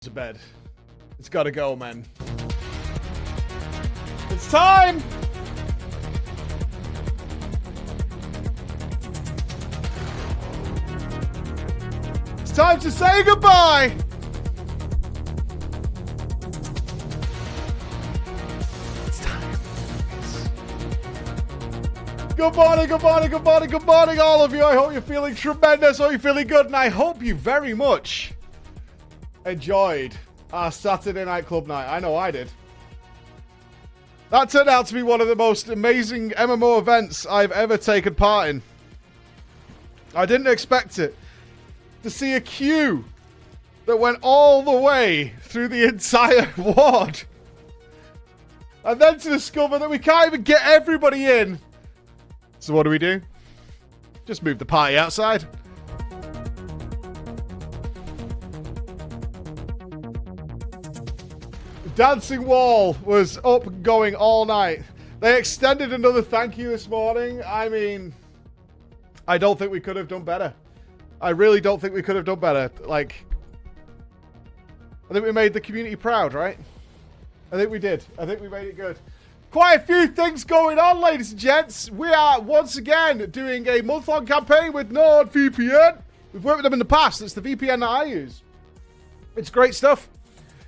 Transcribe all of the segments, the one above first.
to bed. It's gotta go, man. It's time! It's time to say goodbye! It's time. Good morning, good morning, good morning, good morning, all of you. I hope you're feeling tremendous. I hope you're feeling good, and I hope you very much enjoyed our Saturday night club night. I know I did. That turned out to be one of the most amazing MMO events I've ever taken part in. I didn't expect it. To see a queue that went all the way through the entire ward. And then to discover that we can't even get everybody in. So what do? Just move the party outside. Dancing Wall was up and going all night. They extended another thank you this morning. I mean, I don't think we could have done better. I really don't think we could have done better. Like, I think we made the community proud, right? I think we did. I think we made it good. Quite a few things going on, ladies and gents. We are once again doing a month-long campaign with NordVPN. We've worked with them in the past. It's the VPN that I use. It's great stuff.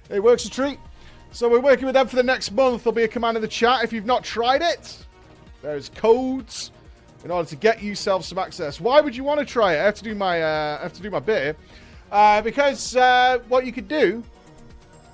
It works a treat. So we're working with them for the next month. There'll be a command in the chat if you've not tried it. There's codes in order to get yourself some access. Why would you want to try it? I have to do my bit here. Because what you could do,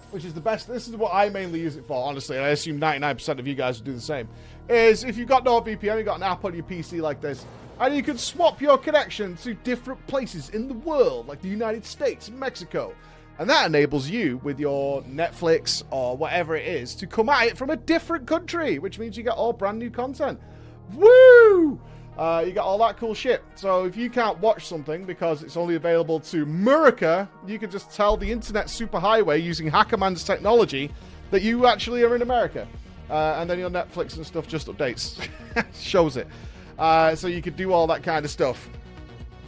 which is the best, this is what I mainly use it for, honestly, and I assume 99% of you guys would do the same, is if you've got NordVPN, you've got an app on your PC like this, and you can swap your connection to different places in the world, like the United States, Mexico. And that enables you, with your Netflix or whatever it is, to come at it from a different country, which means you get all brand new content. Woo! You get all that cool shit. So if you can't watch something because it's only available to America, you can just tell the internet superhighway using Hackerman's technology that you actually are in America. And then your Netflix and stuff just updates. Shows it. So you can do all that kind of stuff.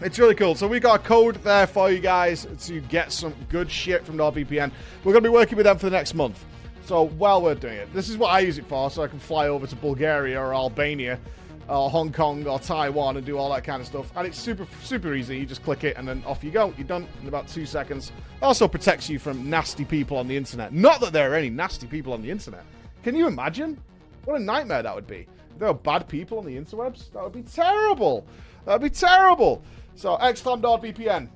It's really cool. So we got a code there for you guys to get some good shit from NordVPN. We're going to be working with them for the next month. So well worth doing it. This is what I use it for, so I can fly over to Bulgaria or Albania or Hong Kong or Taiwan and do all that kind of stuff. And it's super, super easy. You just click it and then off you go. You're done in about 2 seconds. It also protects you from nasty people on the internet. Not that there are any nasty people on the internet. Can you imagine? What a nightmare that would be. If there were bad people on the interwebs, that would be terrible. That would be terrible. So, NordVPN.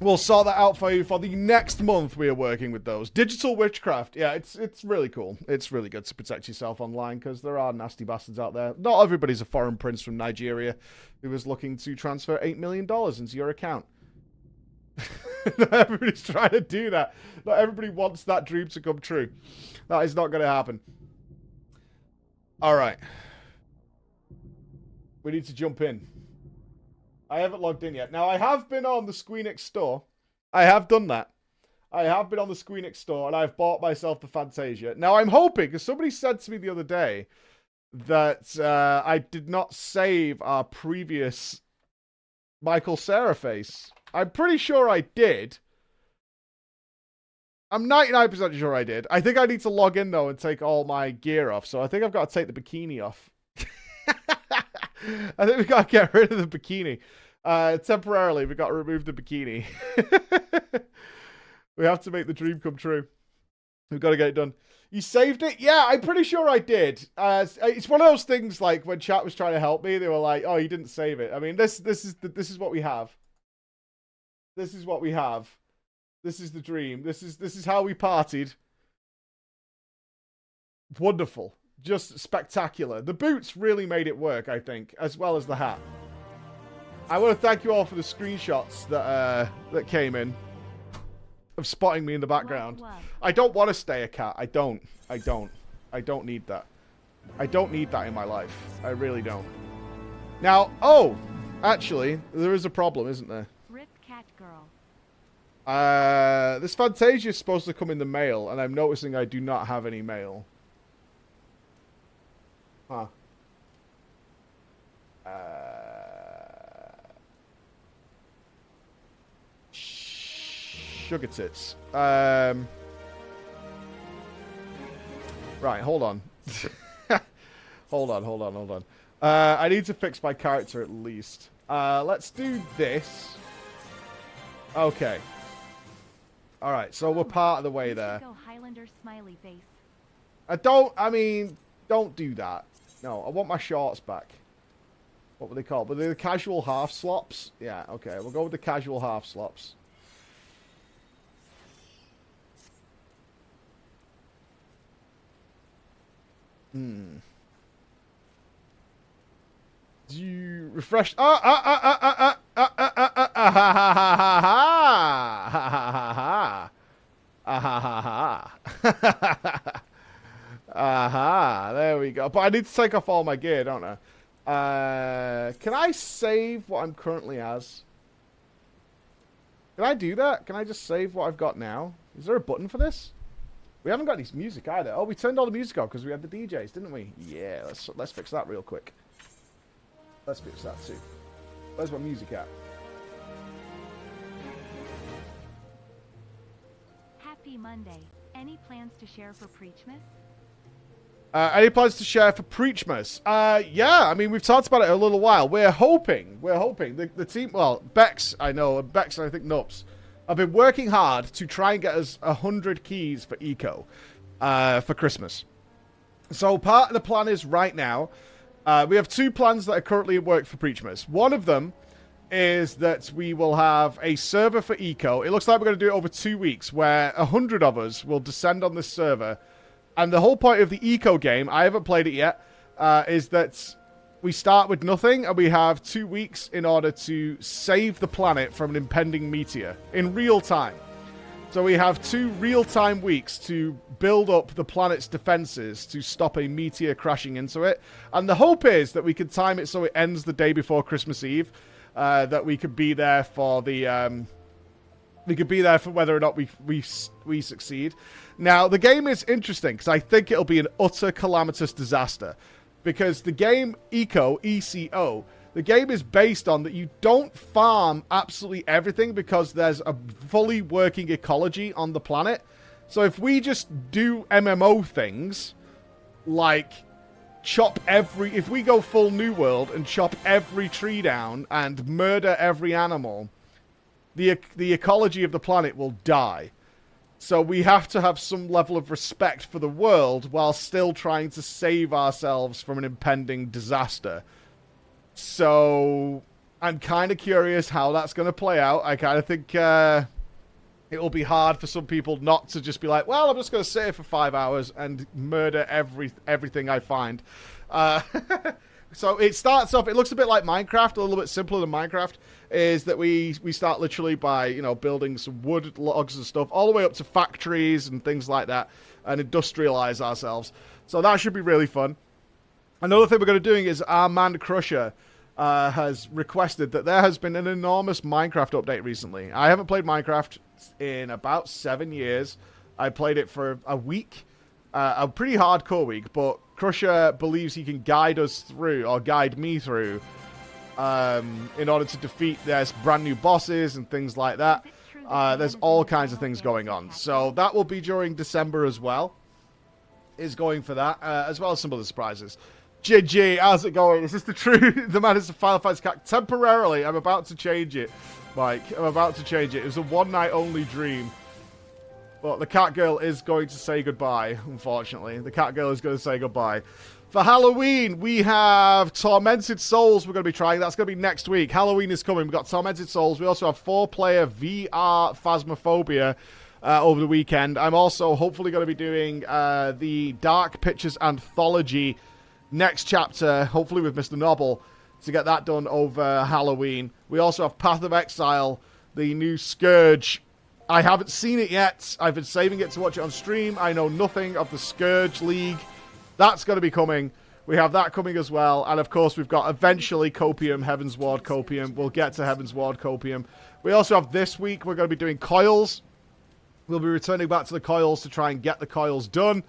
We'll sort that out for you for the next month. We are working with those. Digital witchcraft. Yeah, it's really cool. It's really good to protect yourself online because there are nasty bastards out there. Not everybody's a foreign prince from Nigeria who is looking to transfer $8 million into your account. Not everybody's trying to do that. Not everybody wants that dream to come true. That is not going to happen. All right. We need to jump in. I haven't logged in yet. Now, I have been on the Squeenix store. I have done that. I have been on the Squeenix store, and I've bought myself the Fantasia. Now, I'm hoping, because somebody said to me the other day that I did not save our previous Michael Cera face. I'm pretty sure I did. I'm 99% sure I did. I think I need to log in, though, and take all my gear off. So I think I've got to take the bikini off. I think we got to get rid of the bikini. Temporarily, we got to remove the bikini. We have to make the dream come true. We've got to get it done. You saved it? Yeah, I'm pretty sure I did. It's one of those things like when chat was trying to help me, they were like, "Oh, you didn't save it." I mean, this is what we have. This is what we have. This is the dream. This is how we partied. Wonderful. Just spectacular. The boots really made it work, I think, as well as the hat. I want to thank you all for the screenshots that came in of spotting me in the background. I don't want to stay a cat. I don't need that. I don't need that in my life. I really don't. Now, oh, actually, there is a problem, isn't there? Rip cat girl. This Fantasia is supposed to come in the mail, and I'm noticing I do not have any mail. Huh. sugar tits. Right, hold on. hold on. I need to fix my character at least. Let's do this. Okay. Alright, so we're part of the way there. Go Highlander smiley face. Don't do that. No, I want my shorts back. What were they called? Were they the casual half slops? Yeah, okay, we'll go with the casual half slops. Do you refresh? Aha! There we go. But I need to take off all my gear, don't I? Can I save what I'm currently as? Can I do that? Can I just save what I've got now? Is there a button for this? We haven't got any music either. Oh, we turned all the music off because we had the DJs, didn't we? Yeah, let's fix that real quick. Let's fix that too. Where's my music at? Happy Monday. Any plans to share for Preachmas? Any plans to share for Preachmas? Yeah, I mean, we've talked about it a little while. We're hoping. The team, well, Bex, I know, and Bex, and I think Nups, I've been working hard to try and get us 100 keys for Eco for Christmas. So part of the plan is right now, we have two plans that are currently at work for Preachmas. One of them is that we will have a server for Eco. It looks like we're going to do it over 2 weeks, where 100 of us will descend on this server. And the whole point of the Eco game, I haven't played it yet, is that we start with nothing, and we have 2 weeks in order to save the planet from an impending meteor in real time. So we have 2 real-time weeks to build up the planet's defenses to stop a meteor crashing into it. And the hope is that we can time it so it ends the day before Christmas Eve, that we could be there for the... we could be there for whether or not we succeed. Now, the game is interesting because I think it'll be an utter calamitous disaster. Because the game Eco, E-C-O, the game is based on that you don't farm absolutely everything because there's a fully working ecology on the planet. So if we just do MMO things, like if we go full New World and chop every tree down and murder every animal, the ecology of the planet will die. So we have to have some level of respect for the world while still trying to save ourselves from an impending disaster. So I'm kind of curious how that's going to play out. I kind of think it will be hard for some people not to just be like, well, I'm just going to sit here for 5 hours and murder everything I find. So it starts off, it looks a bit like Minecraft, a little bit simpler than Minecraft, is that we start literally by, building some wood logs and stuff, all the way up to factories and things like that, and industrialize ourselves. So that should be really fun. Another thing we're going to be doing is our man Crusher has requested that there has been an enormous Minecraft update recently. I haven't played Minecraft in about 7 years. I played it for a week, a pretty hardcore week, but Crusher believes he can guide us through, or guide me through, in order to defeat there's brand new bosses and things like that. There's all kinds of things going on. So that will be during December as well. Is going for that, as well as some other surprises. GG, how's it going? Is this the truth? The man is a Final Fantasy cat. Temporarily, I'm about to change it, Mike. I'm about to change it. It was a one-night-only dream. But the cat girl is going to say goodbye, unfortunately. The cat girl is going to say goodbye. For Halloween, we have Tormented Souls we're going to be trying. That's going to be next week. Halloween is coming. We've got Tormented Souls. We also have 4-player VR Phasmophobia over the weekend. I'm also hopefully going to be doing the Dark Pictures Anthology next chapter, hopefully with Mr. Nobble, to get that done over Halloween. We also have Path of Exile, the new Scourge. I haven't seen it yet. I've been saving it to watch it on stream. I know nothing of the Scourge League. That's going to be coming. We have that coming as well. And of course, we've got eventually Copium, Heaven's Ward Copium. We'll get to Heaven's Ward Copium. We also have this week, we're going to be doing Coils. We'll be returning back to the Coils to try and get the Coils done.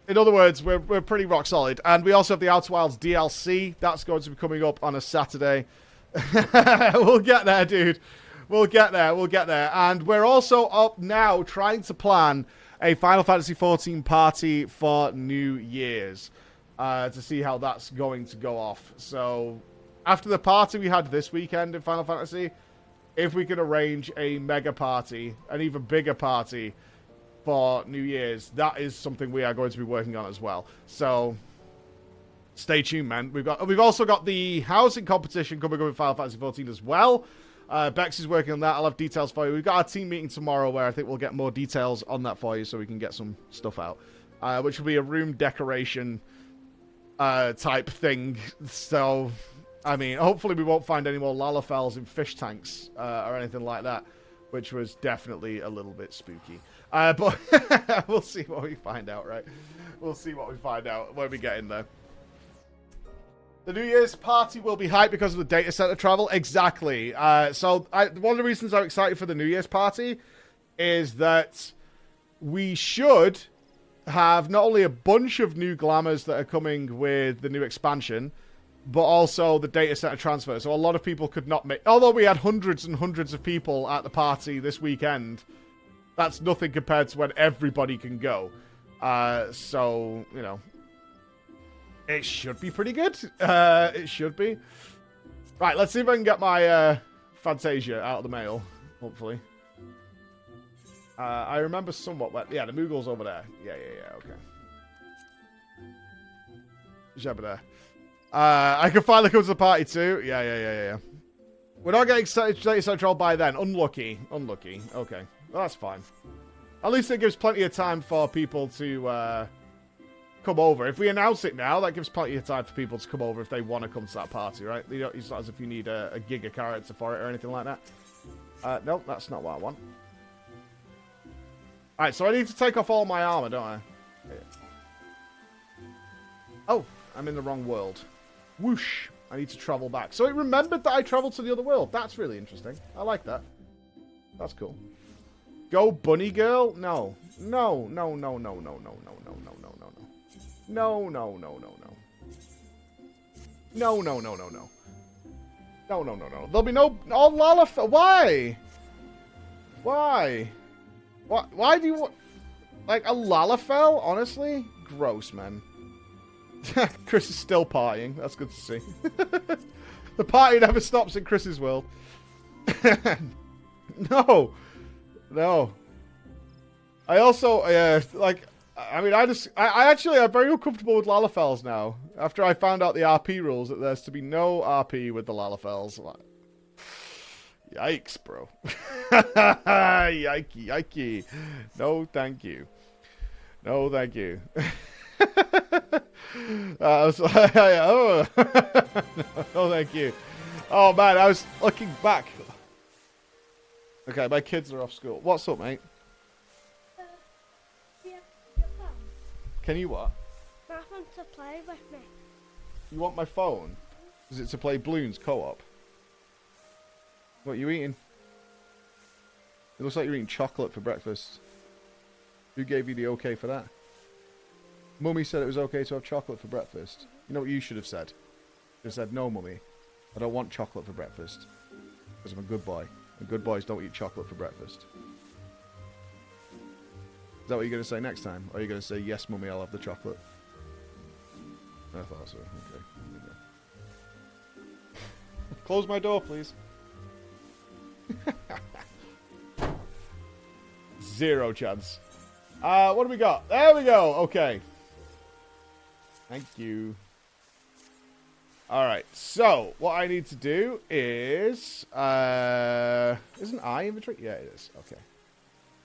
In other words, we're pretty rock solid. And we also have the Outer Wilds DLC. That's going to be coming up on a Saturday. We'll get there, dude. We'll get there. We'll get there. And we're also up now trying to plan a Final Fantasy XIV party for New Year's to see how that's going to go off. So after the party we had this weekend in Final Fantasy, if we can arrange a mega party, an even bigger party for New Year's, that is something we are going to be working on as well. So stay tuned, man. We've also got the housing competition coming up in Final Fantasy XIV as well. Bex is working on that. I'll have details for you. We've got our team meeting tomorrow where I think we'll get more details on that for you so we can get some stuff out. Which will be a room decoration type thing. So, I mean, hopefully we won't find any more Lalafels in fish tanks or anything like that, which was definitely a little bit spooky. But we'll see what we find out, right? We'll see what we find out when we get in there. The New Year's party will be hyped because of the data center travel. Exactly. So one of the reasons I'm excited for the New Year's party is that we should have not only a bunch of new glamours that are coming with the new expansion, but also the data center transfer. So a lot of people could not make... Although we had hundreds and hundreds of people at the party this weekend, that's nothing compared to when everybody can go. So, you know... It should be pretty good. It should be. Right, let's see if I can get my Fantasia out of the mail, hopefully. I remember somewhat... Yeah, the Moogle's over there. Yeah, okay. Jabba there. I can finally come to the party too. Yeah. We're not getting data central by then. Unlucky. Okay. Well, that's fine. At least it gives plenty of time for people to... come over. If we announce it now, that gives plenty of time for people to come over if they want to come to that party, right? It's not as if you need a giga character for it or anything like that. Nope, that's not what I want. Alright, so I need to take off all my armor, don't I? Yeah. Oh, I'm in the wrong world. Whoosh. I need to travel back. So it remembered that I traveled to the other world. That's really interesting. I like that. That's cool. Go bunny girl? No. No. There'll be no... Oh, Lalafell. Why? Why do you want... Like, a Lalafell? Honestly? Gross, man. Chris is still partying. That's good to see. The party never stops in Chris's world. No. I also, like... I mean, I actually am very uncomfortable with Lalafells now. After I found out the RP rules, that there's to be no RP with the Lalafells. Yikes, bro. Yikey. No, thank you. No, thank you. Oh, man, I was looking back. Okay, my kids are off school. What's up, mate? Can you what? I want to play with me. You want my phone? Is it to play Bloons co-op? What are you eating? It looks like you're eating chocolate for breakfast. Who gave you the okay for that? Mummy said it was okay to have chocolate for breakfast. You know what you should have said? You should have said, no, Mummy. I don't want chocolate for breakfast. Because I'm a good boy. And good boys don't eat chocolate for breakfast. Is that what you're going to say next time? Or are you going to say, yes, Mummy, I'll have the chocolate? I thought so. Okay. Close my door, please. 0 chance. What do we got? There we go. Okay. Thank you. Alright, so what I need to do is... isn't I inventory? Yeah, it is. Okay.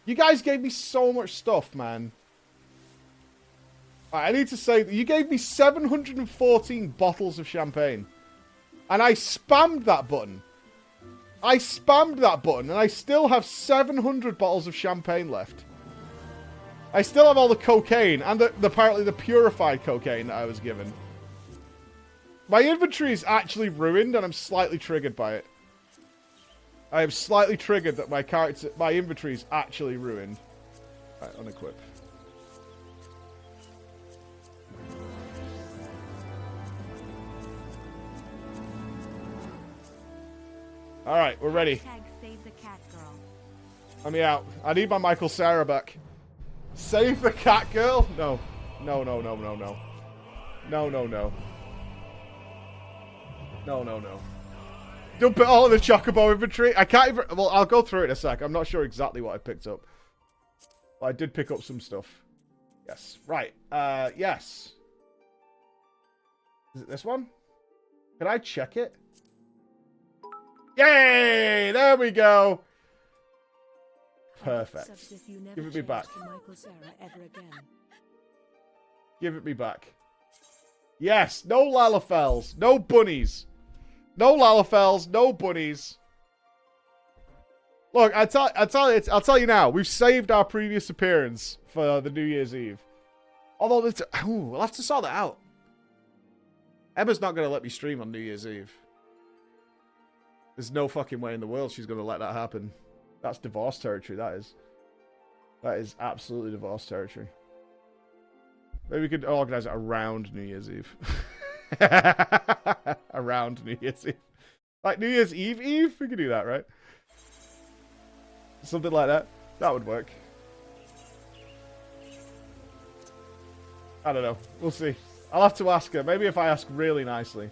You guys gave me so much stuff, man. I need to say that you gave me 714 bottles of champagne. And I spammed that button. And I still have 700 bottles of champagne left. I still have all the cocaine and apparently the purified cocaine that I was given. My inventory is actually ruined and I'm slightly triggered by it. I am slightly triggered that my inventory is actually ruined. Right, unequip. Alright, we're ready. Save the Let me out. I need my Michael Sarah back. Save the cat girl? No. No, no, no, no, no. No, no, no. No, no, no. Dump it all in the Chocobo inventory. I can't even... Well, I'll go through it in a sec. I'm not sure exactly what I picked up. But I did pick up some stuff. Yes. Right. Yes. Is it this one? Can I check it? Yay! There we go. Perfect. Give it me back. Give it me back. Yes. No Lalafels. No bunnies. No Lalafels. No bunnies. Look, I'll tell you now. We've saved our previous appearance for the New Year's Eve. Although, we'll have to sort that out. Emma's not going to let me stream on New Year's Eve. There's no fucking way in the world she's going to let that happen. That's divorce territory, that is. That is absolutely divorce territory. Maybe we could organize it around New Year's Eve. Around New Year's Eve. Like New Year's Eve Eve? We could do that, right? Something like that. That would work. I don't know. We'll see. I'll have to ask her. Maybe if I ask really nicely.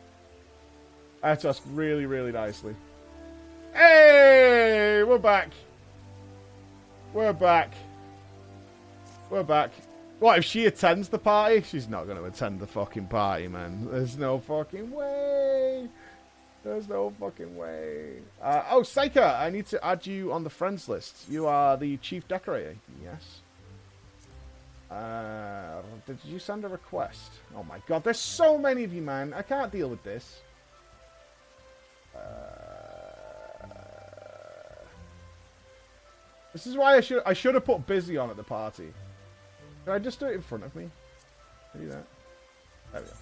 I have to ask really, really nicely. Hey! We're back. We're back. We're back. What, if she attends the party? She's not going to attend the fucking party, man. There's no fucking way. There's no fucking way. Oh, Seika, I need to add you on the friends list. You are the chief decorator. Yes. Did you send a request? Oh my god, there's so many of you, man. I can't deal with this. This is why I should have put busy on at the party. Can I just do it in front of me? Can I do that? There we go.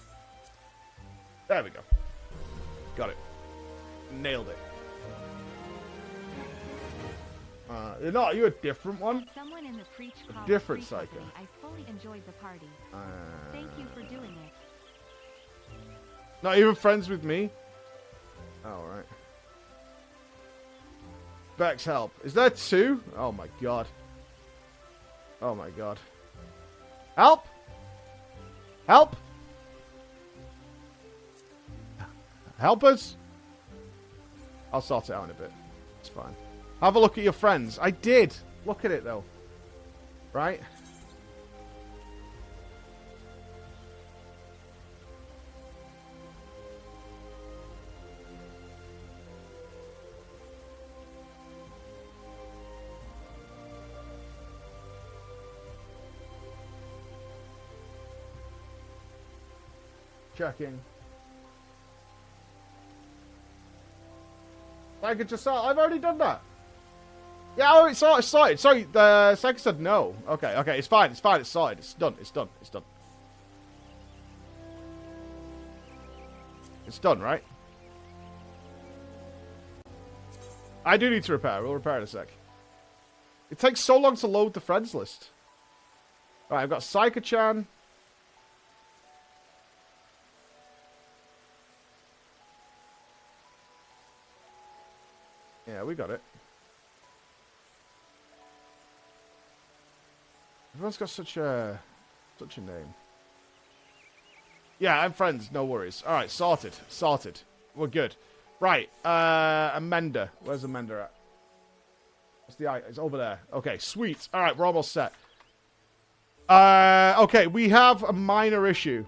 There we go. Got it. Nailed it. Not you a different one? Someone in the Preach a different Psycho. I fully enjoyed the party. Thank you for doing it. Not even friends with me? Oh, right. Bex, help. Is there two? Oh my god. Oh my god. Help! Help! Help us! I'll sort it out in a bit. It's fine. Have a look at your friends. I did. Look at it, though. Right? Checking. I could just I've already done that. Yeah, oh, it's sorted. Sorry, the second said no. Okay, okay, it's fine, it's fine, it's sorted. It's done, it's done, it's done. It's done, right? I do need to repair. We'll repair in a sec. It takes so long to load the friends list. Alright, I've got Psycho-chan. Yeah, we got it. Everyone's got such a name. Yeah, I'm friends. No worries. All right, sorted. Sorted. We're good. Right. Amenda. Where's Amenda at? What's the eye? It's over there. Okay, sweet. All right, we're almost set. Okay, we have a minor issue.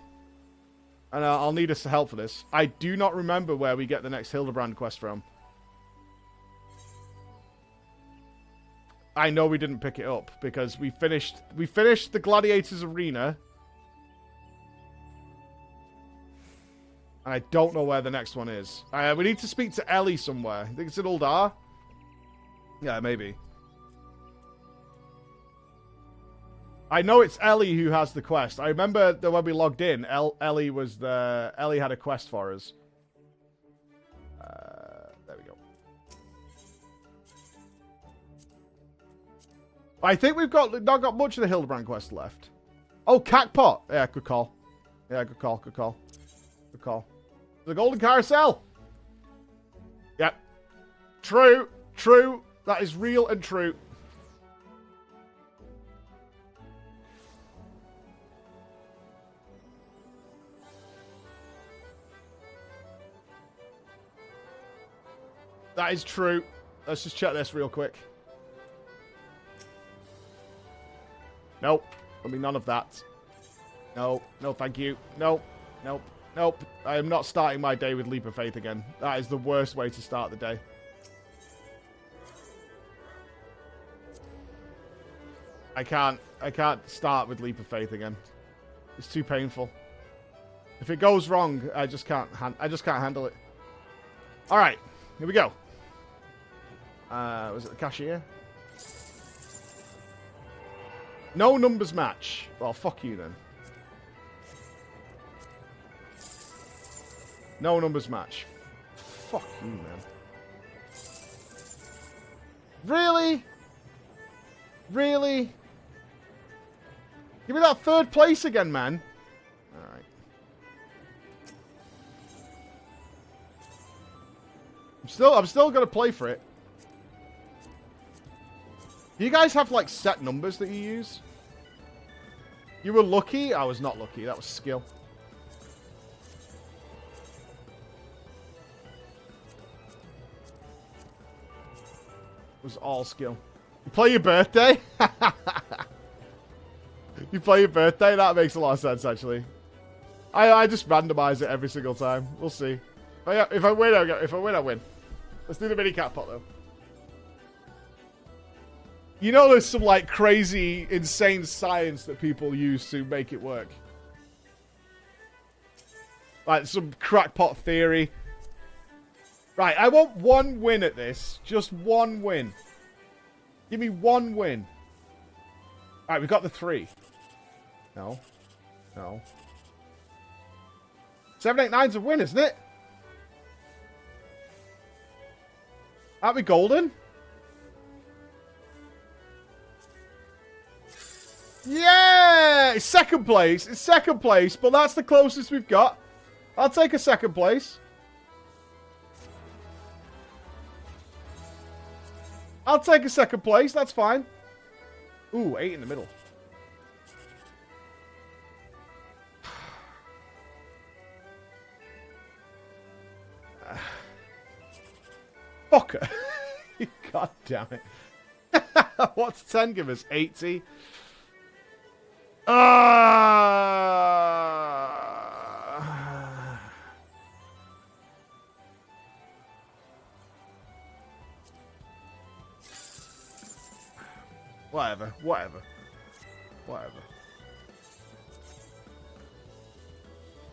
And I'll need us to help for this. I do not remember where we get the next Hildebrand quest from. I know we didn't pick it up because we finished the Gladiators Arena. And I don't know where the next one is. We need to speak to Ellie somewhere. I think it's in Uldar. Yeah, maybe. I know it's Ellie who has the quest. I remember that when we logged in, Ellie had a quest for us. There we go. I think we've not got much of the Hildebrand quest left. Oh, Cackpot. Yeah, good call. Yeah, good call, good call. Good call. The Golden Carousel. Yep. True. True. That is real and true. That is true. Let's just check this real quick. Nope. I mean, none of that. No. No, thank you. Nope. Nope. Nope. I am not starting my day with Leap of Faith again. That is the worst way to start the day. I can't start with Leap of Faith again. It's too painful. If it goes wrong, I just can't handle it. All right, here we go. Was it the cashier? No numbers match. Well, fuck you then. No numbers match. Fuck you, man. Really? Really? Give me that third place again, man. Alright. I'm still gonna play for it. Do you guys have, like, set numbers that you use? You were lucky? I was not lucky. That was skill. It was all skill. You play your birthday? You play your birthday? That makes a lot of sense, actually. I just randomize it every single time. We'll see. If I win, I win. Let's do the mini cat pot, though. You know there's some, like, crazy, insane science that people use to make it work. Like, some crackpot theory. Right, I want one win at this. Just one win. Give me one win. Alright, we got the 3. No. No. 789's a win, isn't it? Aren't we golden? Yeah! It's second place. It's second place, but that's the closest we've got. I'll take a second place. I'll take a second place. That's fine. Ooh, 8 in the middle. Fucker. God damn it. What's 10 give us? 80? Whatever.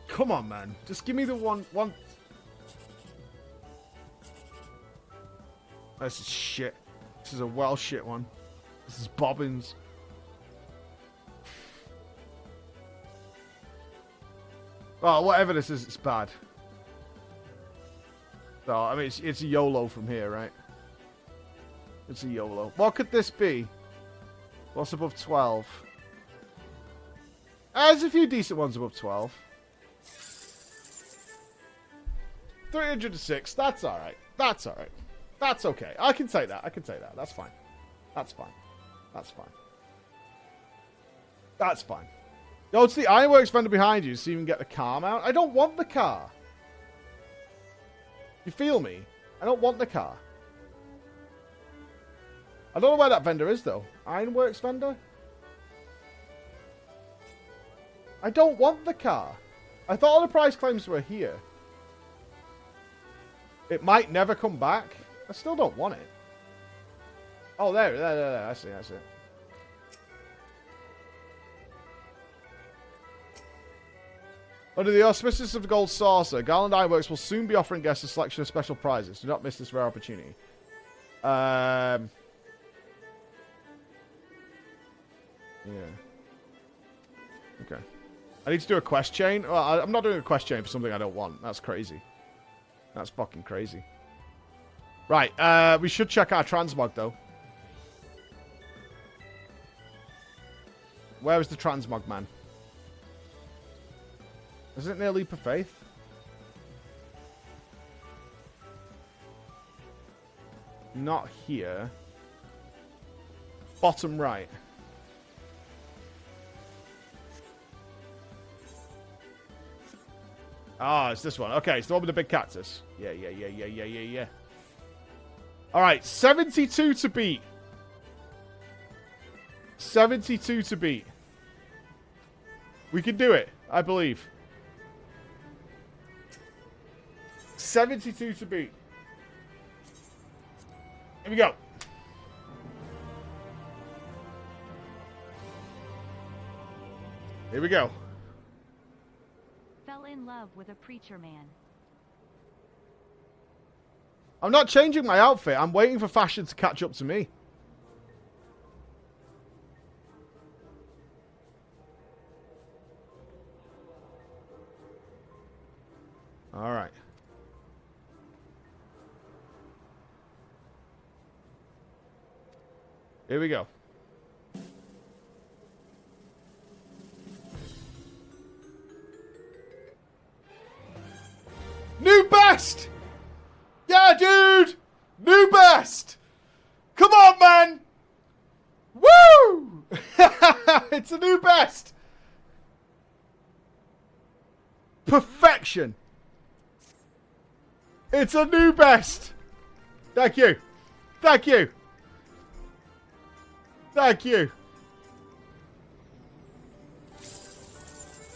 Come on, man. Just give me the one. This is shit. This is a well shit one. This is bobbins. Well, whatever this is, it's bad. So, I mean, it's a YOLO from here, right? It's a YOLO. What could this be? What's above 12? There's a few decent ones above 12. 306. That's alright. That's alright. That's okay. I can take that. I can take that. That's fine. That's fine. That's fine. That's fine. Go to the Ironworks vendor behind you so you can get the car mount. I don't want the car. You feel me? I don't want the car. I don't know where that vendor is, though. Ironworks vendor? I don't want the car. I thought all the price claims were here. It might never come back. I still don't want it. Oh, there. I see. Under the auspices of the Gold Saucer, Garland Ironworks will soon be offering guests a selection of special prizes. Do not miss this rare opportunity. Yeah. Okay. I need to do a quest chain. Well, I'm not doing a quest chain for something I don't want. That's crazy. That's fucking crazy. Right. We should check our transmog, though. Where is the transmog, man? Is it near Leap of Faith? Not here. Bottom right. Ah, it's this one. Okay, it's the one with the big cactus. Yeah. All right, 72 to beat. 72 to beat. We can do it, I believe. 72 to beat. Here we go. Here we go. Fell in love with a preacher man. I'm not changing my outfit. I'm waiting for fashion to catch up to me. All right. Here we go. New best! Yeah, dude! New best! Come on, man! Woo! It's a new best! Perfection! It's a new best! Thank you. Thank you. Thank you.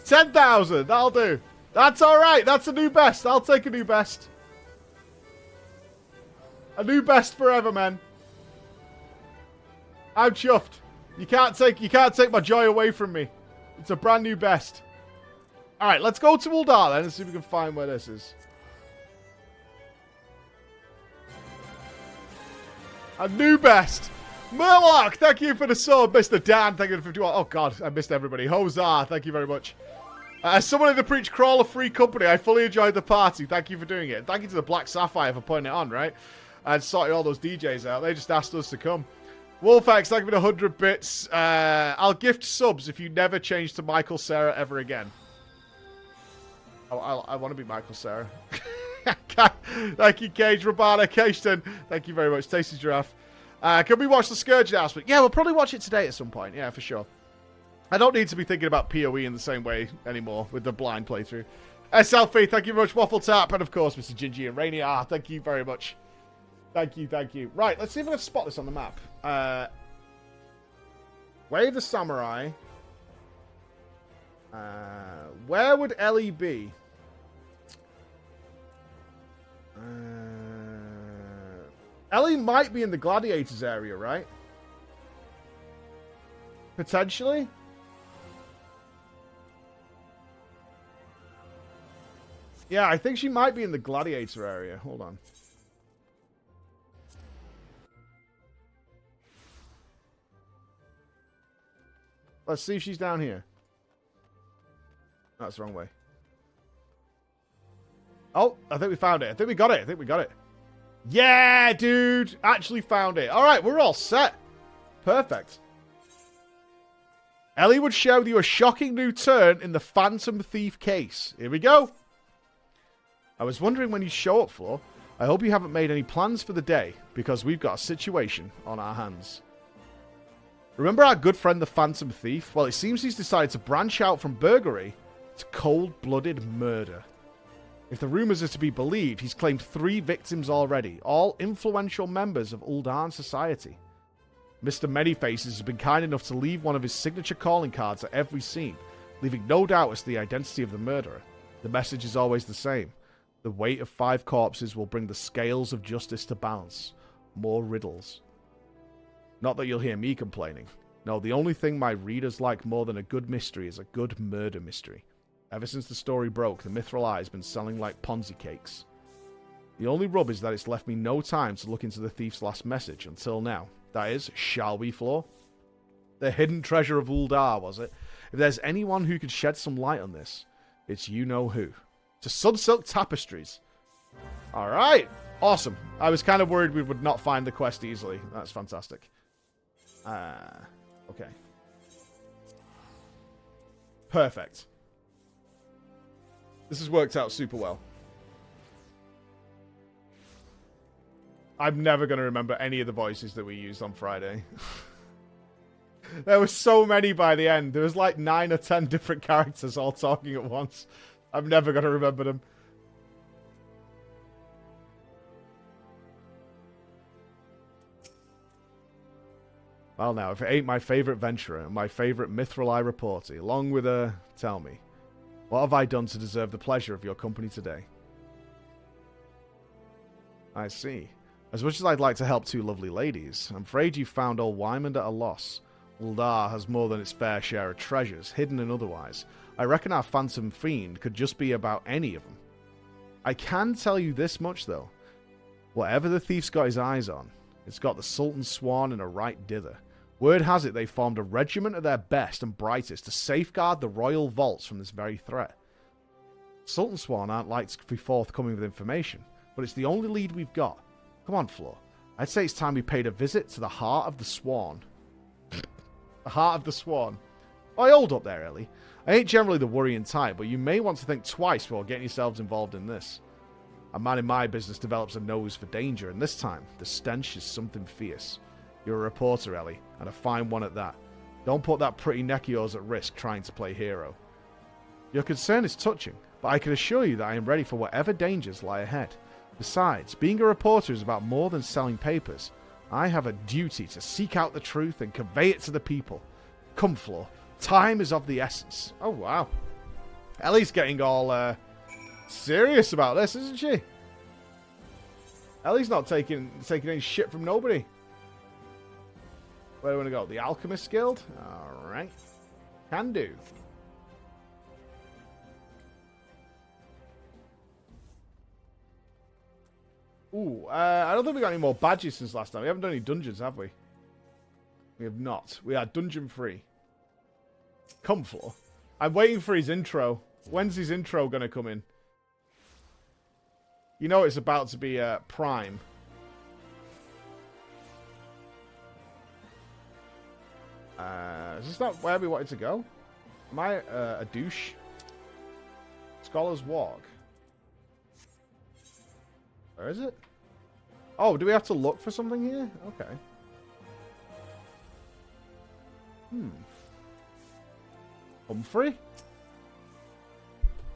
10,000. That'll do. That's alright. That's a new best. I'll take a new best. A new best forever, man. I'm chuffed. You can't take my joy away from me. It's a brand new best. Alright, let's go to Uldar then and see if we can find where this is. A new best. Murloc, thank you for the sub. Mr. Dan, thank you for the 51. Oh, God, I missed everybody. Hozar, thank you very much. As someone in the Preach Crawler free company, I fully enjoyed the party. Thank you for doing it. Thank you to the Black Sapphire for putting it on, right? And sorting all those DJs out. They just asked us to come. Wolfax, thank you for the 100 bits. I'll gift subs if you never change to Michael Cera ever again. Oh, I want to be Michael Cera. Thank you, Cage, Rabana, Cageton. Thank you very much. Tasty Giraffe. Can we watch the Scourge announcement? Yeah, we'll probably watch it today at some point. Yeah, for sure. I don't need to be thinking about PoE in the same way anymore with the blind playthrough. SLP, thank you very much. Waffle Tap, and of course, Mr. Gingy and Rainy. Thank you very much. Thank you, thank you. Right, let's see if I can spot this on the map. Way of the Samurai. Where would Ellie be? Ellie might be in the Gladiators area, right? Potentially? Yeah, I think she might be in the Gladiator area. Hold on. Let's see if she's down here. That's the wrong way. Oh, I think we found it. I think we got it. I think we got it. Yeah, dude. Actually found it. All right, we're all set. Perfect. Ellie would show you a shocking new turn in the Phantom Thief case. Here we go. I was wondering when you show up, Flo. I hope you haven't made any plans for the day, because we've got a situation on our hands. Remember our good friend the Phantom Thief? Well, it seems he's decided to branch out from burglary to cold-blooded murder. If the rumors are to be believed, he's claimed 3 victims already, all influential members of Uldan society. Mr. Manyfaces has been kind enough to leave one of his signature calling cards at every scene, leaving no doubt as to the identity of the murderer. The message is always the same. The weight of 5 corpses will bring the scales of justice to balance. More riddles. Not that you'll hear me complaining. No, the only thing my readers like more than a good mystery is a good murder mystery. Ever since the story broke, the Mithril Eye has been selling like Ponzi cakes. The only rub is that it's left me no time to look into the thief's last message until now. That is, shall we, Flo? The hidden treasure of Uldar, was it? If there's anyone who could shed some light on this, it's you-know-who. To Sunsilk Tapestries. Alright. Awesome. I was kind of worried we would not find the quest easily. That's fantastic. Okay. Perfect. This has worked out super well. I'm never going to remember any of the voices that we used on Friday. There were so many by the end. There was like 9 or 10 different characters all talking at once. I'm never going to remember them. Well, now, if it ain't my favourite venturer and my favourite Mithril Eye reporter, along with tell me, what have I done to deserve the pleasure of your company today? I see. As much as I'd like to help two lovely ladies, I'm afraid you found old Wymond at a loss. Uldar has more than its fair share of treasures, hidden and otherwise. I reckon our phantom fiend could just be about any of them. I can tell you this much, though. Whatever the thief's got his eyes on, it's got the Sultan's swan in a right dither. Word has it they formed a regiment of their best and brightest to safeguard the royal vaults from this very threat. Sultan Swan aren't like to be forthcoming with information, but it's the only lead we've got. Come on, Flo. I'd say it's time we paid a visit to the heart of the swan. The heart of the swan. Oh, hold up there, Ellie. I ain't generally the worrying type, but you may want to think twice before getting yourselves involved in this. A man in my business develops a nose for danger, and this time, the stench is something fierce. You're a reporter, Ellie, and a fine one at that. Don't put that pretty neck of yours at risk trying to play hero. Your concern is touching, but I can assure you that I am ready for whatever dangers lie ahead. Besides, being a reporter is about more than selling papers. I have a duty to seek out the truth and convey it to the people. Come, Flo. Time is of the essence. Oh, wow. Ellie's getting all serious about this, isn't she? Ellie's not taking any shit from nobody. Where do we want to go? The Alchemist Guild? Alright. Can do. Ooh, I don't think we got any more badges since last time. We haven't done any dungeons, have we? We have not. We are dungeon free. Come, Flo. I'm waiting for his intro. When's his intro going to come in? You know it's about to be Prime. Is this not where we wanted to go? Am I a douche? Scholar's Walk. Where is it? Oh, do we have to look for something here? Okay. Humphrey?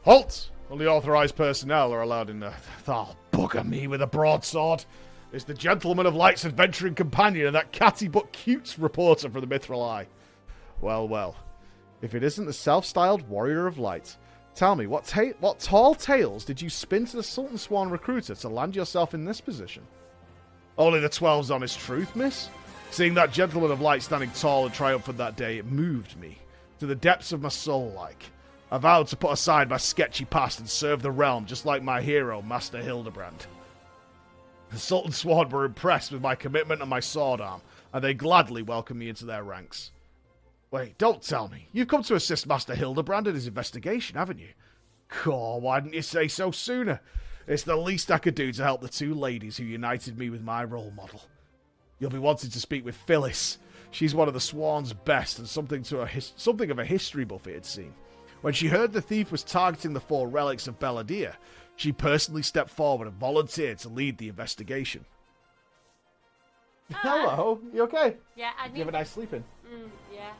Halt! Only authorized personnel are allowed in the... Oh, bugger me with a broadsword. It's the Gentleman of Light's adventuring companion and that catty but cute reporter for the Mithril Eye. Well, well. If it isn't the self-styled Warrior of Light. Tell me, what tall tales did you spin to the Sultan Swan recruiter to land yourself in this position? Only the 12's honest truth, miss. Seeing that Gentleman of Light standing tall and triumphant that day, it moved me. To the depths of my soul, like. I vowed to put aside my sketchy past and serve the realm just like my hero, Master Hildebrand. The Sultan Swan were impressed with my commitment and my sword arm, and they gladly welcomed me into their ranks. Wait, don't tell me. You've come to assist Master Hildebrand in his investigation, haven't you? Caw, why didn't you say so sooner? It's the least I could do to help the two ladies who united me with my role model. You'll be wanting to speak with Phyllis. She's one of the Swan's best and something of a history buff, it'd seem. When she heard the thief was targeting the 4 relics of Belladir, she personally stepped forward and volunteered to lead the investigation. Hello, you okay? Yeah, I need... You have a nice sleep in? Yeah.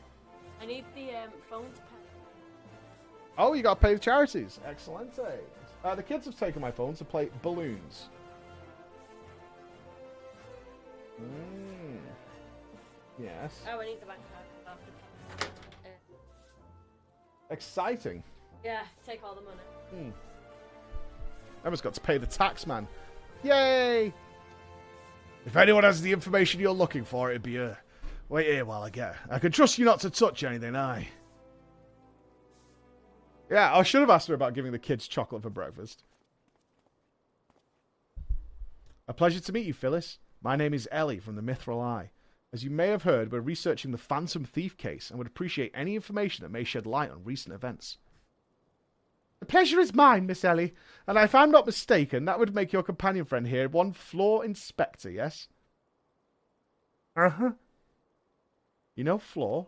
I need the phone to pay. Oh, you got to pay the charities. Excellent. The kids have taken my phone to play balloons. Yes. Oh, I need the bank card. Exciting. Yeah, take all the money. Emma's got to pay the tax man. Yay! If anyone has the information you're looking for, it'd be her. Wait here while I get her. I can trust you not to touch anything, aye? Yeah, I should have asked her about giving the kids chocolate for breakfast. A pleasure to meet you, Phyllis. My name is Ellie from the Mithril Eye. As you may have heard, we're researching the Phantom Thief case and would appreciate any information that may shed light on recent events. The pleasure is mine, Miss Ellie, and if I'm not mistaken, that would make your companion friend here one Floor Inspector, yes? Uh-huh. You know Floor?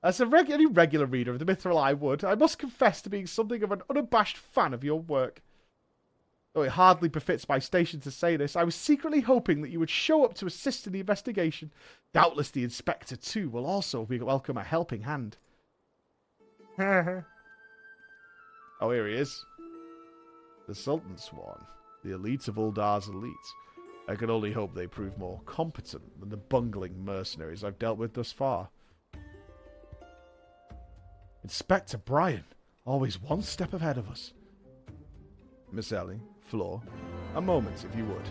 As any regular reader of the Mithril Eye would, I must confess to being something of an unabashed fan of your work. Though it hardly befits my station to say this, I was secretly hoping that you would show up to assist in the investigation. Doubtless the Inspector, too, will also welcome a helping hand. Oh, here he is. The Sultan Swan, the elite of Uldar's elite. I can only hope they prove more competent than the bungling mercenaries I've dealt with thus far. Inspector Brian, always one step ahead of us. Miss Ellie, Floor, a moment if you would.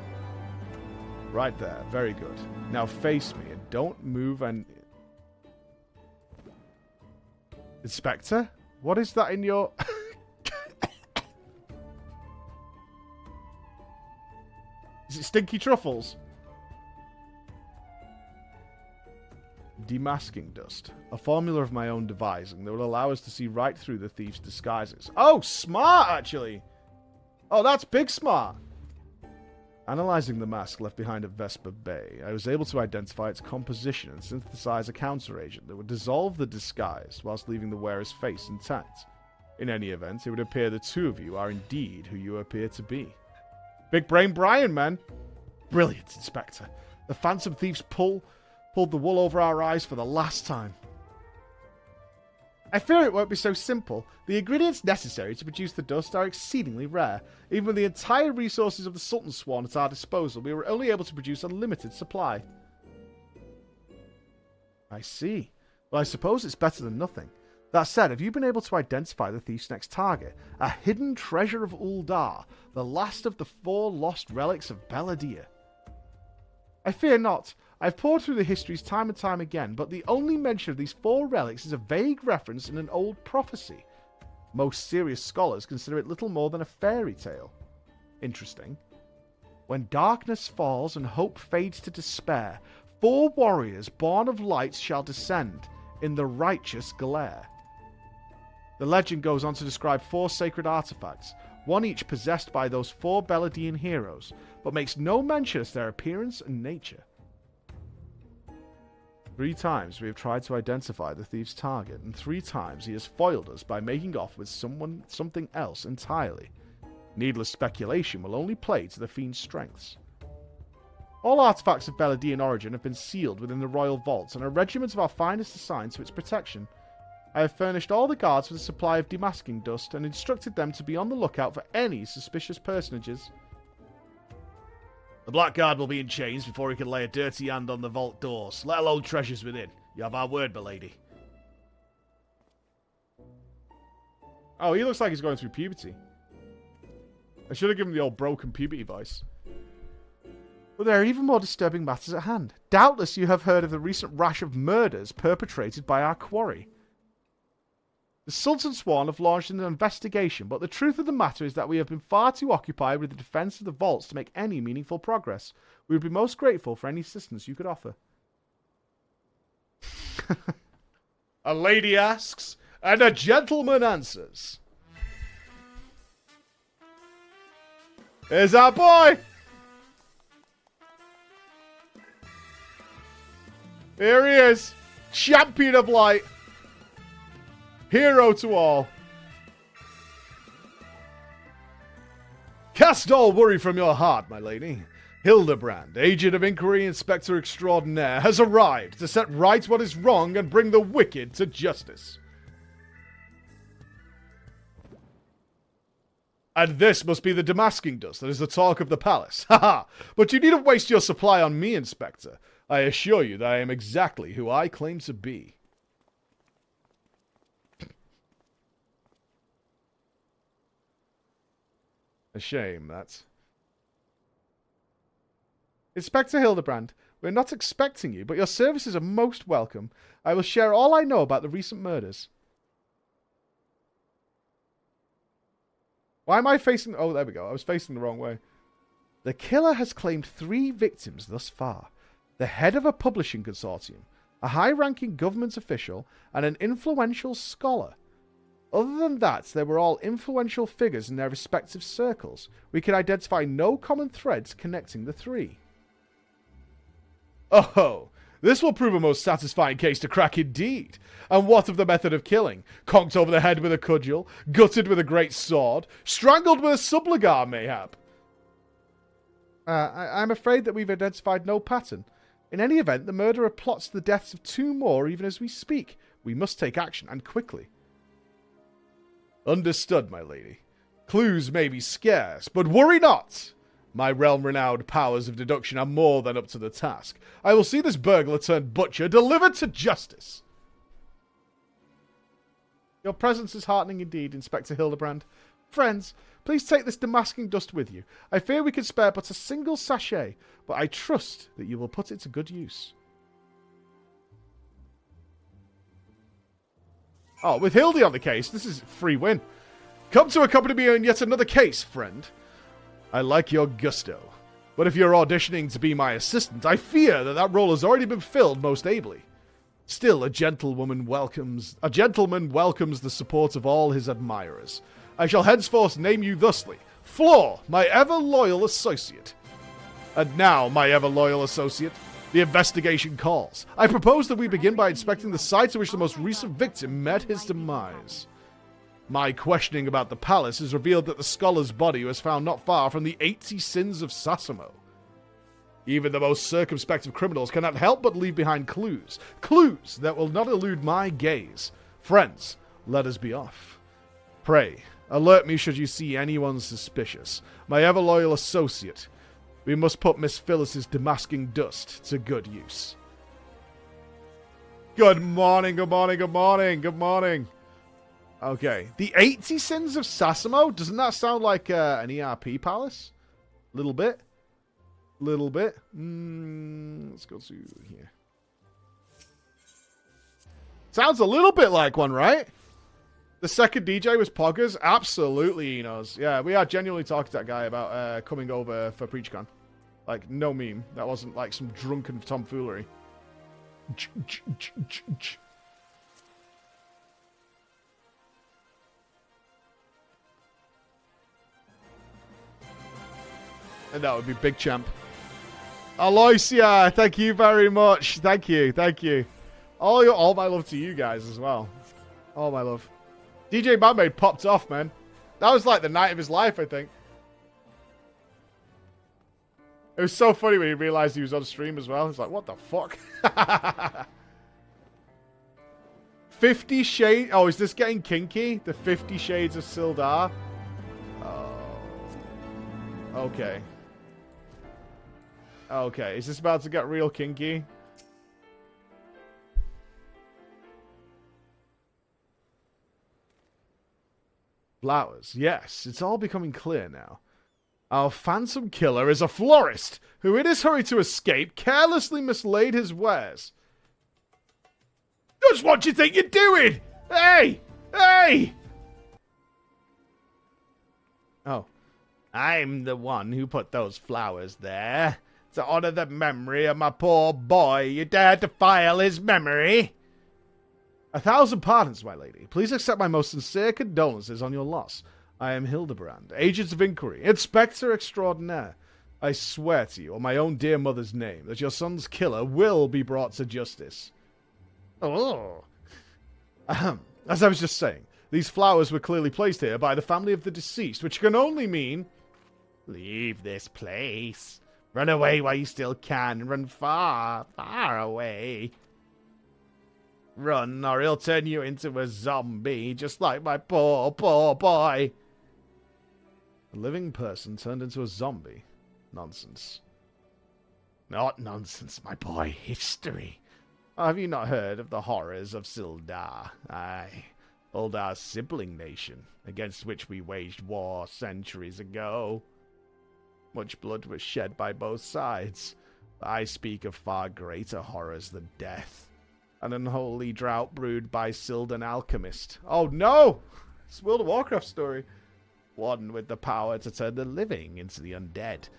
Right there, very good. Now face me and don't move and... Inspector? What is that in your... Is it stinky truffles? Demasking dust. A formula of my own devising that will allow us to see right through the thief's disguises. Oh, smart, actually! Oh, that's big smart! Analyzing the mask left behind at Vesper Bay, I was able to identify its composition and synthesize a counteragent that would dissolve the disguise whilst leaving the wearer's face intact. In any event, it would appear the two of you are indeed who you appear to be. Big brain Brian, man! Brilliant, Inspector. The phantom thieves pulled the wool over our eyes for the last time. I fear it won't be so simple. The ingredients necessary to produce the dust are exceedingly rare. Even with the entire resources of the Sultan's Swan at our disposal, we were only able to produce a limited supply. I see. Well, I suppose it's better than nothing. That said, have you been able to identify the thief's next target? A hidden treasure of Uldar, the last of the 4 lost relics of Beladir. I fear not. I've poured through the histories time and time again, but the only mention of these 4 relics is a vague reference in an old prophecy. Most serious scholars consider it little more than a fairy tale. Interesting. When darkness falls and hope fades to despair, 4 warriors born of light shall descend in the righteous glare. The legend goes on to describe 4 sacred artifacts, one each possessed by those 4 Beladian heroes, but makes no mention of their appearance and nature. 3 times we have tried to identify the thief's target, and 3 times he has foiled us by making off with something else entirely. Needless speculation will only play to the fiend's strengths. All artifacts of Beladian origin have been sealed within the royal vaults, and a regiment of our finest assigned to its protection. I have furnished all the guards with a supply of demasking dust, and instructed them to be on the lookout for any suspicious personages. The Blackguard will be in chains before he can lay a dirty hand on the vault doors, let alone treasures within. You have our word, milady. Oh, he looks like he's going through puberty. I should have given him the old broken puberty voice. But there are even more disturbing matters at hand. Doubtless you have heard of the recent rash of murders perpetrated by our quarry. The Sultan's Swan have launched an investigation, but the truth of the matter is that we have been far too occupied with the defense of the vaults to make any meaningful progress. We would be most grateful for any assistance you could offer. A lady asks, and a gentleman answers. Here's our boy! Here he is! Champion of light! Hero to all. Cast all worry from your heart, my lady. Hildebrand, agent of inquiry inspector extraordinaire, has arrived to set right what is wrong and bring the wicked to justice. And this must be the demasking dust that is the talk of the palace. Haha! But you needn't waste your supply on me, Inspector. I assure you that I am exactly who I claim to be. A shame, that. Inspector Hildebrand, we're not expecting you, but your services are most welcome. I will share all I know about the recent murders. Why am I facing... Oh, there we go. I was facing the wrong way. The killer has claimed 3 victims thus far. The head of a publishing consortium, a high-ranking government official, and an influential scholar. Other than that, they were all influential figures in their respective circles. We can identify no common threads connecting the 3. Oh, this will prove a most satisfying case to crack indeed. And what of the method of killing? Conked over the head with a cudgel, gutted with a great sword, strangled with a subligar, mayhap? I'm afraid that we've identified no pattern. In any event, the murderer plots the deaths of 2 more even as we speak. We must take action, and quickly. Understood, my lady. Clues may be scarce, but worry not! My realm-renowned powers of deduction are more than up to the task. I will see this burglar turned butcher delivered to justice. Your presence is heartening indeed, Inspector Hildebrand. Friends, please take this demasking dust with you. I fear we can spare but a single sachet, but I trust that you will put it to good use. Oh, with Hildy on the case, this is a free win. Come to accompany me on yet another case, friend. I like your gusto. But if you're auditioning to be my assistant, I fear that that role has already been filled most ably. Still, a gentleman welcomes the support of all his admirers. I shall henceforth name you thusly, Floor, my ever-loyal associate. And now, my ever-loyal associate, the investigation calls. I propose that we begin by inspecting the site to which the most recent victim met his demise. My questioning about the palace has revealed that the scholar's body was found not far from the 80 sins of Sasimo. Even the most circumspect of criminals cannot help but leave behind clues. Clues that will not elude my gaze. Friends, let us be off. Pray, alert me should you see anyone suspicious. My ever-loyal associate. We must put Miss Phyllis's demasking dust to good use. Good morning, good morning, good morning, good morning. Okay, the 80 sins of Sasimo? Doesn't that sound like an ERP palace? Little bit. Little bit. Let's go to here. Sounds a little bit like one, right? The second DJ was Poggers? Absolutely, he knows. Yeah, we are genuinely talking to that guy about coming over for PreachCon. Like, no meme. That wasn't like some drunken tomfoolery. And that would be Big Champ. Aloysia, thank you very much. Thank you, thank you. All my love to you guys as well. All my love. DJ Manmade popped off, man. That was like the night of his life, I think. It was so funny when he realized he was on stream as well. He's like, what the fuck? 50 Shades... Oh, is this getting kinky? The 50 Shades of Sildar? Oh. Okay. Okay, is this about to get real kinky? Flowers. Yes, it's all becoming clear now. Our phantom killer is a florist who, in his hurry to escape, carelessly mislaid his wares. Just what do you think you're doing? Hey! Hey! Oh. I'm the one who put those flowers there. To honor the memory of my poor boy, you dared to file his memory? 1,000 pardons, my lady. Please accept my most sincere condolences on your loss. I am Hildebrand, Agent of Inquiry, Inspector Extraordinaire. I swear to you, on my own dear mother's name, that your son's killer will be brought to justice. Oh. As I was just saying, these flowers were clearly placed here by the family of the deceased, which can only mean... Leave this place. Run away while you still can. Run far, far away. Run, or he'll turn you into a zombie, just like my poor, poor boy. A living person turned into a zombie? Nonsense. Not nonsense, my boy. History. Have you not heard of the horrors of Sildar? Aye, Uldar's sibling nation, against which we waged war centuries ago. Much blood was shed by both sides. But I speak of far greater horrors than death. An unholy drought brewed by Sildan alchemist. Oh no! It's a World of Warcraft story. One with the power to turn the living into the undead.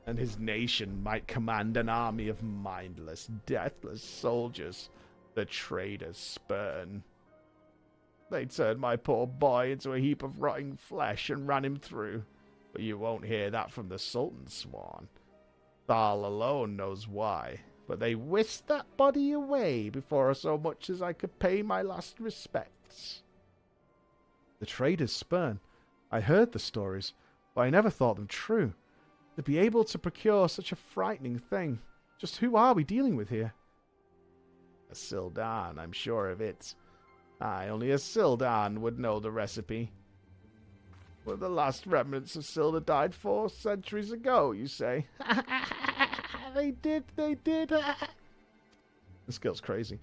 And his nation might command an army of mindless, deathless soldiers. The traitors spurn. They turned my poor boy into a heap of rotting flesh and ran him through. But you won't hear that from the Sultan's sworn. Thal alone knows why. But they whisked that body away before so much as I could pay my last respects. The traders spurn. I heard the stories, but I never thought them true. To be able to procure such a frightening thing. Just who are we dealing with here? A Sildan, I'm sure of it. Aye, only a Sildan would know the recipe. Well, the last remnants of Silda died 4 centuries ago, you say? They did. This girl's crazy.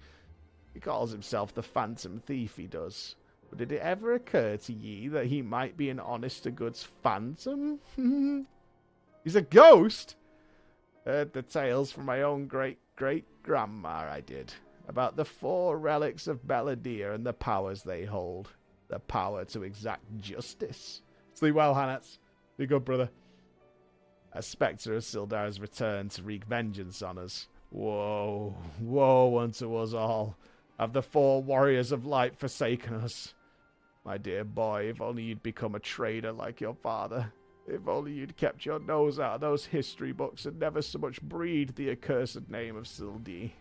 He calls himself the Phantom Thief, he does. But did it ever occur to ye that he might be an honest-to-goods phantom? He's a ghost? Heard the tales from my own great-great-grandma, I did. About the 4 relics of Belladea and the powers they hold. The power to exact justice. Sleep well, Hanats. Be good, brother. A spectre of Sildar has returned to wreak vengeance on us. Woe, woe unto us all. Have the 4 warriors of light forsaken us? My dear boy, if only you'd become a trader like your father. If only you'd kept your nose out of those history books and never so much breathed the accursed name of Sildi.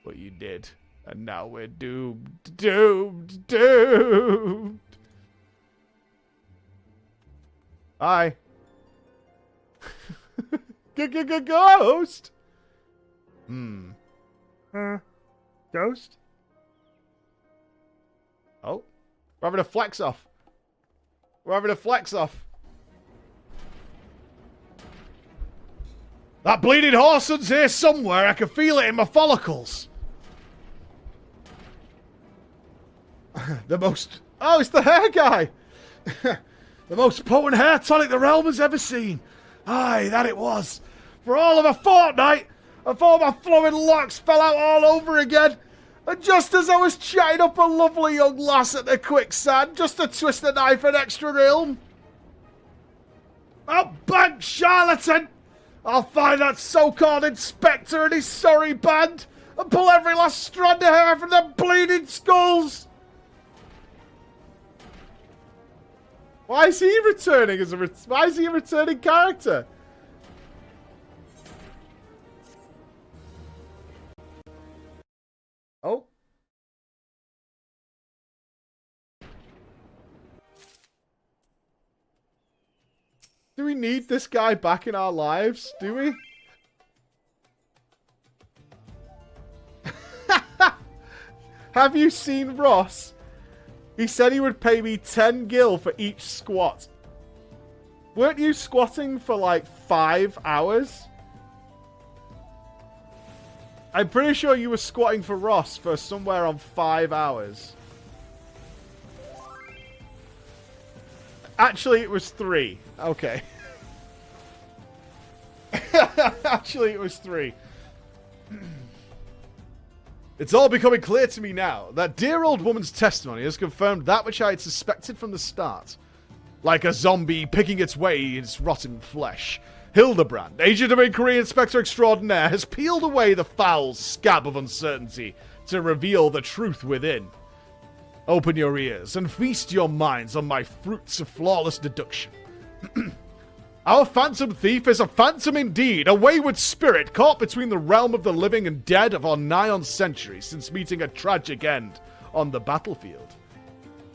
But you did. And now we're doomed. Doomed. Doomed. Hi. Ghost? Ghost? Oh. We're having a flex off. We're having a flex off. That bleeding Horson's here somewhere. I can feel it in my follicles. The most... Oh, it's the hair guy. The most potent hair tonic the realm has ever seen. Aye, that it was. For all of a fortnight, before my flowing locks fell out all over again. And just as I was chatting up a lovely young lass at the quicksand, just to twist the knife an extra ilm. Oh, bank charlatan! I'll find that so-called inspector and his sorry band and pull every last strand of hair from their bleeding skulls. Why is he returning as a why is he a returning character? Oh. Do we need this guy back in our lives? Do we? Have you seen Ross? He said he would pay me 10 gil for each squat. Weren't you squatting for like 5 hours? I'm pretty sure you were squatting for Ross for somewhere on 5 hours. Actually, it was 3. Okay. Actually, it was 3. It's all becoming clear to me now. That dear old woman's testimony has confirmed that which I had suspected from the start. Like a zombie picking its way in its rotten flesh, Hildebrand, agent of inquiry inspector extraordinaire, has peeled away the foul scab of uncertainty to reveal the truth within. Open your ears and feast your minds on my fruits of flawless deduction. Our phantom thief is a phantom indeed, a wayward spirit caught between the realm of the living and dead for nigh on centuries since meeting a tragic end on the battlefield.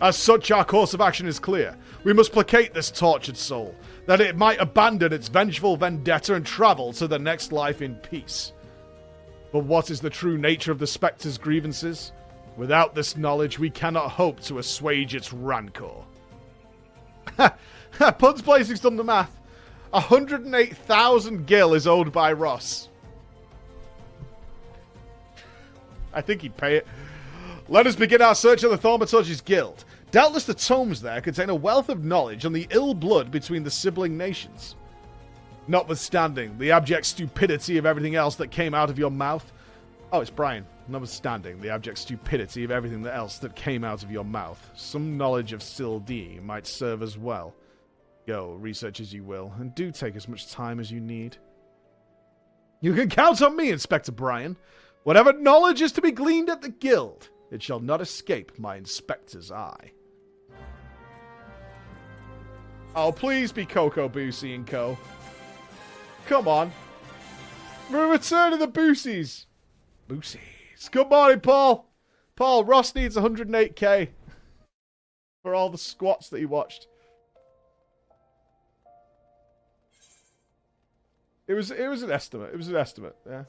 As such, our course of action is clear. We must placate this tortured soul, that it might abandon its vengeful vendetta and travel to the next life in peace. But what is the true nature of the spectre's grievances? Without this knowledge, we cannot hope to assuage its rancor. Pun's Blazing's done the math. 108,000 gil is owed by Ross. I think he'd pay it. Let us begin our search of the Thaumaturge's Guild. Doubtless the tomes there contain a wealth of knowledge on the ill blood between the sibling nations. Notwithstanding the abject stupidity of everything else that came out of your mouth. Oh, it's Brian. Notwithstanding the abject stupidity of everything else that came out of your mouth, some knowledge of Sildi might serve as well. Go, research as you will, and do take as much time as you need. You can count on me, Inspector Brian. Whatever knowledge is to be gleaned at the guild, it shall not escape my inspector's eye. Oh, please be Coco, Boosie, and Co. Come on. We're returning the Boosies. Boosies. Good morning, Paul. Paul, Ross needs 108k for all the squats that he watched. It was an estimate. It was an estimate, yeah.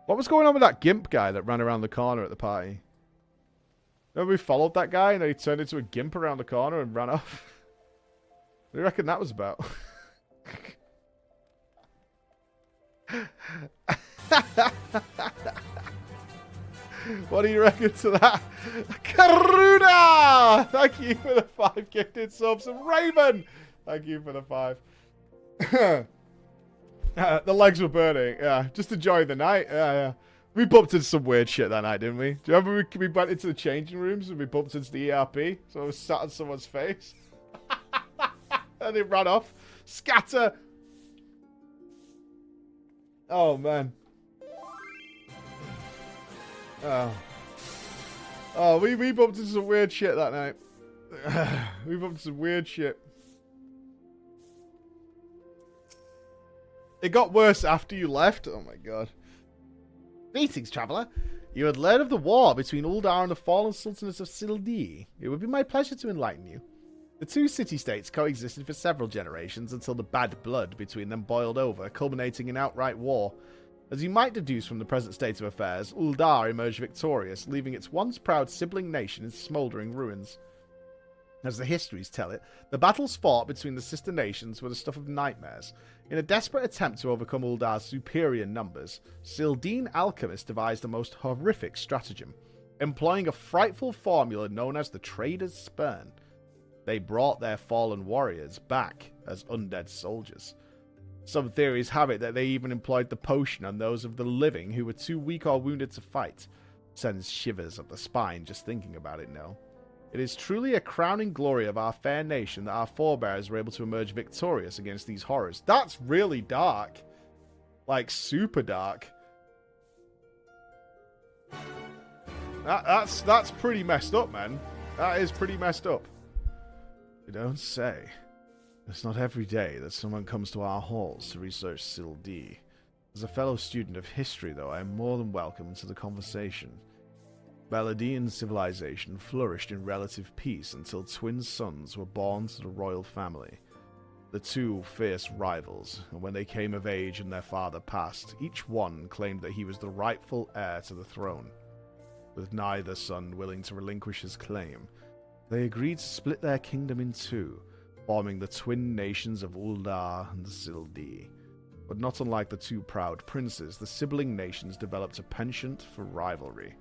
What was going on with that gimp guy that ran around the corner at the party? Remember we followed that guy and then he turned into a gimp around the corner and ran off? What do you reckon that was about? What do you reckon to that? Karuna! Thank you for the 5 gifted subs. And Raven! Thank you for the 5. The legs were burning. Yeah, just enjoying the night. Yeah. We bumped into some weird shit that night, didn't we? Do you remember we went into the changing rooms and we bumped into the ERP? So I was sat on someone's face. And it ran off. Scatter! Oh, man. Oh, we bumped into some weird shit that night. We bumped into some weird shit. It got worse after you left. Oh my god. Greetings, traveller. You had learned of the war between Uldar and the fallen sultanates of Sildi. It would be my pleasure to enlighten you. The two city-states coexisted for several generations until the bad blood between them boiled over, culminating in outright war. As you might deduce from the present state of affairs, Uldar emerged victorious, leaving its once proud sibling nation in smouldering ruins. As the histories tell it, the battles fought between the sister nations were the stuff of nightmares. In a desperate attempt to overcome Uldar's superior numbers, Sildine alchemists devised a most horrific stratagem, employing a frightful formula known as the Trader's Spurn. They brought their fallen warriors back as undead soldiers. Some theories have it that they even employed the potion on those of the living who were too weak or wounded to fight. Sends shivers up the spine just thinking about it now. It is truly a crowning glory of our fair nation that our forebears were able to emerge victorious against these horrors. That's really dark. Like, super dark. That's pretty messed up, man. That is pretty messed up. You don't say. It's not every day that someone comes to our halls to research Sildi. As a fellow student of history, though, I am more than welcome to the conversation. Baladian civilization flourished in relative peace until twin sons were born to the royal family. The two fierce rivals, and when they came of age and their father passed, each one claimed that he was the rightful heir to the throne. With neither son willing to relinquish his claim, they agreed to split their kingdom in two, forming the twin nations of Uldar and Sildi. But not unlike the two proud princes, the sibling nations developed a penchant for rivalry.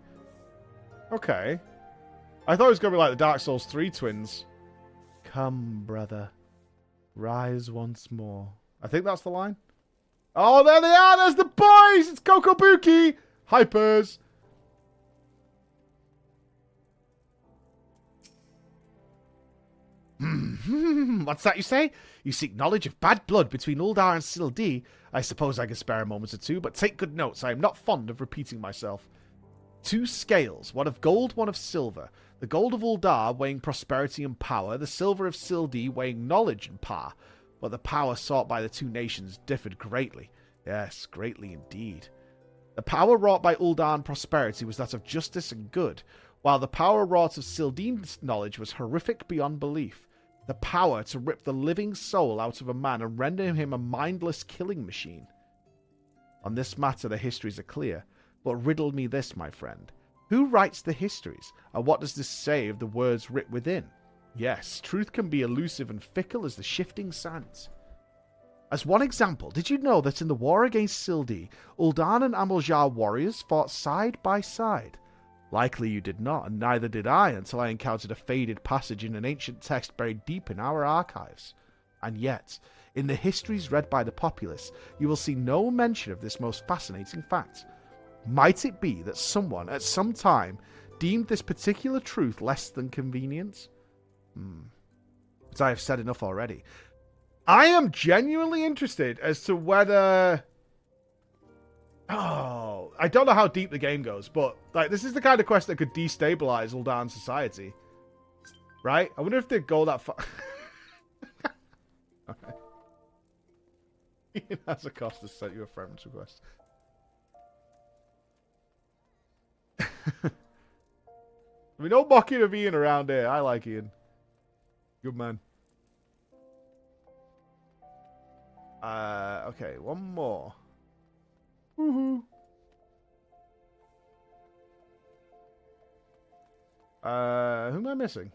Okay. I thought it was going to be like the Dark Souls 3 twins. Come, brother. Rise once more. I think that's the line. Oh, there they are! There's the boys! It's Kokobuki! Hypers! What's that you say? You seek knowledge of bad blood between Uldar and Sildi? I suppose I can spare a moment or two, but take good notes. I am not fond of repeating myself. 2 scales, one of gold, one of silver. The gold of Uldar weighing prosperity and power, the silver of Sildi weighing knowledge and power. But the power sought by the two nations differed greatly. Yes, greatly indeed. The power wrought by Uldar and prosperity was that of justice and good, while the power wrought of Sildine's knowledge was horrific beyond belief. The power to rip the living soul out of a man and render him a mindless killing machine. On this matter the histories are clear. But riddle me this, my friend. Who writes the histories, and what does this say of the words writ within? Yes, truth can be elusive and fickle as the shifting sands. As one example, did you know that in the war against Sildi, Uldan and Amuljar warriors fought side by side? Likely you did not, and neither did I until I encountered a faded passage in an ancient text buried deep in our archives. And yet, in the histories read by the populace, you will see no mention of this most fascinating fact. Might it be that someone at some time deemed this particular truth less than convenient? But I have said enough already. I am genuinely interested as to whether... Oh, I don't know how deep the game goes, but like this is the kind of quest that could destabilize Uldan society. Right? I wonder if they'd go that far. Okay. Ian has a cost to send you a friend's request. We no mocking of Ian around here. I like Ian. Good man. Okay, one more. Woohoo. Who am I missing?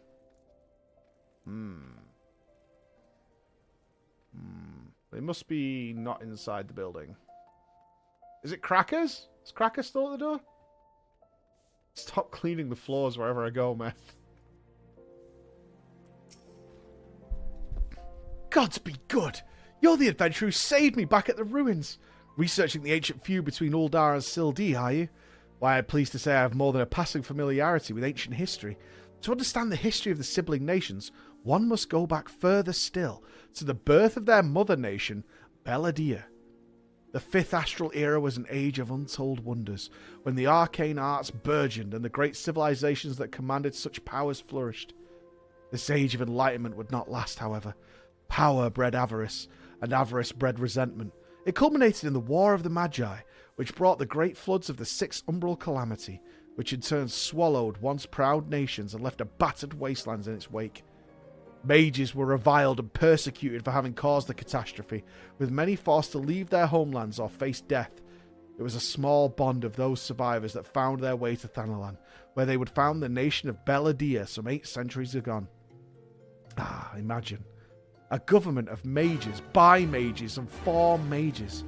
They must be not inside the building. Is it Crackers? Is Cracker still at the door? Stop cleaning the floors wherever I go, man. Gods be good! You're the adventurer who saved me back at the ruins. Researching the ancient feud between Uldar and Sildee, are you? Why, I'm pleased to say I have more than a passing familiarity with ancient history. To understand the history of the sibling nations, one must go back further still, to the birth of their mother nation, Beladia. The Fifth Astral Era was an age of untold wonders, when the arcane arts burgeoned and the great civilizations that commanded such powers flourished. This age of enlightenment would not last, however. Power bred avarice, and avarice bred resentment. It culminated in the War of the Magi, which brought the great floods of the Sixth Umbral Calamity, which in turn swallowed once proud nations and left a battered wasteland in its wake. Mages were reviled and persecuted for having caused the catastrophe, with many forced to leave their homelands or face death. It was a small band of those survivors that found their way to Thanalan, where they would found the nation of Beladia some 8 centuries agone. Ah, imagine. A government of mages, by mages, and for mages.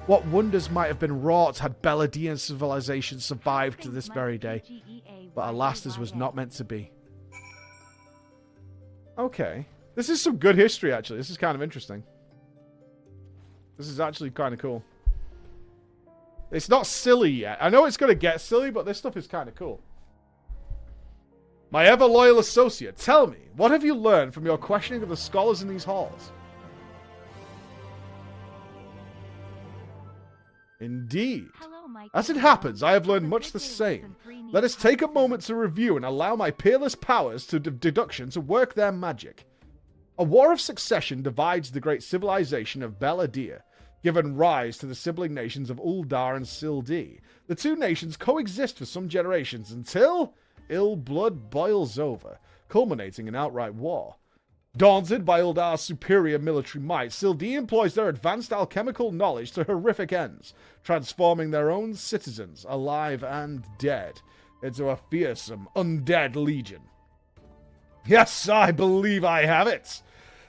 What wonders might have been wrought had Beladian civilization survived to this very day. But alas, this was not meant to be. Okay. This is some good history, actually. This is kind of interesting. This is actually kind of cool. It's not silly yet. I know it's going to get silly, but this stuff is kind of cool. My ever-loyal associate, tell me, what have you learned from your questioning of the scholars in these halls? Indeed. As it happens, I have learned much the same. Let us take a moment to review and allow my peerless powers to deduction to work their magic. A war of succession divides the great civilization of Beladia, giving rise to the sibling nations of Uldar and Sildee. The two nations coexist for some generations until ill blood boils over, culminating in outright war. Daunted by Uldar's superior military might, Sildee employs their advanced alchemical knowledge to horrific ends, transforming their own citizens, alive and dead, into a fearsome undead legion. Yes, I believe I have it.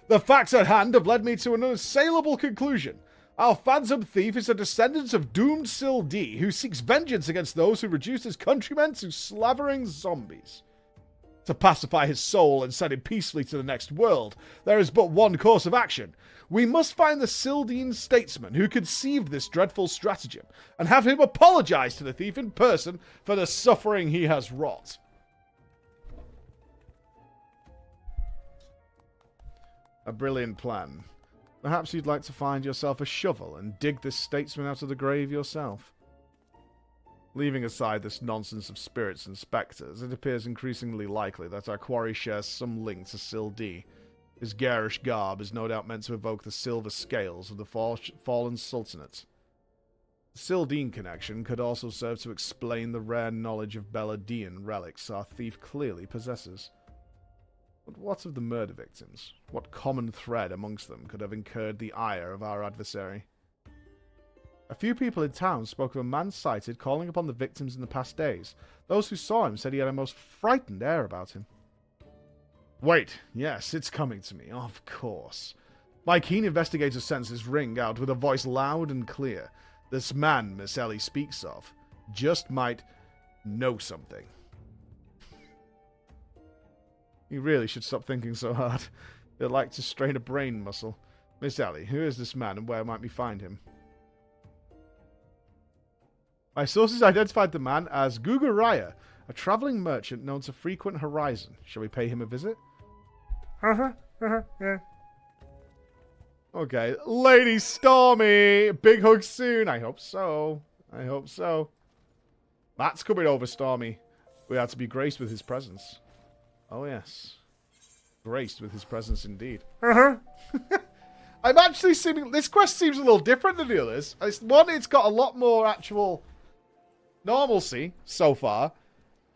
The facts at hand have led me to an unassailable conclusion. Our phantom thief is a descendant of doomed Sildee, who seeks vengeance against those who reduced his countrymen to slavering zombies. To pacify his soul and send him peacefully to the next world, there is but one course of action. We must find the Sildeen statesman who conceived this dreadful stratagem, and have him apologize to the thief in person for the suffering he has wrought. A brilliant plan. Perhaps you'd like to find yourself a shovel and dig this statesman out of the grave yourself. Leaving aside this nonsense of spirits and spectres, it appears increasingly likely that our quarry shares some link to Sildee. His garish garb is no doubt meant to evoke the silver scales of the fallen sultanate. The Sildeen connection could also serve to explain the rare knowledge of Beladian relics our thief clearly possesses. But what of the murder victims? What common thread amongst them could have incurred the ire of our adversary? A few people in town spoke of a man sighted calling upon the victims in the past days. Those who saw him said he had a most frightened air about him. Wait, yes, it's coming to me, of course. My keen investigator senses ring out with a voice loud and clear. This man Miss Ellie speaks of just might know something. You really should stop thinking so hard. You'd like to strain a brain muscle. Miss Ellie, who is this man and where might we find him? My sources identified the man as Guguraya, a travelling merchant known to frequent Horizon. Shall we pay him a visit? Yeah. Okay. Lady Stormy! Big hug soon. I hope so. I hope so. Matt's coming over, Stormy. We are to be graced with his presence. Oh, yes. Graced with his presence indeed. I'm actually seeming... This quest seems a little different than the others. It's got a lot more actual normalcy so far.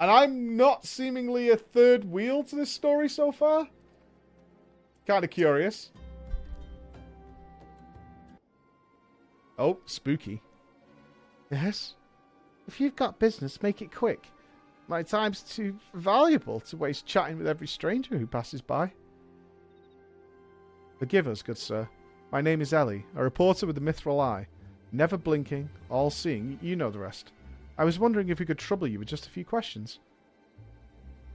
And I'm not seemingly a third wheel to this story so far. Kind of curious. Oh, spooky. Yes? If you've got business, make it quick. My time's too valuable to waste chatting with every stranger who passes by. Forgive us, good sir. My name is Ellie, a reporter with the Mithril Eye. Never blinking, all-seeing, you know the rest. I was wondering if we could trouble you with just a few questions.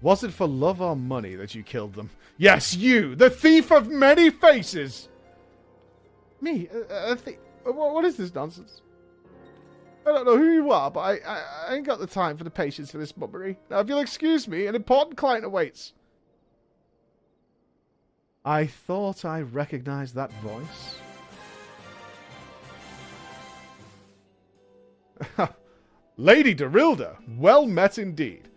Was it for love or money that you killed them? Yes, you, the thief of many faces! Me? What is this nonsense? I don't know who you are, but I ain't got the time for the patience for this mummery. Now, if you'll excuse me, an important client awaits. I thought I recognized that voice. Lady Dorilda, well met indeed.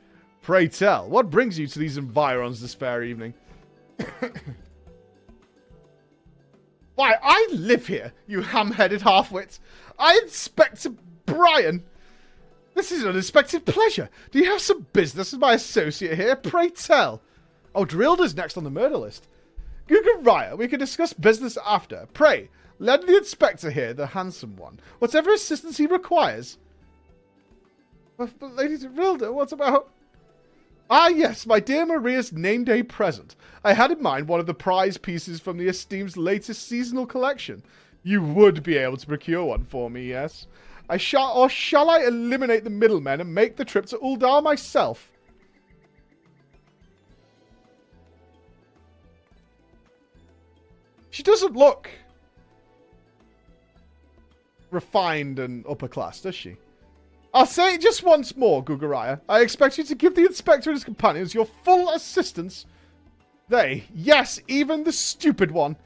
Pray tell, what brings you to these environs this fair evening? Why, I live here, you ham-headed half-wit. I Inspector Brian. This is an unexpected pleasure. Do you have some business with my associate here? Pray tell. Oh, Dorilda's next on the murder list. Gugaraya, we can discuss business after. Pray, lend the inspector here, the handsome one, whatever assistance he requires. But Lady Dorilda, what about... Ah, yes, my dear Maria's name day present. I had in mind one of the prize pieces from the Esteem's latest seasonal collection. You would be able to procure one for me, yes? Shall I eliminate the middlemen and make the trip to Uldar myself? She doesn't look refined and upper class, does she? I'll say it just once more, Gugaraya. I expect you to give the inspector and his companions your full assistance. They, yes, even the stupid one,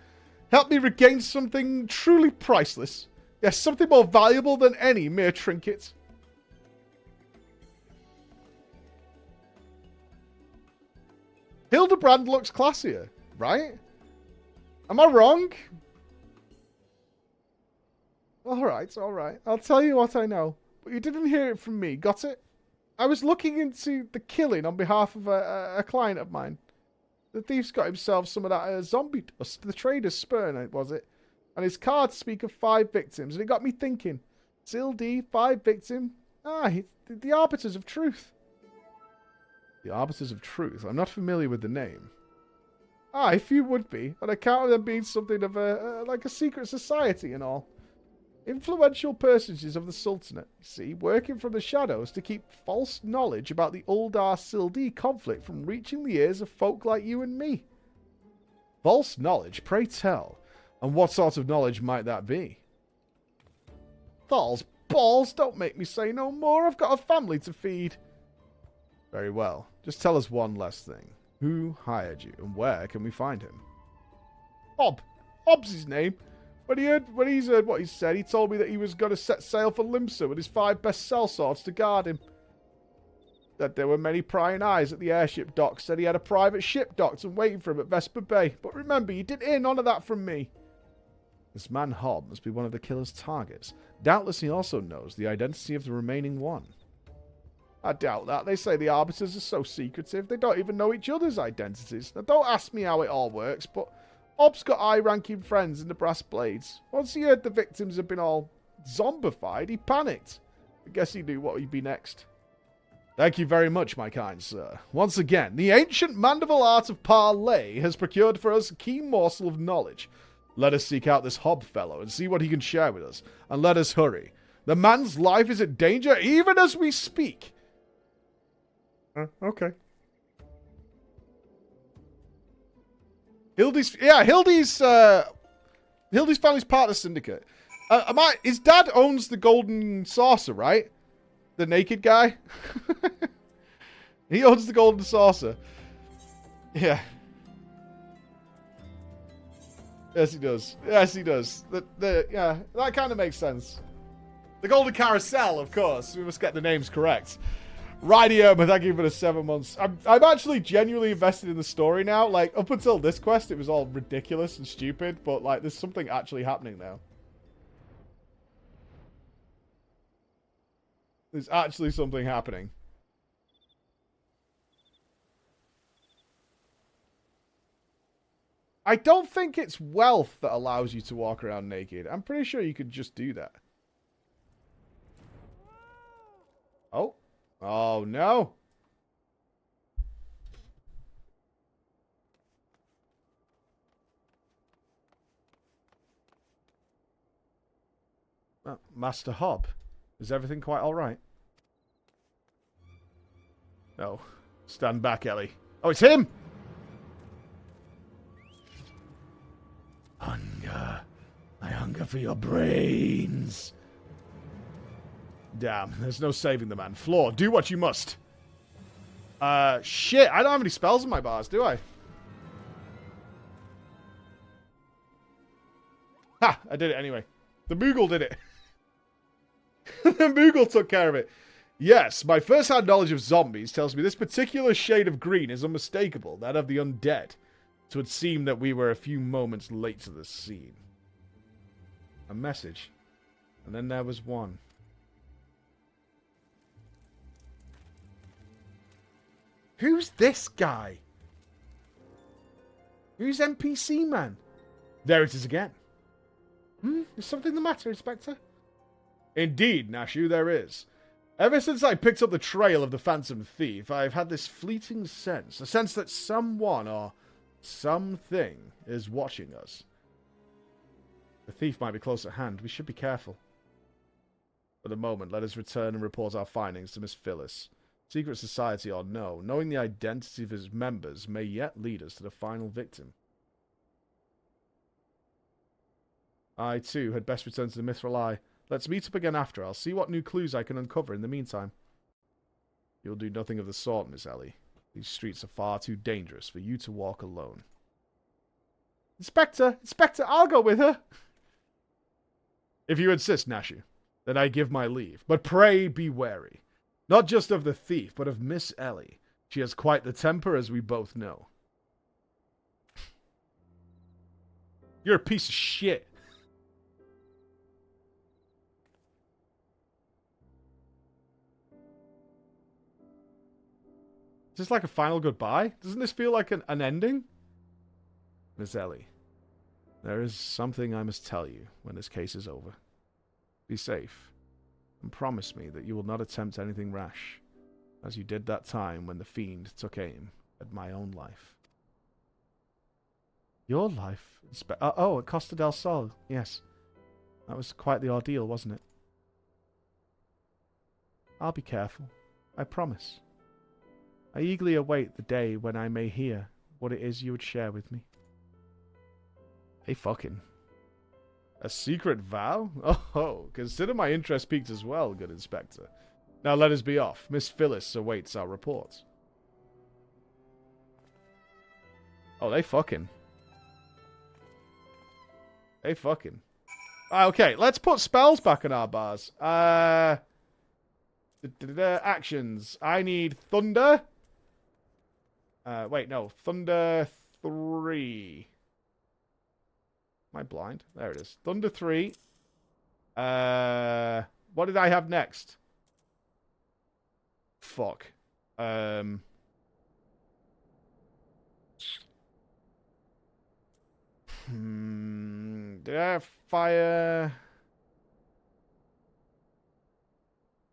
help me regain something truly priceless. Yes, something more valuable than any mere trinket. Hildebrand looks classier, right? Am I wrong? Alright, alright. I'll tell you what I know. But you didn't hear it from me, got it? I was looking into the killing on behalf of a client of mine. The thief's got himself some of that zombie dust. The trader's sperm, was it? And his cards speak of 5 victims. And it got me thinking. Sildi, 5 victim. Ah, the Arbiters of Truth. The Arbiters of Truth? I'm not familiar with the name. Ah, if you would be. On account of them being something of like a secret society and all. Influential personages of the Sultanate, you see, working from the shadows to keep false knowledge about the Uldar-Sildi conflict from reaching the ears of folk like you and me. False knowledge, pray tell. And what sort of knowledge might that be? Thal's balls, don't make me say no more. I've got a family to feed. Very well. Just tell us one last thing. Who hired you, and where can we find him? Hob. Hob's his name. When he's heard what he said, he told me that he was going to set sail for Limsa with his 5 best sellswords to guard him. That there were many prying eyes at the airship docks. Said he had a private ship docked and waiting for him at Vesper Bay. But remember, you didn't hear none of that from me. This man Hob must be one of the killer's targets. Doubtless he also knows the identity of the remaining one. I doubt that. They say the Arbiters are so secretive, they don't even know each other's identities. Now, don't ask me how it all works, but Hob's got high-ranking friends in the Brass Blades. Once he heard the victims had been all zombified, he panicked. I guess he knew what would be next. Thank you very much, my kind sir. Once again, the ancient Mandeville art of parley has procured for us a keen morsel of knowledge. Let us seek out this Hob fellow and see what he can share with us. And let us hurry. The man's life is in danger even as we speak. Okay. Hildy's family's part of the syndicate. His dad owns the Golden Saucer, right? The naked guy. He owns the Golden Saucer. Yeah. Yes, he does. Yes, he does. Yeah, that kind of makes sense. The Golden Carousel, of course. We must get the names correct. Righty-o, but thank you for the 7 months. I'm actually genuinely invested in the story now. Like, up until this quest, it was all ridiculous and stupid, but, like, there's something actually happening now. There's actually something happening. I don't think it's wealth that allows you to walk around naked. I'm pretty sure you could just do that. Oh. Oh, no. Master Hob, is everything quite alright? No. Stand back, Ellie. Oh, it's him! Hunger. I hunger for your brains. Damn, there's no saving the man. Floor, do what you must. Shit, I don't have any spells in my bars, do I? Ha! I did it anyway. The Moogle did it. The Moogle took care of it. Yes, my first-hand knowledge of zombies tells me this particular shade of green is unmistakable, that of the undead. So it seemed that we were a few moments late to the scene. A message. And then there was one. Who's this guy? Who's NPC man? There it is again. Is something the matter, Inspector? Indeed, Nashu, there is. Ever since I picked up the trail of the Phantom Thief, I've had this fleeting sense. A sense that someone or something is watching us. The thief might be close at hand. We should be careful. For the moment, let us return and report our findings to Miss Phyllis. Secret society or no, knowing the identity of its members may yet lead us to the final victim. I, too, had best return to the Mithril Eye. Let's meet up again after. I'll see what new clues I can uncover in the meantime. You'll do nothing of the sort, Miss Ellie. These streets are far too dangerous for you to walk alone. Inspector! Inspector, I'll go with her! If you insist, Nashu, then I give my leave. But pray be wary. Not just of the thief, but of Miss Ellie. She has quite the temper, as we both know. You're a piece of shit. Is this like a final goodbye? Doesn't this feel like an ending? Miss Ellie, there is something I must tell you when this case is over. Be safe, and promise me that you will not attempt anything rash, as you did that time when the fiend took aim at my own life. Your life? Oh, at Costa del Sol, yes. That was quite the ordeal, wasn't it? I'll be careful, I promise. I eagerly await the day when I may hear what it is you would share with me. Hey, fucking. A secret vow? Oh, consider my interest piqued as well, good Inspector. Now let us be off. Miss Phyllis awaits our report. Oh, they fucking. They fucking. Okay, let's put spells back in our bars. Actions. I need Thunder. Wait, no. Thunder 3. Am I blind? There it is. Thunder 3. What did I have next? Fuck. Did I have fire?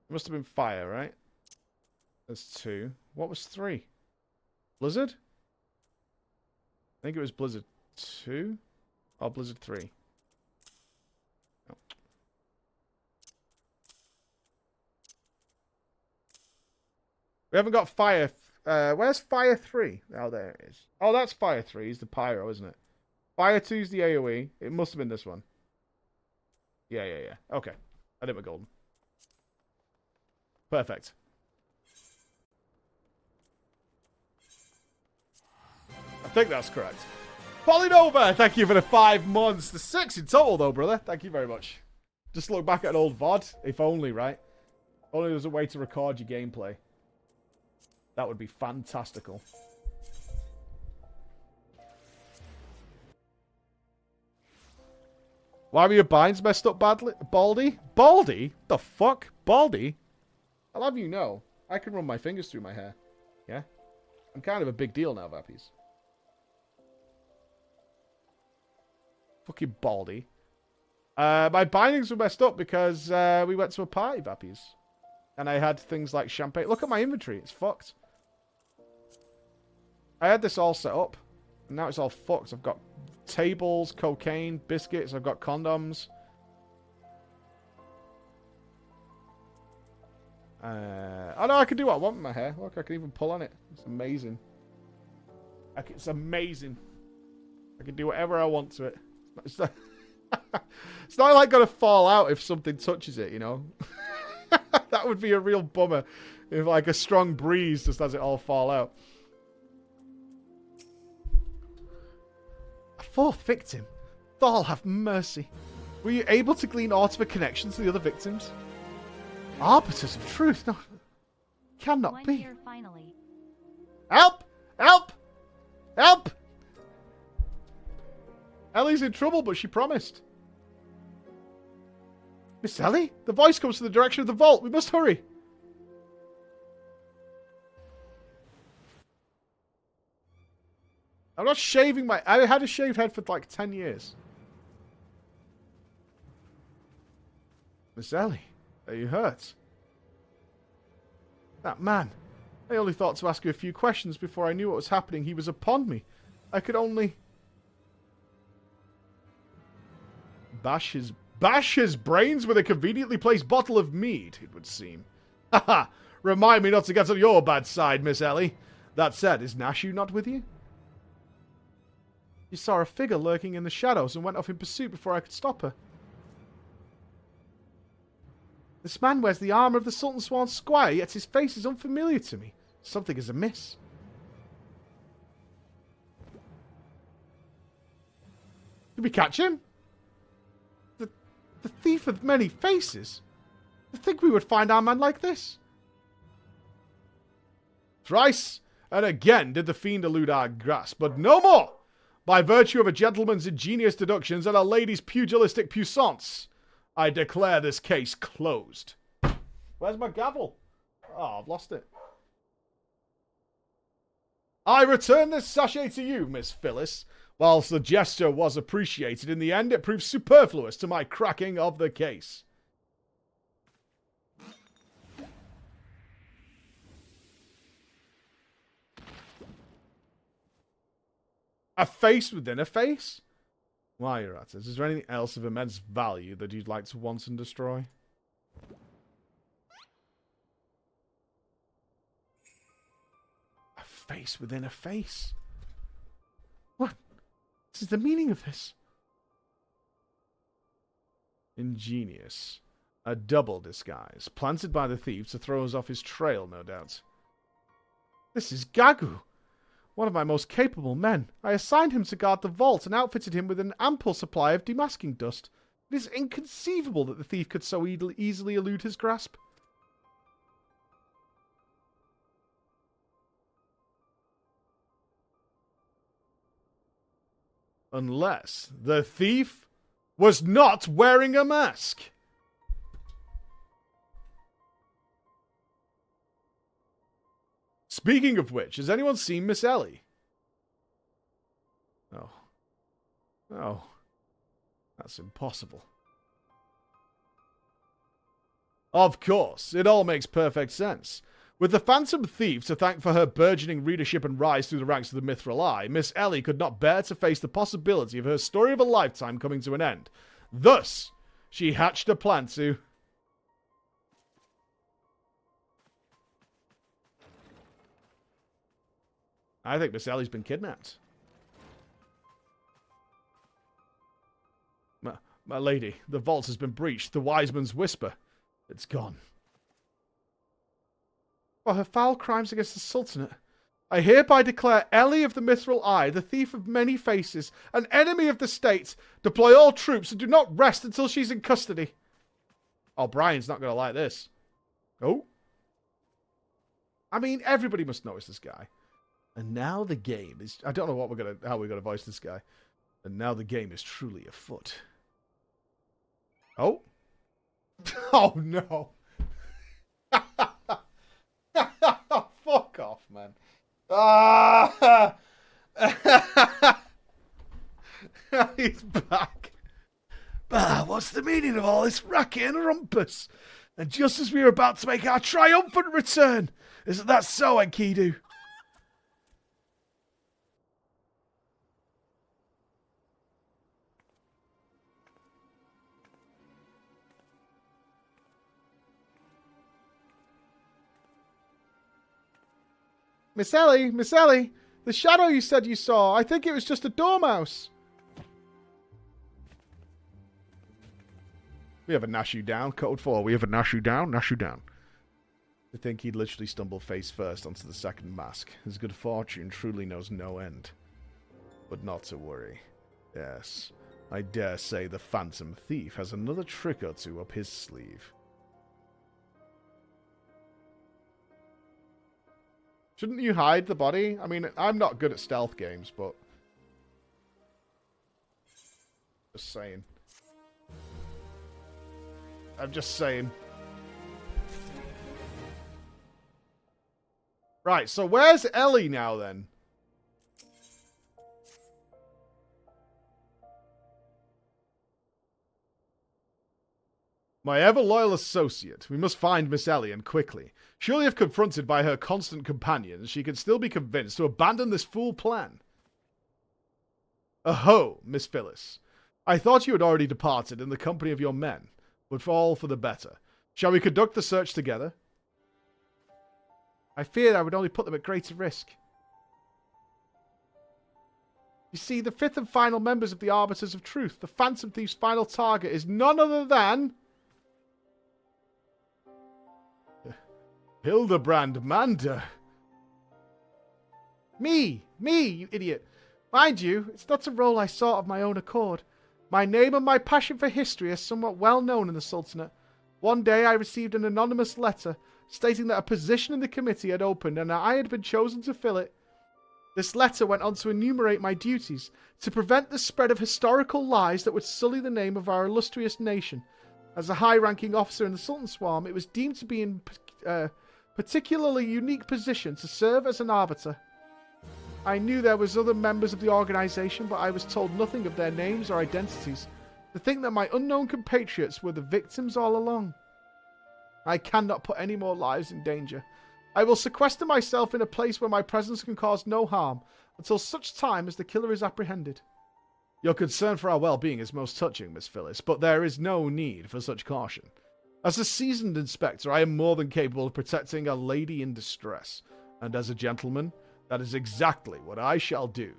It must have been fire, right? That's 2. What was 3? Blizzard? I think it was Blizzard 2 or Blizzard 3. Oh. We haven't got fire. Where's fire 3? Oh, there it is. Oh, that's fire 3. He's the pyro, isn't it? Fire 2's the AoE. It must have been this one. Yeah. Okay. I did my golden. Perfect. I think that's correct. Polynova, thank you for the 5 months. The 6 in total, though, brother. Thank you very much. Just look back at an old VOD. If only, right? Only there was a way to record your gameplay. That would be fantastical. Why were your binds messed up badly? Baldy? Baldy? The fuck? Baldy? I'll have you know, I can run my fingers through my hair. Yeah? I'm kind of a big deal now, Vappies. Fucking Baldy. My bindings were messed up because we went to a party, Vappies. And I had things like champagne. Look at my inventory. It's fucked. I had this all set up. And now it's all fucked. I've got tables, cocaine, biscuits. I've got condoms. Oh no, I can do what I want with my hair. Look, I can even pull on it. It's amazing. It's amazing. I can do whatever I want to it. It's not, it's not like going to fall out if something touches it, you know? That would be a real bummer if like a strong breeze just has it all fall out. A fourth victim? Thal, have mercy. Were you able to glean aught of a connection to the other victims? Arbiters of truth? No. Cannot One be. year finally. Help! Help! Help! Ellie's in trouble, but she promised. Miss Ellie? The voice comes from the direction of the vault. We must hurry. I'm not shaving my... I had a shaved head for like 10 years. Miss Ellie, are you hurt? That man. I only thought to ask you a few questions before I knew what was happening. He was upon me. I could only... Bash his brains with a conveniently placed bottle of mead, it would seem. Haha! Remind me not to get on your bad side, Miss Ellie. That said, is Nashu not with you? You saw a figure lurking in the shadows and went off in pursuit before I could stop her. This man wears the armour of the Sultan Swan Squire, yet his face is unfamiliar to me. Something is amiss. Did we catch him? The thief of many faces? To think we would find our man like this? Thrice and again did the fiend elude our grasp, but no more! By virtue of a gentleman's ingenious deductions and a lady's pugilistic puissance, I declare this case closed. Where's my gavel? Oh, I've lost it. I return this sachet to you, Miss Phyllis. Whilst the gesture was appreciated, in the end it proved superfluous to my cracking of the case. A face within a face? While you're at it, is there anything else of immense value that you'd like to once and destroy? A face within a face? What? What is the meaning of this? Ingenious. A double disguise, planted by the thief to throw us off his trail, no doubt. This is Gagu, one of my most capable men. I assigned him to guard the vault and outfitted him with an ample supply of demasking dust. It is inconceivable that the thief could so easily elude his grasp. Unless the thief was not wearing a mask. Speaking of which, has anyone seen Miss Ellie? No. No. That's impossible. Of course, it all makes perfect sense. With the Phantom Thief to thank for her burgeoning readership and rise through the ranks of the Mithril Eye, Miss Ellie could not bear to face the possibility of her story of a lifetime coming to an end. Thus, she hatched a plan to... I think Miss Ellie's been kidnapped. My lady, the vault has been breached. The wise man's whisper. It's gone. For her foul crimes against the Sultanate, I hereby declare Ellie of the Mithril Eye, the thief of many faces, an enemy of the state. Deploy all troops and do not rest until she's in custody. Oh, Brian's not going to like this. Oh. I mean, everybody must know it's this guy. And now the game is... I don't know how we're gonna voice this guy. And now the game is truly afoot. Oh. Oh, no. Fuck off, man. Ah! He's back. Ah, what's the meaning of all this racket and rumpus? And just as we were about to make our triumphant return, isn't that so, Enkidu? Miss Ellie, the shadow you said you saw, I think it was just a dormouse. We have a Nash you down. Code 4, we have a Nash you down. I think he'd literally stumble face first onto the second mask. His good fortune truly knows no end. But not to worry. Yes, I dare say the Phantom Thief has another trick or two up his sleeve. Shouldn't you hide the body? I mean, I'm not good at stealth games, but... Just saying. I'm just saying. Right, so where's Ellie now, then? My ever-loyal associate. We must find Miss Ellie, and quickly. Surely if confronted by her constant companions, she can still be convinced to abandon this fool plan. Aho, Miss Phyllis. I thought you had already departed in the company of your men, but for all for the better. Shall we conduct the search together? I feared I would only put them at greater risk. You see, the fifth and final members of the Arbiters of Truth, the Phantom Thief's final target, is none other than... Hildebrand Manda. Me, you idiot. Mind you, it's not a role I sought of my own accord. My name and my passion for history are somewhat well known in the Sultanate. One day I received an anonymous letter stating that a position in the committee had opened and I had been chosen to fill it. This letter went on to enumerate my duties, to prevent the spread of historical lies that would sully the name of our illustrious nation. As a high-ranking officer in the Sultan Swarm, it was deemed to be in particularly unique position to serve as an arbiter. I knew there was other members of the organization, but I was told nothing of their names or identities. To think that my unknown compatriots were the victims all along. I cannot put any more lives in danger. I will sequester myself in a place where my presence can cause no harm, until such time as the killer is apprehended. Your concern for our well-being is most touching, Miss Phyllis, but there is no need for such caution. As a seasoned inspector, I am more than capable of protecting a lady in distress. And as a gentleman, that is exactly what I shall do.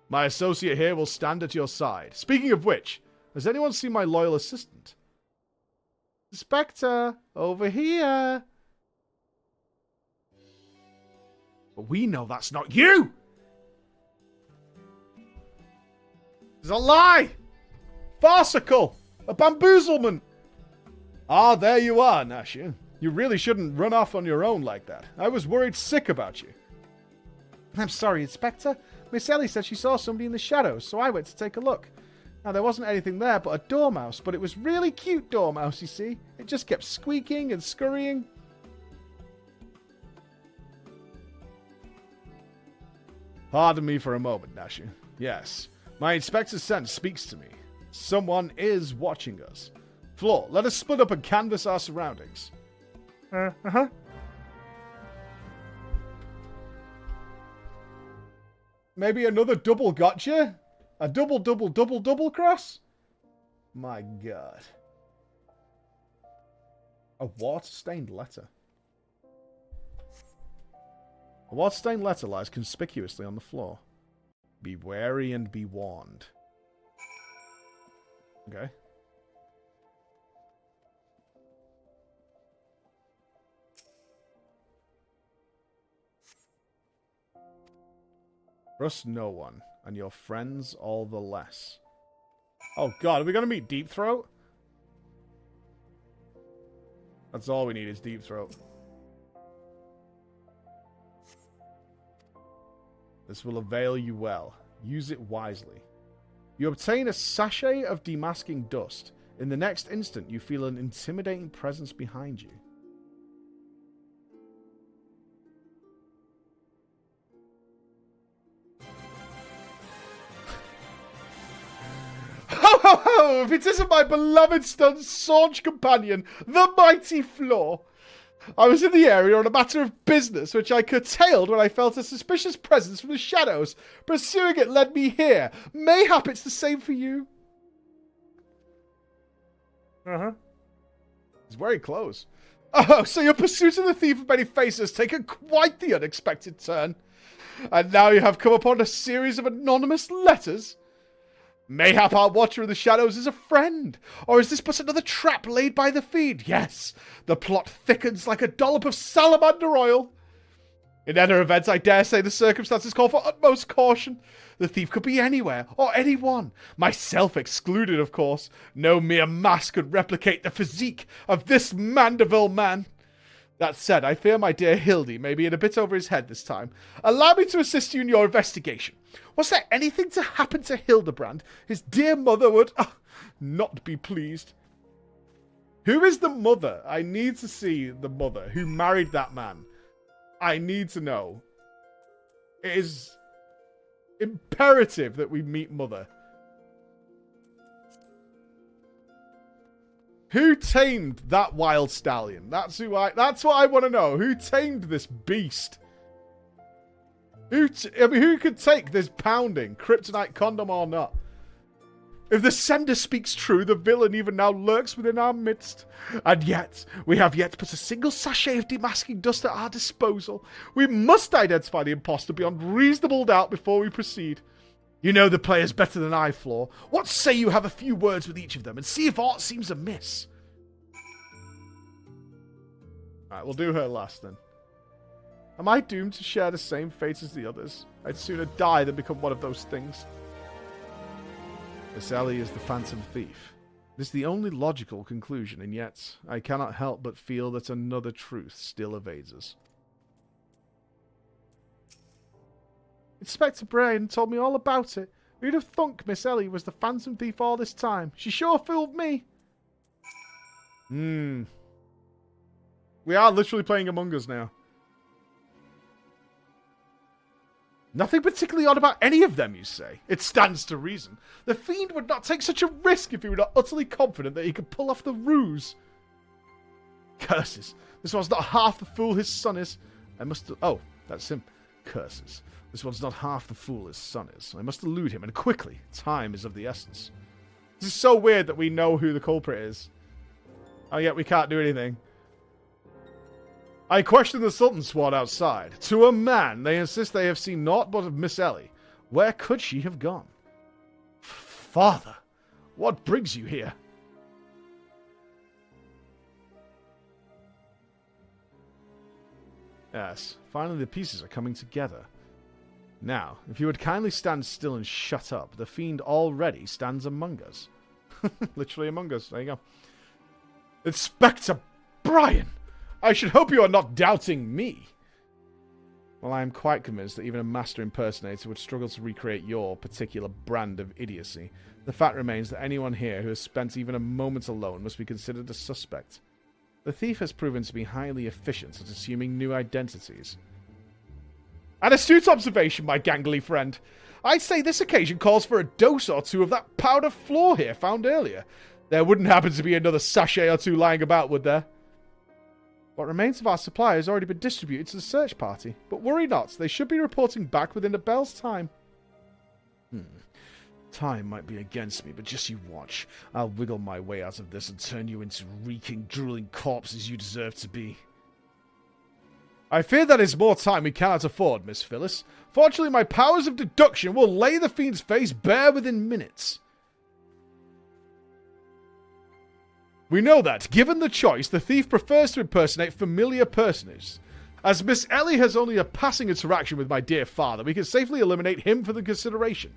My associate here will stand at your side. Speaking of which, has anyone seen my loyal assistant? Inspector, over here. But we know that's not you! It's a lie! Farcical! A bamboozlement! Ah, there you are, Nasha. You really shouldn't run off on your own like that. I was worried sick about you. I'm sorry, Inspector. Miss Ellie said she saw somebody in the shadows, so I went to take a look. Now, there wasn't anything there but a dormouse, but it was really cute dormouse, you see. It just kept squeaking and scurrying. Pardon me for a moment, Nasha. Yes, my inspector's sense speaks to me. Someone is watching us. Floor, let us split up and canvass our surroundings. Uh-huh. Maybe another double gotcha? A double cross? My God. A water-stained letter. A water-stained letter lies conspicuously on the floor. Be wary and be warned. Okay. Trust no one, and your friends all the less. Oh God, are we gonna meet Deep Throat? That's all we need is Deep Throat. This will avail you well. Use it wisely. You obtain a sachet of demasking dust. In the next instant, you feel an intimidating presence behind you. Ho ho ho! If it isn't my beloved staunch companion, the mighty Floor! I was in the area on a matter of business, which I curtailed when I felt a suspicious presence from the shadows. Pursuing it led me here. Mayhap it's the same for you. Uh-huh. It's very close. Oh, so your pursuit of the thief of many faces has taken quite the unexpected turn. And now you have come upon a series of anonymous letters? Mayhap our watcher in the shadows is a friend, or is this but another trap laid by the fiend? Yes, the plot thickens like a dollop of salamander oil. In other events, I dare say the circumstances call for utmost caution. The thief could be anywhere, or anyone. Myself excluded, of course. No mere mask could replicate the physique of this Mandeville man. That said, I fear my dear Hildy may be in a bit over his head this time. Allow me to assist you in your investigation. Was there anything to happen to Hildebrand? His dear mother would not be pleased. Who is the mother? I need to see the mother who married that man. I need to know. It is imperative that we meet mother. Who tamed that wild stallion? That's what I want to know. Who tamed this beast? Who could take this pounding, kryptonite condom or not? If the sender speaks true, the villain even now lurks within our midst. And yet, we have yet but a single sachet of demasking dust at our disposal. We must identify the imposter beyond reasonable doubt before we proceed. You know the players better than I, Floor. What say you have a few words with each of them and see if aught seems amiss? Alright, we'll do her last then. Am I doomed to share the same fate as the others? I'd sooner die than become one of those things. Miss Ellie is the phantom thief. This is the only logical conclusion, and yet I cannot help but feel that another truth still evades us. Inspector Brain told me all about it. Who'd have thunk Miss Ellie was the phantom thief all this time? She sure fooled me. We are literally playing Among Us now. Nothing particularly odd about any of them, you say? It stands to reason. The fiend would not take such a risk if he were not utterly confident that he could pull off the ruse. Curses. This one's not half the fool his son is. Oh, that's him. Curses. This one's not half the fool his son is. I must elude him, and quickly. Time is of the essence. This is so weird that we know who the culprit is. And yet we can't do anything. I question the Sultan squad outside. To a man, they insist they have seen naught but of Miss Ellie. Where could she have gone? Father, what brings you here? Yes, finally the pieces are coming together. Now, if you would kindly stand still and shut up, the fiend already stands among us. Literally among us, there you go. Inspector Brian! I should hope you are not doubting me. Well, I am quite convinced that even a master impersonator would struggle to recreate your particular brand of idiocy. The fact remains that anyone here who has spent even a moment alone must be considered a suspect. The thief has proven to be highly efficient at assuming new identities. An astute observation, my gangly friend. I'd say this occasion calls for a dose or two of that powder floor here found earlier. There wouldn't happen to be another sachet or two lying about, would there? What remains of our supply has already been distributed to the search party. But worry not, they should be reporting back within a bell's time. Time might be against me, but just you watch. I'll wiggle my way out of this and turn you into reeking, drooling corpses you deserve to be. I fear that is more time we cannot afford, Miss Phyllis. Fortunately, my powers of deduction will lay the fiend's face bare within minutes. We know that, given the choice, the thief prefers to impersonate familiar personages. As Miss Ellie has only a passing interaction with my dear father, we can safely eliminate him for the consideration.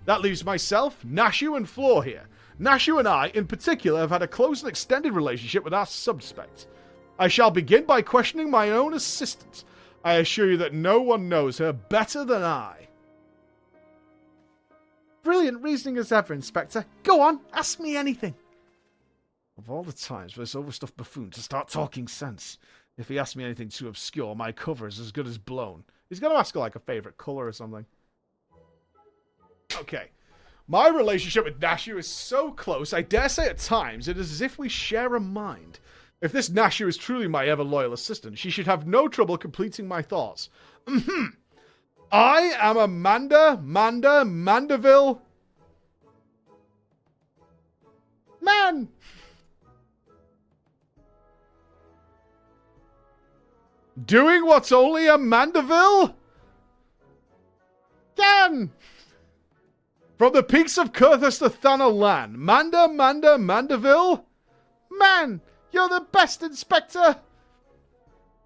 That leaves myself, Nashu, and Floor here. Nashu and I, in particular, have had a close and extended relationship with our suspect. I shall begin by questioning my own assistant. I assure you that no one knows her better than I. Brilliant reasoning as ever, Inspector. Go on, ask me anything. Of all the times for this overstuffed buffoon to start talking sense. If he asks me anything too obscure, my cover is as good as blown. He's going to ask her like a favourite colour or something. Okay. My relationship with Nashu is so close, I dare say at times it is as if we share a mind. If this Nashu is truly my ever-loyal assistant, she should have no trouble completing my thoughts. I am a Mandeville man. Doing what's only a Mandeville can. From the peaks of Kurthus to Thanalan, Mandeville? Man, you're the best, Inspector!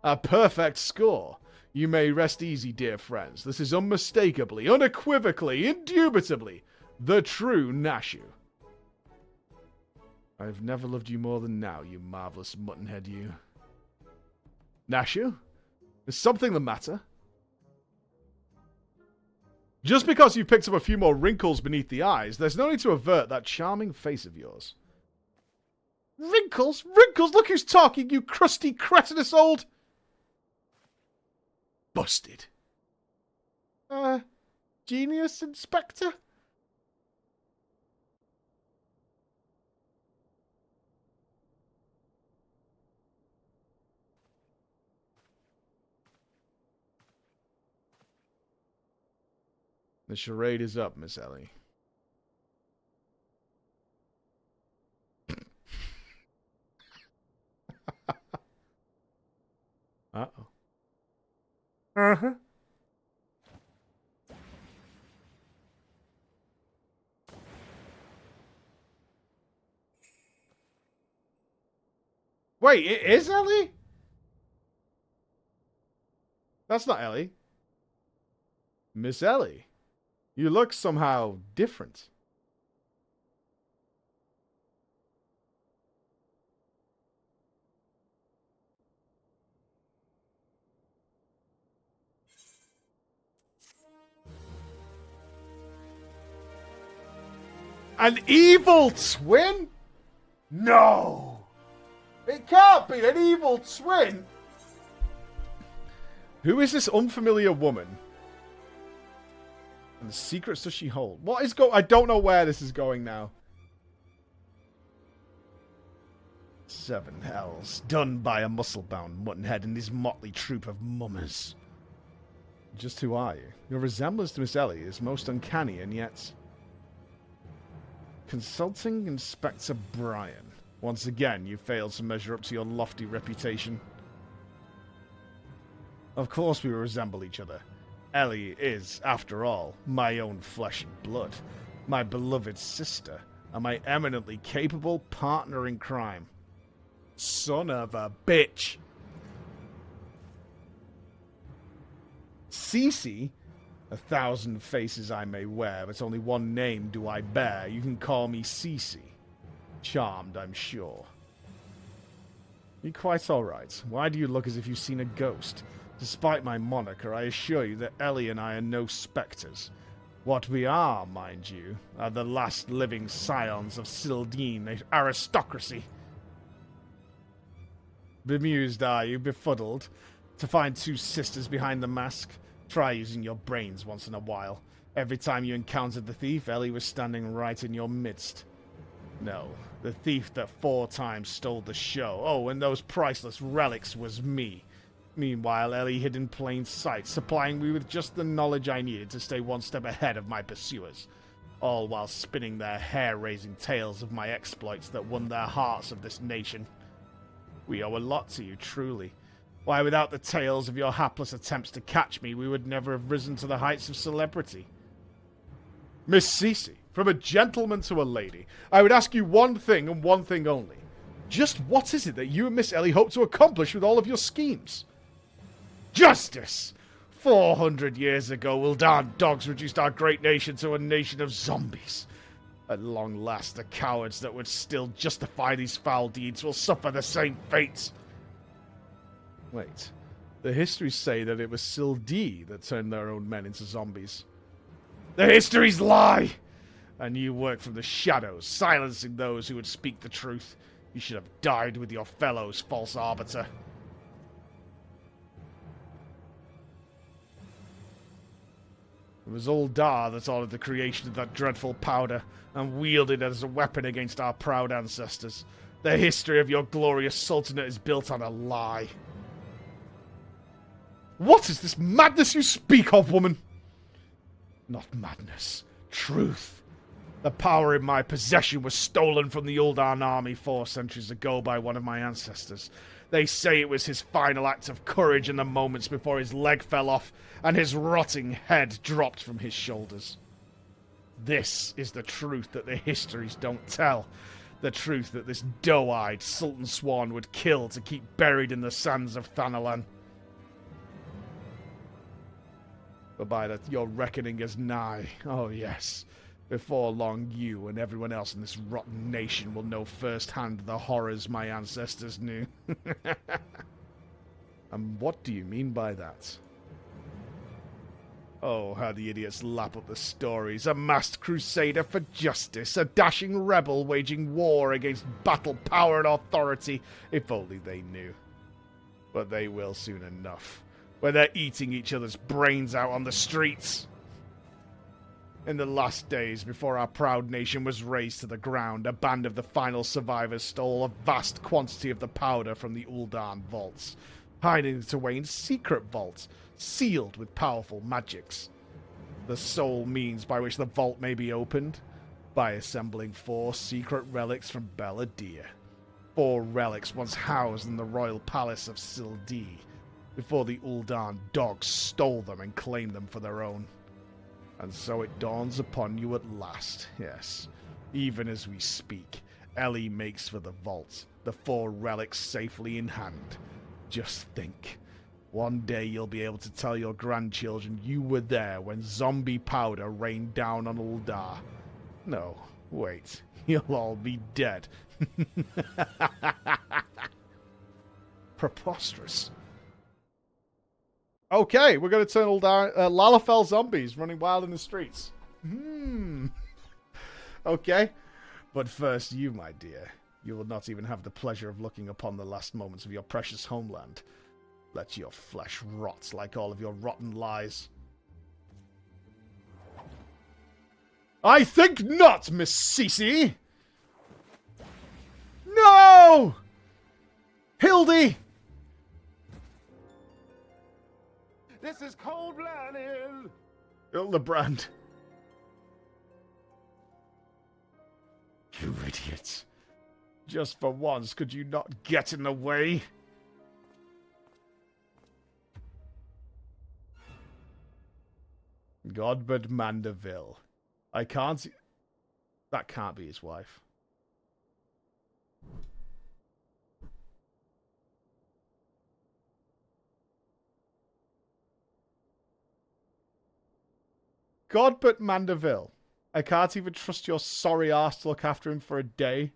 A perfect score. You may rest easy, dear friends. This is unmistakably, unequivocally, indubitably the true Nashu. I've never loved you more than now, you marvelous muttonhead, you. Nashu? Is something the matter? Just because you've picked up a few more wrinkles beneath the eyes, there's no need to avert that charming face of yours. Wrinkles? Wrinkles? Look who's talking, you crusty, cretinous old... Busted. Genius, Inspector? The charade is up, Miss Ellie. Uh-oh. Uh-huh. Wait, it is Ellie? That's not Ellie. Miss Ellie. You look somehow different. An evil twin? No! It can't be an evil twin! Who is this unfamiliar woman? And the secrets does she hold? What is I don't know where this is going now. 7 hells. Done by a muscle-bound muttonhead and his motley troop of mummers. Just who are you? Your resemblance to Miss Ellie is most uncanny and yet... Consulting Inspector Brian. Once again, you failed to measure up to your lofty reputation. Of course we resemble each other. Ellie is, after all, my own flesh and blood, my beloved sister, and my eminently capable partner in crime. Son of a bitch! Cece? 1,000 faces I may wear, but only one name do I bear. You can call me Cece. Charmed, I'm sure. You're quite alright. Why do you look as if you've seen a ghost? Despite my moniker, I assure you that Ellie and I are no spectres. What we are, mind you, are the last living scions of Sildine aristocracy. Bemused, are you? Befuddled? To find 2 sisters behind the mask? Try using your brains once in a while. Every time you encountered the thief, Ellie was standing right in your midst. No, the thief that 4 times stole the show. Oh, and those priceless relics was me. Meanwhile, Ellie hid in plain sight, supplying me with just the knowledge I needed to stay one step ahead of my pursuers. All while spinning their hair-raising tales of my exploits that won their hearts of this nation. We owe a lot to you, truly. Why, without the tales of your hapless attempts to catch me, we would never have risen to the heights of celebrity. Miss Cece, from a gentleman to a lady, I would ask you one thing and one thing only. Just what is it that you and Miss Ellie hope to accomplish with all of your schemes? Justice! 400 years ago, Wildan dogs reduced our great nation to a nation of zombies. At long last, the cowards that would still justify these foul deeds will suffer the same fate. Wait, the histories say that it was Sildee that turned their own men into zombies. The histories lie! And you work from the shadows, silencing those who would speak the truth. You should have died with your fellows, false arbiter. It was Uldar that ordered the creation of that dreadful powder, and wielded it as a weapon against our proud ancestors. The history of your glorious sultanate is built on a lie. What is this madness you speak of, woman? Not madness. Truth. The power in my possession was stolen from the Uldan army 4 centuries ago by one of my ancestors. They say it was his final act of courage in the moments before his leg fell off and his rotting head dropped from his shoulders. This is the truth that the histories don't tell. The truth that this doe-eyed Sultan Swan would kill to keep buried in the sands of Thanalan. But by that, your reckoning is nigh. Oh yes. Before long, you and everyone else in this rotten nation will know firsthand the horrors my ancestors knew. And what do you mean by that? Oh, how the idiots lap up the stories. A masked crusader for justice. A dashing rebel waging war against battle, power, and authority. If only they knew. But they will soon enough. Where they're eating each other's brains out on the streets. In the last days, before our proud nation was razed to the ground, a band of the final survivors stole a vast quantity of the powder from the Uldan vaults, hiding it away in secret vaults, sealed with powerful magics. The sole means by which the vault may be opened? By assembling 4 secret relics from Beladir. 4 relics once housed in the royal palace of Sildi, before the Uldan dogs stole them and claimed them for their own. And so it dawns upon you at last, yes. Even as we speak, Ellie makes for the vault, the 4 relics safely in hand. Just think. One day you'll be able to tell your grandchildren you were there when zombie powder rained down on Uldar. No, wait. You'll all be dead. Preposterous. Okay, we're going to turn Uldar, Lalafell zombies running wild in the streets. Okay. But first, you, my dear. You will not even have the pleasure of looking upon the last moments of your precious homeland. Let your flesh rot like all of your rotten lies. I think not, Miss Cece! No! Hildy! This is cold-blooded. Hildebrand. You idiots. Just for once, could you not get in the way? Godbert Mandeville. I can't see... That can't be his wife. Godbert Mandeville. I can't even trust your sorry ass to look after him for a day.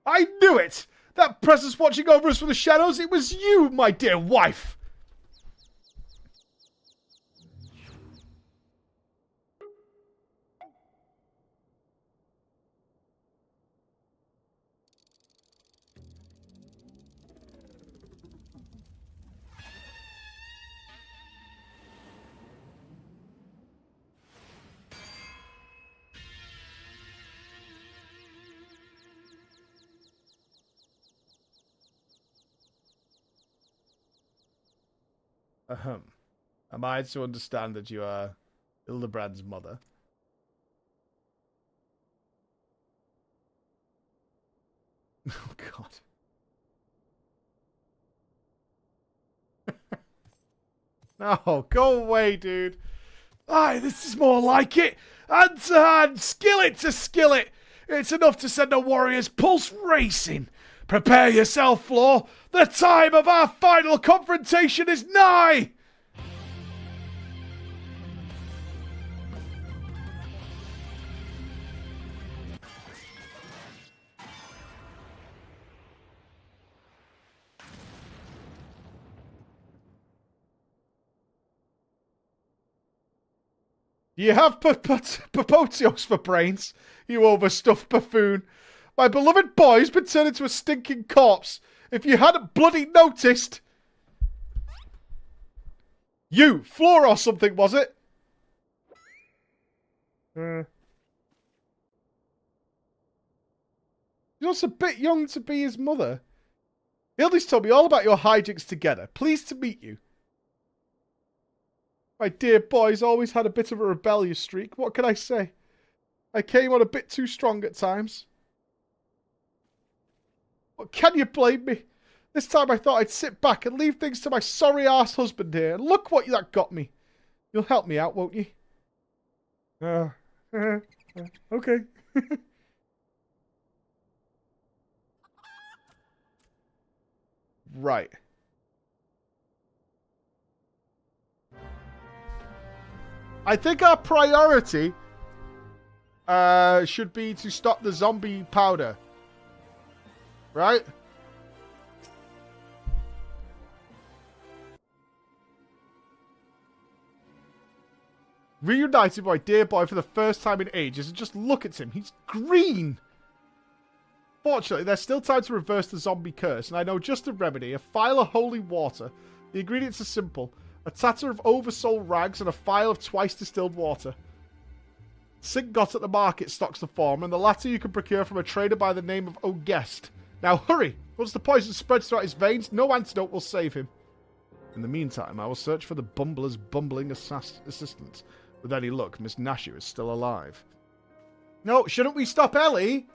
I knew it! That presence watching over us from the shadows, it was you, my dear wife! Ahem. Am I to understand that you are Hildebrand's mother? Oh, God. No, go away, dude. Aye, this is more like it. Hand to hand, skillet to skillet. It's enough to send a warrior's pulse racing. Prepare yourself, Floor. The time of our final confrontation is nigh! You have Popotios for brains, you overstuffed buffoon. My beloved boy's been turned into a stinking corpse. If you hadn't bloody noticed... You, Floor or something, was it? You're just a bit young to be his mother. Hildy's told me all about your hijinks together. Pleased to meet you. My dear boy's always had a bit of a rebellious streak. What can I say? I came on a bit too strong at times. But can you blame me? This time I thought I'd sit back and leave things to my sorry-ass husband here. And look what that got me. You'll help me out, won't you? Okay. Right. I think our priority should be to stop the zombie powder. Right? Reunited my dear boy for the first time in ages, and just look at him. He's green. Fortunately, there's still time to reverse the zombie curse, and I know just the remedy. A phial of holy water. The ingredients are simple. A tatter of oversold rags and a phial of twice distilled water. Sink got at the market stocks the form, and the latter you can procure from a trader by the name of O'Guest. Now hurry! Once the poison spreads throughout his veins, no antidote will save him. In the meantime, I will search for the bumbler's bumbling assistant. With any luck, Miss Nasher is still alive. No, shouldn't we stop Ellie?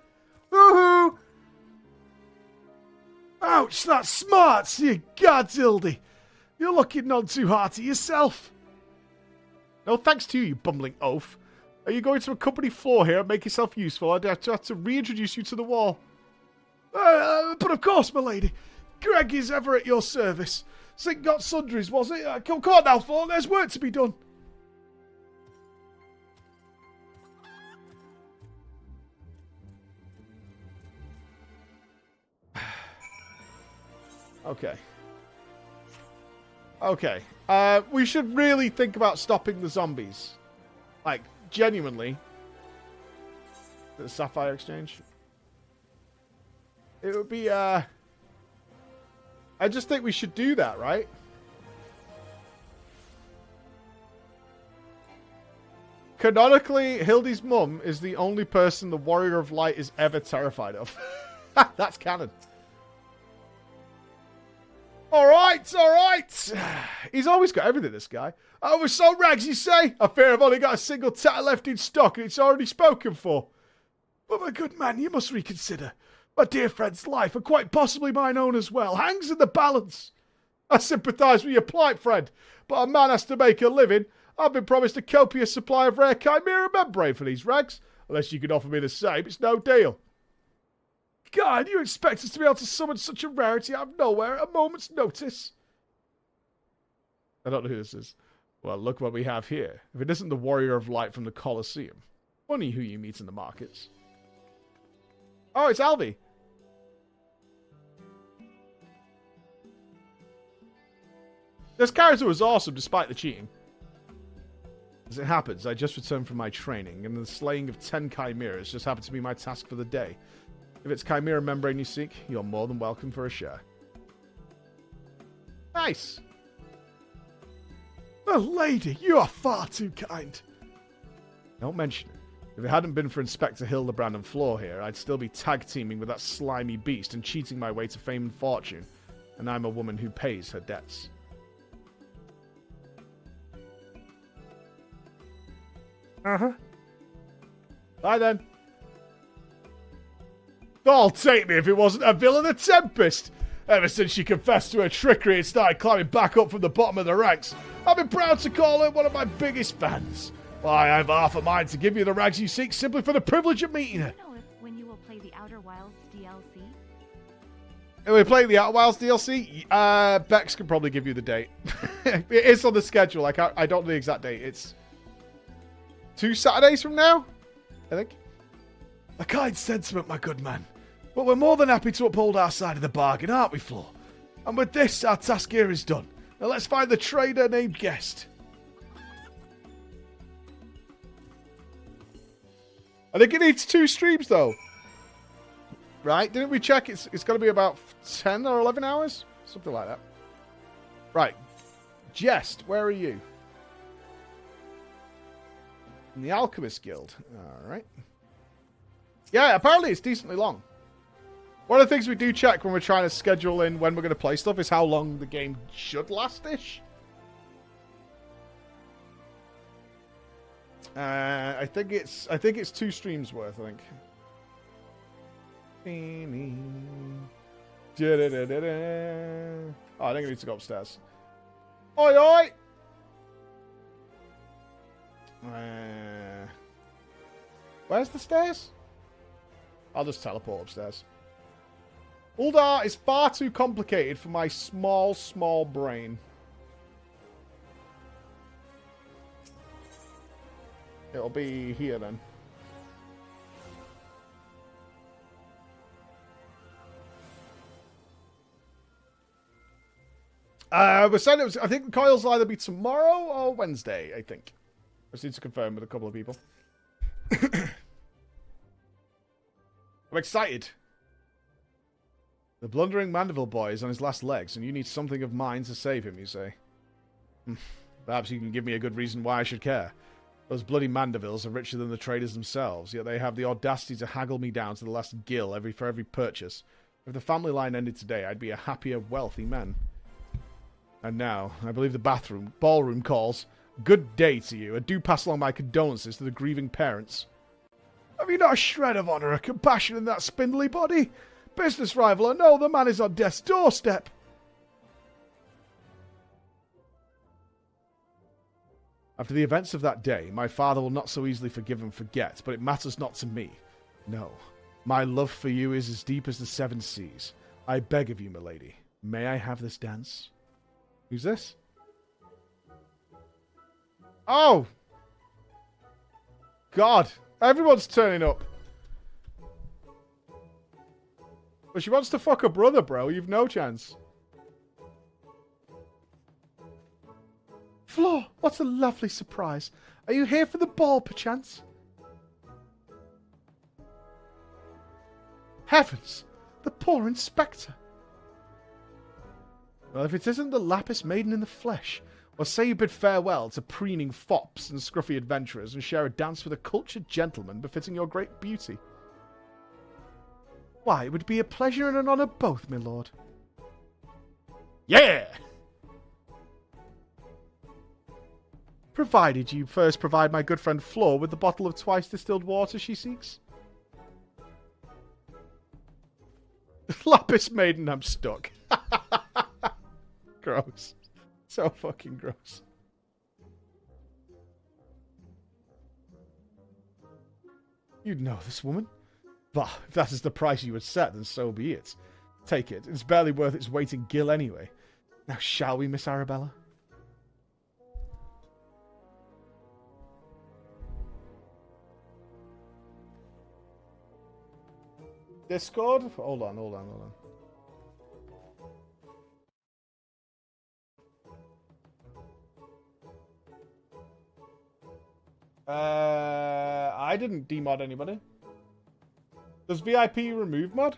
Woohoo! Ouch, that's smart, you gods, Hildy. You're looking none too hearty yourself. No thanks to you, you bumbling oaf. Are you going to accompany Floor here and make yourself useful? I'd have to reintroduce you to the wall. But of course, my lady. Greg is ever at your service. Sink got sundries, was it? Come on now, Floor, there's work to be done. Okay. Okay. We should really think about stopping the zombies. Like, genuinely. The Sapphire Exchange. It would be, I just think we should do that, right? Canonically, Hildy's mum is the only person the Warrior of Light is ever terrified of. That's canon. Alright, alright. He's always got everything, this guy. Oh, we're so rags, you say? I fear I've only got a single tatter left in stock and it's already spoken for. But my good man, you must reconsider. My dear friend's life, and quite possibly mine own as well, hangs in the balance. I sympathise with your plight, friend, but a man has to make a living. I've been promised a copious supply of rare chimera membrane for these rags. Unless you can offer me the same, it's no deal. God, you expect us to be able to summon such a rarity out of nowhere at a moment's notice? I don't know who this is. Well, look what we have here. If it isn't the Warrior of Light from the Colosseum. Funny who you meet in the markets. Oh, it's Alvy. This character was awesome despite the cheating. As it happens, I just returned from my training, and the slaying of 10 chimeras just happened to be my task for the day. If it's chimera membrane you seek, you're more than welcome for a share. Nice! Oh, lady, you are far too kind. Don't mention it. If it hadn't been for Inspector Hildebrand and Floor here, I'd still be tag-teaming with that slimy beast and cheating my way to fame and fortune. And I'm a woman who pays her debts. Uh-huh. Bye then. Oh, take me if it wasn't a villain of Tempest. Ever since she confessed to her trickery and started climbing back up from the bottom of the ranks, I've been proud to call her one of my biggest fans. Why, I've half a mind to give you the rags you seek simply for the privilege of meeting her. Do you know when you will play the Outer Wilds DLC? Are we playing the Outer Wilds DLC? Bex can probably give you the date. It is on the schedule. I don't know the exact date. It's 2 Saturdays from now, I think. A kind sentiment, my good man. But we're more than happy to uphold our side of the bargain, aren't we, Flo? And with this, our task here is done. Now let's find the trader named Guest. I think it needs 2 streams, though. Right? Didn't we check? It's going to be about 10 or 11 hours? Something like that. Right. Jest, where are you? In the Alchemist Guild. Alright. Yeah, apparently it's decently long. One of the things we do check when we're trying to schedule in when we're going to play stuff is how long the game should last-ish. I think it's 2 streams worth, I think. Oh, I think I need to go upstairs. Oi, oi! Where's the stairs? I'll just teleport upstairs. Uldar is far too complicated for my small, small brain. It'll be here then. We're saying I think the coils will either be tomorrow or Wednesday, I think. I just need to confirm with a couple of people. I'm excited. The blundering Mandeville boy is on his last legs, and you need something of mine to save him, you say. Perhaps you can give me a good reason why I should care. Those bloody Mandevilles are richer than the traders themselves, yet they have the audacity to haggle me down to the last gill for every purchase. If the family line ended today, I'd be a happier, wealthy man. And now, I believe the ballroom calls. Good day to you, and do pass along my condolences to the grieving parents. Have you not a shred of honour or compassion in that spindly body? Business rival or no, the man is on death's doorstep. After the events of that day, my father will not so easily forgive and forget, but it matters not to me. No, my love for you is as deep as the 7 seas. I beg of you, milady, may I have this dance? Who's this? Oh! God, everyone's turning up. But she wants to fuck her brother, bro. You've no chance. Flo, what a lovely surprise. Are you here for the ball, perchance? Heavens! The poor inspector. Well, if it isn't the Lapis Maiden in the flesh, or say you bid farewell to preening fops and scruffy adventurers and share a dance with a cultured gentleman befitting your great beauty. Why, it would be a pleasure and an honour both, my lord. Yeah! Provided you first provide my good friend Flo with the bottle of twice distilled water she seeks. Lapis Maiden, I'm stuck. Gross. So fucking gross. You'd know this woman. Bah, if that is the price you would set, then so be it. Take it. It's barely worth its weight in gill anyway. Now shall we, Miss Arabella? Discord? Hold on. I didn't demod anybody. Does VIP remove mod?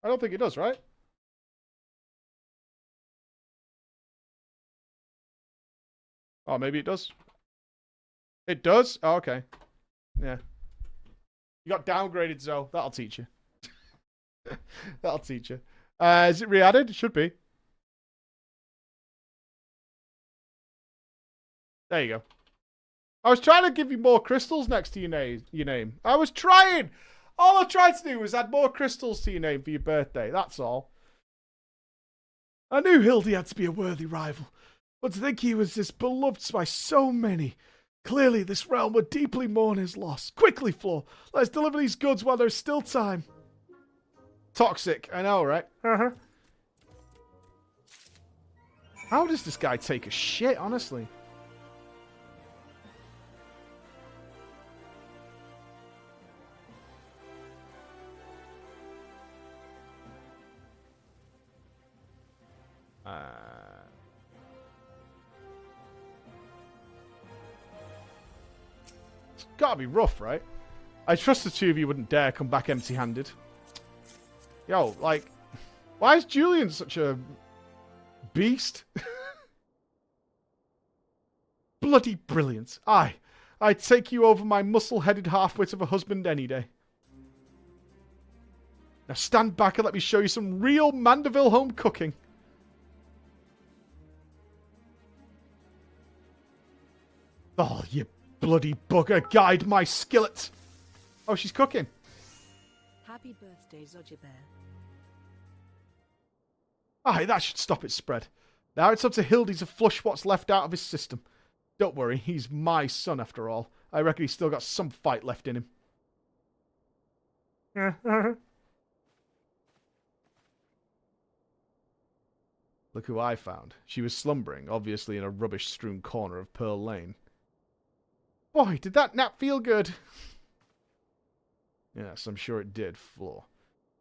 I don't think it does, right? Oh, maybe it does. It does? Oh, okay. Yeah. You got downgraded, Zoe. That'll teach you. That'll teach you. Is it re-added? It should be. There you go. I was trying to give you more crystals next to your name. I was trying. All I tried to do was add more crystals to your name for your birthday. That's all. I knew Hildy had to be a worthy rival, but to think he was this beloved by so many. Clearly, this realm would deeply mourn his loss. Quickly, Flo. Let's deliver these goods while there's still time. Toxic. I know, right? Uh-huh. How does this guy take a shit, honestly? It's gotta be rough, right? I trust the two of you wouldn't dare come back empty-handed. Yo, like, why is Julian such a beast? Bloody brilliant. I'd take you over my muscle-headed half-wit of a husband any day. Now stand back and let me show you some real Mandeville home cooking. Oh, you bloody bugger. Guide my skillet. Oh, she's cooking. Happy birthday, Zojibear. Aye, that should stop its spread. Now it's up to Hildy to flush what's left out of his system. Don't worry, he's my son after all. I reckon he's still got some fight left in him. Look who I found. She was slumbering, obviously in a rubbish-strewn corner of Pearl Lane. Boy, did that nap feel good. Yes, I'm sure it did, Floor.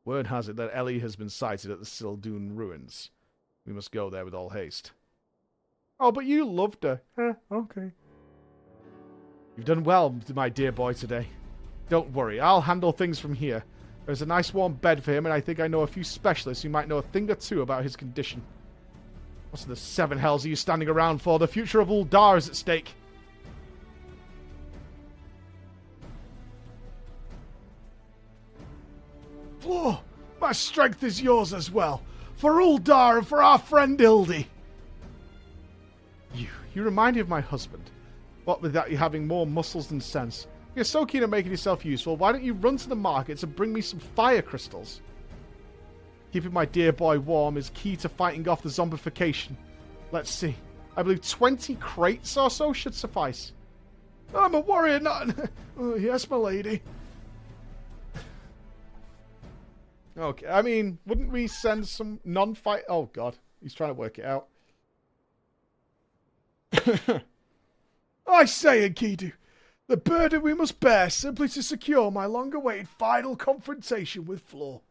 Word has it that Ellie has been sighted at the Sildoon ruins. We must go there with all haste. Oh, but you loved her. Okay. You've done well, my dear boy, today. Don't worry, I'll handle things from here. There's a nice warm bed for him, and I think I know a few specialists who might know a thing or two about his condition. What in the seven hells are you standing around for? The future of Uldar is at stake. Floor, my strength is yours as well. For Uldar and for our friend Hildy. You remind me of my husband. What with that, you having more muscles than sense. You're so keen on making yourself useful, why don't you run to the markets and bring me some fire crystals? Keeping my dear boy warm is key to fighting off the zombification. Let's see. I believe 20 crates or so should suffice. I'm a warrior, not... Oh, yes, my lady. Okay, I mean, wouldn't we send some non-fight... Oh, God. He's trying to work it out. I say, Enkidu, the burden we must bear simply to secure my long-awaited final confrontation with Floor.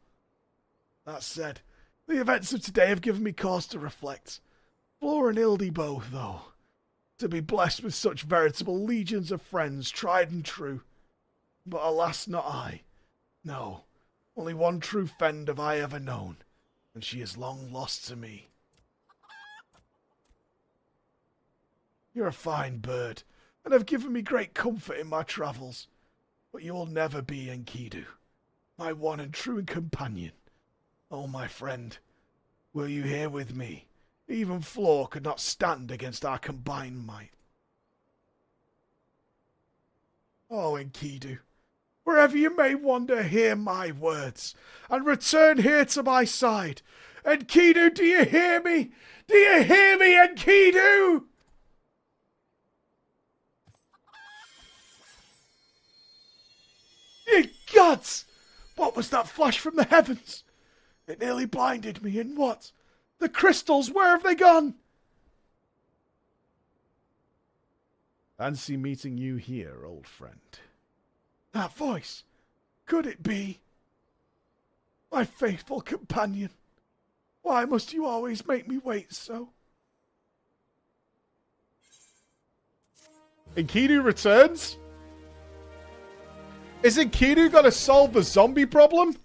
That said, the events of today have given me cause to reflect. Floor and Hildy both, though. To be blessed with such veritable legions of friends, tried and true. But alas, not I. No, only one true friend have I ever known, and she is long lost to me. You're a fine bird, and have given me great comfort in my travels. But you'll never be Enkidu, my one and true companion. Oh, my friend, were you here with me, even Floor could not stand against our combined might. Oh, Enkidu, wherever you may wander, hear my words, and return here to my side. Enkidu, do you hear me? Do you hear me, Enkidu? Ye gods! What was that flash from the heavens? It nearly blinded me, and what? The crystals, where have they gone? Fancy meeting you here, old friend. That voice, could it be? My faithful companion. Why must you always make me wait so? Enkidu returns? Is Enkidu gonna solve the zombie problem?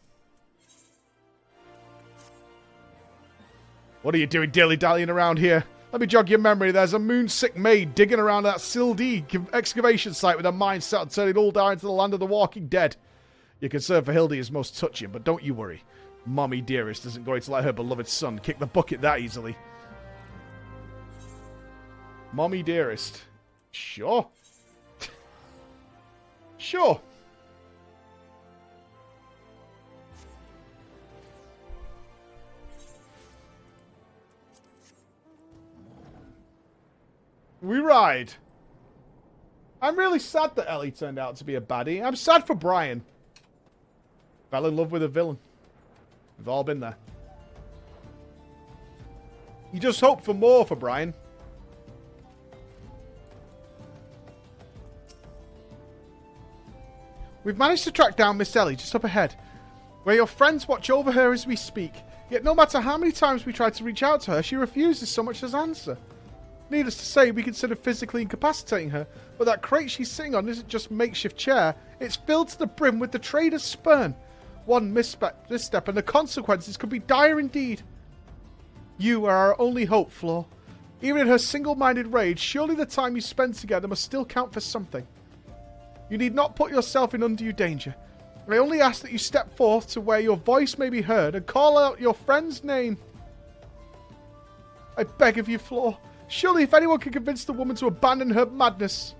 What are you doing dilly-dallying around here? Let me jog your memory. There's a moon-sick maid digging around that Sildee excavation site with a mind set on turning Uldar into the land of the walking dead. Your concern for Hildy is most touching, but don't you worry. Mommy Dearest isn't going to let her beloved son kick the bucket that easily. Mommy Dearest. Sure. Sure. We ride. I'm really sad that Ellie turned out to be a baddie. I'm sad for Brian. Fell in love with a villain. We've all been there. You just hope for more for Brian. We've managed to track down Miss Ellie just up ahead, where your friends watch over her as we speak. Yet no matter how many times we try to reach out to her, she refuses so much as answer. Needless to say, we consider physically incapacitating her, but that crate she's sitting on isn't just a makeshift chair, it's filled to the brim with the trader's sperm. One misstep and the consequences could be dire indeed. You are our only hope, Floor. Even in her single-minded rage, surely the time you spend together must still count for something. You need not put yourself in undue danger. I only ask that you step forth to where your voice may be heard and call out your friend's name. I beg of you, Floor. Surely if anyone can convince the woman to abandon her madness,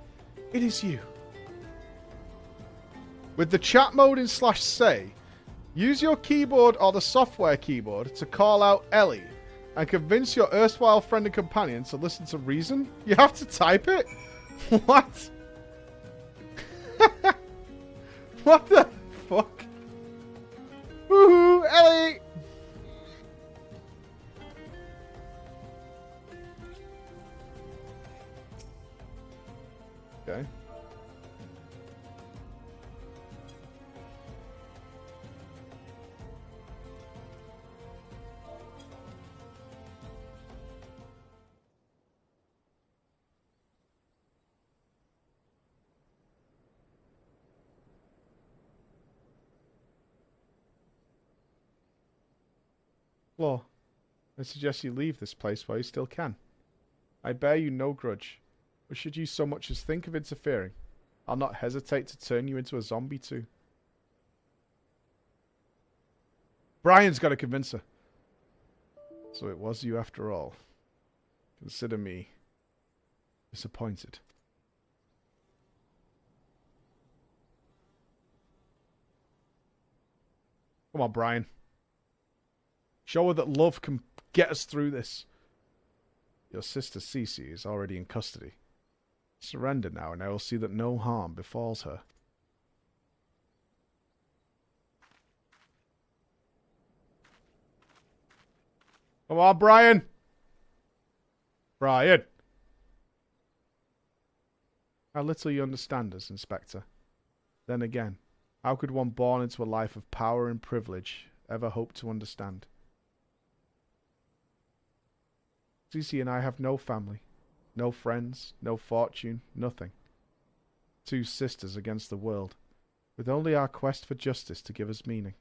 it is you. With the chat mode in /say, use your keyboard or the software keyboard to call out Ellie and convince your erstwhile friend and companion to listen to reason. You have to type it? What? What the fuck? Woohoo, Ellie! Okay. Law, I suggest you leave this place while you still can. I bear you no grudge, but should you so much as think of interfering, I'll not hesitate to turn you into a zombie too. Brian's got to convince her. So it was you after all. Consider me disappointed. Come on, Brian. Show her that love can get us through this. Your sister Cece is already in custody. Surrender now, and I will see that no harm befalls her. Come on, Brian! Brian! How little you understand us, Inspector. Then again, how could one born into a life of power and privilege ever hope to understand? Cece and I have no family, no friends, no fortune, nothing. Two sisters against the world, with only our quest for justice to give us meaning.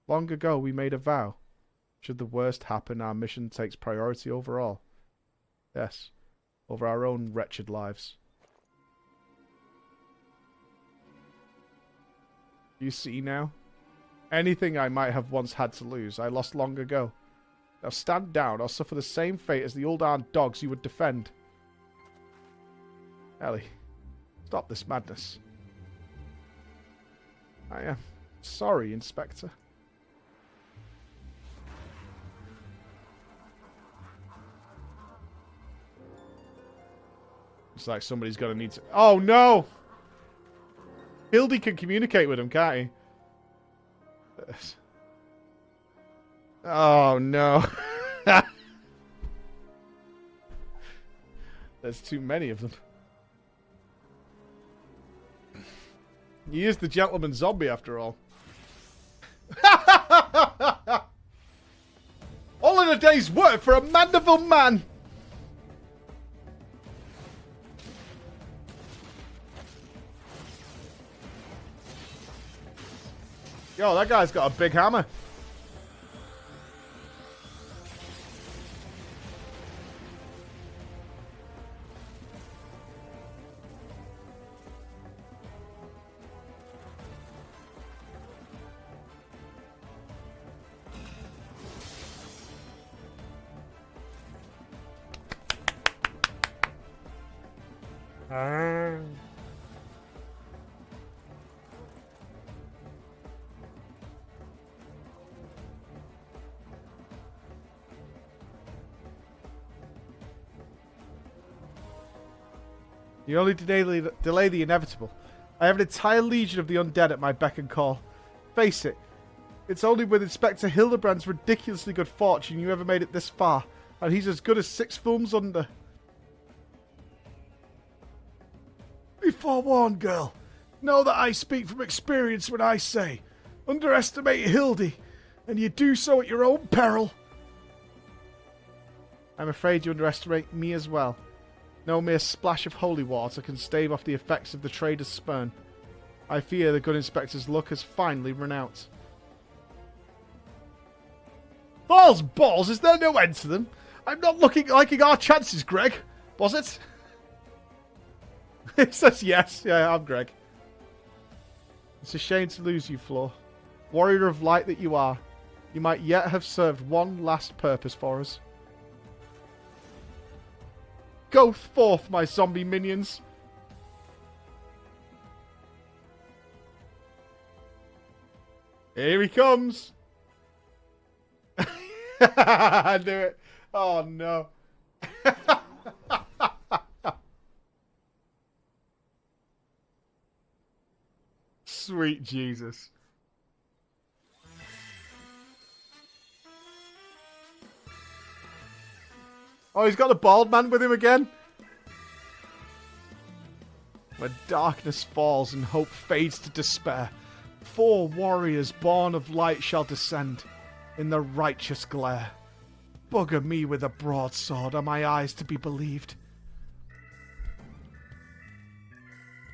Long ago we made a vow. Should the worst happen, our mission takes priority over all. Yes, over our own wretched lives. You see now? Anything I might have once had to lose, I lost long ago. Now stand down or suffer the same fate as the old armed dogs you would defend. Ellie, stop this madness. I am sorry, Inspector. It's like somebody's gonna need to... Oh no! Hildy can communicate with him, can't he? Oh no. There's too many of them. He is the gentleman zombie after all. All in a day's work for a Mandeville man. Yo, that guy's got a big hammer. You only delay the inevitable. I have an entire legion of the undead at my beck and call. Face it, it's only with Inspector Hildebrand's ridiculously good fortune you ever made it this far, and he's as good as 6 films under. Be forewarned, girl. Know that I speak from experience when I say, underestimate Hildy, and you do so at your own peril. I'm afraid you underestimate me as well. No mere splash of holy water can stave off the effects of the trader's spurn. I fear the good inspector's luck has finally run out. Balls, balls, is there no end to them? I'm not liking our chances, Greg. Was it? It says yes. Yeah, I'm Greg. It's a shame to lose you, Floor. Warrior of light that you are, you might yet have served one last purpose for us. Go forth, my zombie minions! Here he comes! I knew it. Oh no. Sweet Jesus. Oh, he's got the bald man with him again? When darkness falls and hope fades to despair, 4 warriors born of light shall descend in the righteous glare. Bugger me with a broadsword, are my eyes to be believed?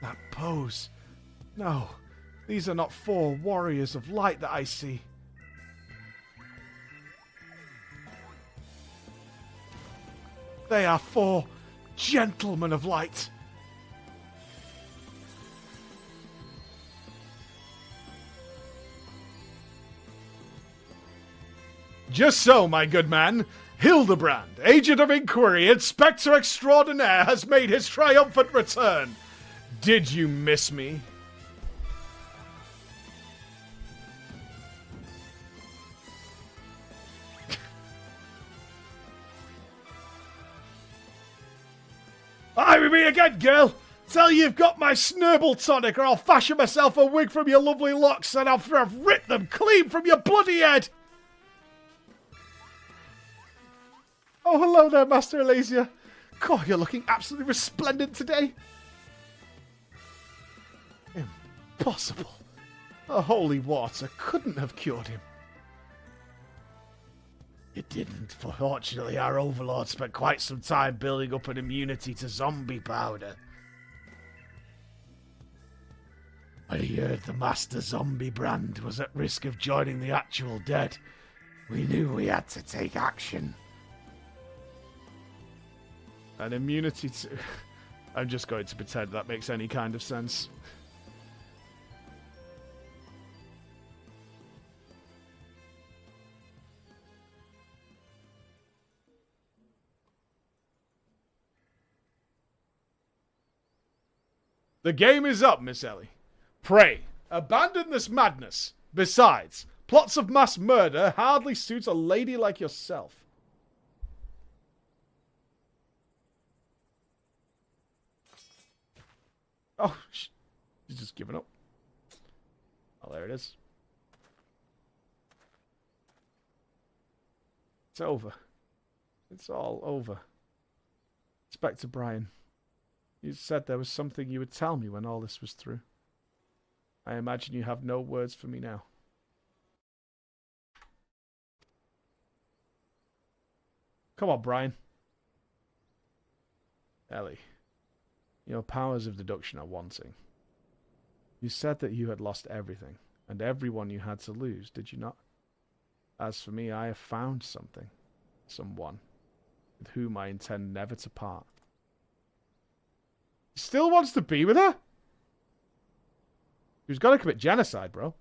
That pose. No, these are not 4 warriors of light that I see. They are 4 gentlemen of light. Just so, my good man. Hildebrand, agent of inquiry, inspector extraordinaire, has made his triumphant return. Did you miss me? Aye, with me again, girl. Tell you've got my snurble tonic, or I'll fashion myself a wig from your lovely locks, and I'll rip them clean from your bloody head. Oh, hello there, Master Elasia. God, you're looking absolutely resplendent today. Impossible. The holy water couldn't have cured him. It didn't. Fortunately, our overlord spent quite some time building up an immunity to zombie powder. When he heard the Master Zombie Brand was at risk of joining the actual dead, we knew we had to take action. An immunity to... I'm just going to pretend that makes any kind of sense. The game is up, Miss Ellie. Pray, abandon this madness. Besides, plots of mass murder hardly suit a lady like yourself. Oh, she's just given up. Oh, there it is. It's over. It's all over. Inspector Brian, you said there was something you would tell me when all this was through. I imagine you have no words for me now. Come on, Brian. Ellie. Your powers of deduction are wanting. You said that you had lost everything, and everyone you had to lose, did you not? As for me, I have found something. Someone. With whom I intend never to part. He still wants to be with her? Who's got to commit genocide, bro?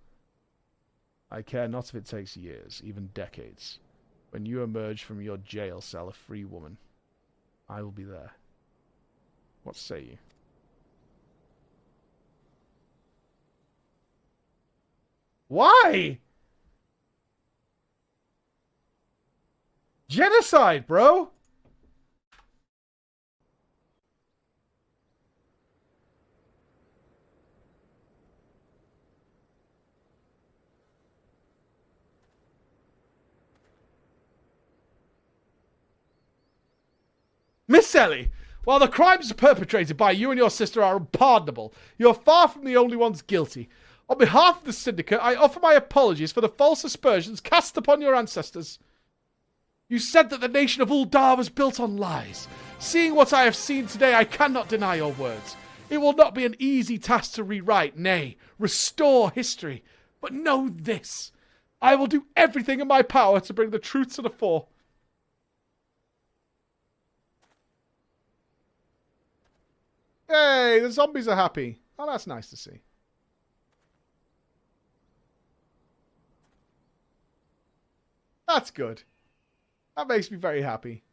I care not if it takes years, even decades. When you emerge from your jail cell a free woman, I will be there. What say you? Why? Genocide, bro! Miss Ellie, while the crimes perpetrated by you and your sister are unpardonable, you are far from the only ones guilty. On behalf of the Syndicate, I offer my apologies for the false aspersions cast upon your ancestors. You said that the nation of Uldar was built on lies. Seeing what I have seen today, I cannot deny your words. It will not be an easy task to rewrite, nay, restore history. But know this. I will do everything in my power to bring the truth to the fore. Hey, the zombies are happy. Oh, that's nice to see. That's good. That makes me very happy.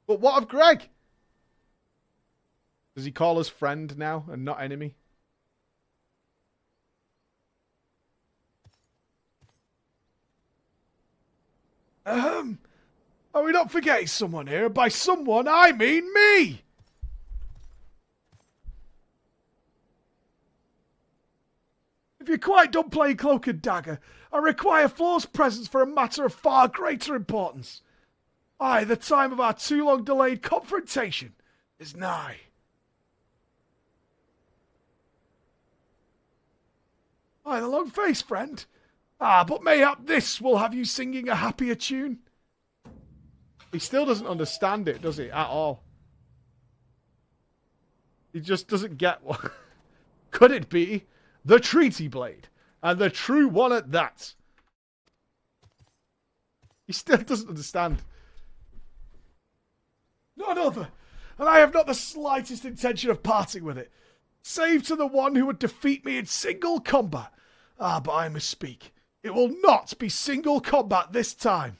But what of Greg? Does he call us friend now and not enemy? Are we not forgetting someone here? By someone, I mean me! If you're quite done playing Cloak and Dagger, I require Floor's presence for a matter of far greater importance. Aye, the time of our too long delayed confrontation is nigh. Aye, the long face, friend. Ah, but mayhap this will have you singing a happier tune. He still doesn't understand it, does he? At all. He just doesn't get what... Could it be the Treaty Blade? And the true one at that? He still doesn't understand. None other. And I have not the slightest intention of parting with it. Save to the one who would defeat me in single combat. Ah, but I misspeak. It will not be single combat this time.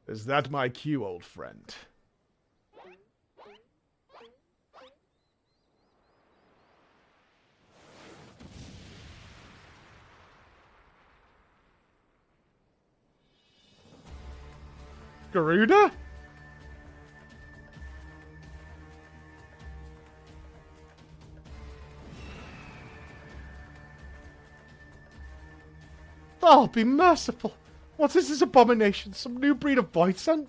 Is that my cue, old friend? Garuda? Oh, be merciful. What is this abomination? Some new breed of void scent?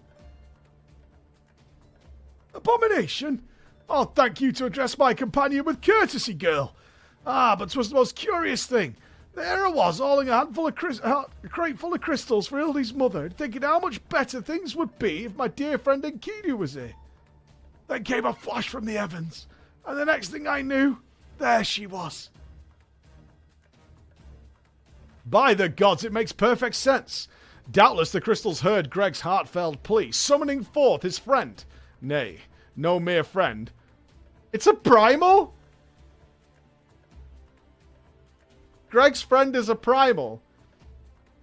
Abomination? Oh, thank you to address my companion with courtesy, girl. Ah, but 'twas the most curious thing. There I was, hauling a handful of a crate full of crystals for Hildy's mother, and thinking how much better things would be if my dear friend Enkidu was here. Then came a flash from the heavens, and the next thing I knew, there she was. By the gods, it makes perfect sense. Doubtless the crystals heard Greg's heartfelt plea, summoning forth his friend. Nay, no mere friend. It's a primal? Greg's friend is a primal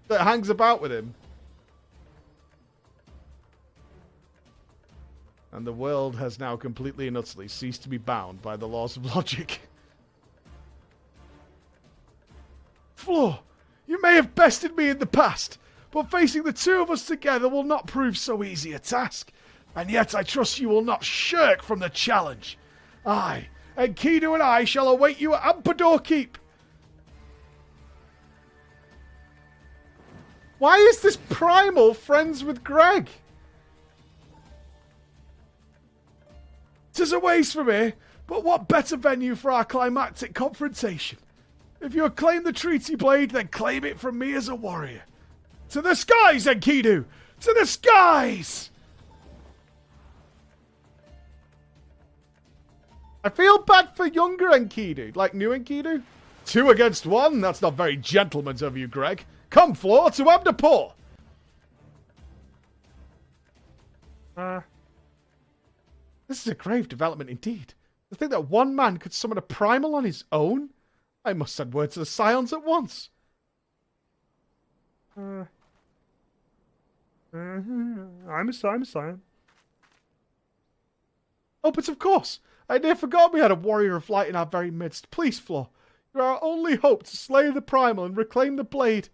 that hangs about with him. And the world has now completely and utterly ceased to be bound by the laws of logic. Floor, you may have bested me in the past, but facing the two of us together will not prove so easy a task. And yet I trust you will not shirk from the challenge. Aye, Enkidu and I shall await you at Ampador Keep. Why is this primal friends with Greg? 'Tis a ways from here, but what better venue for our climactic confrontation? If you acclaim the Treaty Blade, then claim it from me as a warrior. To the skies, Enkidu! To the skies! I feel bad for younger Enkidu, like new Enkidu. 2 against 1? That's not very gentleman's of you, Greg. Come, Floor, to Amdapur! This is a grave development indeed. To think that one man could summon a primal on his own? I must send word to the Scions at once. I'm a Scion. Oh, but of course. I near forgot we had a warrior of light in our very midst. Please, Floor. You're our only hope to slay the primal and reclaim the blade.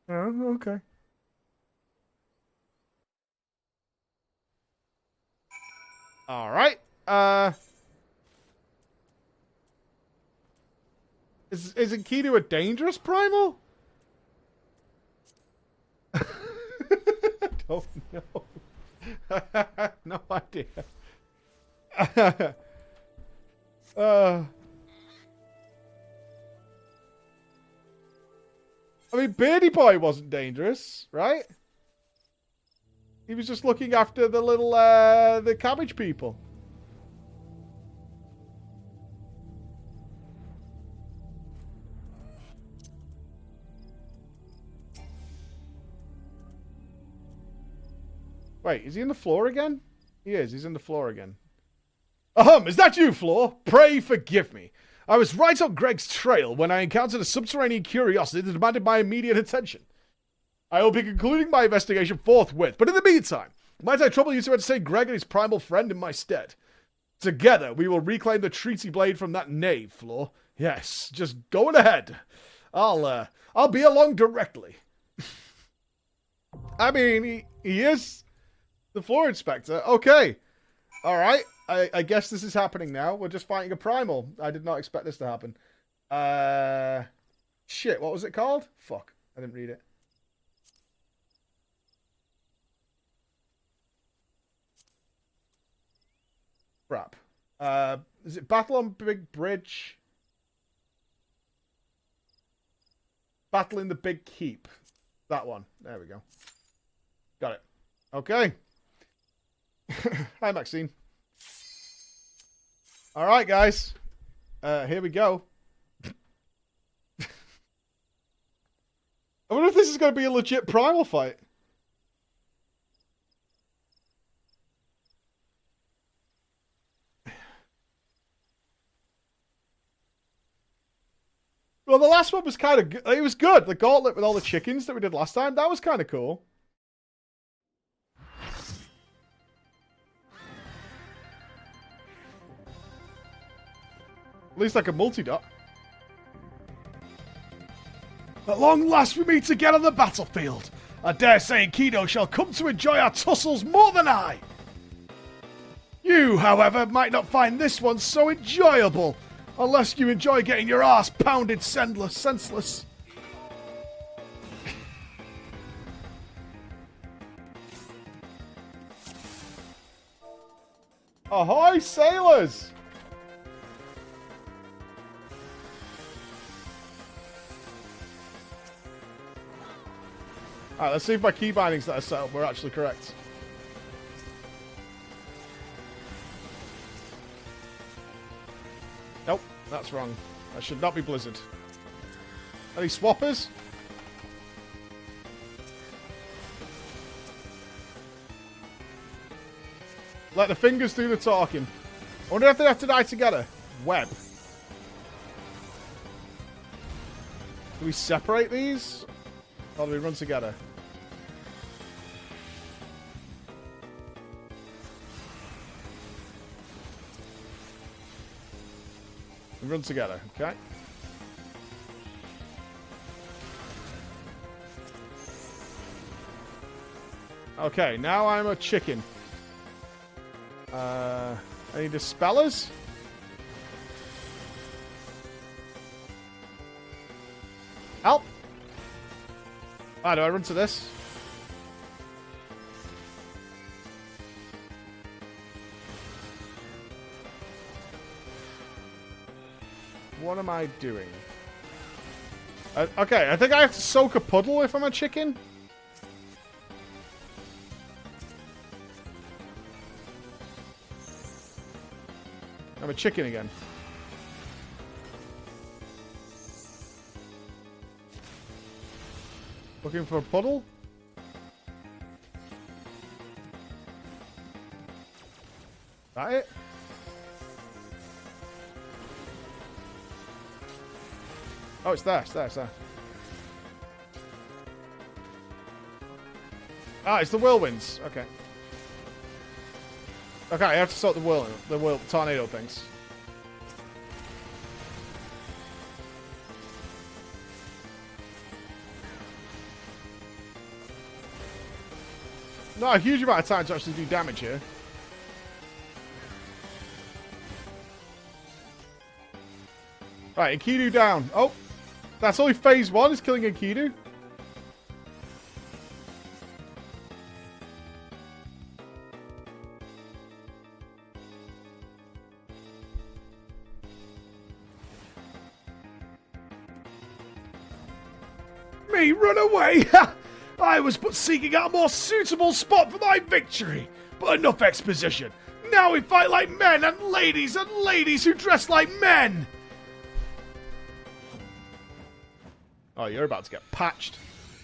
Oh, okay. Alright. Is Enkidu a dangerous primal? I don't know. No idea. I mean, Beardy Boy wasn't dangerous, right? He was just looking after the little, the cabbage people. Wait, is he in the floor again? He is, he's in the floor again. Ahem, is that you, Floor? Pray forgive me. I was right on Greg's trail when I encountered a subterranean curiosity that demanded my immediate attention. I will be concluding my investigation forthwith, but in the meantime, might I trouble you to entertain Greg and his primal friend in my stead? Together, we will reclaim the treaty blade from that knave, Floor. Yes, just going ahead. I'll be along directly. I mean, he is the floor inspector. Okay. Alright. I guess this is happening now. We're just fighting a primal. I did not expect this to happen. Shit, what was it called? Fuck. I didn't read it. Crap. Is it Battle on Big Bridge? Battle in the Big Keep. That one. There we go. Got it. Okay. Hi, Maxine. Alright, guys. Here we go. I wonder if this is going to be a legit primal fight. Well, the last one was kind of good. It was good. The gauntlet with all the chickens that we did last time, that was kind of cool. At least like a multi-dot. At long last we meet again on the battlefield. I dare say Kido shall come to enjoy our tussles more than I. You, however, might not find this one so enjoyable. Unless you enjoy getting your ass pounded senseless. Ahoy, sailors! Alright, let's see if my key bindings that I set up were actually correct. Nope, that's wrong. That should not be Blizzard. Any swappers? Let the fingers do the talking. I wonder if they have to die together. Web. Do we separate these? Or do we run together? We run together, okay? Okay, now I'm a chicken. Any dispellers? Help! Ah, do I run to this? What am I doing? Okay, I think I have to soak a puddle if I'm a chicken. I'm a chicken again. Looking for a puddle? That it? Oh, it's there, it's there, it's there. Ah, it's the whirlwinds. Okay. Okay, I have to sort the tornado things. Not a huge amount of time to actually do damage here. Right, Enkidu down. Oh, that's only phase 1 is killing Enkidu. Me run away! I was but seeking out a more suitable spot for my victory. But enough exposition. Now we fight like men and ladies who dress like men. Oh, you're about to get patched.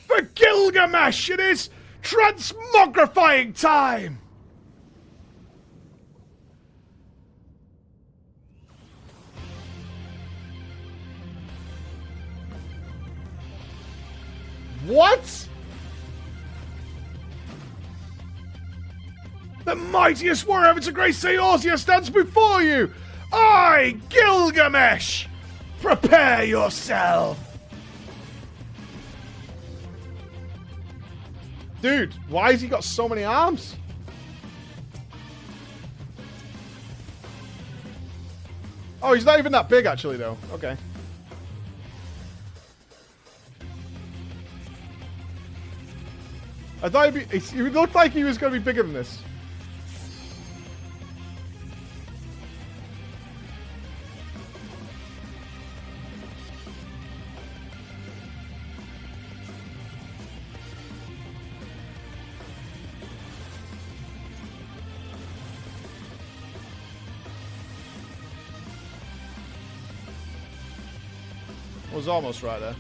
For Gilgamesh, it is transmogrifying time! What? The mightiest warrior ever to grace Eorzea stands before you! I, Gilgamesh! Prepare yourself! Dude, why has he got so many arms? Oh, he's not even that big, actually, though. Okay. I thought he looked like he was going to be bigger than this. Was almost right there.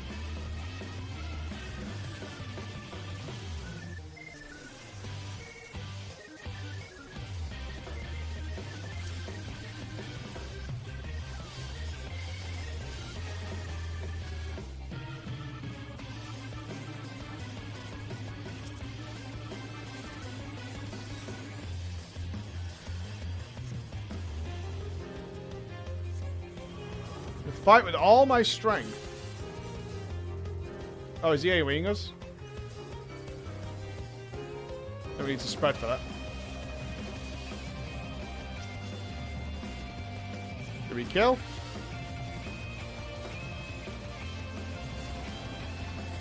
Fight with all my strength. Oh, is he AoEing us? Then we need to spread for that. Did we kill?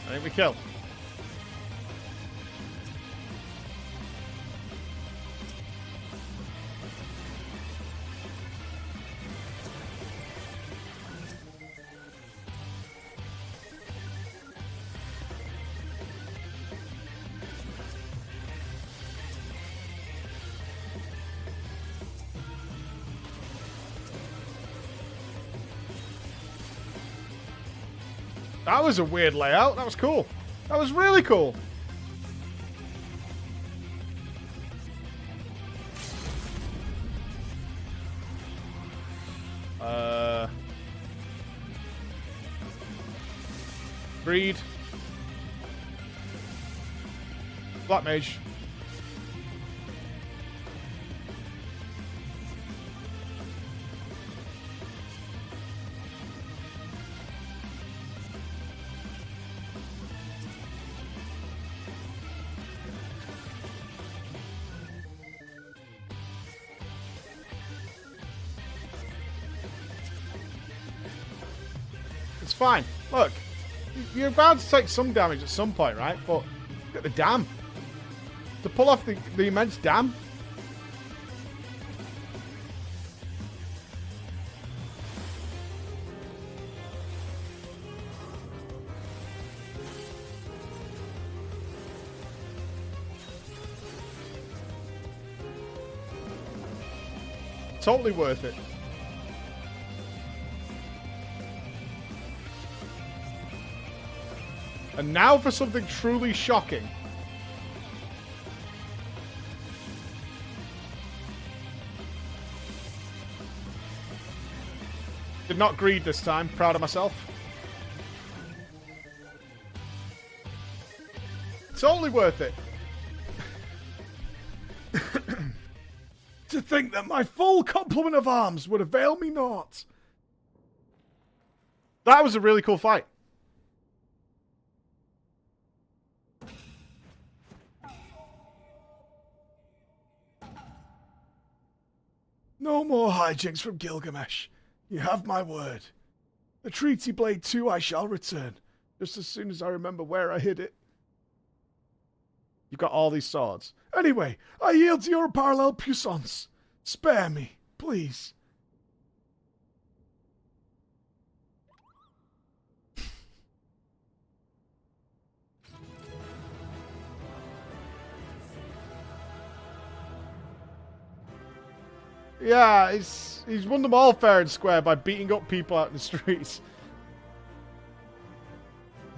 I think we killed. That was a weird layout. That was cool. That was really cool. Breed. Black Mage. It's fine. Look, you're bound to take some damage at some point, right? But look at the dam. To pull off the immense dam. Totally worth it. And now for something truly shocking. Did not greed this time. Proud of myself. Totally worth it. To think that my full complement of arms would avail me not. That was a really cool fight. No more hijinks from Gilgamesh. You have my word. The Treaty Blade 2 I shall return, just as soon as I remember where I hid it. You've got all these swords. Anyway, I yield to your unparalleled puissance. Spare me, please. Yeah, he's won them all fair and square by beating up people out in the streets.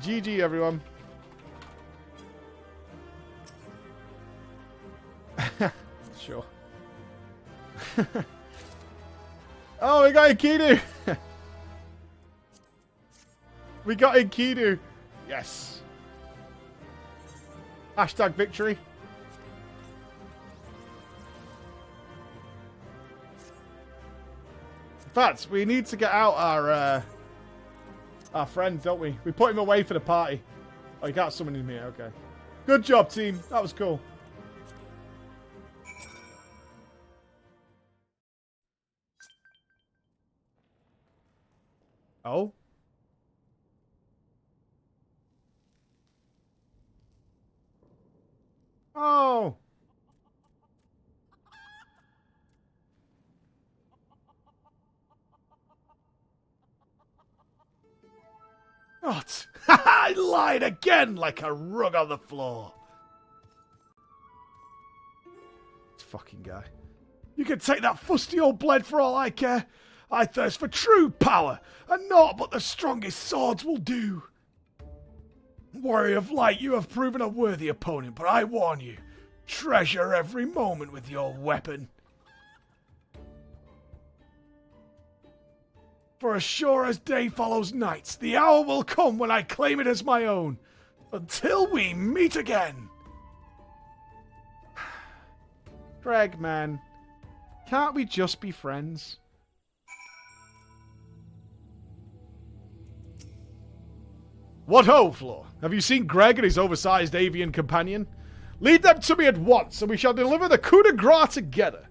GG, everyone. Sure. Oh, we got Enkidu! We got Enkidu! Yes. Hashtag victory. In fact, we need to get out our friend, don't we? We put him away for the party. Oh, you can't summon him here. Okay. Good job, team. That was cool. Oh? Oh! What? I lied again like a rug on the floor. This fucking guy. You can take that fusty old blade for all I care. I thirst for true power, and naught but the strongest swords will do. Warrior of Light, you have proven a worthy opponent, but I warn you, treasure every moment with your weapon. For as sure as day follows night, the hour will come when I claim it as my own. Until we meet again. Greg, man. Can't we just be friends? What ho, Floor? Have you seen Greg and his oversized avian companion? Lead them to me at once, and we shall deliver the coup de grace together.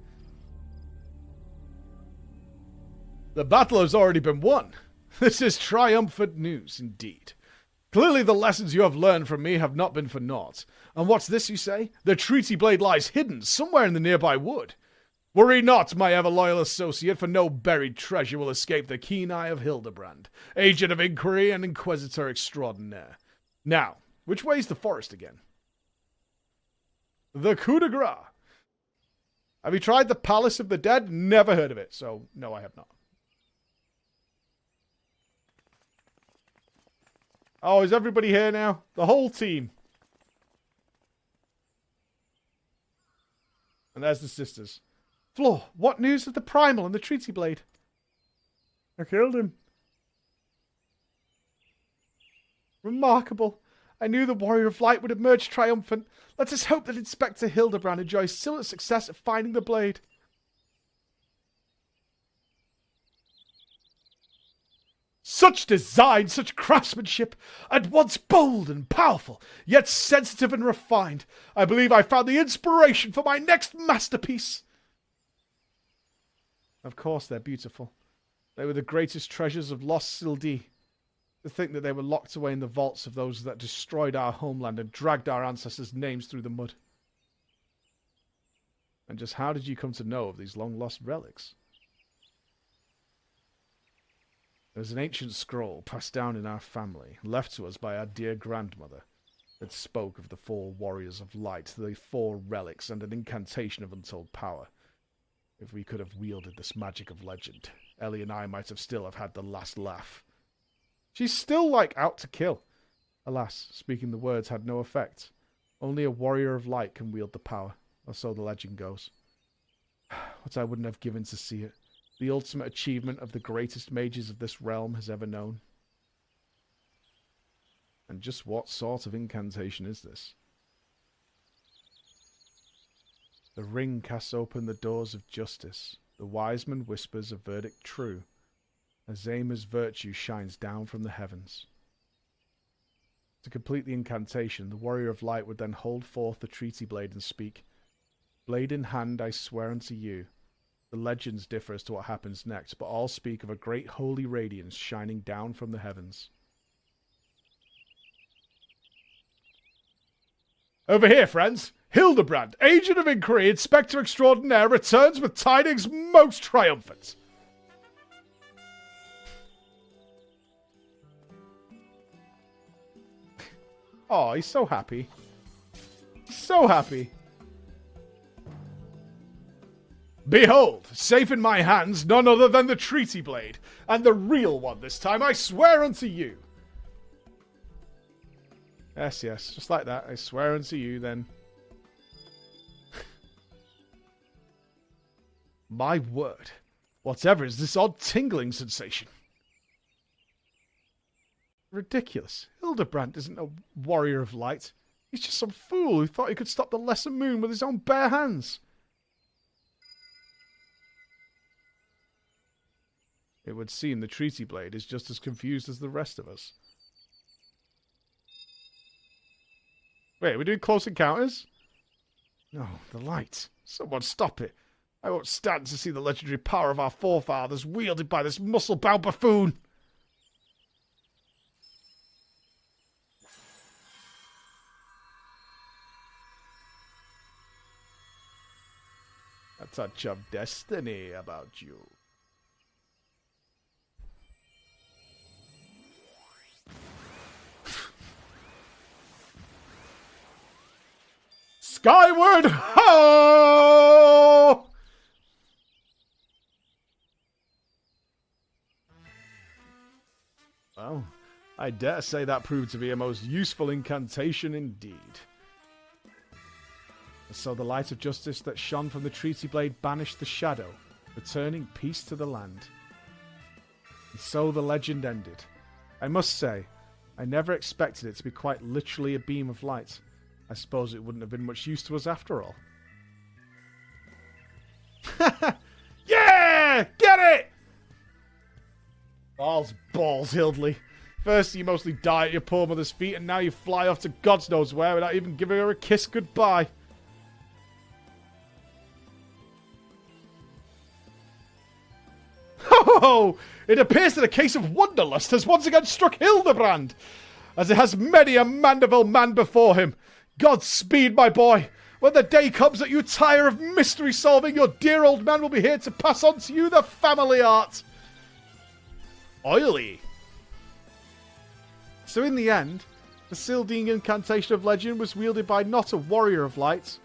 The battle has already been won. This is triumphant news, indeed. Clearly the lessons you have learned from me have not been for naught. And what's this, you say? The treaty blade lies hidden somewhere in the nearby wood. Worry not, my ever-loyal associate, for no buried treasure will escape the keen eye of Hildebrand, agent of inquiry and inquisitor extraordinaire. Now, which way's the forest again? The coup de grace. Have you tried the Palace of the Dead? Never heard of it, so no, I have not. Oh, is everybody here now? The whole team. And there's the sisters. Floor, what news of the Primal and the Treaty Blade? I killed him. Remarkable. I knew the Warrior of Light would emerge triumphant. Let us hope that Inspector Hildebrand enjoys similar success at finding the blade. Such design, such craftsmanship, at once bold and powerful, yet sensitive and refined. I believe I found the inspiration for my next masterpiece. Of course they're beautiful. They were the greatest treasures of lost Sildee. To think that they were locked away in the vaults of those that destroyed our homeland and dragged our ancestors' names through the mud. And just how did you come to know of these long-lost relics? There was an ancient scroll passed down in our family, left to us by our dear grandmother, that spoke of the 4 warriors of light, the 4 relics, and an incantation of untold power. If we could have wielded this magic of legend, Ellie and I might have still have had the last laugh. She's still, like, out to kill. Alas, speaking the words had no effect. Only a warrior of light can wield the power, or so the legend goes. What I wouldn't have given to see it. The ultimate achievement of the greatest mages of this realm has ever known. And just what sort of incantation is this? The ring casts open the doors of justice. The wise man whispers a verdict true. Azema's virtue shines down from the heavens. To complete the incantation, the warrior of light would then hold forth the treaty blade and speak, "Blade in hand, I swear unto you." The legends differ as to what happens next, but all speak of a great holy radiance shining down from the heavens. Over here, friends! Hildebrand, agent of inquiry, inspector extraordinaire, returns with tidings most triumphant. Oh, he's so happy. So happy. Behold, safe in my hands, none other than the treaty blade, and the real one this time, I swear unto you. Yes, yes, just like that, I swear unto you, then. My word, whatever is this odd tingling sensation? Ridiculous. Hildebrand isn't a warrior of light. He's just some fool who thought he could stop the lesser moon with his own bare hands. It would seem the Treaty Blade is just as confused as the rest of us. Wait, are we doing close encounters? No, the light. Someone stop it. I won't stand to see the legendary power of our forefathers wielded by this muscle-bound buffoon. A touch of destiny about you. Skyward ho! Well, I dare say that proved to be a most useful incantation indeed. And so the light of justice that shone from the Treaty Blade banished the shadow, returning peace to the land. And so the legend ended. I must say, I never expected it to be quite literally a beam of light. I suppose it wouldn't have been much use to us after all. Yeah! Get it! Balls, Hildley. First you mostly die at your poor mother's feet, and now you fly off to God knows where without even giving her a kiss goodbye. Oh! It appears that a case of wanderlust has once again struck Hildebrand, as it has many a Mandeville man before him. Godspeed, my boy. When the day comes that you tire of mystery solving, your dear old man will be here to pass on to you the family art. Oily. So in the end, the Sildine incantation of legend was wielded by not a warrior of light,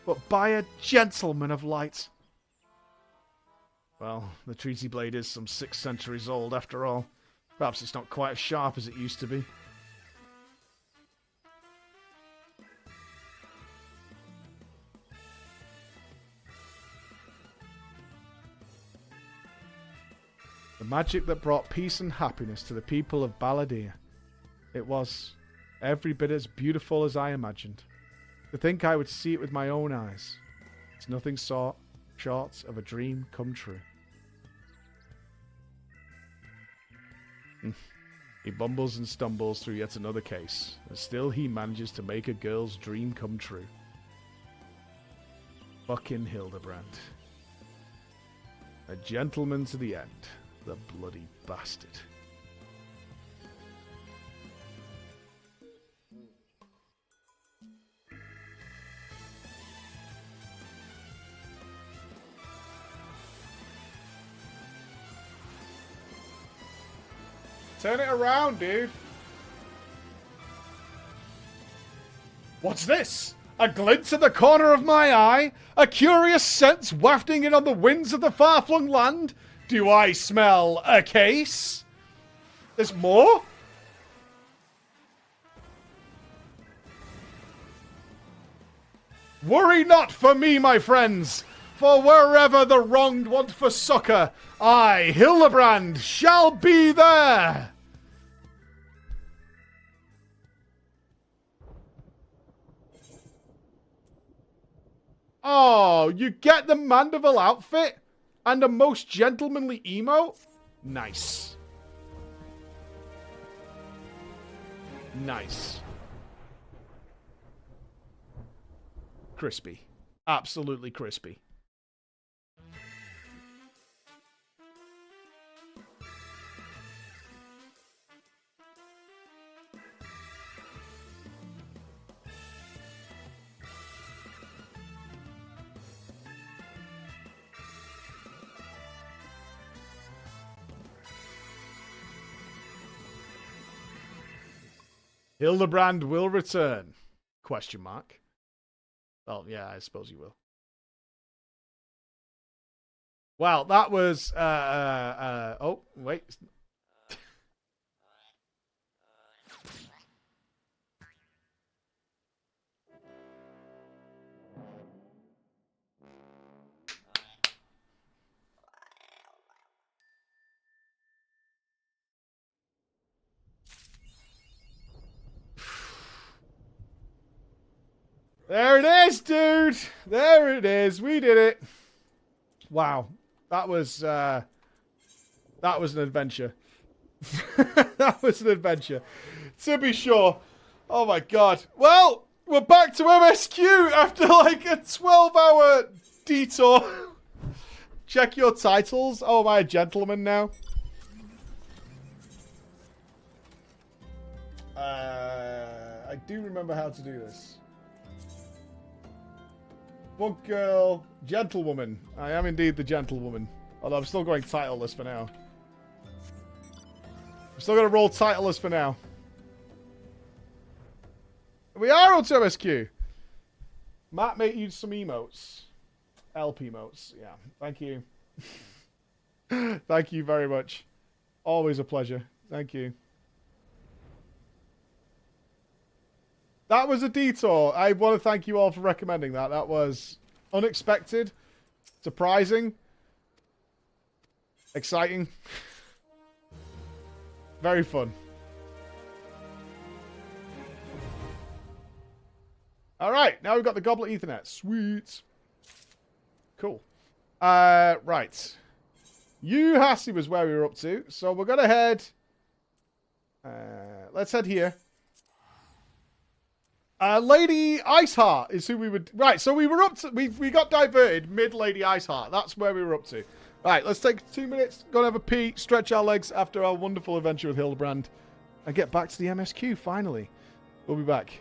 but by a gentleman of light. Well, the Treaty Blade is some 6 centuries old after all. Perhaps it's not quite as sharp as it used to be. The magic that brought peace and happiness to the people of Balladeer. It was every bit as beautiful as I imagined. To think I would see it with my own eyes. It's nothing short of a dream come true. He bumbles and stumbles through yet another case, and still he manages to make a girl's dream come true. Fucking Hildebrand. A gentleman to the end. The bloody bastard. Turn it around, dude. What's this? A glint in the corner of my eye? A curious sense wafting in on the winds of the far-flung land? Do I smell a case? There's more? Worry not for me, my friends, for wherever the wronged want for succor, I, Hildebrand, shall be there. Oh, you get the Mandeville outfit? And a most gentlemanly emote? Nice. Nice. Crispy. Absolutely crispy. Hildebrand will return? Question mark. Oh, yeah, I suppose he will. Well, that was... oh, wait. There it is, dude. There it is. We did it. Wow. That was an adventure. That was an adventure. To be sure. Oh my god. Well, we're back to MSQ after like a 12-hour detour. Check your titles. Oh, am I a gentleman now? I do remember how to do this. Bug girl, gentlewoman. I am indeed the gentlewoman. Although I'm still going titleless for now. I'm still going to roll titleless for now. We are on MSQ. Matt made you some emotes. LP emotes. Yeah. Thank you. Thank you very much. Always a pleasure. Thank you. That was a detour. I want to thank you all for recommending that. That was unexpected, surprising, exciting, very fun. All right, now we've got the Goblet Ethernet. Sweet. Cool. Right. Uhasi was where we were up to, so we're gonna head. Let's head here. Lady Iceheart is who we would... Right, so we were up to... We got diverted mid-Lady Iceheart. That's where we were up to. Right, let's take 2 minutes, go and have a pee, stretch our legs after our wonderful adventure with Hildebrand, and get back to the MSQ, finally. We'll be back.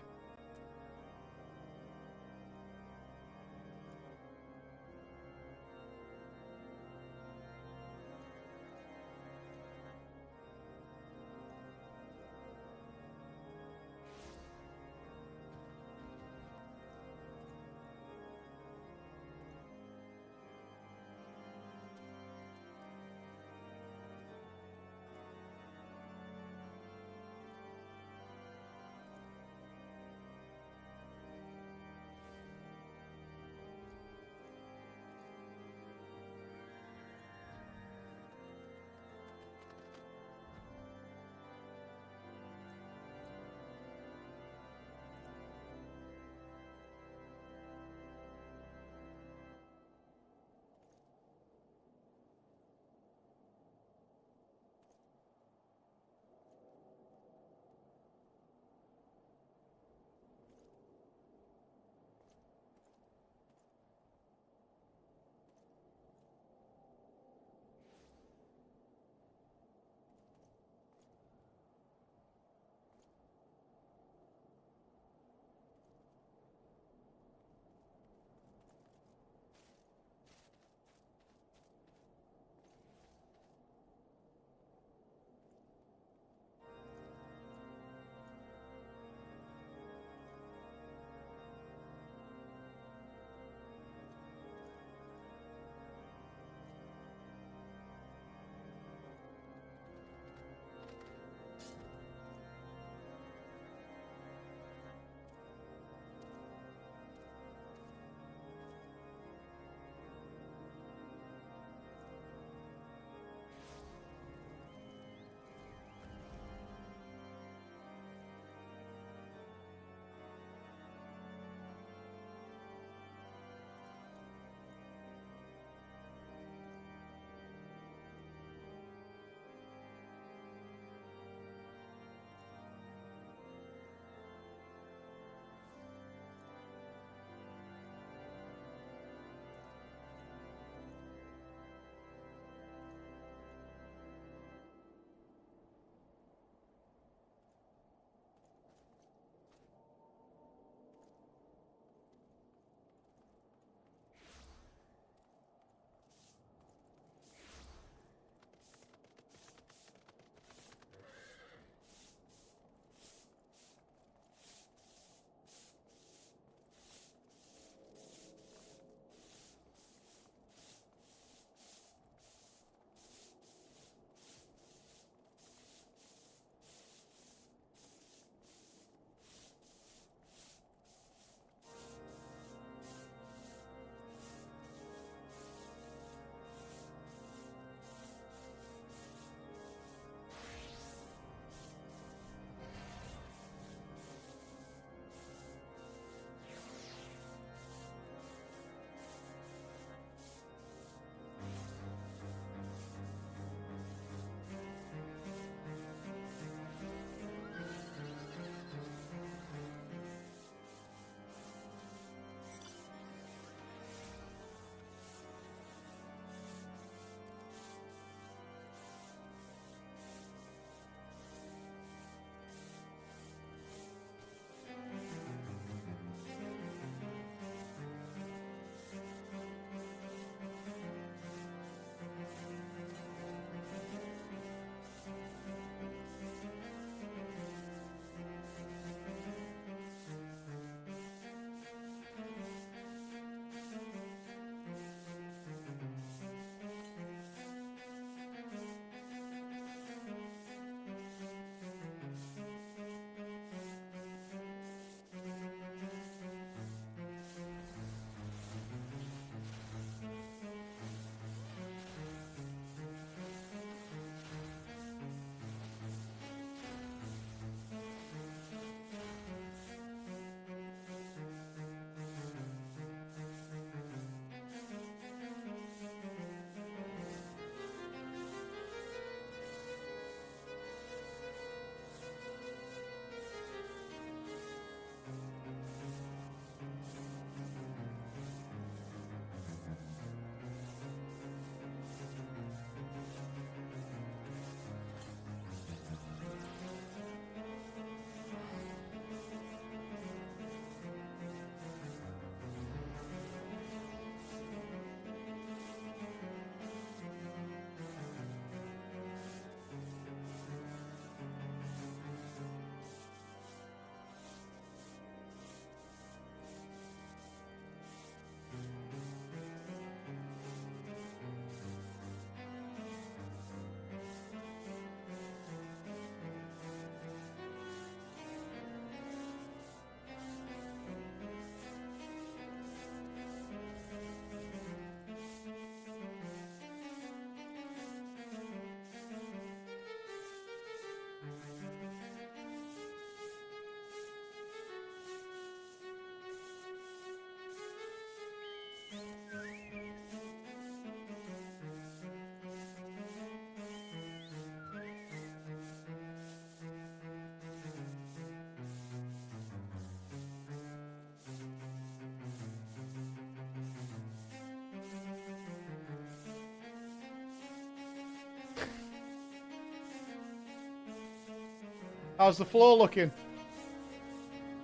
How's the floor looking?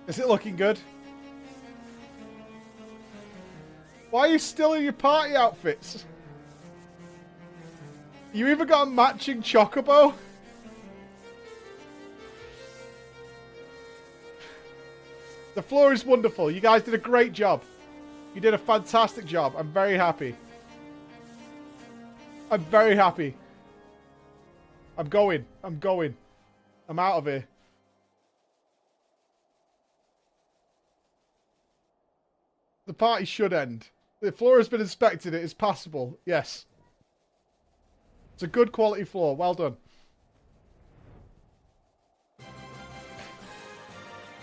Is it looking good? Why are you still in your party outfits? You even got a matching chocobo? The floor is wonderful. You guys did a great job. You did a fantastic job. I'm very happy. I'm very happy. I'm going. I'm going. I'm out of here. The party should end. The floor has been inspected. It is passable. Yes. It's a good quality floor. Well done.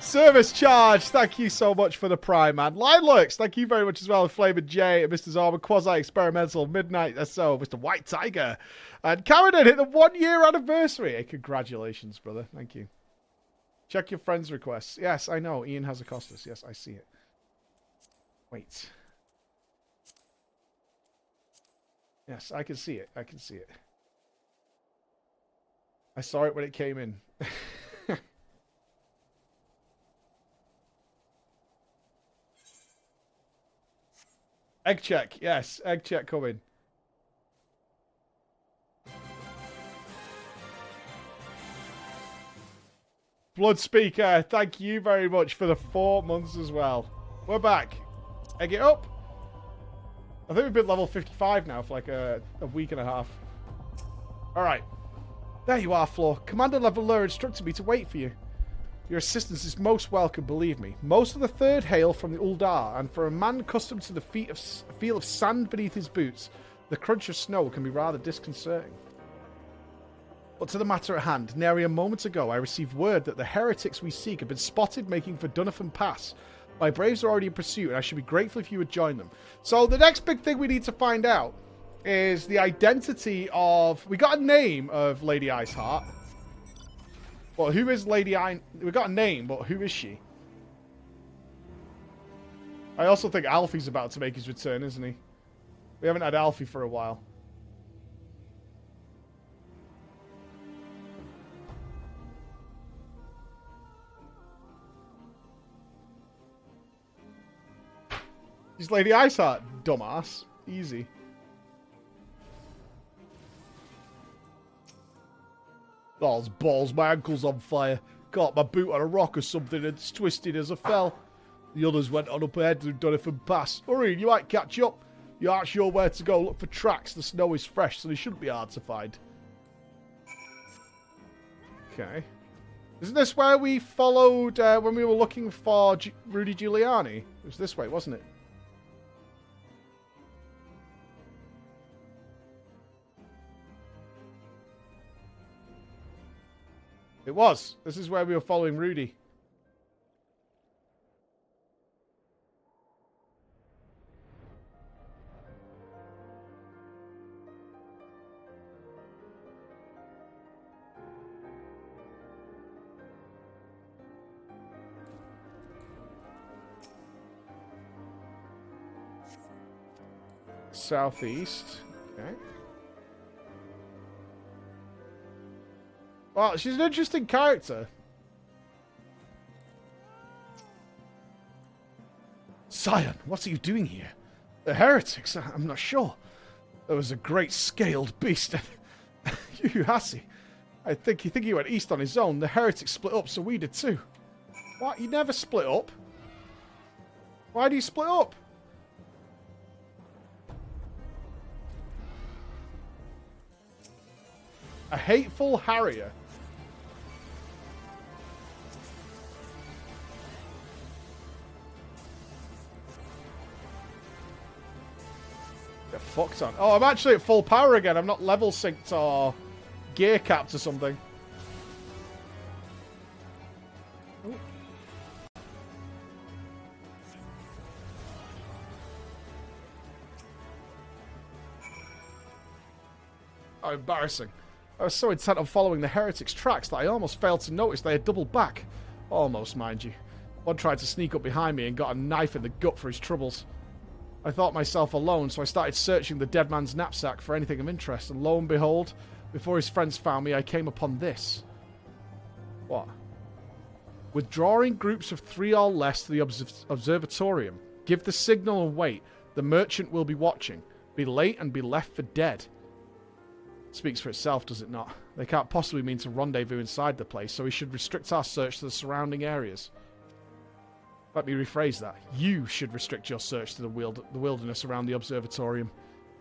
Service charge. Thank you so much for the prime, man. Line Lurks. Thank you very much as well. Flavor J, Mr. Zorba, Quasi Experimental, Midnight SO, Mr. White Tiger. And Karen hit the 1 year anniversary. Hey, congratulations, brother. Thank you. Check your friends' requests. Yes, I know. Ian has accosted us. Yes, I see it. Wait. Yes, I can see it. I can see it. I saw it when it came in. Egg check. Yes, egg check coming. Blood Speaker, thank you very much for the 4 months as well. We're back. Egg it up. I think we've been level 55 now for like a week and a half. Alright. There you are, Floor. Commander Leveler instructed me to wait for you. Your assistance is most welcome, believe me. Most of the third hail from the Uldar, and for a man accustomed to the feel of sand beneath his boots, the crunch of snow can be rather disconcerting. But to the matter at hand, nary a moment ago I received word that the heretics we seek have been spotted making for Dunafin Pass. My braves are already in pursuit, and I should be grateful if you would join them. So the next big thing we need to find out is the identity of... We got a name of Lady Iceheart. Well, who is Lady I... We got a name, but who is she? I also think Alfie's about to make his return, isn't he? We haven't had Alfie for a while. She's Lady Iceheart, dumbass. Easy. Oh, balls, my ankle's on fire. Caught my boot on a rock or something and it's twisted as I fell. The others went on up ahead and done it from pass. Hurry, you might catch up. You aren't sure where to go. Look for tracks. The snow is fresh, so they shouldn't be hard to find. Okay. Isn't this where we followed when we were looking for Rudy Giuliani? It was this way, wasn't it? It was. This is where we were following Rudy. Southeast. Okay. Well, she's an interesting character. Scion, what are you doing here? The heretics? I'm not sure. There was a great scaled beast. You hussy. I think he went east on his own. The heretics split up, so we did too. What? You never split up? Why do you split up? A hateful harrier. Get fucked on. Oh, I'm actually at full power again. I'm not level synced or gear capped or something. Ooh. Oh, embarrassing. I was so intent on following the heretics' tracks that I almost failed to notice they had doubled back. Almost, mind you. One tried to sneak up behind me and got a knife in the gut for his troubles. I thought myself alone, so I started searching the dead man's knapsack for anything of interest, and lo and behold, before his friends found me, I came upon this. What? Withdraw in groups of 3 or less to the observatorium. Give the signal and wait. The merchant will be watching. Be late and be left for dead. Speaks for itself, does it not? They can't possibly mean to rendezvous inside the place, so we should restrict our search to the surrounding areas. Let me rephrase that. You should restrict your search to the wilderness around the observatorium.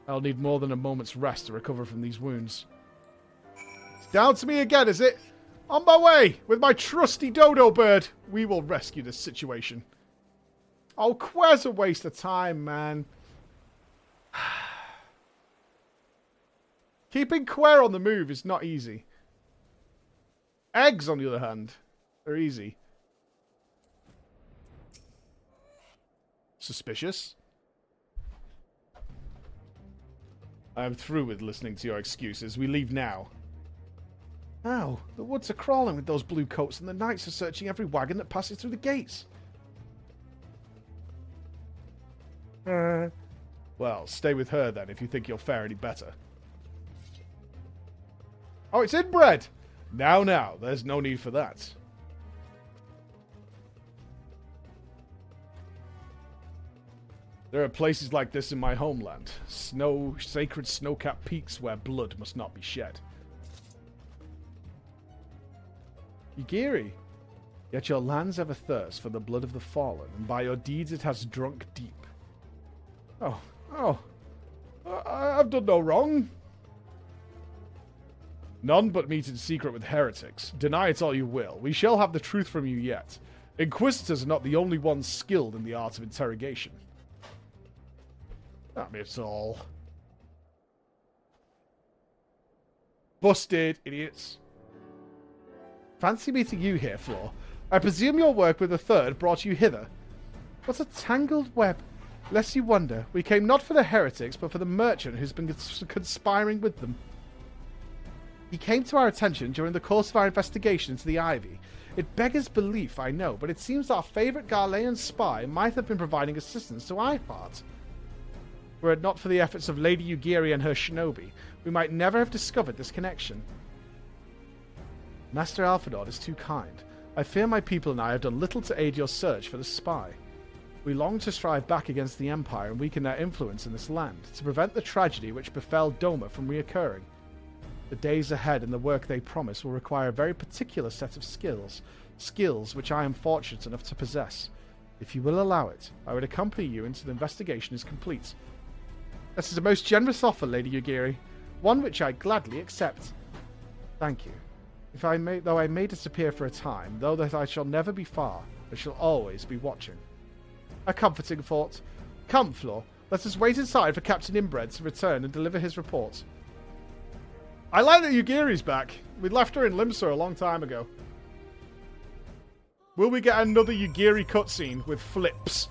I'll need more than a moment's rest to recover from these wounds. It's down to me again, is it? On my way! With my trusty dodo bird! We will rescue this situation. Oh, Quer's a waste of time, man. Keeping Quer on the move is not easy. Eggs, on the other hand, are easy. Suspicious. I am through with listening to your excuses. We leave now. Ow, the woods are crawling with those blue coats and the knights are searching every wagon that passes through the gates. Well, stay with her then if you think you'll fare any better. Oh, it's inbred! Now, there's no need for that. There are places like this in my homeland. Sacred snow-capped peaks where blood must not be shed. Ygiri, yet your lands have a thirst for the blood of the fallen, and by your deeds it has drunk deep. I've done no wrong. None but meet in secret with heretics. Deny it all you will. We shall have the truth from you yet. Inquisitors are not the only ones skilled in the art of interrogation. Damn it all. Busted, idiots. Fancy meeting you here, Flor. I presume your work with the third brought you hither. What a tangled web. Lest you wonder, we came not for the heretics, but for the merchant who's been conspiring with them. He came to our attention during the course of our investigation into the Ivy. It beggars belief, I know, but it seems our favourite Garlean spy might have been providing assistance to Eifart. Were it not for the efforts of Lady Ygiri and her shinobi, we might never have discovered this connection. Master Alphador is too kind. I fear my people and I have done little to aid your search for the spy. We long to strive back against the Empire and weaken their influence in this land, to prevent the tragedy which befell Doma from reoccurring. The days ahead and the work they promise will require a very particular set of skills which I am fortunate enough to possess. If you will allow it, I would accompany you until the investigation is complete. This is a most generous offer, Lady Ygiri, one which I gladly accept. Thank you. Though I may disappear for a time, though that I shall never be far, I shall always be watching. A comforting thought. Come, Flor, let us wait inside for Captain Inbred to return and deliver his report. I like that Ygiri's back. We left her in Limsa a long time ago. Will we get another Ygiri cutscene with flips?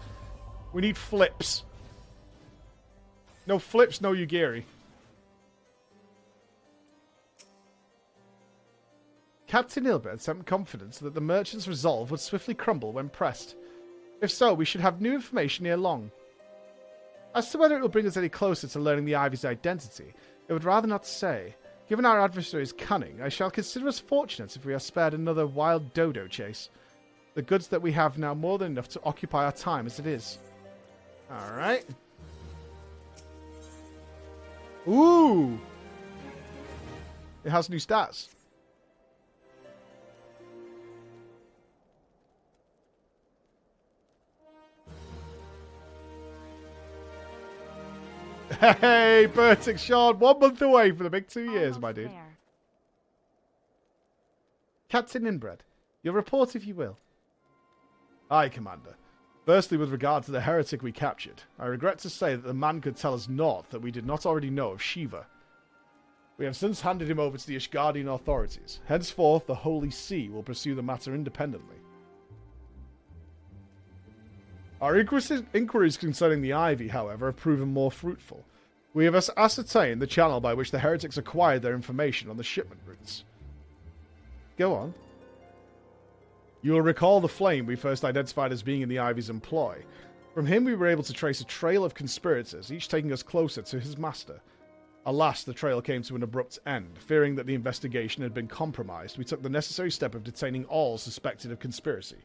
We need flips. No flips, no Ygiri. Captain Hildebrand sent confidence that the merchant's resolve would swiftly crumble when pressed. If so, we should have new information ere long. As to whether it will bring us any closer to learning the Ivy's identity, I would rather not say. Given our adversary's cunning, I shall consider us fortunate if we are spared another wild dodo chase. The goods that we have now more than enough to occupy our time as it is. Alright. Ooh! It has new stats. Hey, Bertic Sean, 1 month away for the big 2 years, my dude. There. Captain Inbred, your report if you will. Aye, Commander. Firstly, with regard to the heretic we captured, I regret to say that the man could tell us naught that we did not already know of Shiva. We have since handed him over to the Ishgardian authorities. Henceforth, the Holy See will pursue the matter independently. Our inquiries concerning the Ivy, however, have proven more fruitful. We have ascertained the channel by which the heretics acquired their information on the shipment routes. Go on. You will recall the flame we first identified as being in the Ivy's employ. From him we were able to trace a trail of conspirators, each taking us closer to his master. Alas, the trail came to an abrupt end. Fearing that the investigation had been compromised, we took the necessary step of detaining all suspected of conspiracy.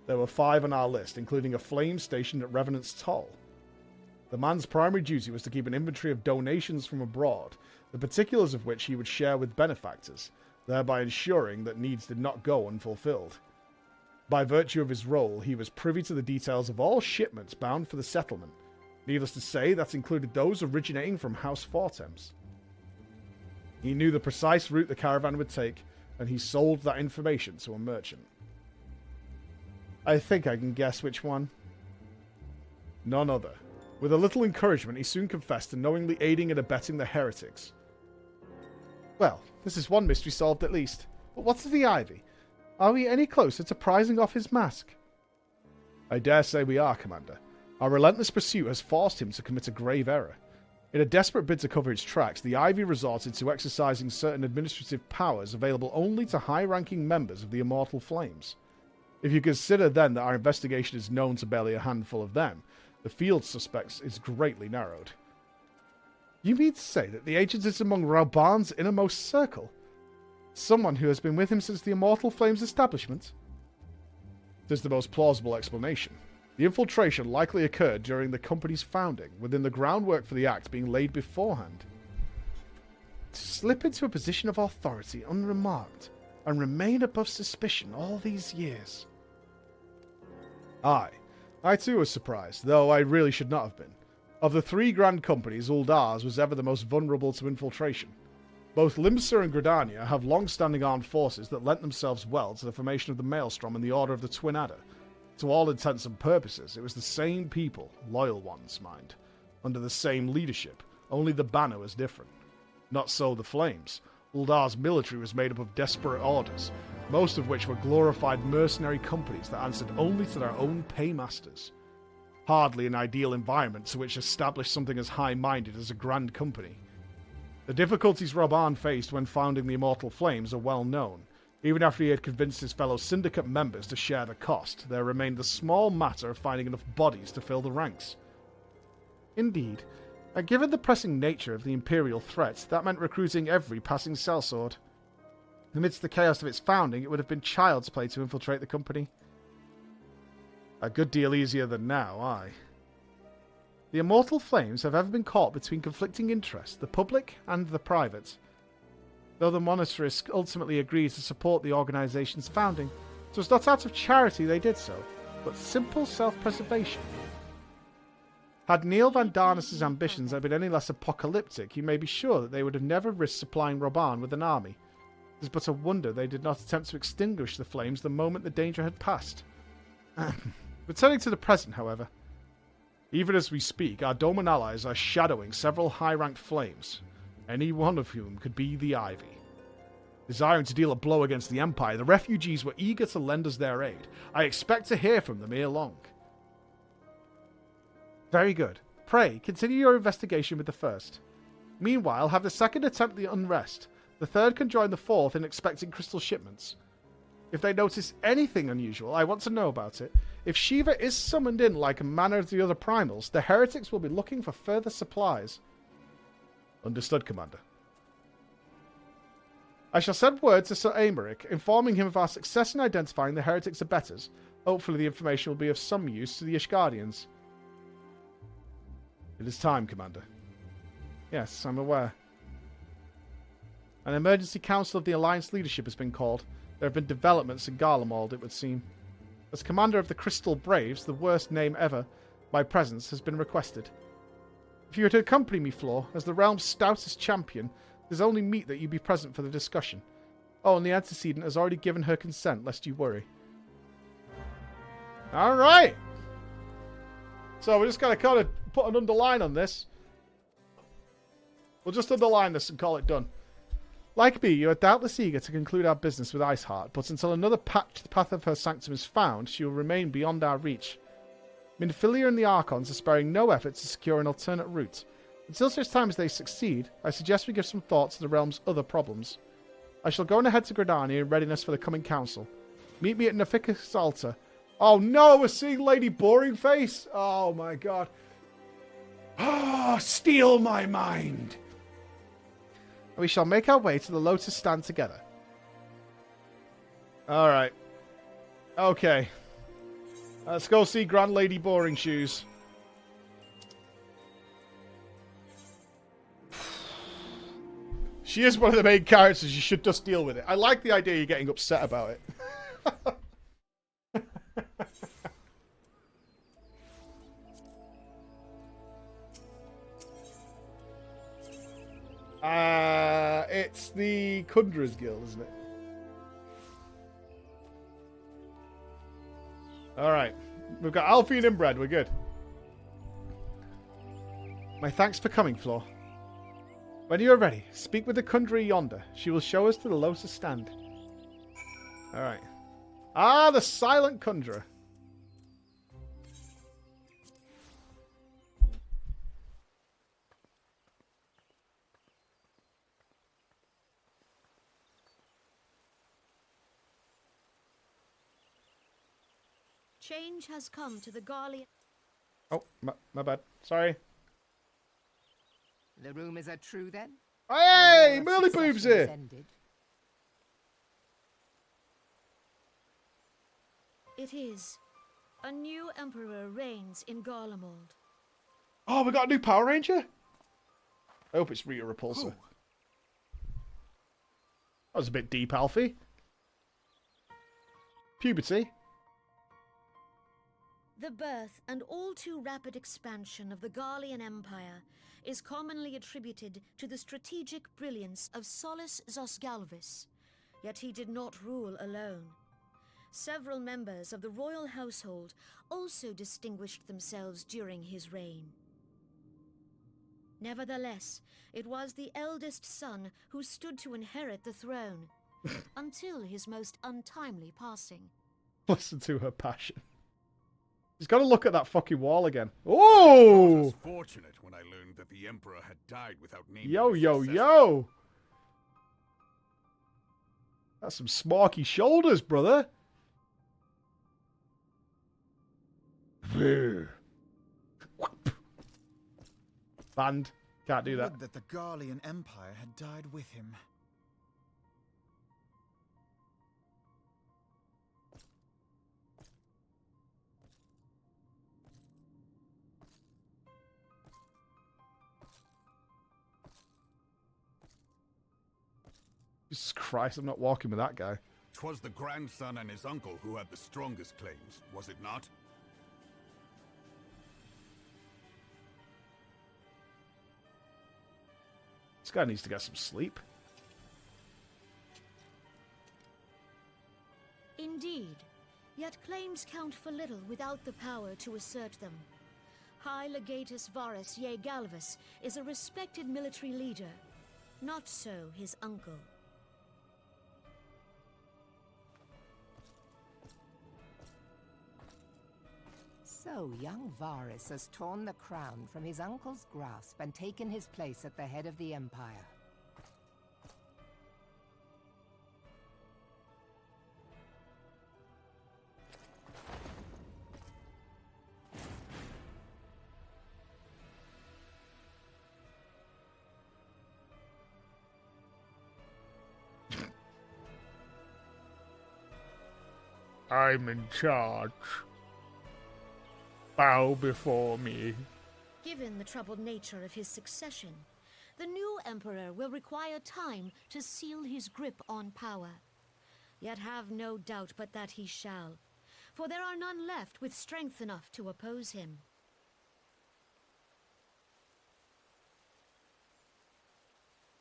There were 5 on our list, including a flame stationed at Revenant's Toll. The man's primary duty was to keep an inventory of donations from abroad, the particulars of which he would share with benefactors, thereby ensuring that needs did not go unfulfilled. By virtue of his role, he was privy to the details of all shipments bound for the settlement. Needless to say, that included those originating from House Fortemps. He knew the precise route the caravan would take, and he sold that information to a merchant. I think I can guess which one. None other. With a little encouragement, he soon confessed to knowingly aiding and abetting the heretics. Well, this is one mystery solved at least. But what's of the Ivy? Are we any closer to prizing off his mask? I dare say we are, Commander. Our relentless pursuit has forced him to commit a grave error. In a desperate bid to cover its tracks, the Ivy resorted to exercising certain administrative powers available only to high-ranking members of the Immortal Flames. If you consider then that our investigation is known to barely a handful of them, the field suspects is greatly narrowed. You mean to say that the agent is among Rauban's innermost circle? Someone who has been with him since the Immortal Flames establishment? It is the most plausible explanation. The infiltration likely occurred during the company's founding, within the groundwork for the act being laid beforehand. To slip into a position of authority unremarked, and remain above suspicion all these years. Aye, I too was surprised, though I really should not have been. Of the 3 grand companies, Uldar's was ever the most vulnerable to infiltration. Both Limsa and Gridania have long-standing armed forces that lent themselves well to the formation of the Maelstrom and the Order of the Twin Adder. To all intents and purposes, it was the same people, loyal ones, mind, under the same leadership, only the banner was different. Not so the Flames. Uldar's military was made up of desperate orders, most of which were glorified mercenary companies that answered only to their own paymasters. Hardly an ideal environment to which establish something as high-minded as a grand company. The difficulties Rauban faced when founding the Immortal Flames are well known. Even after he had convinced his fellow syndicate members to share the cost, there remained the small matter of finding enough bodies to fill the ranks. Indeed, and given the pressing nature of the Imperial threat, that meant recruiting every passing sellsword. Amidst the chaos of its founding, it would have been child's play to infiltrate the company. A good deal easier than now, aye. The Immortal Flames have ever been caught between conflicting interests, the public and the private. Though the monetarists ultimately agreed to support the organisation's founding, it was not out of charity they did so, but simple self-preservation. Had Neil Van Darnus' ambitions been any less apocalyptic, you may be sure that they would have never risked supplying Rauban with an army. It is but a wonder they did not attempt to extinguish the flames the moment the danger had passed. Returning to the present, however. Even as we speak, our Doman allies are shadowing several high-ranked flames, any one of whom could be the Ivy. Desiring to deal a blow against the Empire, the refugees were eager to lend us their aid. I expect to hear from them ere long. Very good. Pray, continue your investigation with the first. Meanwhile, have the second attempt the unrest. The third can join the fourth in expecting crystal shipments. If they notice anything unusual, I want to know about it. If Shiva is summoned in like a manner of the other primals, the heretics will be looking for further supplies. Understood, Commander. I shall send word to Sir Aymeric, informing him of our success in identifying the heretics' abettors. Hopefully the information will be of some use to the Ishgardians. It is time, Commander. Yes, I'm aware. An emergency council of the Alliance leadership has been called. There have been developments in Garlemald, it would seem. As commander of the Crystal Braves, the worst name ever, my presence has been requested. If you were to accompany me, Floor, as the realm's stoutest champion, it is only meet that you be present for the discussion. Oh, and the antecedent has already given her consent, lest you worry. Alright! So we're just going to kind of put an underline on this. We'll just underline this and call it done. Like me, you are doubtless eager to conclude our business with Iceheart, but until another path of her sanctum is found, she will remain beyond our reach. Minfilia and the Archons are sparing no effort to secure an alternate route. Until such time as they succeed, I suggest we give some thought to the realm's other problems. I shall go on ahead to Gridania in readiness for the coming council. Meet me at Nafikis altar. Oh no, we're seeing Lady Boring Face! Oh my god. Ah, steal my mind! We shall make our way to the Lotus stand together. Alright. Okay. Let's go see Grand Lady Boring Shoes. She is one of the main characters. You should just deal with it. I like the idea you're getting upset about it. It's the Kundra's Guild, isn't it? Alright. We've got Alfie and Inbred. We're good. My thanks for coming, Floor. When you are ready, speak with the Kundra yonder. She will show us to the Lotus stand. Alright. Ah, the silent Kundra. Change has come to the Garlean. Oh, my bad. Sorry. The rumours are true then? Hey, Merly Boob's here. It is. A new emperor reigns in Garlemald. Oh, we got a new Power Ranger? I hope it's Rita Repulsa. That was a bit deep, Alfie. Puberty. The birth and all too rapid expansion of the Garlean Empire is commonly attributed to the strategic brilliance of Solus Zosgalvis, yet he did not rule alone. Several members of the royal household also distinguished themselves during his reign. Nevertheless, it was the eldest son who stood to inherit the throne, until his most untimely passing. Listen to her passion. He's got to look at that fucking wall again. Oh! I was fortunate when I learned that the Emperor had died without naming Yo, his yo, successor. yo! That's some smarky shoulders, brother. Banned. Can't do that. Would that the Garlean Empire had died with him. Jesus Christ, I'm not walking with that guy. 'Twas the grandson and his uncle who had the strongest claims, was it not? This guy needs to get some sleep. Indeed, yet claims count for little without the power to assert them. High Legatus Varus Ye Galvus is a respected military leader. Not so his uncle. So young Varus has torn the crown from his uncle's grasp and taken his place at the head of the Empire. I'm in charge. Bow before me. Given the troubled nature of his succession, the new emperor will require time to seal his grip on power. Yet have no doubt but that he shall, for there are none left with strength enough to oppose him.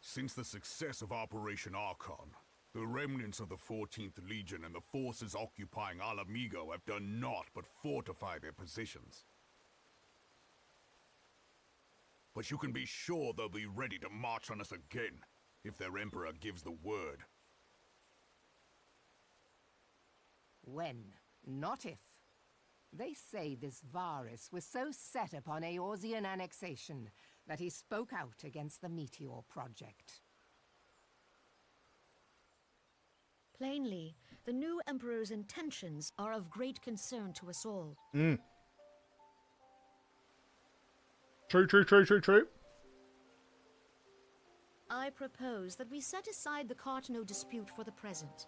Since the success of Operation Archon, the remnants of the 14th Legion and the forces occupying Alamigo have done naught but fortify their positions. But you can be sure they'll be ready to march on us again, if their Emperor gives the word. When, not if. They say this Varus was so set upon Eorzean annexation that he spoke out against the Meteor Project. Plainly, the new emperor's intentions are of great concern to us all. True. I propose that we set aside the Cartano dispute for the present,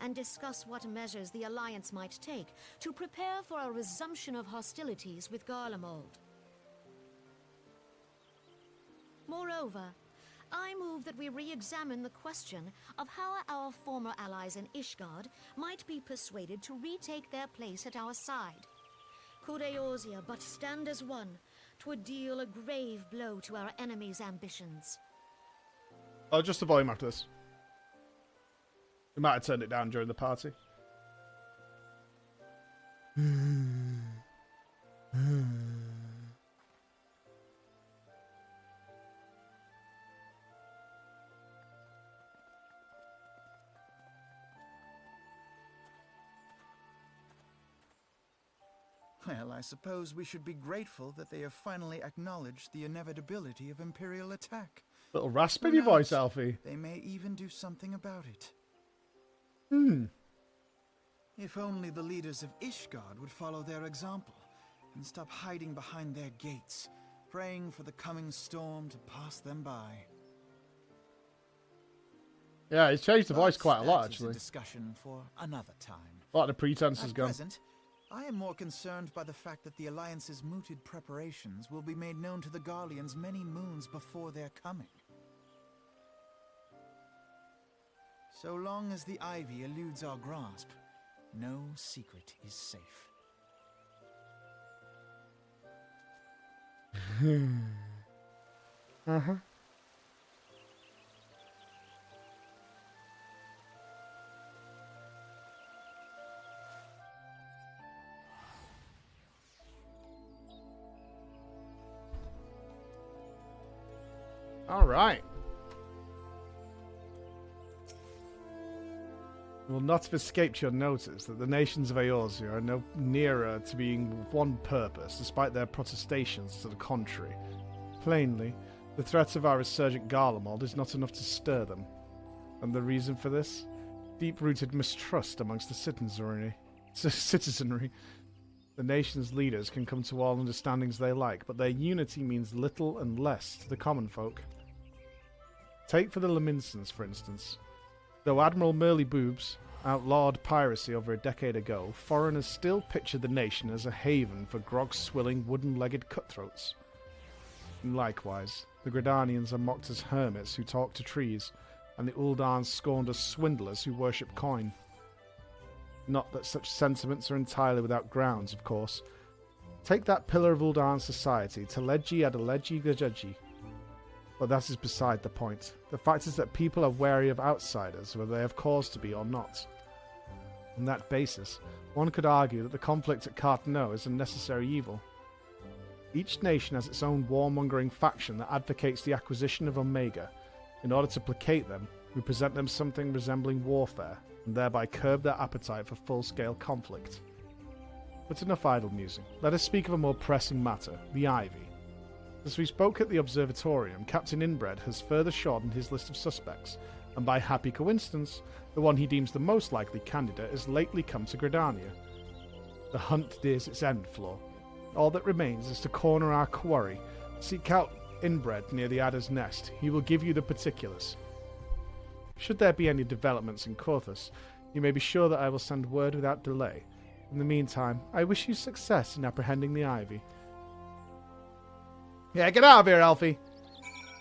and discuss what measures the Alliance might take to prepare for a resumption of hostilities with Garlemald. Moreover, I move that we re-examine the question of how our former allies in Ishgard might be persuaded to retake their place at our side. Could Eorzea but stand as one, 'twould deal a grave blow to our enemies' ambitions. Oh, just the volume after this. We might have turned it down during the party. Well, I suppose we should be grateful that they have finally acknowledged the inevitability of Imperial attack. Little raspy in your voice, Alfie. They may even do something about it. If only the leaders of Ishgard would follow their example and stop hiding behind their gates, praying for the coming storm to pass them by. Yeah, he's changed the voice quite a lot, That is actually. a discussion for another time. A lot of the pretense is At gone. present, I am more concerned by the fact that the Alliance's mooted preparations will be made known to the Garleans many moons before their coming. So long as the Ivy eludes our grasp, no secret is safe. Uh-huh. All right. It will not have escaped your notice that the nations of Eorzea are no nearer to being of one purpose, despite their protestations to the contrary. Plainly, the threat of our resurgent Garlemald is not enough to stir them. And the reason for this? Deep-rooted mistrust amongst the citizenry. The nation's leaders can come to all understandings they like, but their unity means little and less to the common folk. Take for the Laminsons, for instance. Though Admiral Merly Boobs outlawed piracy over a decade ago, foreigners still picture the nation as a haven for grog-swilling, wooden-legged cutthroats. And likewise, the Gridanians are mocked as hermits who talk to trees, and the Uldans scorned as swindlers who worship coin. Not that such sentiments are entirely without grounds, of course. Take that pillar of Uldan society, Teleji Adeleji Gajaji. But that is beside the point. The fact is that people are wary of outsiders, whether they have cause to be or not. On that basis, one could argue that the conflict at Cartano is a necessary evil. Each nation has its own warmongering faction that advocates the acquisition of Omega. In order to placate them, we present them something resembling warfare, and thereby curb their appetite for full-scale conflict. But enough idle musing. Let us speak of a more pressing matter, the Ivy. As we spoke at the Observatorium, Captain Inbred has further shortened his list of suspects, and by happy coincidence, the one he deems the most likely candidate has lately come to Gridania. The hunt nears its end, Flo. All that remains is to corner our quarry. Seek out Inbred near the Adder's Nest. He will give you the particulars. Should there be any developments in Korthus, you may be sure that I will send word without delay. In the meantime, I wish you success in apprehending the Ivy. Yeah, get out of here, Alfie.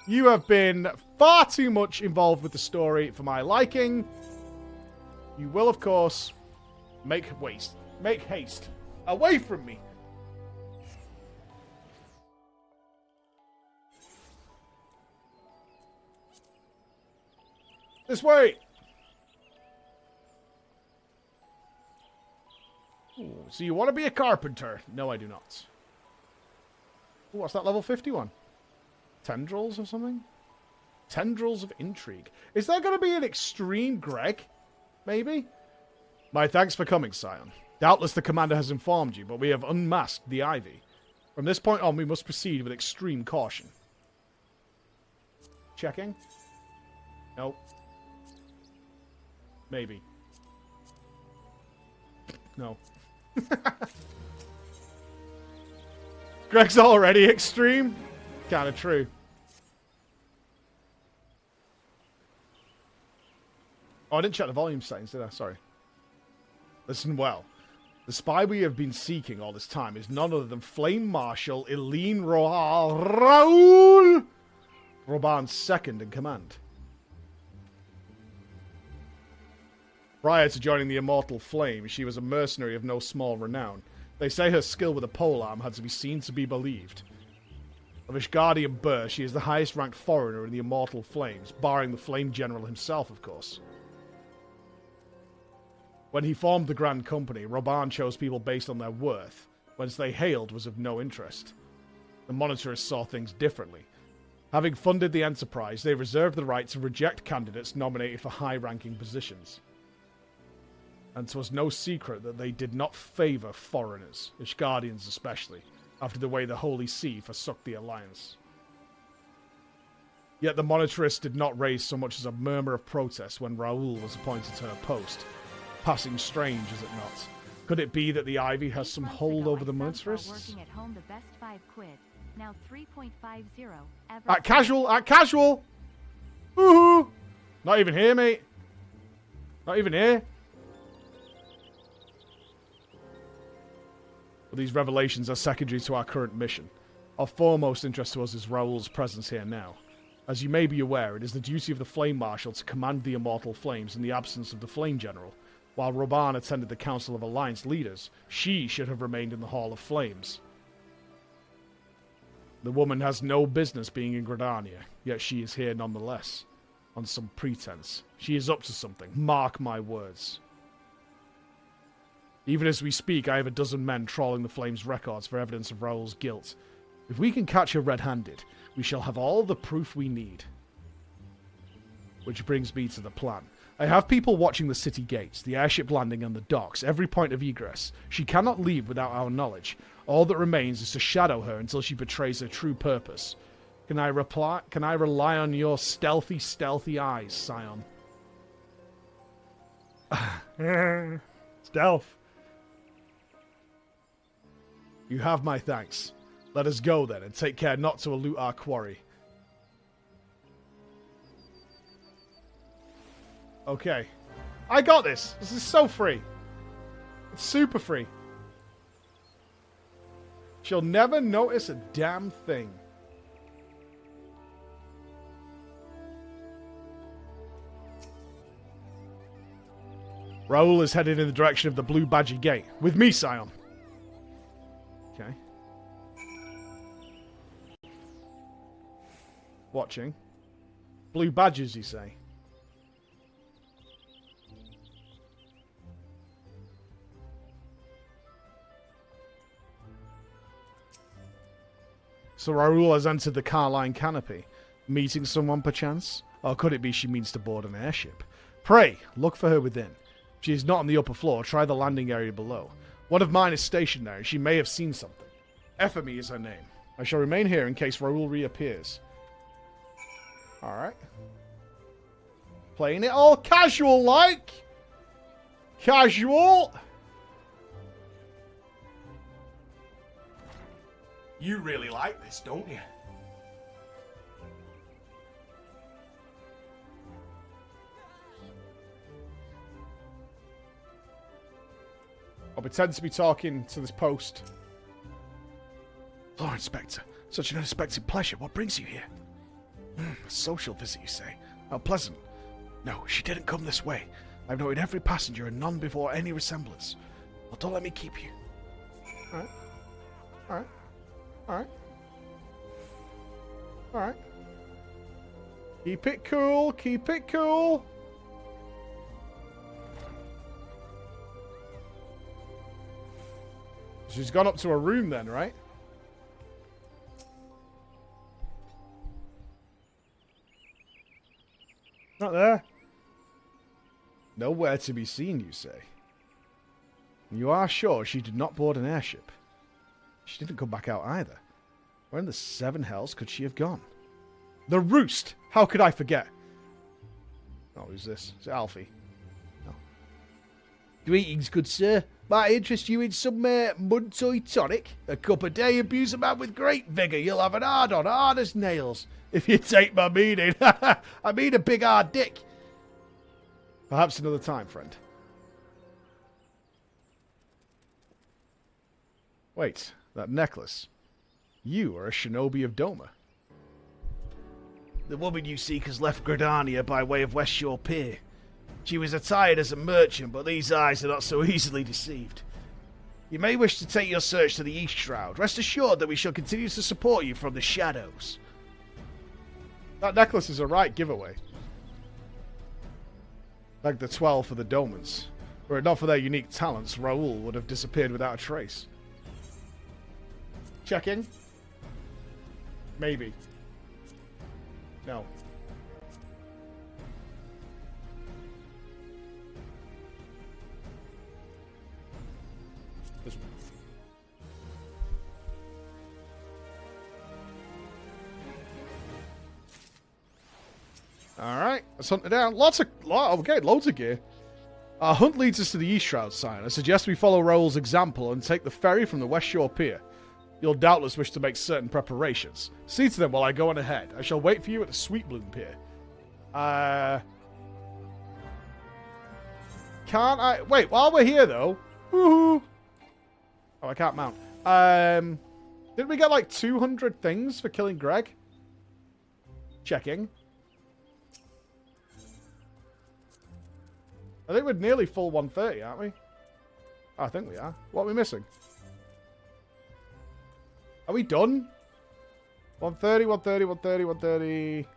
You have been far too much involved with the story for my liking. You will, of course, make haste away from me. This way. Ooh, so you want to be a carpenter? No, I do not. Ooh, what's that, level 51? Tendrils or something? Tendrils of Intrigue. Is there going to be an extreme Greg? Maybe? My thanks for coming, Scion. Doubtless the commander has informed you, but we have unmasked the Ivy. From this point on, we must proceed with extreme caution. Checking? Nope. Maybe. No. Greg's already extreme? Kinda true. Oh, I didn't check the volume settings, did I? Sorry. Listen well. The spy we have been seeking all this time is none other than Flame Marshal Eileen Raoul, Roban's second in command. Prior to joining the Immortal Flame, she was a mercenary of no small renown. They say her skill with a polearm had to be seen to be believed. Of Ishgardian birth, she is the highest-ranked foreigner in the Immortal Flames, barring the Flame General himself, of course. When he formed the Grand Company, Roban chose people based on their worth, whence they hailed was of no interest. The Monitors saw things differently. Having funded the enterprise, they reserved the right to reject candidates nominated for high-ranking positions. And 'twas no secret that they did not favour foreigners, Ishgardians especially, after the way the Holy See forsook the Alliance. Yet the Monitarists did not raise so much as a murmur of protest when Raoul was appointed to her post. Passing strange, is it not? Could it be that the Ivy has some hold over the Monitarists? Working at home, the best 5 quid. Now 3.50. At casual! At casual! Woohoo! Not even here, mate. Not even here. But these revelations are secondary to our current mission. Our foremost interest to us is Raoul's presence here now. As you may be aware, it is the duty of the Flame Marshal to command the Immortal Flames in the absence of the Flame General. While Roban attended the Council of Alliance Leaders, she should have remained in the Hall of Flames. The woman has no business being in Gridania, yet she is here nonetheless. On some pretense. She is up to something, mark my words. Even as we speak, I have a dozen men trawling the Flames' records for evidence of Raoul's guilt. If we can catch her red-handed, we shall have all the proof we need. Which brings me to the plan. I have people watching the city gates, the airship landing and the docks, every point of egress. She cannot leave without our knowledge. All that remains is to shadow her until she betrays her true purpose. Can I rely on your stealthy, stealthy eyes, Scion? Stealth. You have my thanks. Let us go then, and take care not to elude our quarry. Okay. I got this. This is so free. It's super free. She'll never notice a damn thing. Raoul is headed in the direction of the Blue Badger Gate. With me, Scion. Okay. Watching. Blue Badgers, you say? So Raoul has entered the Carline Canopy. Meeting someone, perchance? Or could it be she means to board an airship? Pray, look for her within. If she is not on the upper floor, try the landing area below. One of mine is stationed there, and she may have seen something. Ephemy is her name. I shall remain here in case Raoul reappears. Alright. Playing it all casual-like. Casual. You really like this, don't you? I'll pretend to be talking to this post. Lord Inspector, such an unexpected pleasure. What brings you here? A social visit, you say? How pleasant. No, she didn't come this way. I've noted every passenger and none before any resemblance. Well, don't let me keep you. Alright. Alright. Alright. Alright. Keep it cool. Keep it cool. She's gone up to her room then, right? Not there. Nowhere to be seen, you say? You are sure she did not board an airship? She didn't come back out either. Where in the seven hells could she have gone? The Roost! How could I forget? Oh, who's this? Is it Alfie? No. Greetings, good sir. Might interest you in some mud toy tonic? A cup a day, abuse a man with great vigour. You'll have an hard-on, hard as nails. If you take my meaning. I mean a big hard dick. Perhaps another time, friend. Wait, that necklace. You are a shinobi of Doma. The woman you seek has left Gridania by way of West Shore Pier. She was attired as a merchant, but these eyes are not so easily deceived. You may wish to take your search to the East Shroud. Rest assured that we shall continue to support you from the shadows. That necklace is a right giveaway. Like the 12 for the Domans. Were it not for their unique talents, Raoul would have disappeared without a trace. Check in. Maybe. No. This one. Alright, let's hunt it down. Loads of gear. Our hunt leads us to the East Shroud sign. I suggest we follow Raoul's example and take the ferry from the West Shore Pier. You'll doubtless wish to make certain preparations. See to them while I go on ahead. I shall wait for you at the Sweet Bloom Pier. Can't I... Wait, while we're here, though... Woohoo! Oh, I can't mount. Didn't we get, like, 200 things for killing Greg? Checking. I think we're nearly full 130, aren't we? Oh, I think we are. What are we missing? Are we done? 130, 130, 130, 130...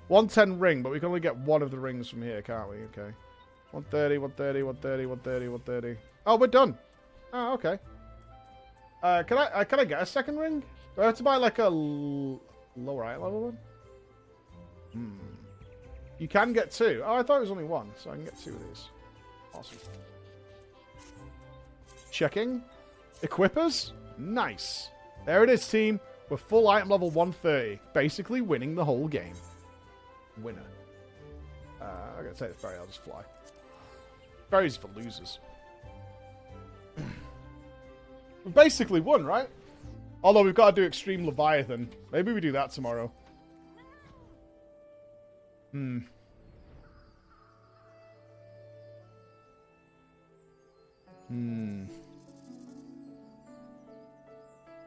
110 ring, but we can only get one of the rings from here, can't we? Okay. 130, 130, 130, 130, 130. Oh, we're done. Oh, okay. Can I get a second ring? Do I have to buy like a lower eye level one? You can get two. Oh, I thought it was only one, so I can get two of these. Awesome. Checking. Equippers. Nice. There it is, team. We're full item level 130. Basically winning the whole game. Winner. I'm going to take the ferry. I'll just fly. Ferry's for losers. We basically won, right? Although we've got to do Extreme Leviathan. Maybe we do that tomorrow.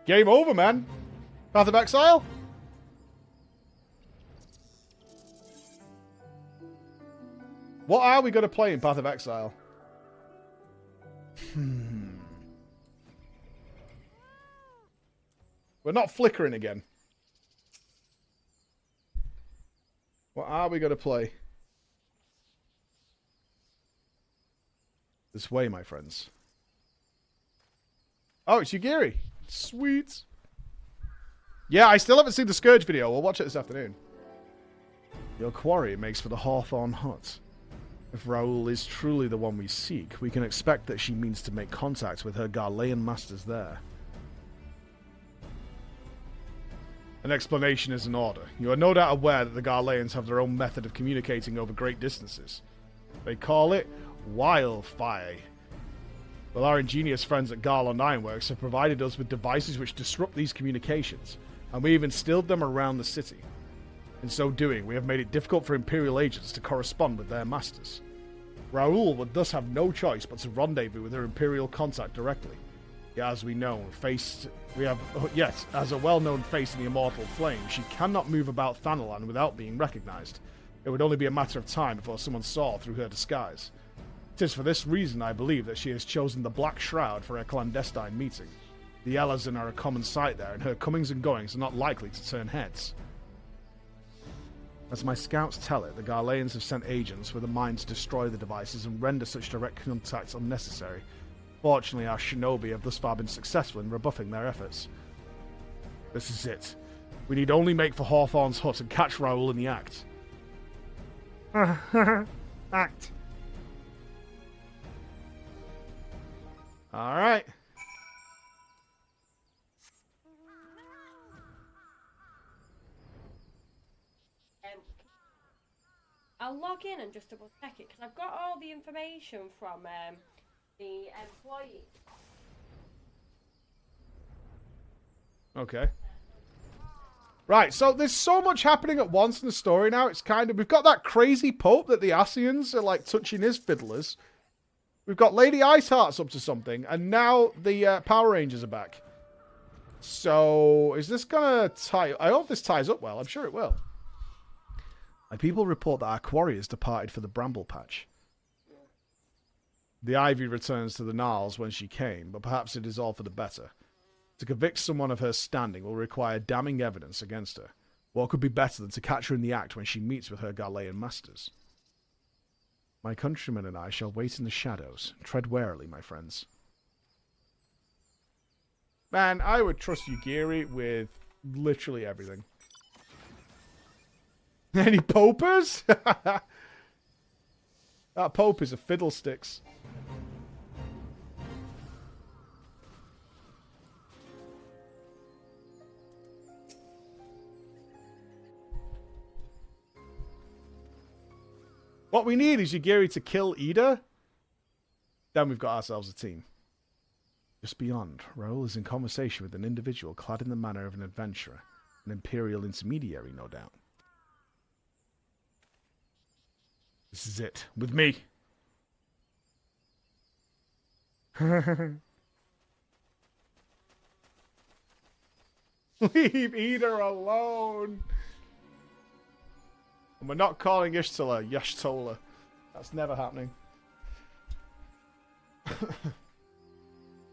Game over, man. Path of Exile? What are we going to play in Path of Exile? We're not flickering again. What are we going to play? This way, my friends. Oh, it's Yugiri. Sweet. Yeah, I still haven't seen the Scourge video. We'll watch it this afternoon. Your quarry makes for the Hawthorn Hut. If Raoul is truly the one we seek, we can expect that she means to make contact with her Garlean masters there. An explanation is in order. You are no doubt aware that the Garleans have their own method of communicating over great distances. They call it wildfire. Well, our ingenious friends at Garland Ironworks have provided us with devices which disrupt these communications, and we have instilled them around the city. In so doing, we have made it difficult for Imperial agents to correspond with their masters. Raoul would thus have no choice but to rendezvous with her Imperial contact directly. Yet, as as a well-known face in the Immortal Flame, she cannot move about Thanalan without being recognized. It would only be a matter of time before someone saw through her disguise. It is for this reason, I believe, that she has chosen the Black Shroud for her clandestine meeting. The Elazin are a common sight there, and her comings and goings are not likely to turn heads. As my scouts tell it, the Garleans have sent agents with a mind to destroy the devices and render such direct contacts unnecessary. Fortunately, our shinobi have thus far been successful in rebuffing their efforts. This is it. We need only make for Hawthorn's hut and catch Raoul in the act. Act. Alright. I'll log in and just double check it because I've got all the information from the employee. Okay. Right, so there's so much happening at once in the story now. It's kind of... We've got that crazy Pope that the Asians are, like, touching his fiddlers. We've got Lady Iceheart's up to something. And now the Power Rangers are back. So, is this gonna tie... I hope this ties up well. I'm sure it will. My people report that our quarry has departed for the Bramble Patch. The Ivy returns to the Gnarls when she came, but perhaps it is all for the better. To convict someone of her standing will require damning evidence against her. What could be better than to catch her in the act when she meets with her Ghanaian masters? My countrymen and I shall wait in the shadows. Tread warily, my friends. Man, I would trust Yugiri with literally everything. Any popers? That Pope is a fiddlesticks. What we need is Yugiri to kill Ida. Then we've got ourselves a team. Just beyond, Raoul is in conversation with an individual clad in the manner of an adventurer. An Imperial intermediary, no doubt. This is it. With me. Leave Ida alone. And we're not calling Ishtola Yashtola. That's never happening.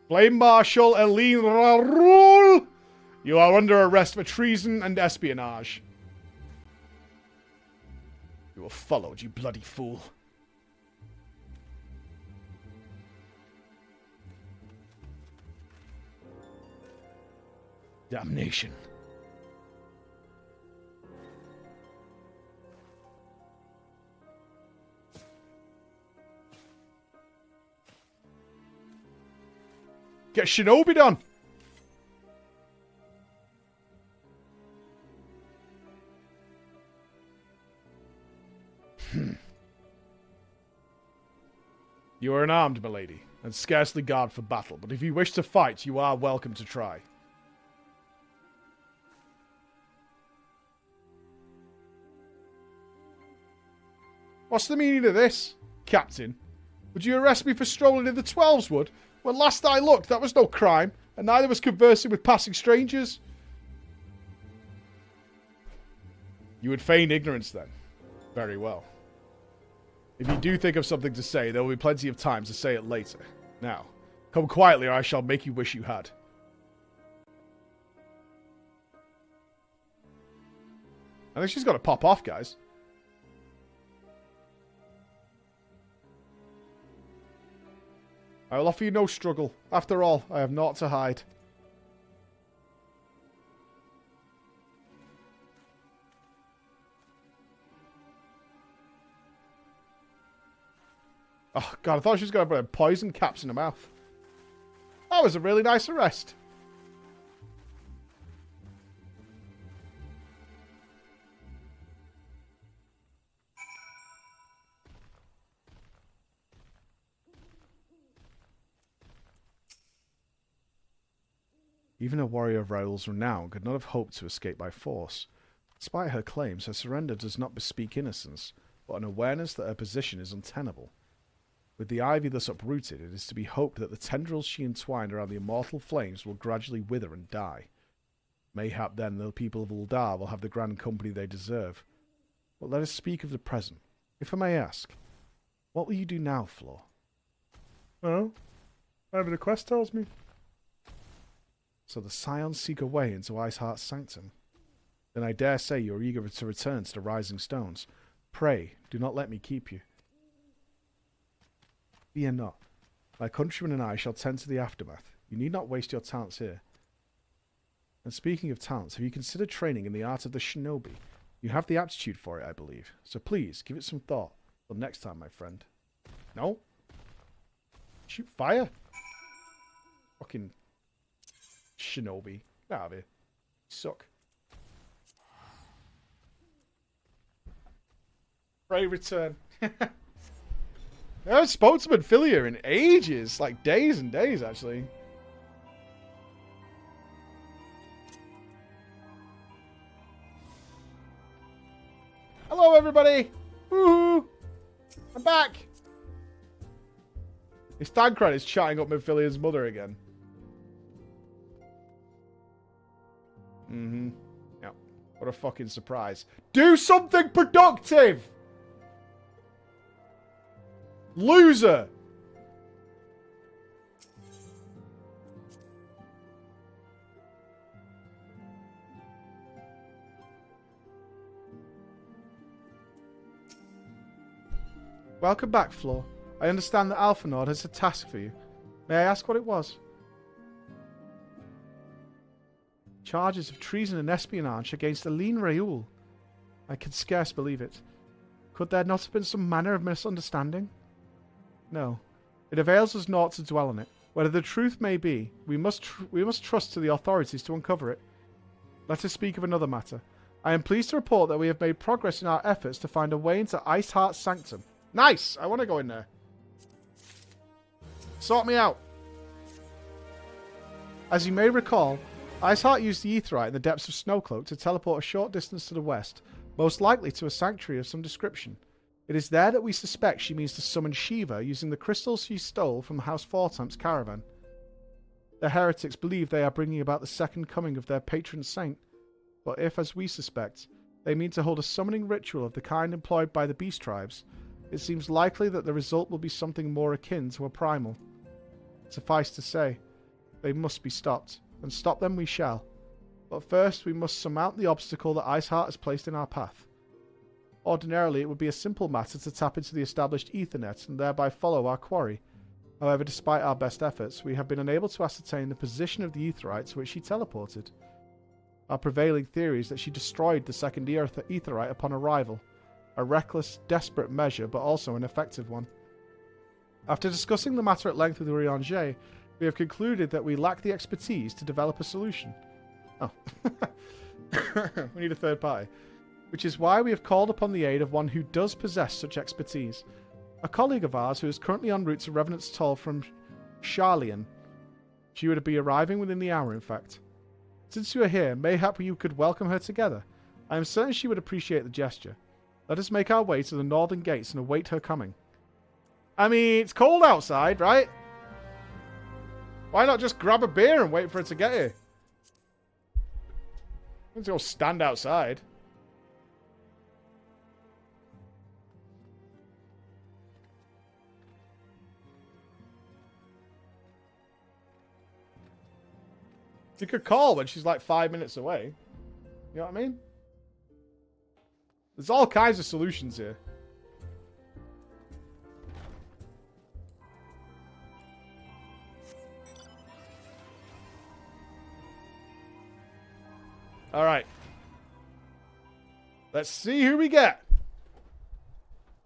Flame Marshal Eileen Raoul, you are under arrest for treason and espionage. You were followed, you bloody fool. Damnation. Get Shinobi done. You are unarmed, milady, and scarcely guard for battle, but if you wish to fight, you are welcome to try. What's the meaning of this, Captain? Would you arrest me for strolling in the 12s wood? When last I looked, that was no crime, and neither was conversing with passing strangers. You would feign ignorance, then. Very well. If you do think of something to say, there will be plenty of time to say it later. Now, come quietly or I shall make you wish you had. I think she's got to pop off, guys. I will offer you no struggle. After all, I have naught to hide. Oh, God, I thought she was going to put poison caps in her mouth. That was a really nice arrest. Even a warrior of Raoul's renown could not have hoped to escape by force. Despite her claims, her surrender does not bespeak innocence, but an awareness that her position is untenable. With the ivy thus uprooted, it is to be hoped that the tendrils she entwined around the immortal flames will gradually wither and die. Mayhap then the people of Uldar will have the grand company they deserve. But let us speak of the present. If I may ask, what will you do now, Flor? Well, whatever the quest tells me. So the Scions seek a way into Iceheart's sanctum. Then I dare say you are eager to return to the Rising Stones. Pray, do not let me keep you. Fear not. My countrymen and I shall tend to the aftermath. You need not waste your talents here. And speaking of talents, have you considered training in the art of the shinobi? You have the aptitude for it, I believe. So please, give it some thought. Till next time, my friend. No? Shoot fire? Fucking shinobi. Get out of here. Suck. Pray return. I haven't spoken to Manfilia in ages. Like days and days, actually. everybody! Woohoo! I'm back! Is Thancred is chatting up Minfilia's mother again. Mm-hmm. Yeah. What a fucking surprise. Do something productive! Loser! Welcome back, Floor. I understand that Alpha Nord has a task for you. May I ask what it was? Charges of treason and espionage against Aline Raoul. I can scarce believe it. Could there not have been some manner of misunderstanding? No. It avails us naught to dwell on it. Whether the truth may be, we must trust to the authorities to uncover it. Let us speak of another matter. I am pleased to report that we have made progress in our efforts to find a way into Iceheart's sanctum. Nice! I want to go in there. Sort me out. As you may recall, Iceheart used the Aetheryte in the depths of Snowcloak to teleport a short distance to the west, most likely to a sanctuary of some description. It is there that we suspect she means to summon Shiva using the crystals she stole from House Fortamp's caravan. The heretics believe they are bringing about the second coming of their patron saint, but if, as we suspect, they mean to hold a summoning ritual of the kind employed by the beast tribes, it seems likely that the result will be something more akin to a primal. Suffice to say, they must be stopped, and stop them we shall. But first we must surmount the obstacle that Iceheart has placed in our path. Ordinarily it would be a simple matter to tap into the established Ethernet and thereby follow our quarry. However, despite our best efforts, we have been unable to ascertain the position of the Aetheryte to which she teleported. Our prevailing theory is that she destroyed the second Aetheryte upon arrival. A reckless, desperate measure, but also an effective one. After discussing the matter at length with Urianger, we have concluded that we lack the expertise to develop a solution. Oh. We need a third party. Which is why we have called upon the aid of one who does possess such expertise. A colleague of ours who is currently en route to Revenant's Toll from Charlian. She would be arriving within the hour, in fact. Since you are here, mayhap you could welcome her together. I am certain she would appreciate the gesture. Let us make our way to the northern gates and await her coming. I mean, it's cold outside, right? Why not just grab a beer and wait for her to get here? Let's go stand outside. You could call when she's like 5 minutes away. You know what I mean? There's all kinds of solutions here. Alright. Let's see who we get.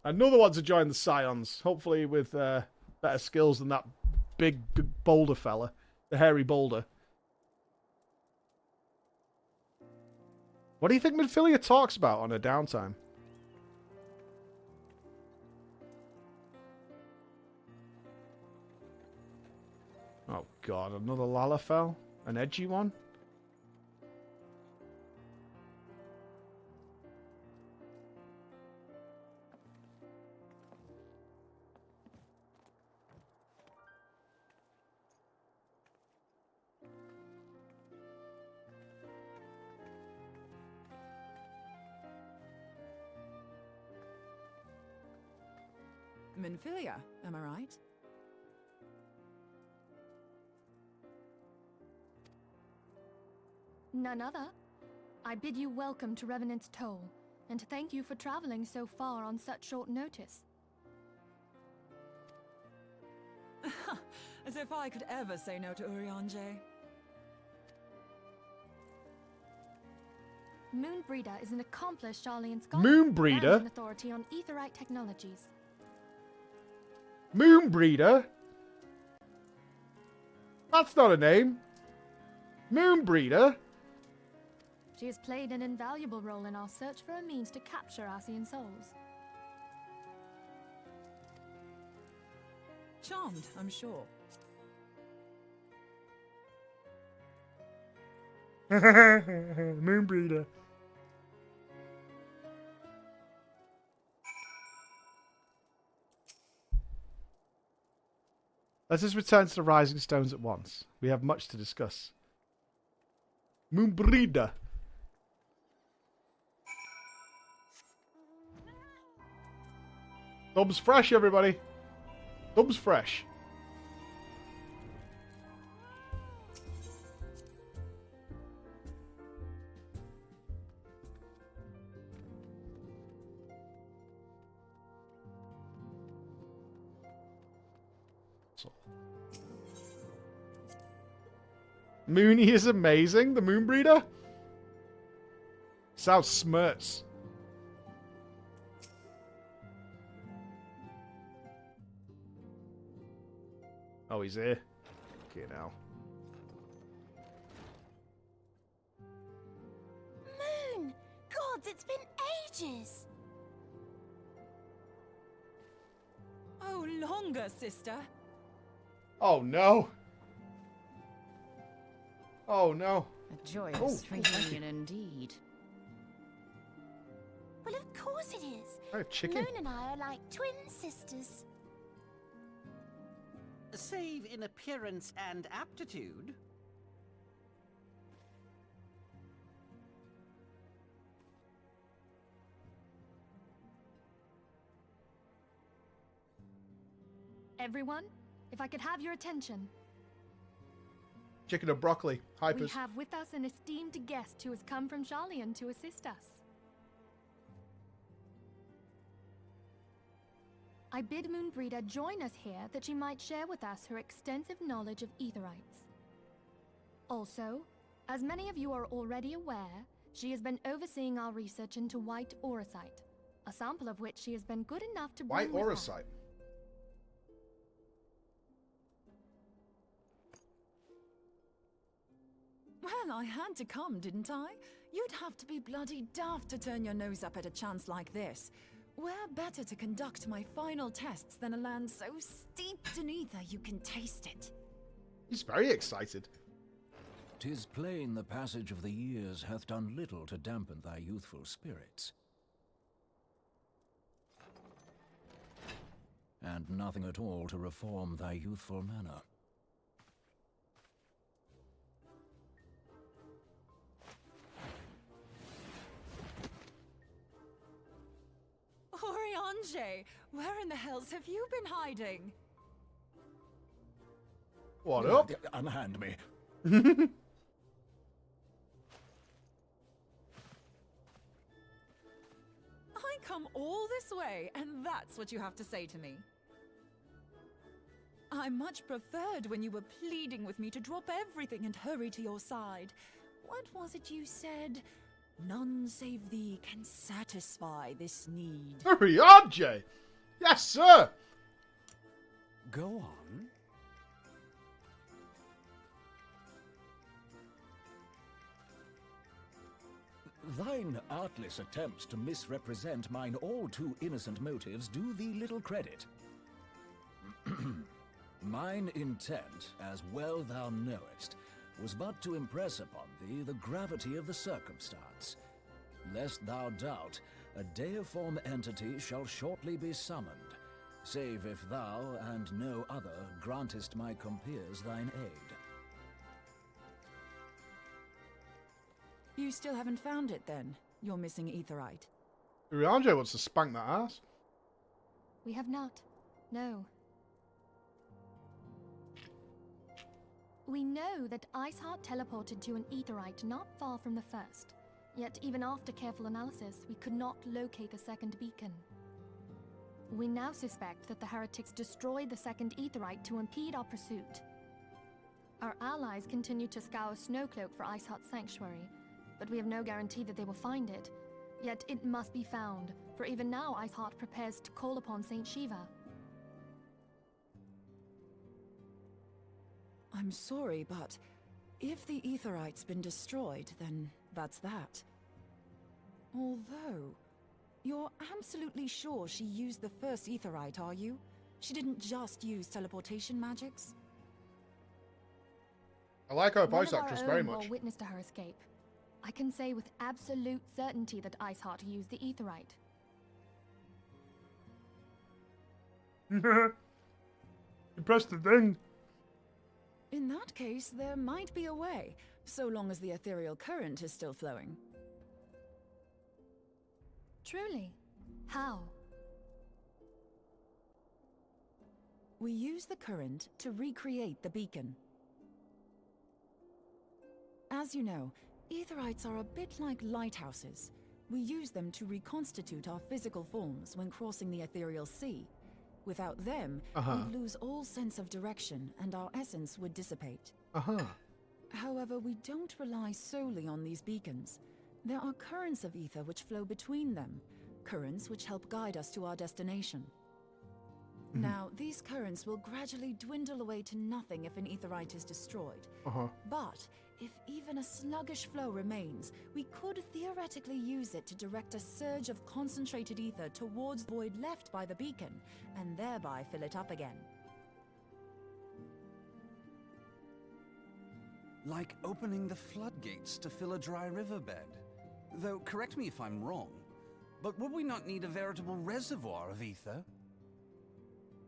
Another one to join the Scions. Hopefully with better skills than that big boulder fella. The hairy boulder. What do you think Minfilia talks about on her downtime? Oh god, another Lalafell? An edgy one? Minfilia, am I right? None other. I bid you welcome to Revenant's Toll, and thank you for traveling so far on such short notice. As if I could ever say no to Urianger. Moonbreeder is an accomplished Charlian scholar Moonbreeder? and an authority on Aetheryte technologies. Moonbreeder? That's not a name. Moonbreeder? She has played an invaluable role in our search for a means to capture Ascian souls. Charmed, I'm sure. Moonbreeder. Let us return to the Rising Stones at once. We have much to discuss. Moonbreeder. Thumbs fresh, everybody. Thumbs fresh. Mooney is amazing. The Moonbreeder. Sounds smirts. Oh, he's here. Okay, now. Moon! Gods, it's been ages! Oh, longer, sister. Oh, no. Oh, no. A joyous reunion indeed. Well, of course it is. I have chicken. Moon and I are like twin sisters. Save in appearance and aptitude. Everyone, if I could have your attention. Chicken and broccoli. Hypers. We have with us an esteemed guest who has come from Sharlayan to assist us. I bid Moonbreeder join us here that she might share with us her extensive knowledge of Aetherites. Also, as many of you are already aware, she has been overseeing our research into white auracite, a sample of which she has been good enough to bring White with her. auracite. Well, I had to come, didn't I? You'd have to be bloody daft to turn your nose up at a chance like this. Where better to conduct my final tests than a land so steeped in ether you can taste it? He's very excited. 'Tis plain the passage of the years hath done little to dampen thy youthful spirits. And nothing at all to reform thy youthful manner. Oriange, where in the hells have you been hiding? What up? Unhand me. I come all this way, and that's what you have to say to me. I much preferred when you were pleading with me to drop everything and hurry to your side. What was it you said? None save thee can satisfy this need. Oriange! Yes, sir! Go on. Thine artless attempts to misrepresent mine all-too-innocent motives do thee little credit. Mine intent, as well thou knowest, was but to impress upon thee the gravity of the circumstance. Lest thou doubt, a deiform entity shall shortly be summoned, save if thou and no other grantest my compeers thine aid. You still haven't found it, then? Your missing Aetherite? Oriange wants to spank that ass. We have not. No. We know that Iceheart teleported to an Aetherite not far from the first. Yet even after careful analysis, we could not locate the second beacon. We now suspect that the heretics destroyed the second Aetherite to impede our pursuit. Our allies continue to scour Snowcloak for Iceheart's sanctuary, but we have no guarantee that they will find it. Yet it must be found, for even now Iceheart prepares to call upon Saint Shiva. I'm sorry, but if the Aetherite's been destroyed, then that's that. Although, you're absolutely sure she used the first Aetherite, are you? She didn't just use teleportation magics? I like her One voice of our actress own very bore much. witness to her escape. I can say with absolute certainty that Iceheart used the Aetherite. You pressed the thing. In that case, there might be a way, so long as the ethereal current is still flowing. Truly? How? We use the current to recreate the beacon. As you know, Aetherites are a bit like lighthouses. We use them to reconstitute our physical forms when crossing the ethereal sea. Without them, we'd lose all sense of direction and our essence would dissipate. However, we don't rely solely on these beacons. There are currents of ether which flow between them, currents which help guide us to our destination. Now, these currents will gradually dwindle away to nothing if an Aetherite is destroyed. But if even a sluggish flow remains, we could theoretically use it to direct a surge of concentrated ether towards the void left by the beacon, and thereby fill it up again. Like opening the floodgates to fill a dry riverbed. Though, correct me if I'm wrong, but would we not need a veritable reservoir of ether?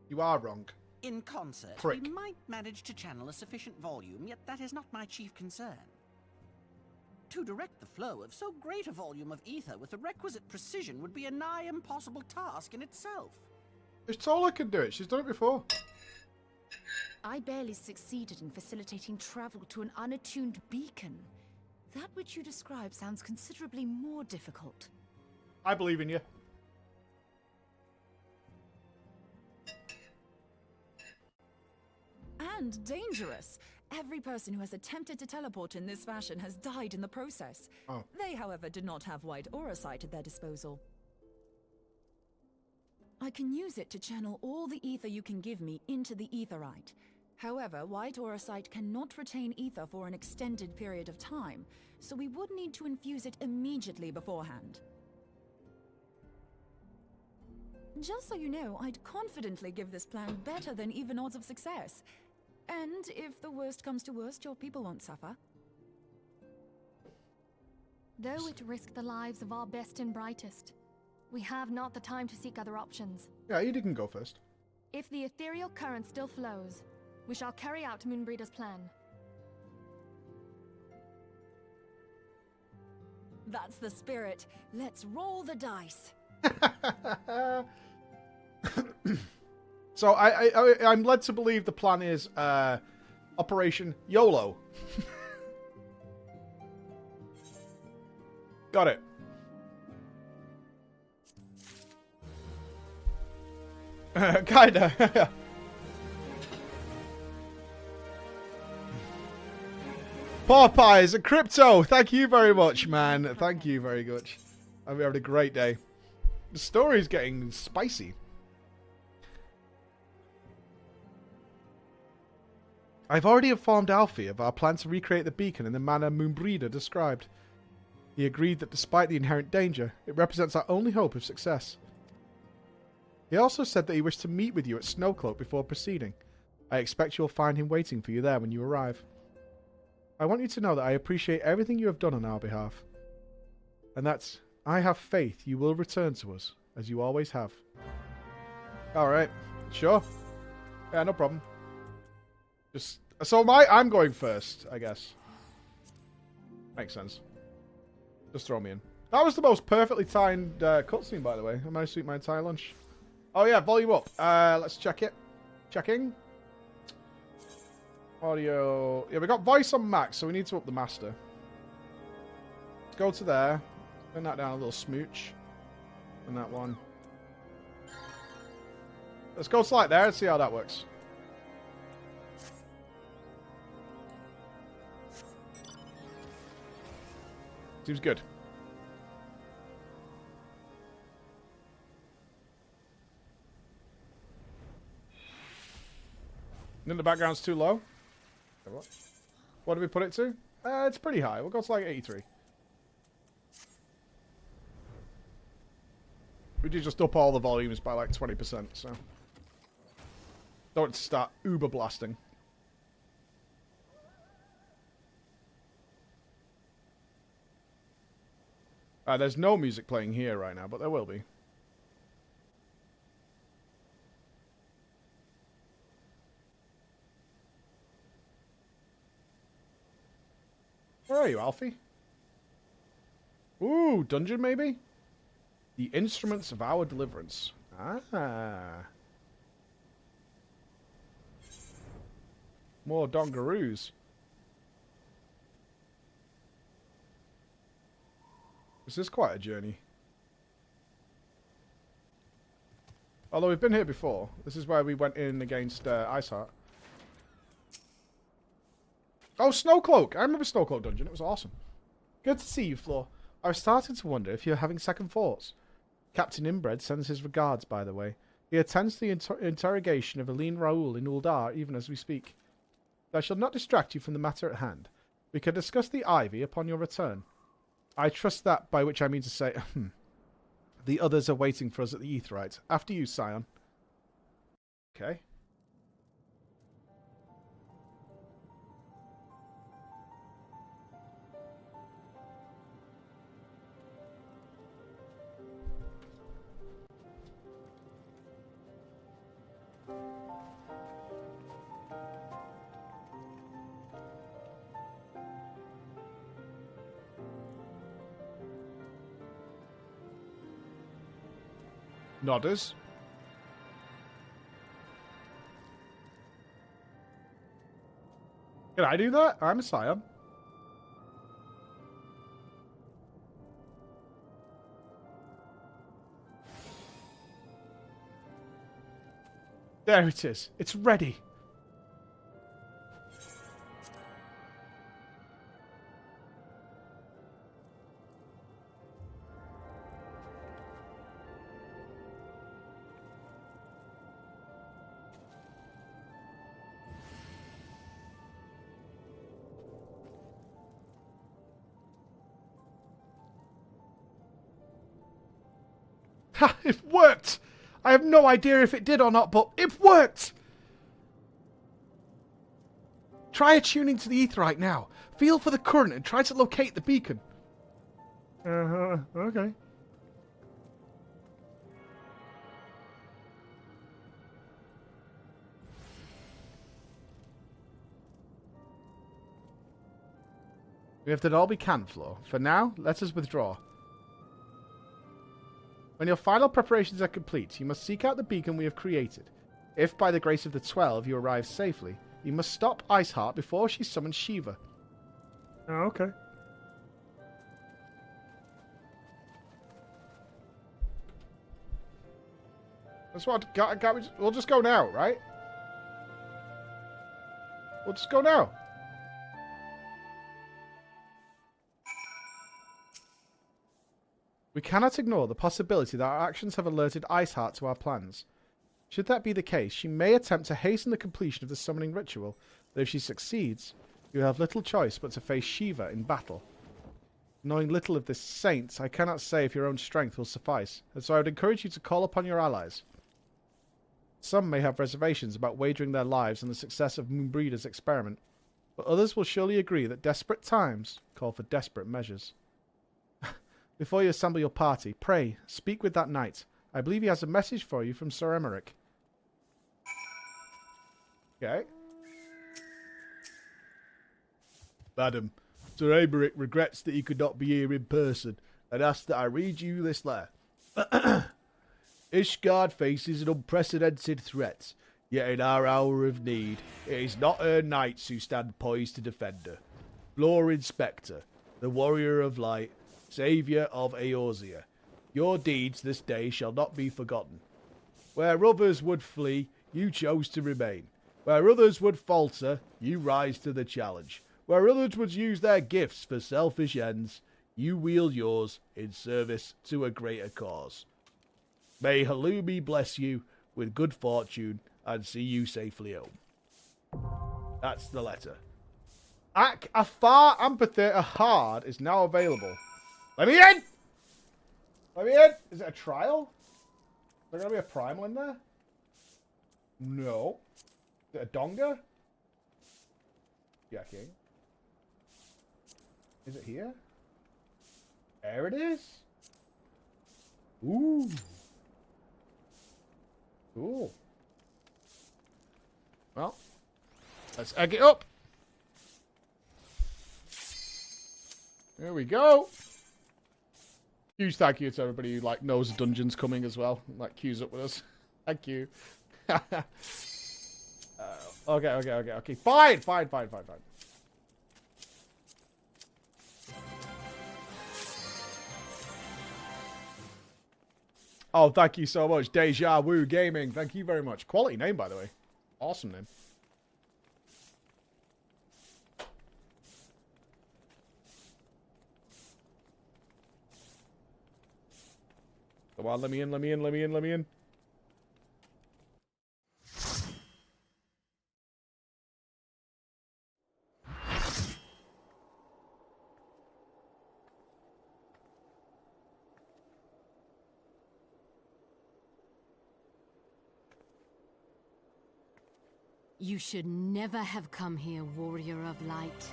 You are wrong. In concert, Prick. we might manage to channel a sufficient volume, yet that is not my chief concern. To direct the flow of so great a volume of ether with the requisite precision would be a nigh impossible task in itself. It's Tola can do it. She's done it before. I barely succeeded in facilitating travel to an unattuned beacon. That which you describe sounds considerably more difficult. I believe in you. And dangerous. Every person who has attempted to teleport in this fashion has died in the process. They, however, did not have white aura sight at their disposal. I can use it to channel all the ether you can give me into the Aetherite. However, white aura sight cannot retain ether for an extended period of time, so we would need to infuse it immediately beforehand. Just so you know, I'd confidently give this plan better than even odds of success. And if the worst comes to worst, your people won't suffer. Though it risked the lives of our best and brightest, we have not the time to seek other options. Yeah, you can go first. If the ethereal current still flows, we shall carry out Moonbreeder's plan. That's the spirit. Let's roll the dice. So I'm led to believe the plan is Operation YOLO. Got it. Kinda. Popeyes and Crypto, thank you very much, man. Thank you very much. I've had a great day. The story's getting spicy. I've already informed Alfie of our plan to recreate the beacon in the manner Moonbreeder described. He agreed that despite the inherent danger, it represents our only hope of success. He also said that he wished to meet with you at Snowcloak before proceeding. I expect you'll find him waiting for you there when you arrive. I want you to know that I appreciate everything you have done on our behalf. And that I have faith you will return to us, as you always have. Alright, sure. Yeah, no problem. So I'm going first, I guess. Makes sense. Just throw me in. That was the most perfectly timed cutscene, by the way. I managed to eat my entire lunch. Oh yeah, volume up. Let's check it. Checking. Audio. Yeah, we got voice on max, so we need to up the master. Let's go to there. Turn that down a little smooch. And that one. Let's go to like there and see how that works. Seems good. And then the background's too low. What do we put it to? It's pretty high. We'll go to like 83. We did just up all the volumes by like 20%, so. Don't start uber blasting. There's no music playing here right now, but there will be. Where are you, Alfie? Ooh, dungeon maybe? The instruments of our deliverance. Ah. More dongaroos. This is quite a journey. Although we've been here before. This is where we went in against Iceheart. Oh, Snowcloak! I remember Snowcloak Dungeon. It was awesome. Good to see you, Floor. I was starting to wonder if you're having second thoughts. Captain Inbred sends his regards, by the way. He attends to the interrogation of Aline Raoul in Uldar even as we speak. I shall not distract you from the matter at hand. We can discuss the Ivy upon your return. I trust that, by which I mean to say, the others are waiting for us at the Aetheryte. After you, Scion. Okay. Nodders. Can I do that? I'm a Scion. There it is. It's ready. Ha! It worked! I have no idea if it did or not, but it worked! Try attuning to the Aetheryte now. Feel for the current and try to locate the beacon. Okay. We have done all we can, Flo. For now, let us withdraw. When your final preparations are complete, you must seek out the beacon we have created. If, by the grace of the 12, you arrive safely, you must stop Iceheart before she summons Shiva. Oh, okay. That's what. We'll just go now, right? We'll just go now. We cannot ignore the possibility that our actions have alerted Iceheart to our plans. Should that be the case, she may attempt to hasten the completion of the summoning ritual, but if she succeeds, you have little choice but to face Shiva in battle. Knowing little of this saint, I cannot say if your own strength will suffice, and so I would encourage you to call upon your allies. Some may have reservations about wagering their lives on the success of Moonbreeder's experiment, but others will surely agree that desperate times call for desperate measures. Before you assemble your party, pray, speak with that knight. I believe he has a message for you from Sir Emmerich. Okay. Madam, Sir Emmerich regrets that he could not be here in person and asks that I read you this letter. Ishgard faces an unprecedented threat, yet in our hour of need, it is not her knights who stand poised to defend her. Lord Inspector, the warrior of light, saviour of Eorzea, your deeds this day shall not be forgotten. Where others would flee, you chose to remain. Where others would falter, you rise to the challenge. Where others would use their gifts for selfish ends, you wield yours in service to a greater cause. May Halloumi bless you with good fortune and see you safely home. That's the letter. A far amphitheater hard is now available. Let me in! Let me in! Is it a trial? Is there going to be a primal in there? No. Is it a donga? Yeah, king. Is it here? There it is. Ooh. Cool. Well, let's egg it up. There we go. Huge thank you to everybody who like knows dungeons coming as well. Like queues up with us. Thank you. Okay. Fine. Oh, thank you so much. Deja Vu Gaming. Thank you very much. Quality name, by the way. Awesome name. Come on, let me in. You should never have come here, warrior of light.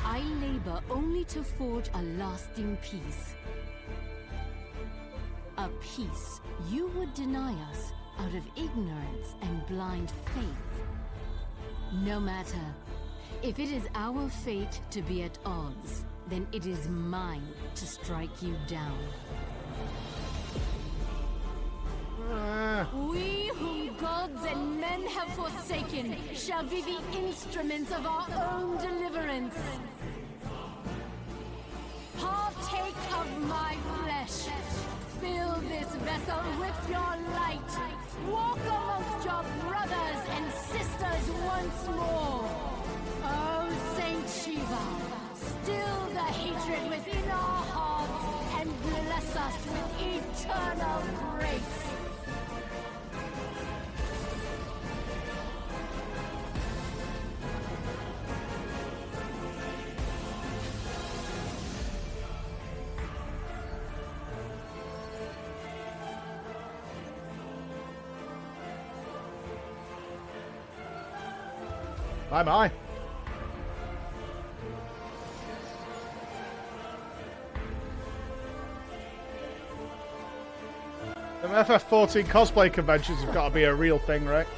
I labor only to forge a lasting peace. A peace you would deny us out of ignorance and blind faith. No matter. If it is our fate to be at odds, then it is mine to strike you down. We whom gods and men have forsaken shall be the instruments of our own deliverance. Partake of my flesh. Fill this vessel with your light. Walk amongst your brothers and sisters once more. Oh, Saint Shiva, still the hatred within our hearts and bless us with eternal grace. Bye. The FF14 cosplay conventions have got to be a real thing, right?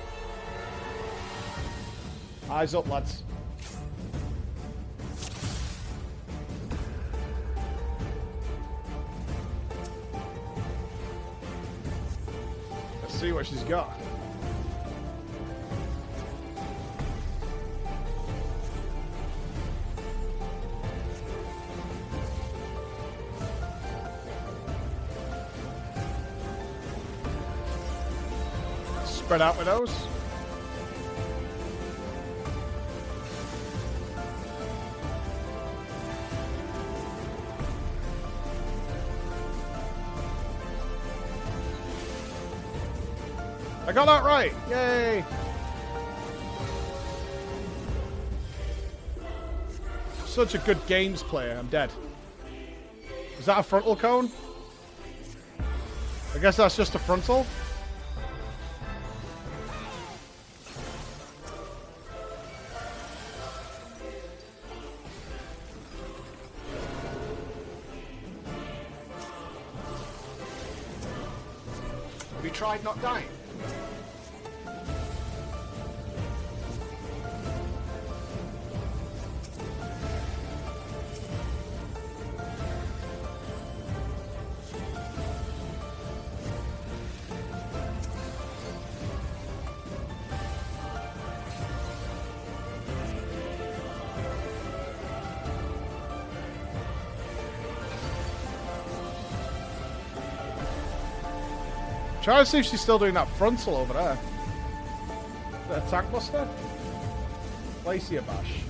Eyes up, lads. Let's see what she's got. Spread out with those. I got that right! Yay! Such a good games player. I'm dead. Is that a frontal cone? I guess that's just a frontal. Tried not dying. Try to see if she's still doing that frontal over there. Is that a tank buster? Glacier bash.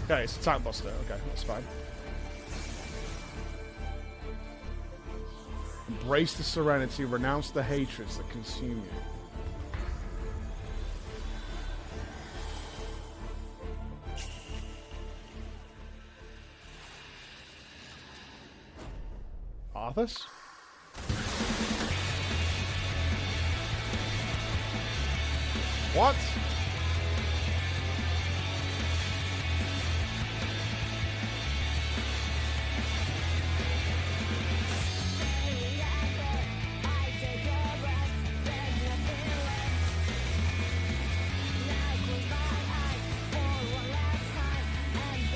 Okay, it's a tank buster. Okay, that's fine. Embrace the serenity, renounce the hatreds that consume you. Arthas? What?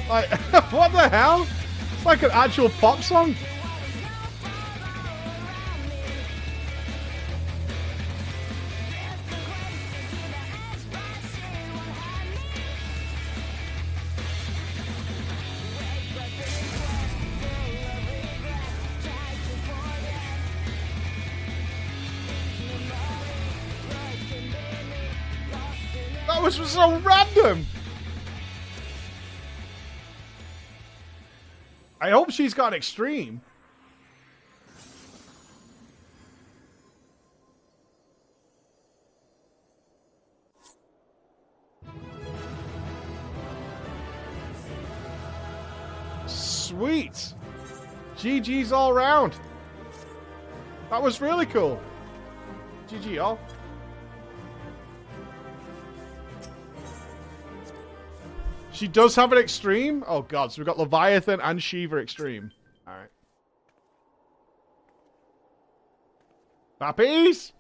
Like, what the hell? It's like an actual pop song. That was so random. I hope she's got extreme. Sweet. GG's all round. That was really cool. GG all. She does have an extreme? Oh god, so we've got Leviathan and Shiva extreme. Alright. Puppies!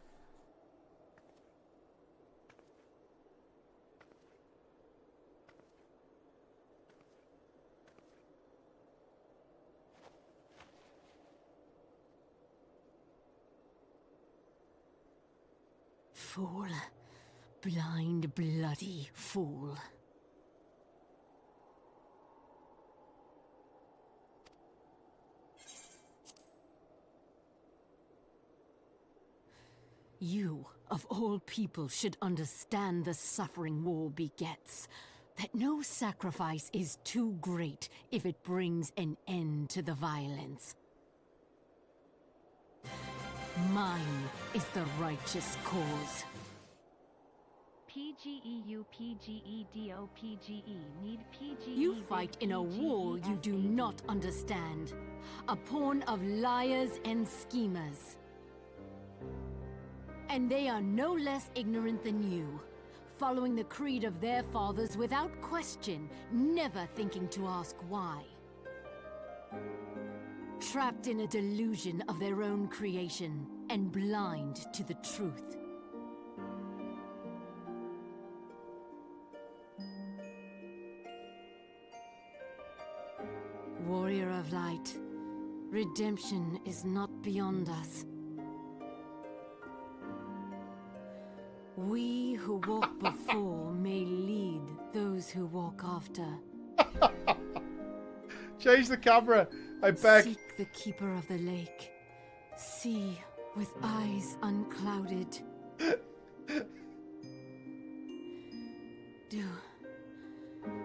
Fool. Blind, bloody fool. You, of all people, should understand the suffering war begets. That no sacrifice is too great if it brings an end to the violence. Mine is the righteous cause. PGEU PGEDO PGE need PGE. You fight in a war you do not understand. A pawn of liars and schemers. And they are no less ignorant than you, following the creed of their fathers without question, never thinking to ask why. Trapped in a delusion of their own creation, and blind to the truth. Warrior of light, redemption is not beyond us. We who walk before may lead those who walk after. Change the camera, I beg. Seek the keeper of the lake. See with eyes unclouded.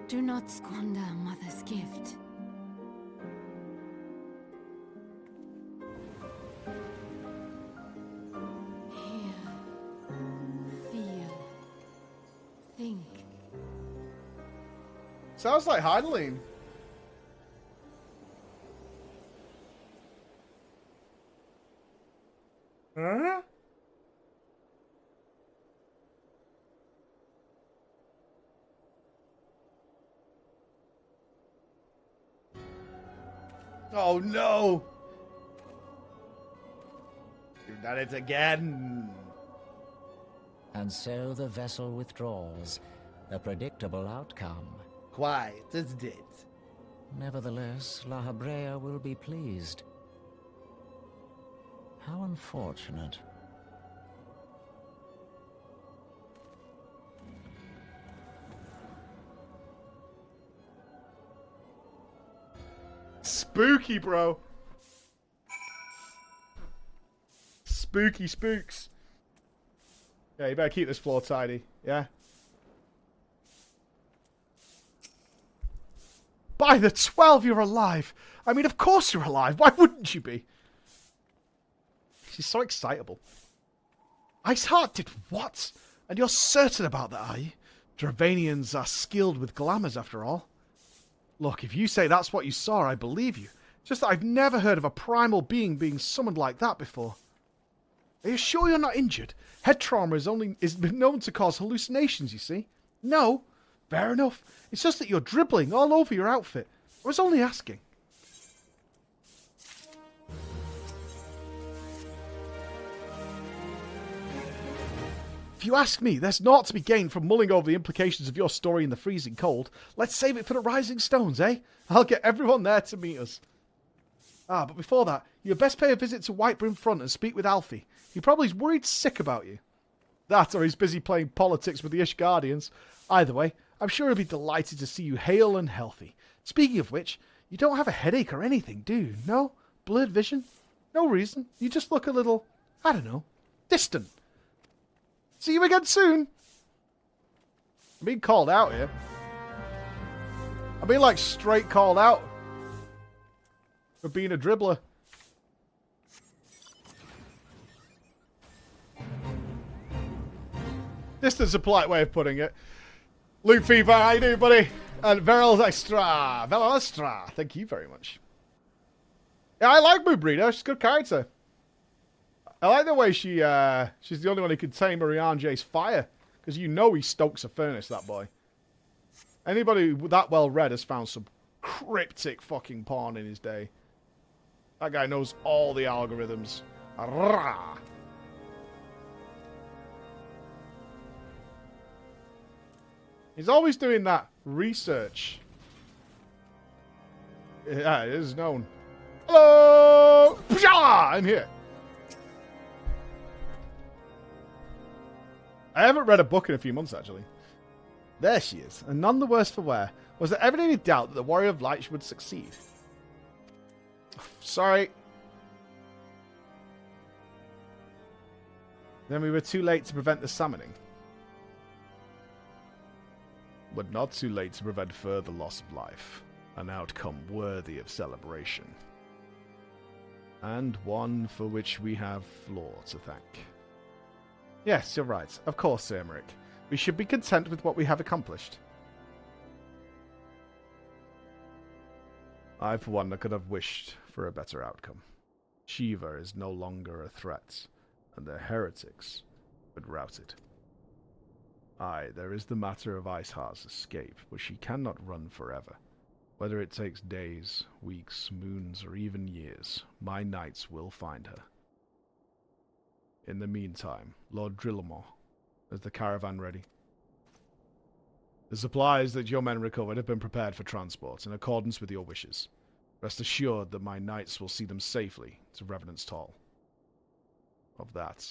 Do not squander Mother's gift. Sounds like Heidelin. Huh? Oh no! You've done it again. And so the vessel withdraws. A predictable outcome. Quite, isn't it? Nevertheless, La Habrea will be pleased. How unfortunate. Spooky, bro. Spooky spooks. Yeah, you better keep this floor tidy, yeah? By the 12, you're alive. I mean, of course you're alive. Why wouldn't you be? She's so excitable. Iceheart did what? And you're certain about that, are you? Dravanians are skilled with glamours, after all. Look, if you say that's what you saw, I believe you. Just that I've never heard of a primal being summoned like that before. Are you sure you're not injured? Head trauma is known to cause hallucinations, you see. No. Fair enough. It's just that you're dribbling all over your outfit. I was only asking. If you ask me, there's naught to be gained from mulling over the implications of your story in the freezing cold. Let's save it for the Rising Stones, eh? I'll get everyone there to meet us. Ah, but before that, you'd best pay a visit to Whitebrim Front and speak with Alfie. He probably's worried sick about you. That, or he's busy playing politics with the Ishgardians. Either way, I'm sure he'll be delighted to see you hale and healthy. Speaking of which, you don't have a headache or anything, do you? No? Blurred vision? No reason. You just look a little, I don't know, distant. See you again soon. I'm being called out here. I'm being, like, straight called out for being a dribbler. Distance a polite way of putting it. Luke Fever, how you doing, buddy? And Veril Extra. Thank you very much. Yeah, I like Moon Breeder. She's a good character. I like the way she's the only one who can tame Marianje's fire. Because you know he stokes a furnace, that boy. Anybody that well read has found some cryptic fucking porn in his day. That guy knows all the algorithms. Arrgh. He's always doing that research. Yeah, it is known. Hello! Pshaw! I'm here. I haven't read a book in a few months, actually. There she is, and none the worse for wear. Was there ever any doubt that the Warrior of Light would succeed? Sorry. Then we were too late to prevent the summoning. But not too late to prevent further loss of life. An outcome worthy of celebration. And one for which we have Floor to thank. Yes, you're right. Of course, Sir Emmerich. We should be content with what we have accomplished. I, for one, could have wished for a better outcome. Shiva is no longer a threat, and the heretics have been routed. Aye, there is the matter of Iceheart's escape, but she cannot run forever. Whether it takes days, weeks, moons, or even years, my knights will find her. In the meantime, Lord Drillamore, is the caravan ready? The supplies that your men recovered have been prepared for transport, in accordance with your wishes. Rest assured that my knights will see them safely to Revenant's Hall. Of that,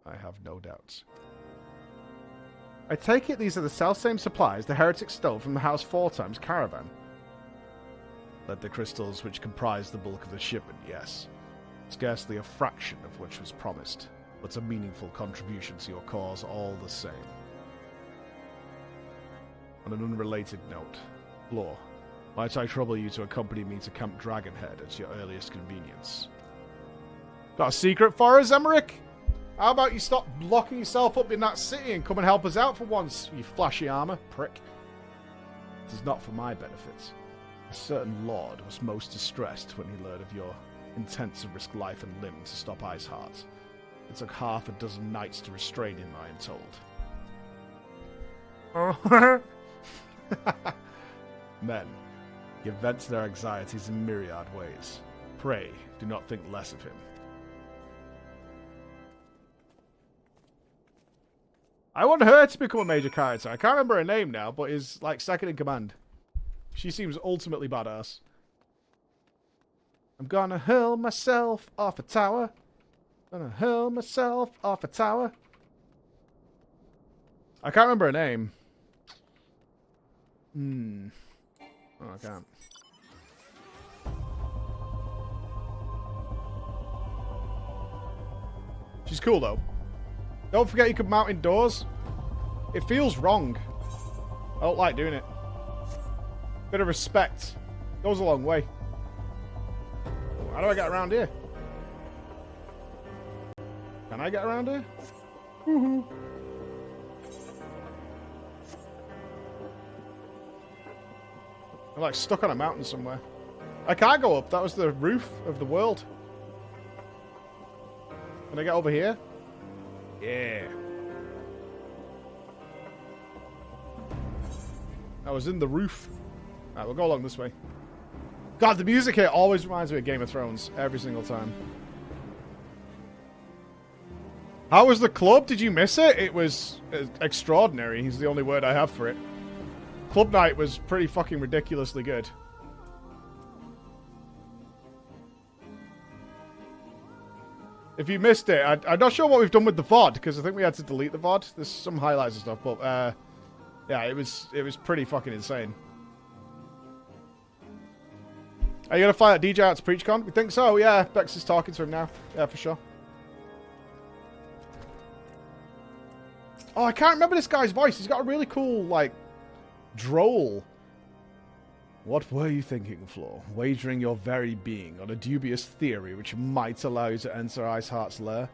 I have no doubts. I take it these are the self-same supplies the heretics stole from the House 4 Times caravan. Let the crystals which comprise the bulk of the shipment, yes. Scarcely a fraction of which was promised, but a meaningful contribution to your cause all the same. On an unrelated note, Lore, might I trouble you to accompany me to Camp Dragonhead at your earliest convenience? Got a secret for us, Emmerich? How about you stop locking yourself up in that city and come and help us out for once, you flashy armor, prick? It is not for my benefit. A certain lord was most distressed when he learned of your intent to risk life and limb to stop Iceheart. It took half a dozen knights to restrain him, I am told. Men, give vent to their anxieties in myriad ways. Pray, do not think less of him. I want her to become a major character. I can't remember her name now, but is like second in command. She seems ultimately badass. I'm gonna hurl myself off a tower. Gonna hurl myself off a tower. I can't remember her name. Oh, I can't. She's cool though. Don't forget you can mount indoors. It feels wrong. I don't like doing it. Bit of respect. Goes a long way. How do I get around here? Can I get around here? Woohoo. I'm like stuck on a mountain somewhere. I can't go up. That was the roof of the world. Can I get over here? Yeah. I was in the roof. Alright, we'll go along this way. God, the music here always reminds me of Game of Thrones. Every single time. How was the club? Did you miss it? It was extraordinary. Is the only word I have for it. Club night was pretty fucking ridiculously good. If you missed it, I'm not sure what we've done with the VOD, because I think we had to delete the VOD. There's some highlights and stuff, but yeah, it was pretty fucking insane. Are you gonna fly that DJ out to PreachCon? We think so, yeah. Bex is talking to him now. Yeah, for sure. Oh, I can't remember this guy's voice. He's got a really cool, like, droll. What were you thinking, Floor? Wagering your very being on a dubious theory which might allow you to enter Iceheart's lair,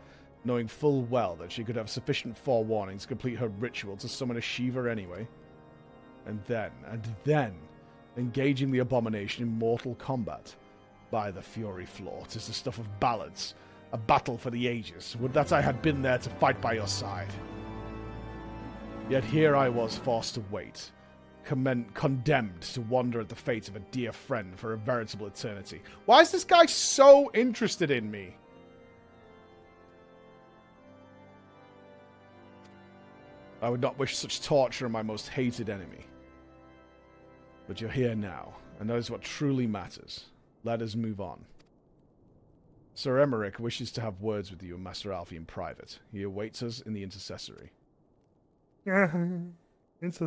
knowing full well that she could have sufficient forewarning to complete her ritual to summon a Shiva anyway. And then, engaging the abomination in mortal combat. By the fury, Floor, 'tis the stuff of ballads. A battle for the ages. Would that I had been there to fight by your side. Yet here I was forced to wait, condemned to wander at the fate of a dear friend for a veritable eternity. Why is this guy so interested in me? I would not wish such torture on my most hated enemy. But you're here now, and that is what truly matters. Let us move on. Sir Emmerich wishes to have words with you and Master Alfie in private. He awaits us in the intercessory. It's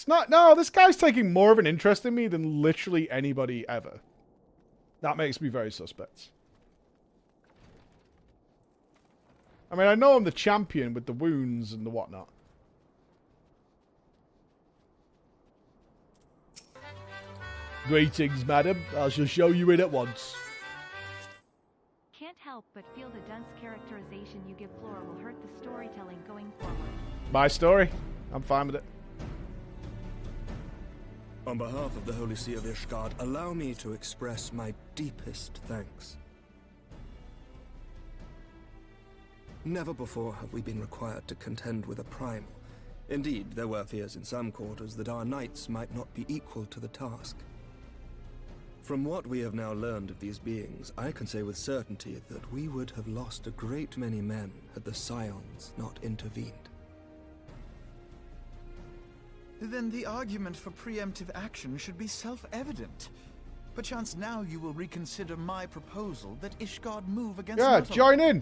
not. No, this guy's taking more of an interest in me than literally anybody ever. That makes me very suspect. I mean, I know I'm the champion with the wounds and the whatnot. Greetings, madam. I shall show you in at once. Can't help but feel the dense characterization you give Flora will hurt the storytelling going forward. My story? I'm fine with it. On behalf of the Holy See of Ishgard, allow me to express my deepest thanks. Never before have we been required to contend with a primal. Indeed, there were fears in some quarters that our knights might not be equal to the task. From what we have now learned of these beings, I can say with certainty that we would have lost a great many men had the Scions not intervened. Then the argument for preemptive action should be self-evident. Perchance now you will reconsider my proposal that Ishgard move against... Yeah, join in!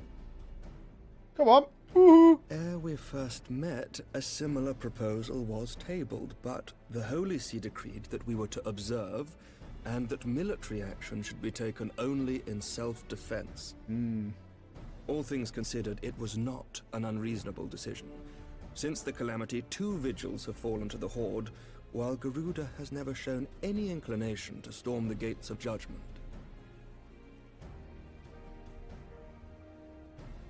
Come on! Woohoo! Ere we first met, a similar proposal was tabled, but the Holy See decreed that we were to observe, and that military action should be taken only in self-defense. All things considered, it was not an unreasonable decision. Since the calamity, 2 vigils have fallen to the Horde, while Garuda has never shown any inclination to storm the gates of judgment.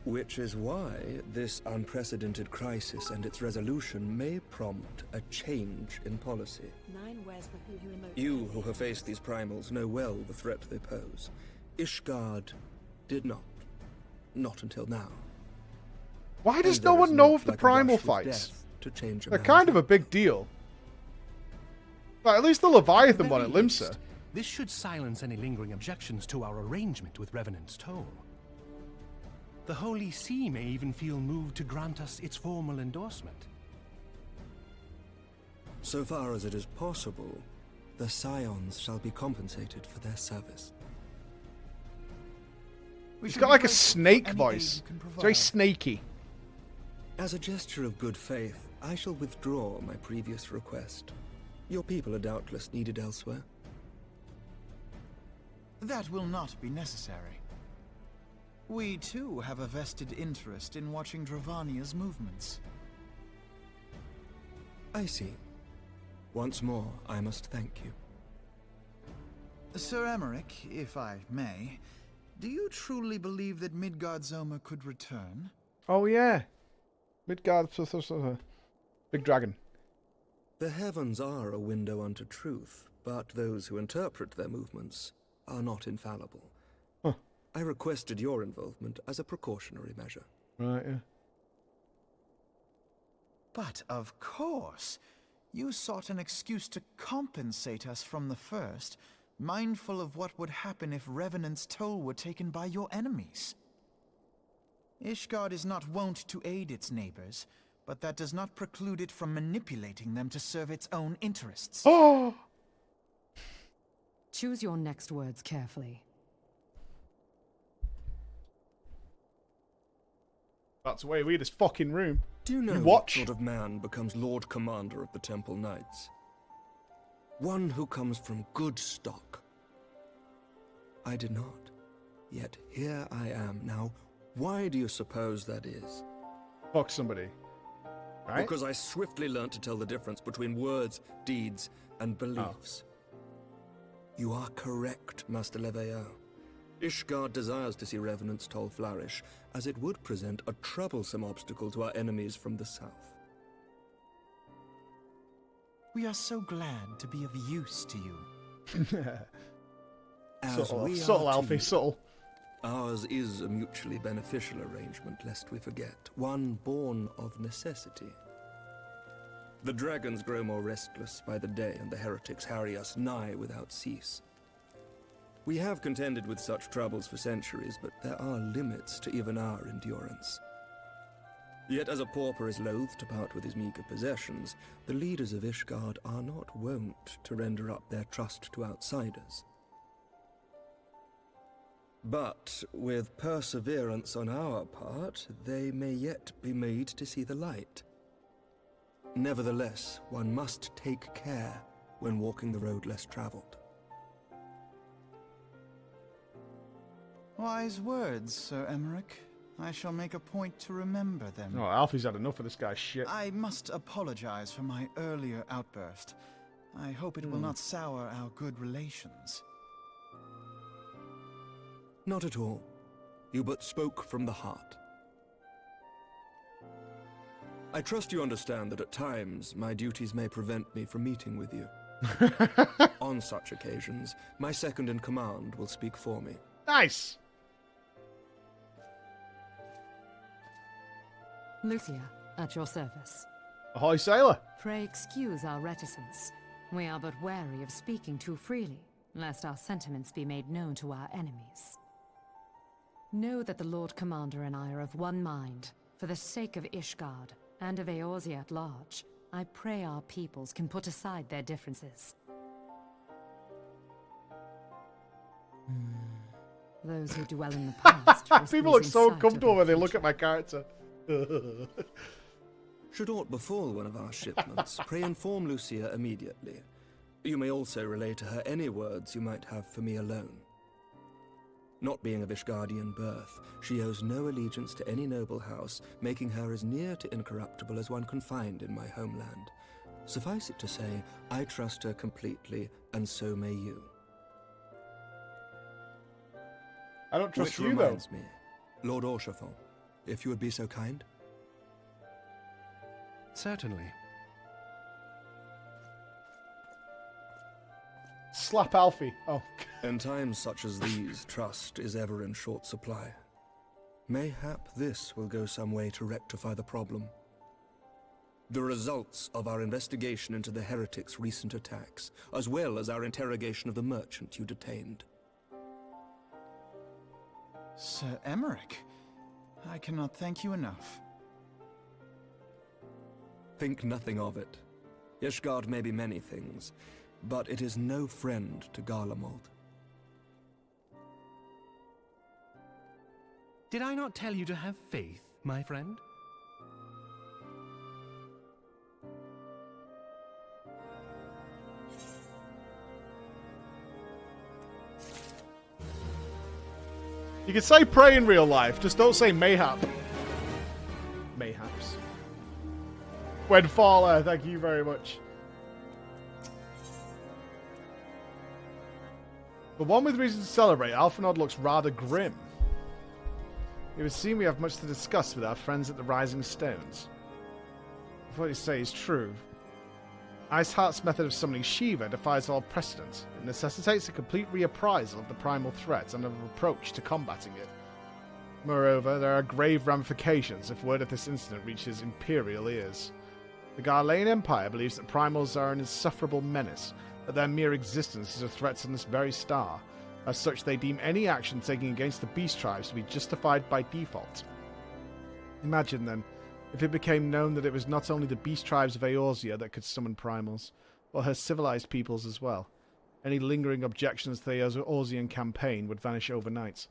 Which is why this unprecedented crisis and its resolution may prompt a change in policy. You who have faced these primals know well the threat they pose. Ishgard did not. Not until now. Why does no one know of the primal fights? They're kind of a big deal. But at least the Leviathan one at Limsa. This should silence any lingering objections to our arrangement with Revenant's Toll. The Holy See may even feel moved to grant us its formal endorsement. So far as it is possible, the Scions shall be compensated for their service. He's got like a snake voice. It's very snaky. As a gesture of good faith, I shall withdraw my previous request. Your people are doubtless needed elsewhere. That will not be necessary. We too have a vested interest in watching Dravania's movements. I see. Once more, I must thank you. Sir Emmerich, if I may, do you truly believe that Midgard-Zoma could return? Oh yeah. Midgard, big dragon. The heavens are a window unto truth, but those who interpret their movements are not infallible. Huh. I requested your involvement as a precautionary measure. Right, yeah. But of course, you sought an excuse to compensate us from the first mindful of what would happen if Revenant's toll were taken by your enemies. Ishgard is not wont to aid its neighbors, but that does not preclude it from manipulating them to serve its own interests. Oh! Choose your next words carefully. That's the way we this fucking room. Do you know You what watch? sort of man becomes Lord Commander of the Temple Knights? One who comes from good stock. I did not. Yet here I am now. Why do you suppose that is? Fuck somebody. Right? Because I swiftly learnt to tell the difference between words, deeds, and beliefs. You are correct, Master Leveilleur. Ishgard desires to see Revenant's toll flourish, as it would present a troublesome obstacle to our enemies from the south. We are so glad to be of use to you. As we subtle are to Alfie, you. subtle. Ours is a mutually beneficial arrangement, lest we forget, one born of necessity. The dragons grow more restless by the day, and the heretics harry us nigh without cease. We have contended with such troubles for centuries, but there are limits to even our endurance. Yet as a pauper is loath to part with his meager possessions, the leaders of Ishgard are not wont to render up their trust to outsiders. But with perseverance on our part, they may yet be made to see the light. Nevertheless, one must take care when walking the road less traveled. Wise words, Sir Emmerich. I shall make a point to remember them. Oh, Alfie's had enough of this guy's shit. I must apologize for my earlier outburst. I hope it will not sour our good relations. Not at all. You but spoke from the heart. I trust you understand that at times my duties may prevent me from meeting with you. On such occasions, my second-in-command will speak for me. Nice! Lucia, at your service. Ahoy, sailor! Pray excuse our reticence. We are but wary of speaking too freely, lest our sentiments be made known to our enemies. Know that the Lord Commander and I are of one mind. For the sake of Ishgard, and of Eorzea at large, I pray our peoples can put aside their differences. Those who dwell in the past... risk People look losing so sight of comfortable their when they future. look at my character. Should aught befall one of our shipments, pray inform Lucia immediately. You may also relay to her any words you might have for me alone. Not being of Ishgardian birth, she owes no allegiance to any noble house, making her as near to incorruptible as one can find in my homeland. Suffice it to say, I trust her completely, and so may you. I don't trust Which you, though. reminds me, Lord Orchefort, if you would be so kind. Certainly. Slap Alfie. Oh. In times such as these, trust is ever in short supply. Mayhap this will go some way to rectify the problem. The results of our investigation into the heretics' recent attacks, as well as our interrogation of the merchant you detained. Sir Emmerich, I cannot thank you enough. Think nothing of it. Ishgard may be many things, but it is no friend to Garlemald. Did I not tell you to have faith, my friend? You can say pray in real life, just don't say mayhap. Mayhaps. Wedfaller, thank you very much. The one with reason to celebrate, Alphanod looks rather grim. It would seem we have much to discuss with our friends at the Rising Stones. If what you say is true, Iceheart's method of summoning Shiva defies all precedent. It necessitates a complete reappraisal of the primal threat and of an approach to combating it. Moreover, there are grave ramifications if word of this incident reaches Imperial ears. The Garlean Empire believes that primals are an insufferable menace. that their mere existence is a threat to this very star. As such, they deem any action taken against the beast tribes to be justified by default. Imagine, then, if it became known that it was not only the beast tribes of Eorzea that could summon primals, but her civilized peoples as well. Any lingering objections to the Eorzean campaign would vanish overnight.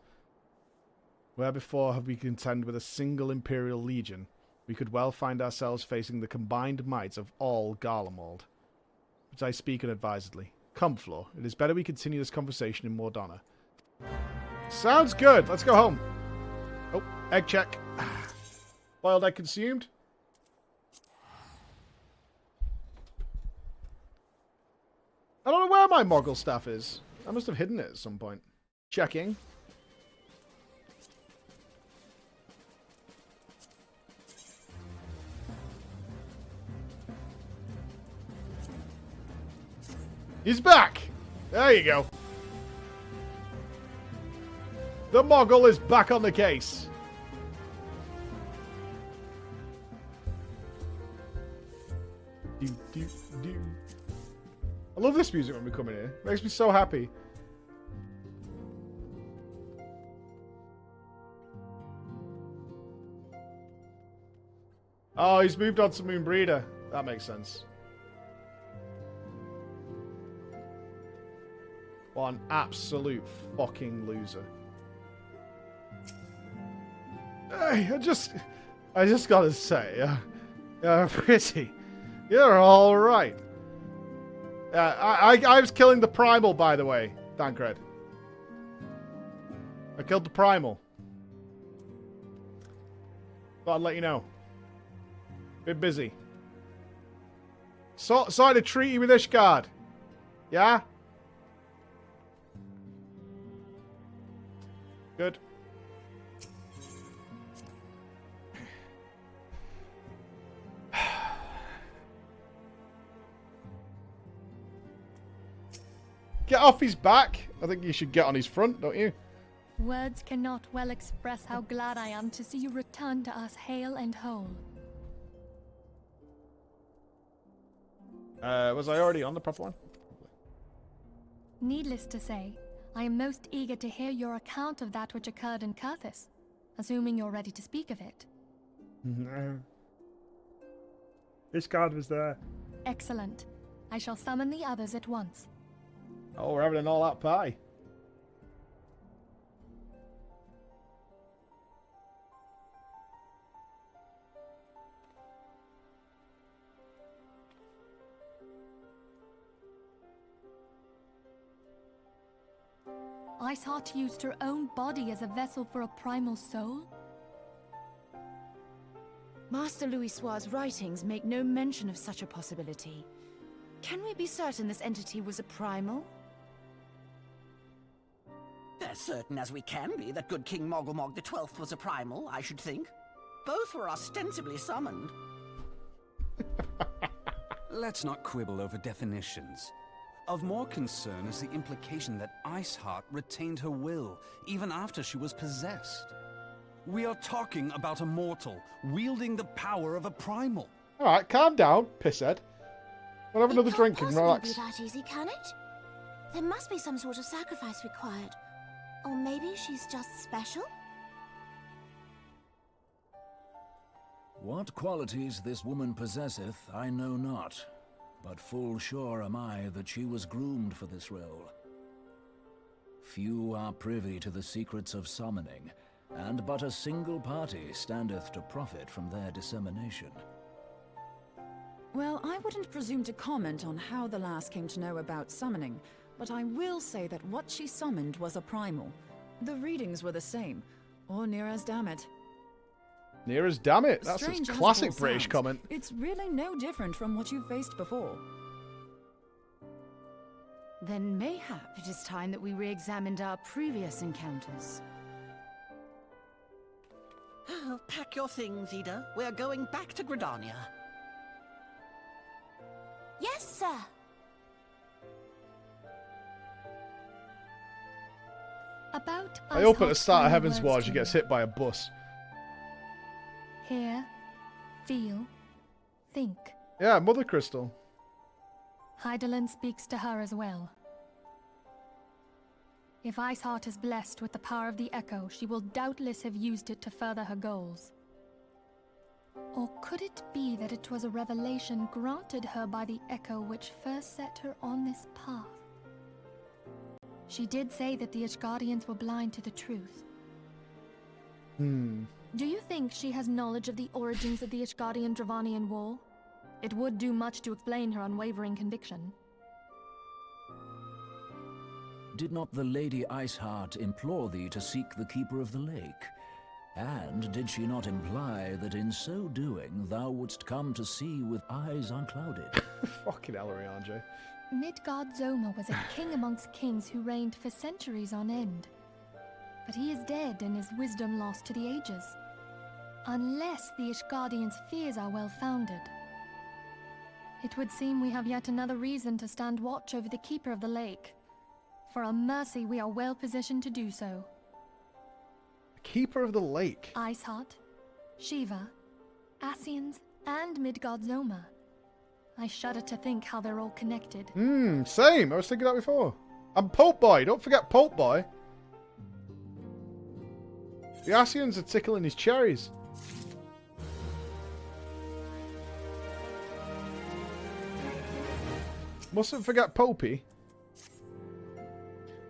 Where before have we contend with a single Imperial Legion, we could well find ourselves facing the combined might of all Garlemald. But I speak unadvisedly. Come, Floor, it is better we continue this conversation in Mordana. Sounds good! Let's go home! Oh, egg check. Boiled egg consumed. I don't know where my Moggle staff is. I must have hidden it at some point. Checking. He's back! There you go. The Moggle is back on the case. Do, do, do. I love this music when we come in here. It makes me so happy. Oh, he's moved on to Moonbreeder. That makes sense. What an absolute fucking loser. Hey, I just gotta say, Pretty, you're all right. I was killing the primal, by the way, Thancred. I killed the primal. Thought I'd let you know. Been busy. Signed a treaty with Ishgard. Yeah? Good. Get off his back. I think you should get on his front, don't you? Words cannot well express how glad I am to see you return to us hale and whole. Was I already on the proper one? Needless to say, I am most eager to hear your account of that which occurred in Kurthis, assuming you're ready to speak of it. No. Ishgard was there. Excellent. I shall summon the others at once. Oh, we're having an all-out pie. Iceheart used her own body as a vessel for a primal soul? Master Louisoir's writings make no mention of such a possibility. Can we be certain this entity was a primal? As certain as we can be that good King Mogglemog the 12th was a primal, I should think. Both were ostensibly summoned. Let's not quibble over definitions. Of more concern is the implication that Iceheart retained her will, even after she was possessed. We are talking about a mortal, wielding the power of a primal. Alright, calm down, pisshead. We'll have another drink and relax. It can't possibly be that easy, can it? There must be some sort of sacrifice required. Or maybe she's just special? What qualities this woman possesseth, I know not. But full sure am I that she was groomed for this role. Few are privy to the secrets of summoning, and but a single party standeth to profit from their dissemination. Well, I wouldn't presume to comment on how the lass came to know about summoning, but I will say that what she summoned was a primal. The readings were the same, or near as damn it. Near as damn it. That's a Strange as it classic all British sounds, comment. It's really no different from what you've faced before. Then mayhap it is time that we re-examined our previous encounters. Oh, pack your things, Ida. We're going back to Gridania. Yes, sir. About I hope at the Iceheart's start of final Heaven's words War to she you. gets hit by a bus. Hear, feel, think. Yeah, Mother Crystal. Heidelin speaks to her as well. If Iceheart is blessed with the power of the Echo, she will doubtless have used it to further her goals. Or could it be that it was a revelation granted her by the Echo which first set her on this path? She did say that the Ishgardians were blind to the truth. Do you think she has knowledge of the origins of the Ishgardian-Dravanian War? It would do much to explain her unwavering conviction. Did not the Lady Iceheart implore thee to seek the Keeper of the Lake? And did she not imply that in so doing thou wouldst come to see with eyes unclouded? Fucking Ellery, RJ. Midgard Zoma was a king amongst kings who reigned for centuries on end. But he is dead and his wisdom lost to the ages. Unless the Ishgardians' fears are well founded. It would seem we have yet another reason to stand watch over the Keeper of the Lake. For a mercy, we are well positioned to do so. Keeper of the Lake. Iceheart, Shiva, Ascians, and Midgard Zoma. I shudder to think how they're all connected. Same. I was thinking that before. And Pope Boy. Don't forget Pope Boy. The Ascians are tickling his cherries. Mustn't forget Popey.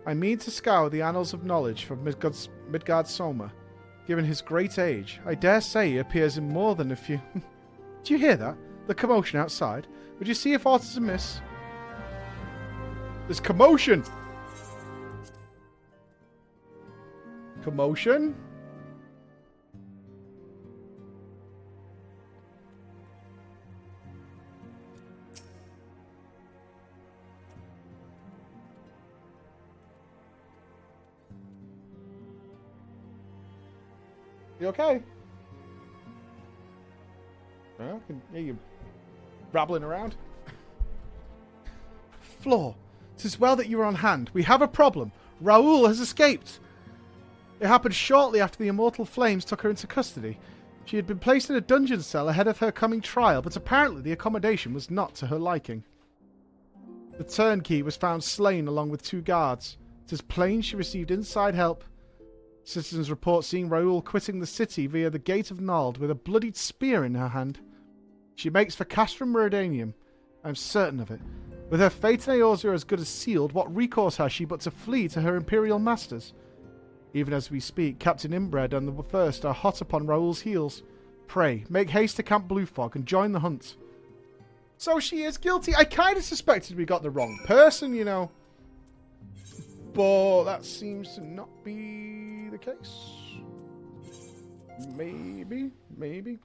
I mean to scour the annals of knowledge for Midgard Soma. Given his great age, I dare say he appears in more than a few... Do you hear that? The commotion outside? Would you see if aught is amiss? There's commotion! Commotion? You okay? I can hear you rattling around. Floor, 'tis well that you are on hand. We have a problem. Raoul has escaped. It happened shortly after the immortal flames took her into custody. She had been placed in a dungeon cell ahead of her coming trial, but apparently the accommodation was not to her liking. The turnkey was found slain along with 2 guards. It is plain she received inside help. Citizens report seeing Raoul quitting the city via the Gate of Nald with a bloodied spear in her hand. She makes for Castrum Meridianum. I'm certain of it. With her fate in Eorzea as good as sealed, what recourse has she but to flee to her imperial masters? Even as we speak, Captain Inbred and the First are hot upon Raoul's heels. Pray, make haste to Camp Bluefog and join the hunt. So she is guilty. I kind of suspected we got the wrong person, you know. But that seems to not be the case. Maybe.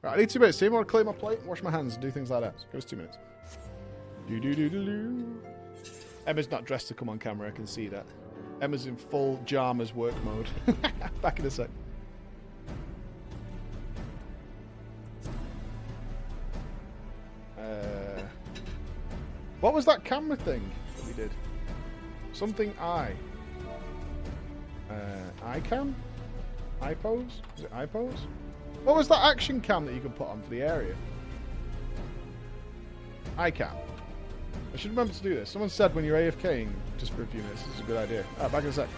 Right, I need 2 minutes. See, I want to clear my plate, wash my hands, and do things like that. So give us 2 minutes. Emma's not dressed to come on camera, I can see that. Emma's in full Jarmas work mode. Back in a sec. What was that camera thing that we did? Something I. iCam? iPose? Is it iPose? What was that action cam that you could put on for the area? iCam. I should remember to do this. Someone said when you're AFKing just for a few minutes, this is a good idea. Alright, back in a sec.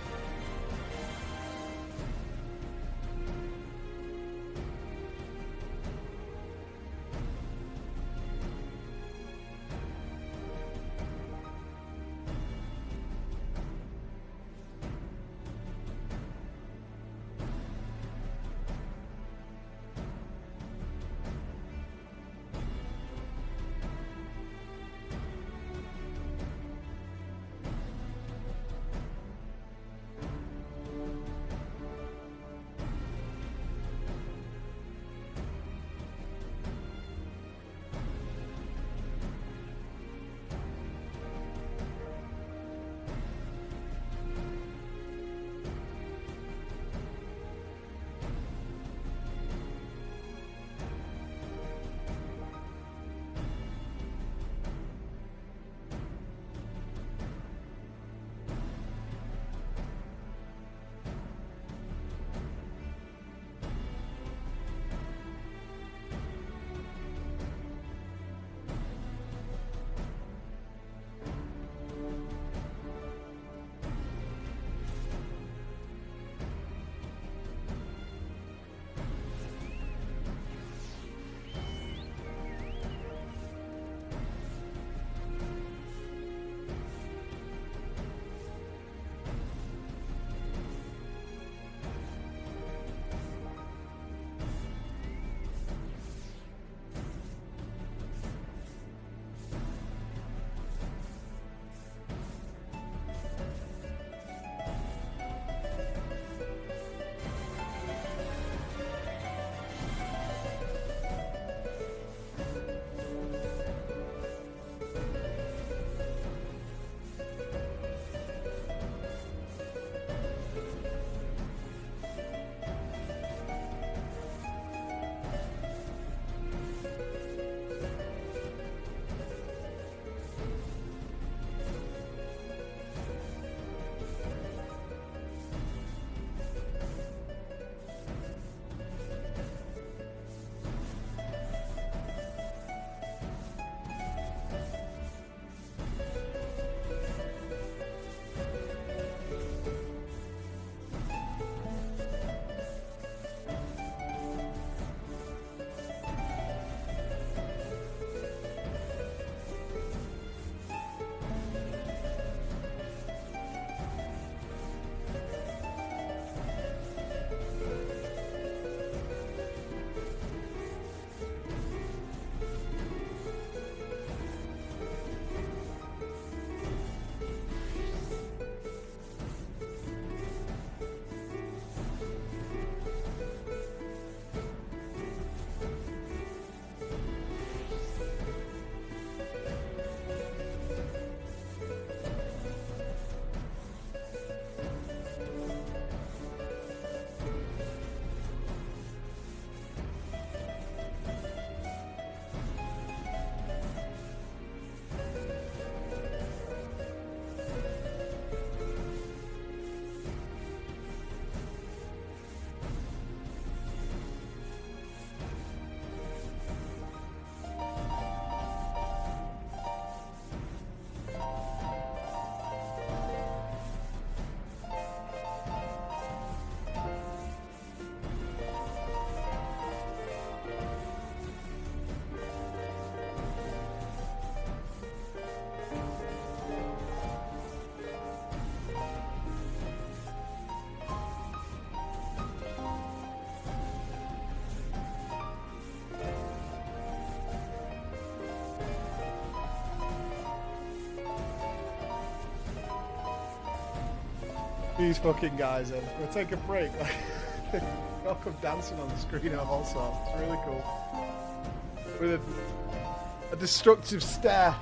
these fucking guys in. We'll take a break. They all come dancing on the screen and all sorts. It's really cool. With a destructive stare.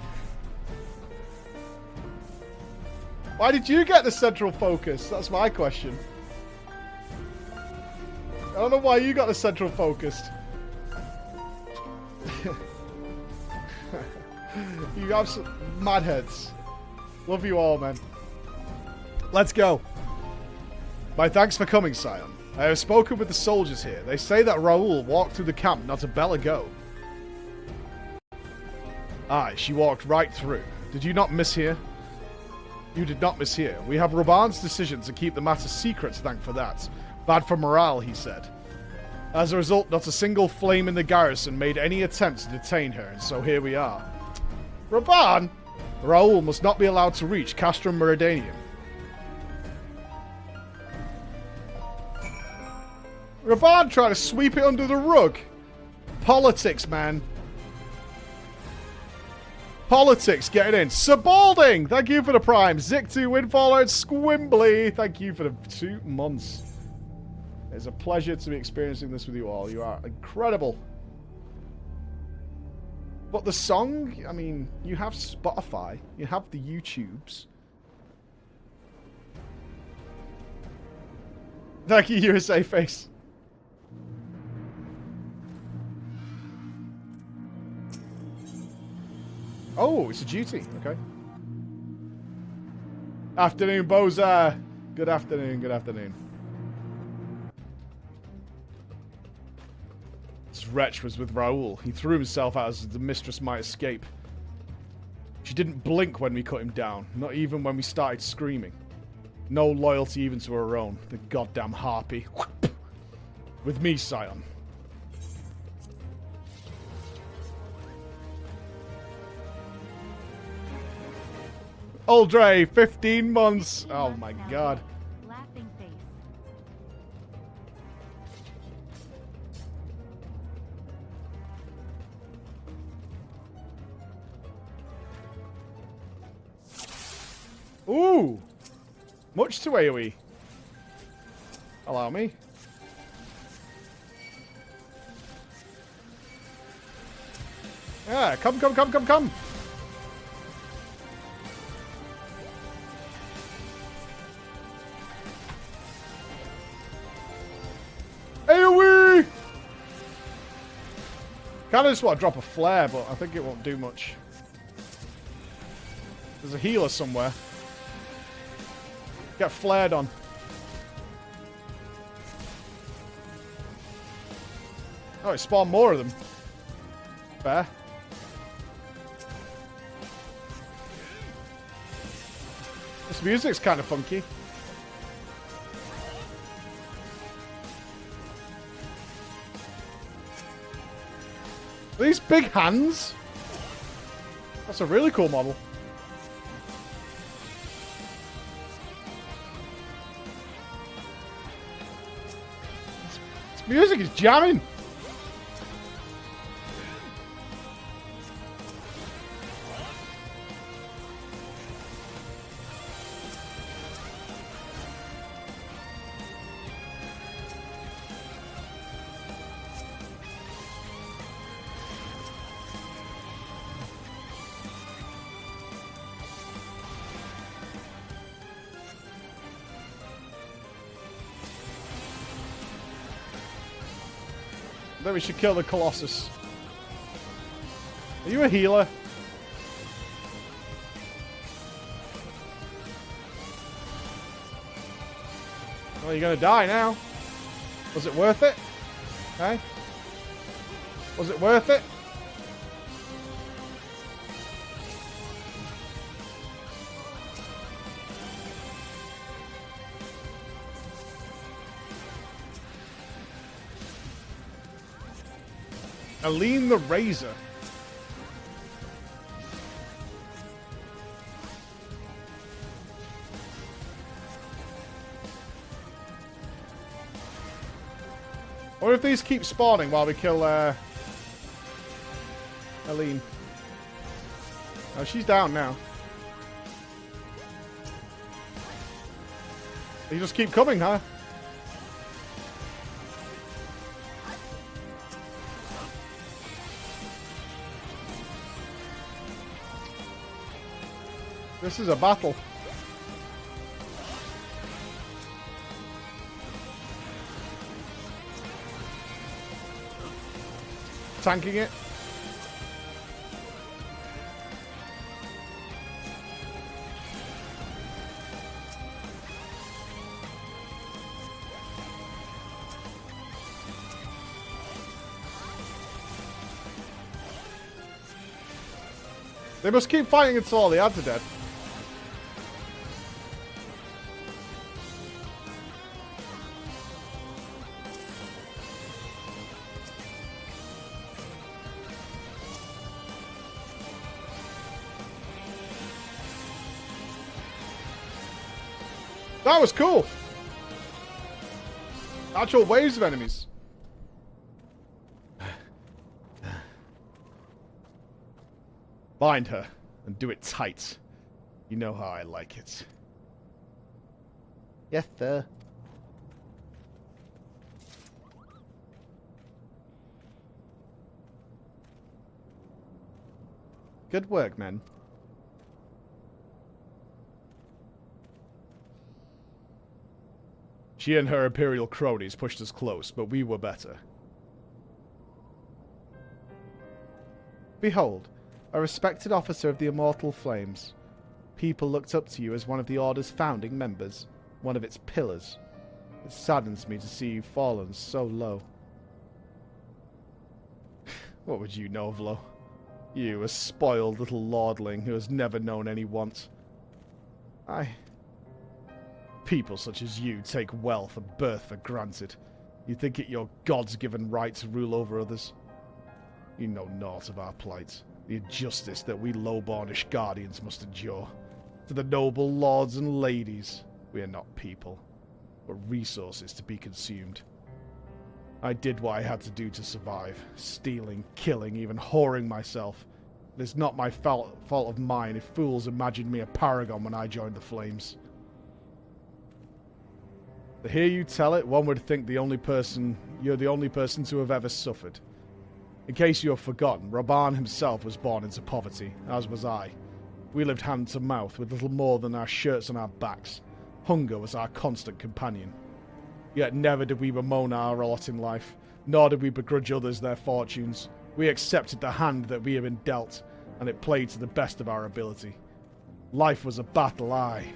Why did you get the central focus? That's my question. I don't know why you got the central focused. You absolute madheads. Love you all, man. Let's go. My thanks for coming, Scion. I have spoken with the soldiers here. They say that Raoul walked through the camp not a bell ago. Aye, she walked right through. Did you not mishear? You did not mishear. We have Raban's decision to keep the matter secret, thank for that. Bad for morale, he said. As a result, not a single flame in the garrison made any attempt to detain her, and so here we are. Raban? Raoul must not be allowed to reach Castrum Meridianum. Raban trying to sweep it under the rug. Politics, man. Politics, get it in. Sabalding, thank you for the prime. Zick2, Windfaller, and Squimbly, thank you for the 2 months. It's a pleasure to be experiencing this with you all. You are incredible. But the song, I mean, you have Spotify, you have the YouTubes. Thank you, USA Face. Oh, it's a duty. Okay. Afternoon, Boza. Good afternoon, good afternoon. This wretch was with Raoul. He threw himself out as the mistress might escape. She didn't blink when we cut him down, not even when we started screaming. No loyalty even to her own, the goddamn harpy. With me, Scion. Aldre, 15 months. Oh my god. Laughing face. Ooh! Much to AoE. Allow me. Yeah, come. AoE! Kinda just want to drop a flare, but I think it won't do much. There's a healer somewhere. Get flared on. Oh, it spawned more of them. Fair. This music's kind of funky. Are these big hands? That's a really cool model. This music is jamming. Then we should kill the Colossus. Are you a healer? Well, you're gonna die now. Was it worth it? Okay. Was it worth it? Aline the Razor. Or if these keep spawning while we kill Aline. Oh, she's down now. They just keep coming, huh? This is a battle. Tanking it. They must keep fighting until all the ads are dead. That was cool. Actual waves of enemies. Bind her and do it tight. You know how I like it. Yes, sir. Good work, men. She and her Imperial cronies pushed us close, but we were better. Behold, a respected officer of the Immortal Flames. People looked up to you as one of the Order's founding members, one of its pillars. It saddens me to see you fallen so low. What would you know, Vlo? You, a spoiled little lordling who has never known any want. People such as you take wealth and birth for granted. You think it your God's-given right to rule over others. You know naught of our plight, the injustice that we low-bornish guardians must endure. To the noble lords and ladies, we are not people, but resources to be consumed. I did what I had to do to survive, stealing, killing, even whoring myself. It is not my fault of mine if fools imagined me a paragon when I joined the Flames. To hear you tell it, one would think you're the only person to have ever suffered. In case you have forgotten, Raban himself was born into poverty, as was I. We lived hand to mouth with little more than our shirts on our backs. Hunger was our constant companion. Yet never did we bemoan our lot in life, nor did we begrudge others their fortunes. We accepted the hand that we had been dealt, and it played to the best of our ability. Life was a battle, aye.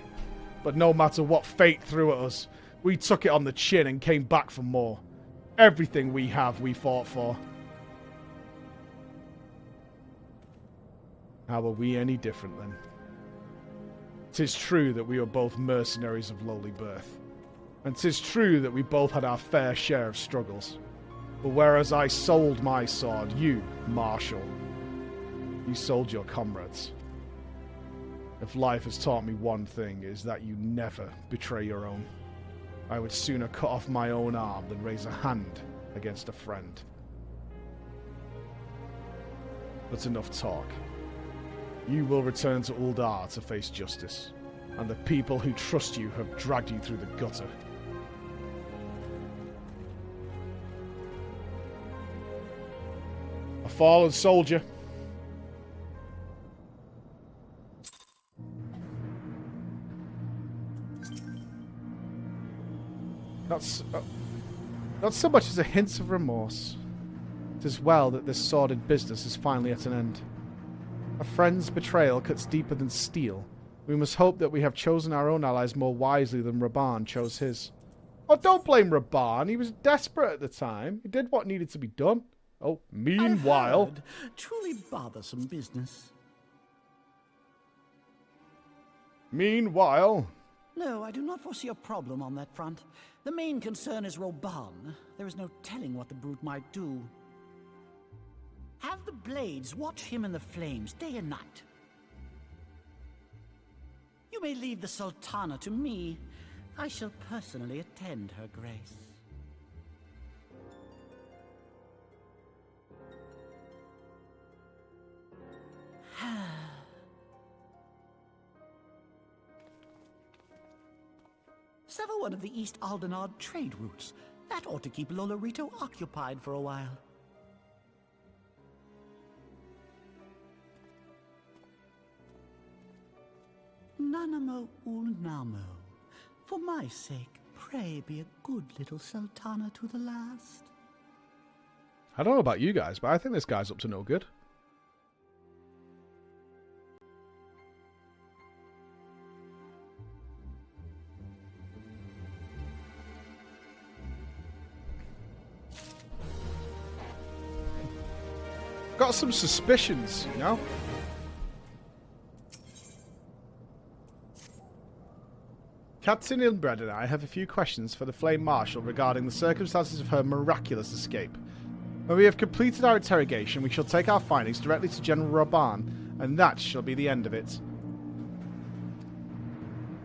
But no matter what fate threw at us, we took it on the chin and came back for more. Everything we have, we fought for. How are we any different then? 'Tis true that we were both mercenaries of lowly birth. And 'tis true that we both had our fair share of struggles. But whereas I sold my sword, you, Marshal, you sold your comrades. If life has taught me one thing, it is that you never betray your own. I would sooner cut off my own arm than raise a hand against a friend. But enough talk. You will return to Uldar to face justice, and the people who trust you have dragged you through the gutter. A fallen soldier. Not so much as a hint of remorse. It is well that this sordid business is finally at an end. A friend's betrayal cuts deeper than steel. We must hope that we have chosen our own allies more wisely than Raban chose his. Oh, don't blame Raban. He was desperate at the time. He did what needed to be done. Oh, meanwhile... I've heard. Truly bothersome business. Meanwhile... No, I do not foresee a problem on that front. The main concern is Roban. There is no telling what the brute might do. Have the Blades watch him in the flames day and night. You may leave the Sultana to me. I shall personally attend her grace. sever one of the East Aldenard trade routes. That ought to keep Lolorito occupied for a while. Nanamo Ulnamo. For my sake, pray be a good little Sultana to the last. I don't know about you guys, but I think this guy's up to no good. Got some suspicions, you know? Captain Hildebrand and I have a few questions for the Flame Marshal regarding the circumstances of her miraculous escape. When we have completed our interrogation, we shall take our findings directly to General Raban, and that shall be the end of it.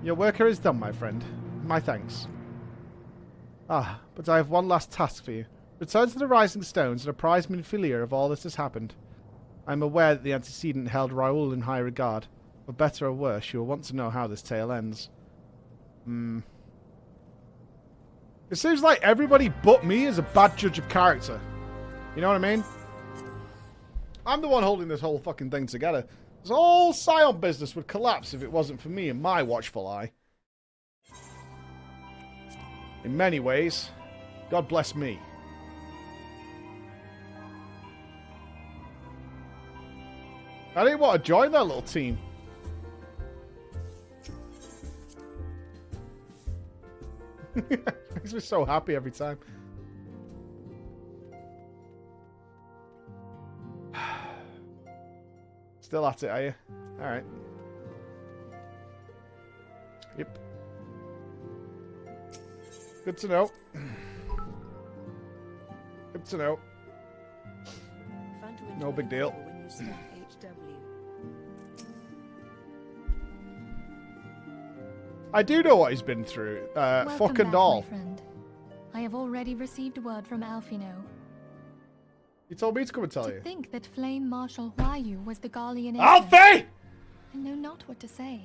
Your work here is done, my friend. My thanks. Ah, but I have one last task for you. Return to the Rising Stones and apprise Minfilia of all that has happened. I am aware that the antecedent held Raoul in high regard. For better or worse, you will want to know how this tale ends. It seems like everybody but me is a bad judge of character. You know what I mean? I'm the one holding this whole fucking thing together. This whole Scion business would collapse if it wasn't for me and my watchful eye. In many ways, God bless me. I didn't want to join that little team. Makes me so happy every time. Still at it, are you? Alright. Yep. Good to know. Good to know. No big deal. I do know what he's been through. Fucking back, all. My friend. I have already received word from Alfino. He told me to come and tell you. To think that Flame Marshal Huayu was the Garlean agent. Alfie! I know not what to say.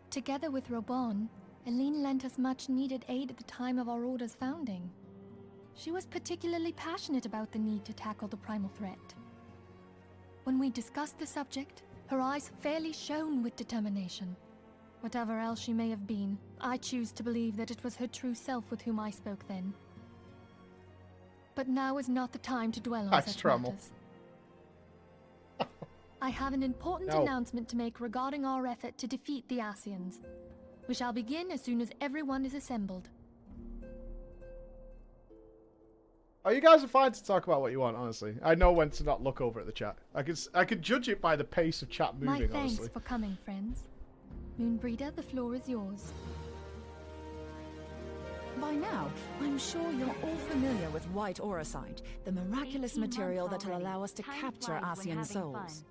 Together with Robon, Aline lent us much needed aid at the time of our order's founding. She was particularly passionate about the need to tackle the primal threat. When we discussed the subject, her eyes fairly shone with determination. Whatever else she may have been, I choose to believe that it was her true self with whom I spoke then. But now is not the time to dwell on such matters. I have an important announcement to make regarding our effort to defeat the Asians. We shall begin as soon as everyone is assembled. Oh, you guys are fine to talk about what you want, honestly. I know when to not look over at the chat. I could judge it by the pace of chat moving, My thanks honestly. for coming, friends. Moonbreeder, the floor is yours. By now, I'm sure you're all familiar with white auracite, the miraculous material that'll allow us to capture Asian souls.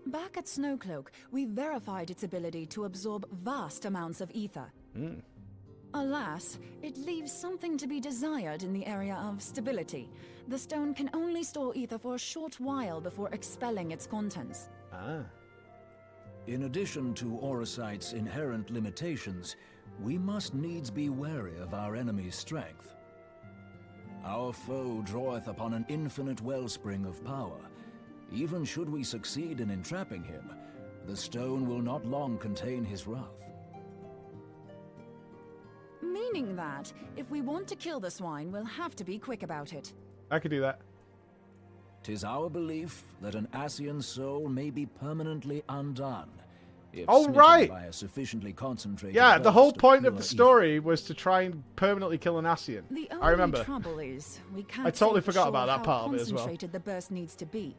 Back at Snowcloak, we verified its ability to absorb vast amounts of ether. Alas, it leaves something to be desired in the area of stability. The stone can only store ether for a short while before expelling its contents. In addition to auracite's inherent limitations, we must needs be wary of our enemy's strength. Our foe draweth upon an infinite wellspring of power. Even should we succeed in entrapping him, the stone will not long contain his wrath. Meaning that, if we want to kill the swine, we'll have to be quick about it. I could do that. 'Tis our belief that an Asian soul may be permanently undone if Oh, smitten right. by a sufficiently concentrated Yeah, the whole burst of point of pure the story was to try and permanently kill an Asian. The I remember. only trouble is, we can't I totally say for forgot sure about that how part of it as well. concentrated the burst needs to be.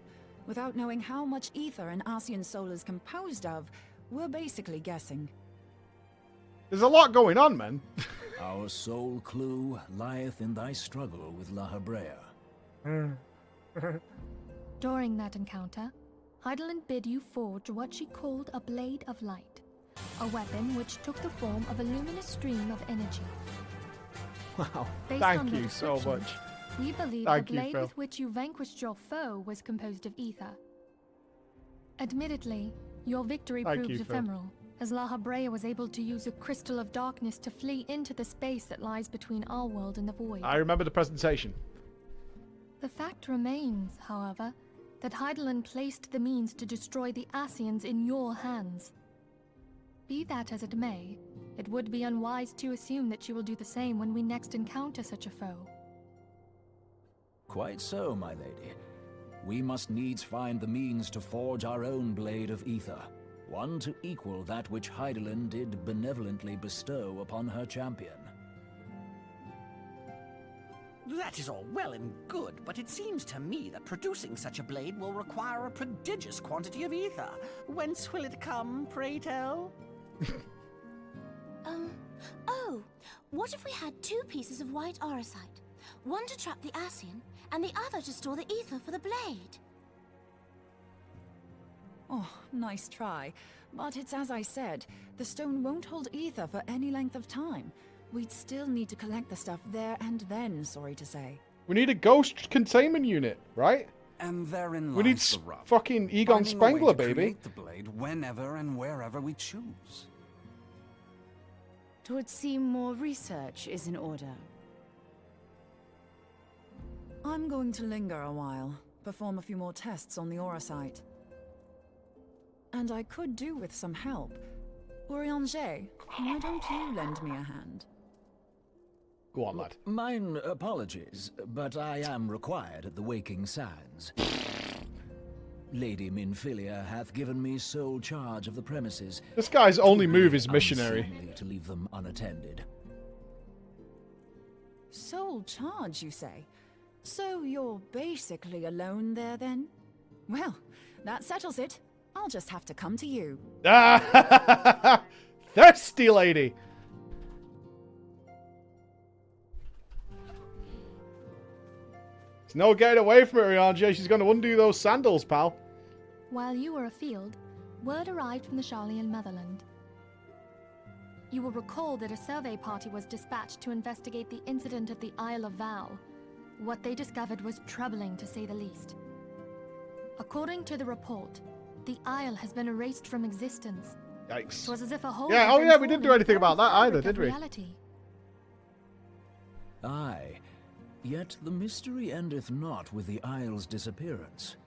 Without knowing how much ether an Asian soul is composed of, we're basically guessing. There's a lot going on, man. Our sole clue lieth in thy struggle with La Habrea. During that encounter, Heidelin bid you forge what she called a Blade of Light, a weapon which took the form of a luminous stream of energy. Wow, Based thank on her you so description, much. We believe Thank the you, blade Phil. with which you vanquished your foe was composed of ether. Admittedly, your victory Thank proved you, Phil. ephemeral, as La Habrea was able to use a crystal of darkness to flee into the space that lies between our world and the void. I remember the presentation. The fact remains, however, that Heidelin placed the means to destroy the Ascians in your hands. Be that as it may, it would be unwise to assume that she will do the same when we next encounter such a foe. Quite so, my lady. We must needs find the means to forge our own blade of ether, one to equal that which Heidelin did benevolently bestow upon her champion. That is all well and good, but it seems to me that producing such a blade will require a prodigious quantity of ether. Whence will it come, pray tell? Oh, what if we had 2 pieces of white orosite? One to trap the Ascian, and the other to store the ether for the blade. Oh, nice try. But it's as I said, the stone won't hold ether for any length of time. We'd still need to collect the stuff there and then, sorry to say. We need a ghost containment unit, right? And therein we need lies the rub. fucking Egon Finding a way Spengler, to baby. create the blade whenever and wherever we choose. It would seem more research is in order. I'm going to linger a while, perform a few more tests on the orosite. And I could do with some help. Urianger, why don't you lend me a hand? Go on, lad. Mine apologies, but I am required at the Waking Sands. Lady Minfilia hath given me sole charge of the premises. This guy's only move is missionary. Unseemly to leave them unattended. Sole charge, you say? So you're basically alone there, then? Well, that settles it. I'll just have to come to you. Thirsty lady! There's no getting away from it, Urianger. She's going to undo those sandals, pal. While you were afield, word arrived from the Sharlayan motherland. You will recall that a survey party was dispatched to investigate the incident at the Isle of Val. What they discovered was troubling, to say the least. According to the report, the Isle has been erased from existence. Yikes. It was as if a hole Yeah, had oh been yeah, we torn didn't do in anything the about that very either, fabric did of we? reality. Aye. Yet the mystery endeth not with the Isle's disappearance.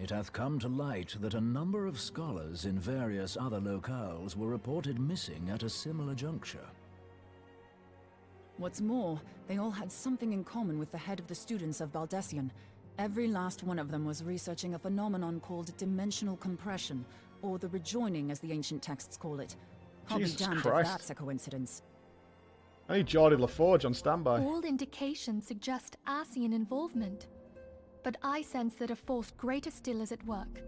It hath come to light that a number of scholars in various other locales were reported missing at a similar juncture. What's more, they all had something in common with the head of the students of Baldessian. Every last one of them was researching a phenomenon called dimensional compression, or the rejoining as the ancient texts call it. I'll Jesus be damned Christ. if that's a coincidence. I need Geordie LaForge on standby. All indications suggest Ascian involvement. But I sense that a force greater still is at work.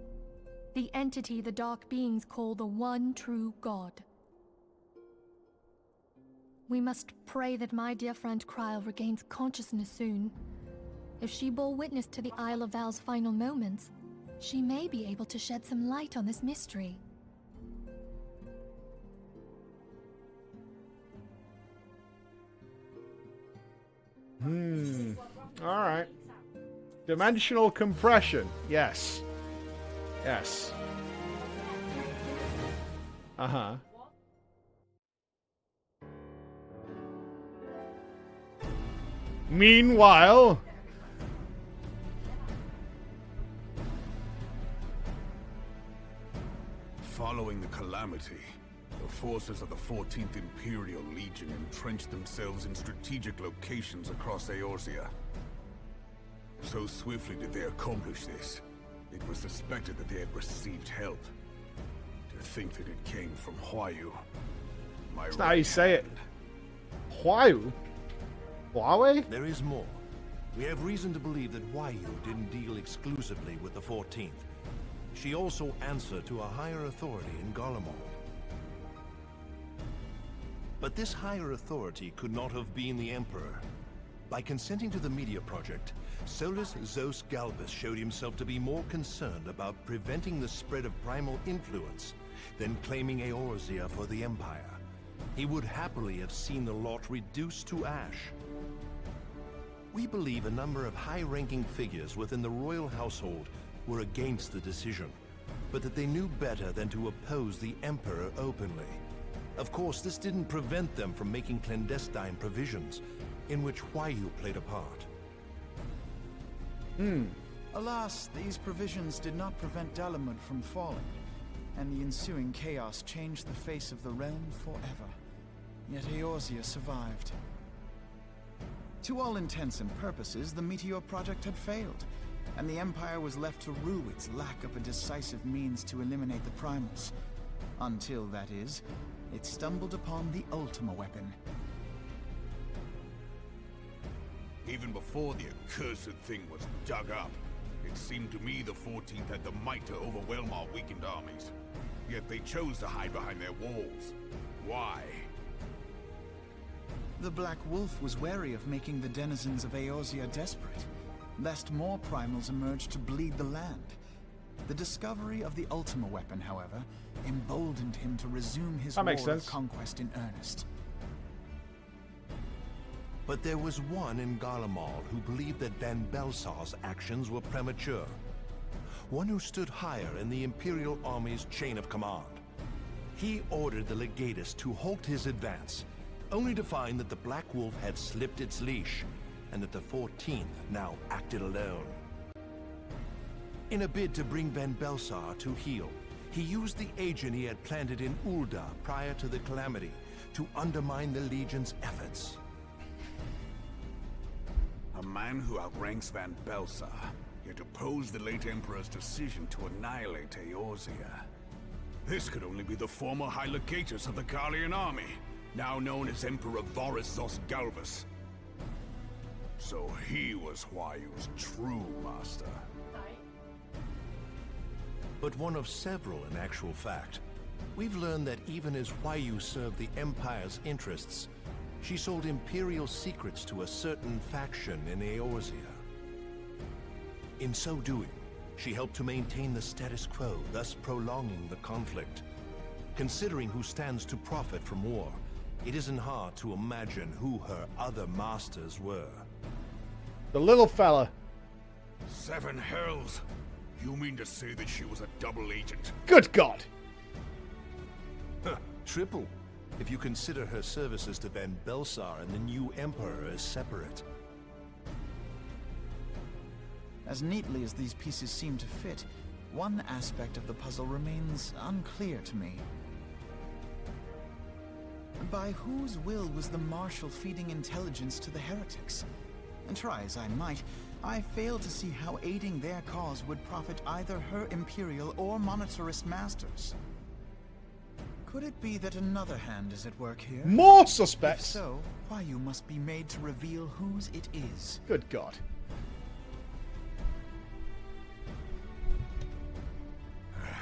The entity the Dark Beings call the One True God. We must pray that my dear friend Kryl regains consciousness soon. If she bore witness to the Isle of Val's final moments, she may be able to shed some light on this mystery. Alright. Dimensional compression. Yes. Yes. Uh-huh. Meanwhile... Following the calamity, the forces of the 14th Imperial Legion entrenched themselves in strategic locations across Eorzea. So swiftly did they accomplish this, it was suspected that they had received help. To think that it came from Huayu. That's not how you say it. Huayu? Huawei? There is more. We have reason to believe that Huayu didn't deal exclusively with the 14th. She also answered to a higher authority in Garlemald. But this higher authority could not have been the Emperor. By consenting to the media project, Solus Zos Galvus showed himself to be more concerned about preventing the spread of primal influence than claiming Eorzea for the Empire. He would happily have seen the lot reduced to ash. We believe a number of high-ranking figures within the royal household were against the decision, but that they knew better than to oppose the Emperor openly. Of course, this didn't prevent them from making clandestine provisions, in which Huayu played a part. Alas, these provisions did not prevent Dalamud from falling, and the ensuing chaos changed the face of the realm forever. Yet Eorzea survived. To all intents and purposes, the Meteor Project had failed, and the Empire was left to rue its lack of a decisive means to eliminate the Primals. Until, that is, it stumbled upon the Ultima weapon. Even before the accursed thing was dug up, it seemed to me the 14th had the might to overwhelm our weakened armies. Yet they chose to hide behind their walls. Why? The Black Wolf was wary of making the denizens of Eorzea desperate, lest more primals emerge to bleed the land. The discovery of the Ultima weapon, however, emboldened him to resume his war of conquest in earnest. But there was one in Garlemald who believed that Van Belsar's actions were premature. One who stood higher in the Imperial Army's chain of command. He ordered the Legatus to halt his advance, only to find that the Black Wolf had slipped its leash, and that the 14th now acted alone. In a bid to bring Van Belsar to heel, he used the agent he had planted in Ul'dah prior to the Calamity to undermine the Legion's efforts. A man who outranks Van Belsar, yet opposed the late Emperor's decision to annihilate Eorzea. This could only be the former High Legatus of the Garlean army, now known as Emperor Varus Zos Galvus. So he was Huayu's true master. But one of several in actual fact. We've learned that even as Huayu served the Empire's interests, she sold Imperial secrets to a certain faction in Eorzea. In so doing, she helped to maintain the status quo, thus prolonging the conflict. Considering who stands to profit from war, it isn't hard to imagine who her other masters were. The little fella. 7 hells! You mean to say that she was a double agent? Good God! Triple, if you consider her services to Van Belsar and the new Emperor as separate. As neatly as these pieces seem to fit, one aspect of the puzzle remains unclear to me. By whose will was the Marshal feeding intelligence to the heretics? And try as I might, I fail to see how aiding their cause would profit either her Imperial or Monetarist masters. Could it be that another hand is at work here? More suspects! If so, Huayu must be made to reveal whose it is. Good God.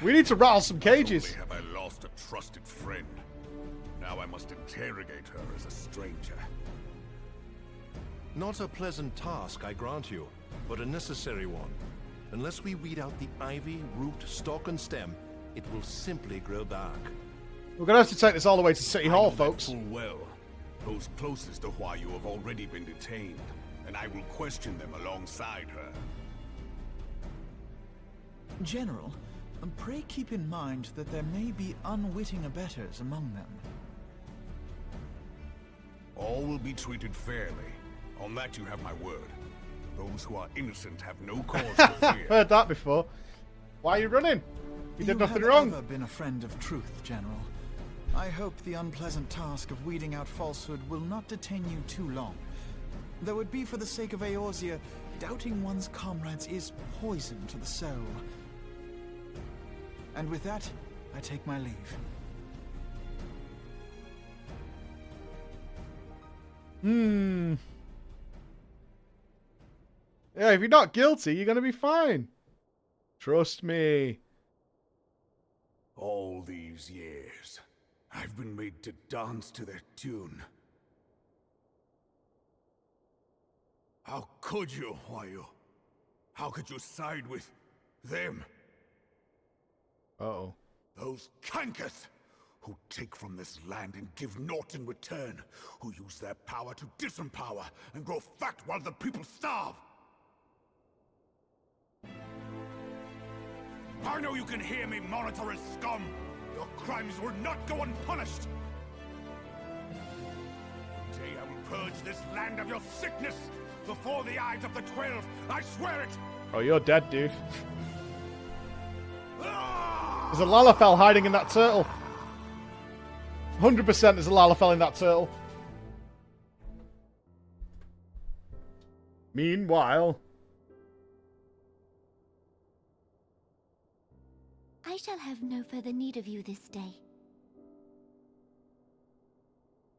We need to rattle some cages. Not only have I lost a trusted friend, now I must interrogate her as a stranger. Not a pleasant task, I grant you, but a necessary one. Unless we weed out the ivy, root, stalk, and stem, it will simply grow back. We're going to have to take this all the way to City Hall, folks. Full well. Those closest to Huayu have already been detained, and I will question them alongside her. General, pray keep in mind that there may be unwitting abettors among them. All will be treated fairly. On that you have my word. Those who are innocent have no cause to fear. Heard that before. Why are you running? You did nothing wrong. You have ever been a friend of truth, General. I hope the unpleasant task of weeding out falsehood will not detain you too long. Though it be for the sake of Eorzea, doubting one's comrades is poison to the soul. And with that, I take my leave. Yeah, if you're not guilty, you're going to be fine. Trust me. All these years, I've been made to dance to their tune. How could you, Huayu? How could you side with them? Uh-oh. Those cankers who take from this land and give naught in return, who use their power to disempower and grow fat while the people starve. I know you can hear me, monitorous scum! Your crimes will not go unpunished! One day I will purge this land of your sickness before the eyes of the 12, I swear it! Oh, you're dead, dude. There's a Lalafell hiding in that turtle. 100% there's a Lalafell in that turtle. Meanwhile... I shall have no further need of you this day.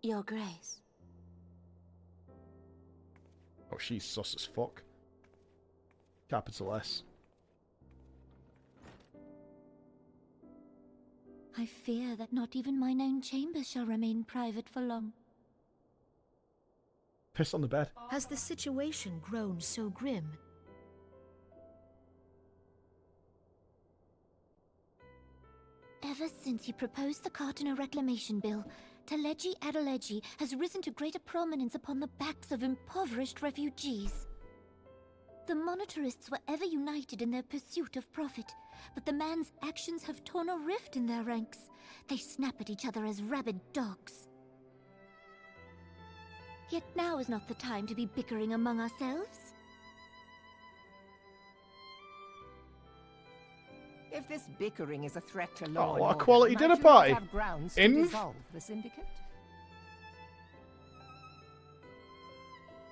Your Grace. Oh, she's sus as fuck. Capital S. I fear that not even mine own chambers shall remain private for long. Piss on the bed. Has the situation grown so grim? Ever since you proposed the Cartiner Reclamation Bill, Teleji Adeleji has risen to greater prominence upon the backs of impoverished refugees. The monetarists were ever united in their pursuit of profit, but the man's actions have torn a rift in their ranks. They snap at each other as rabid dogs. Yet now is not the time to be bickering among ourselves. If this bickering is a threat to law and what a order, quality might dinner you not party. have grounds to Inv? dissolve the syndicate?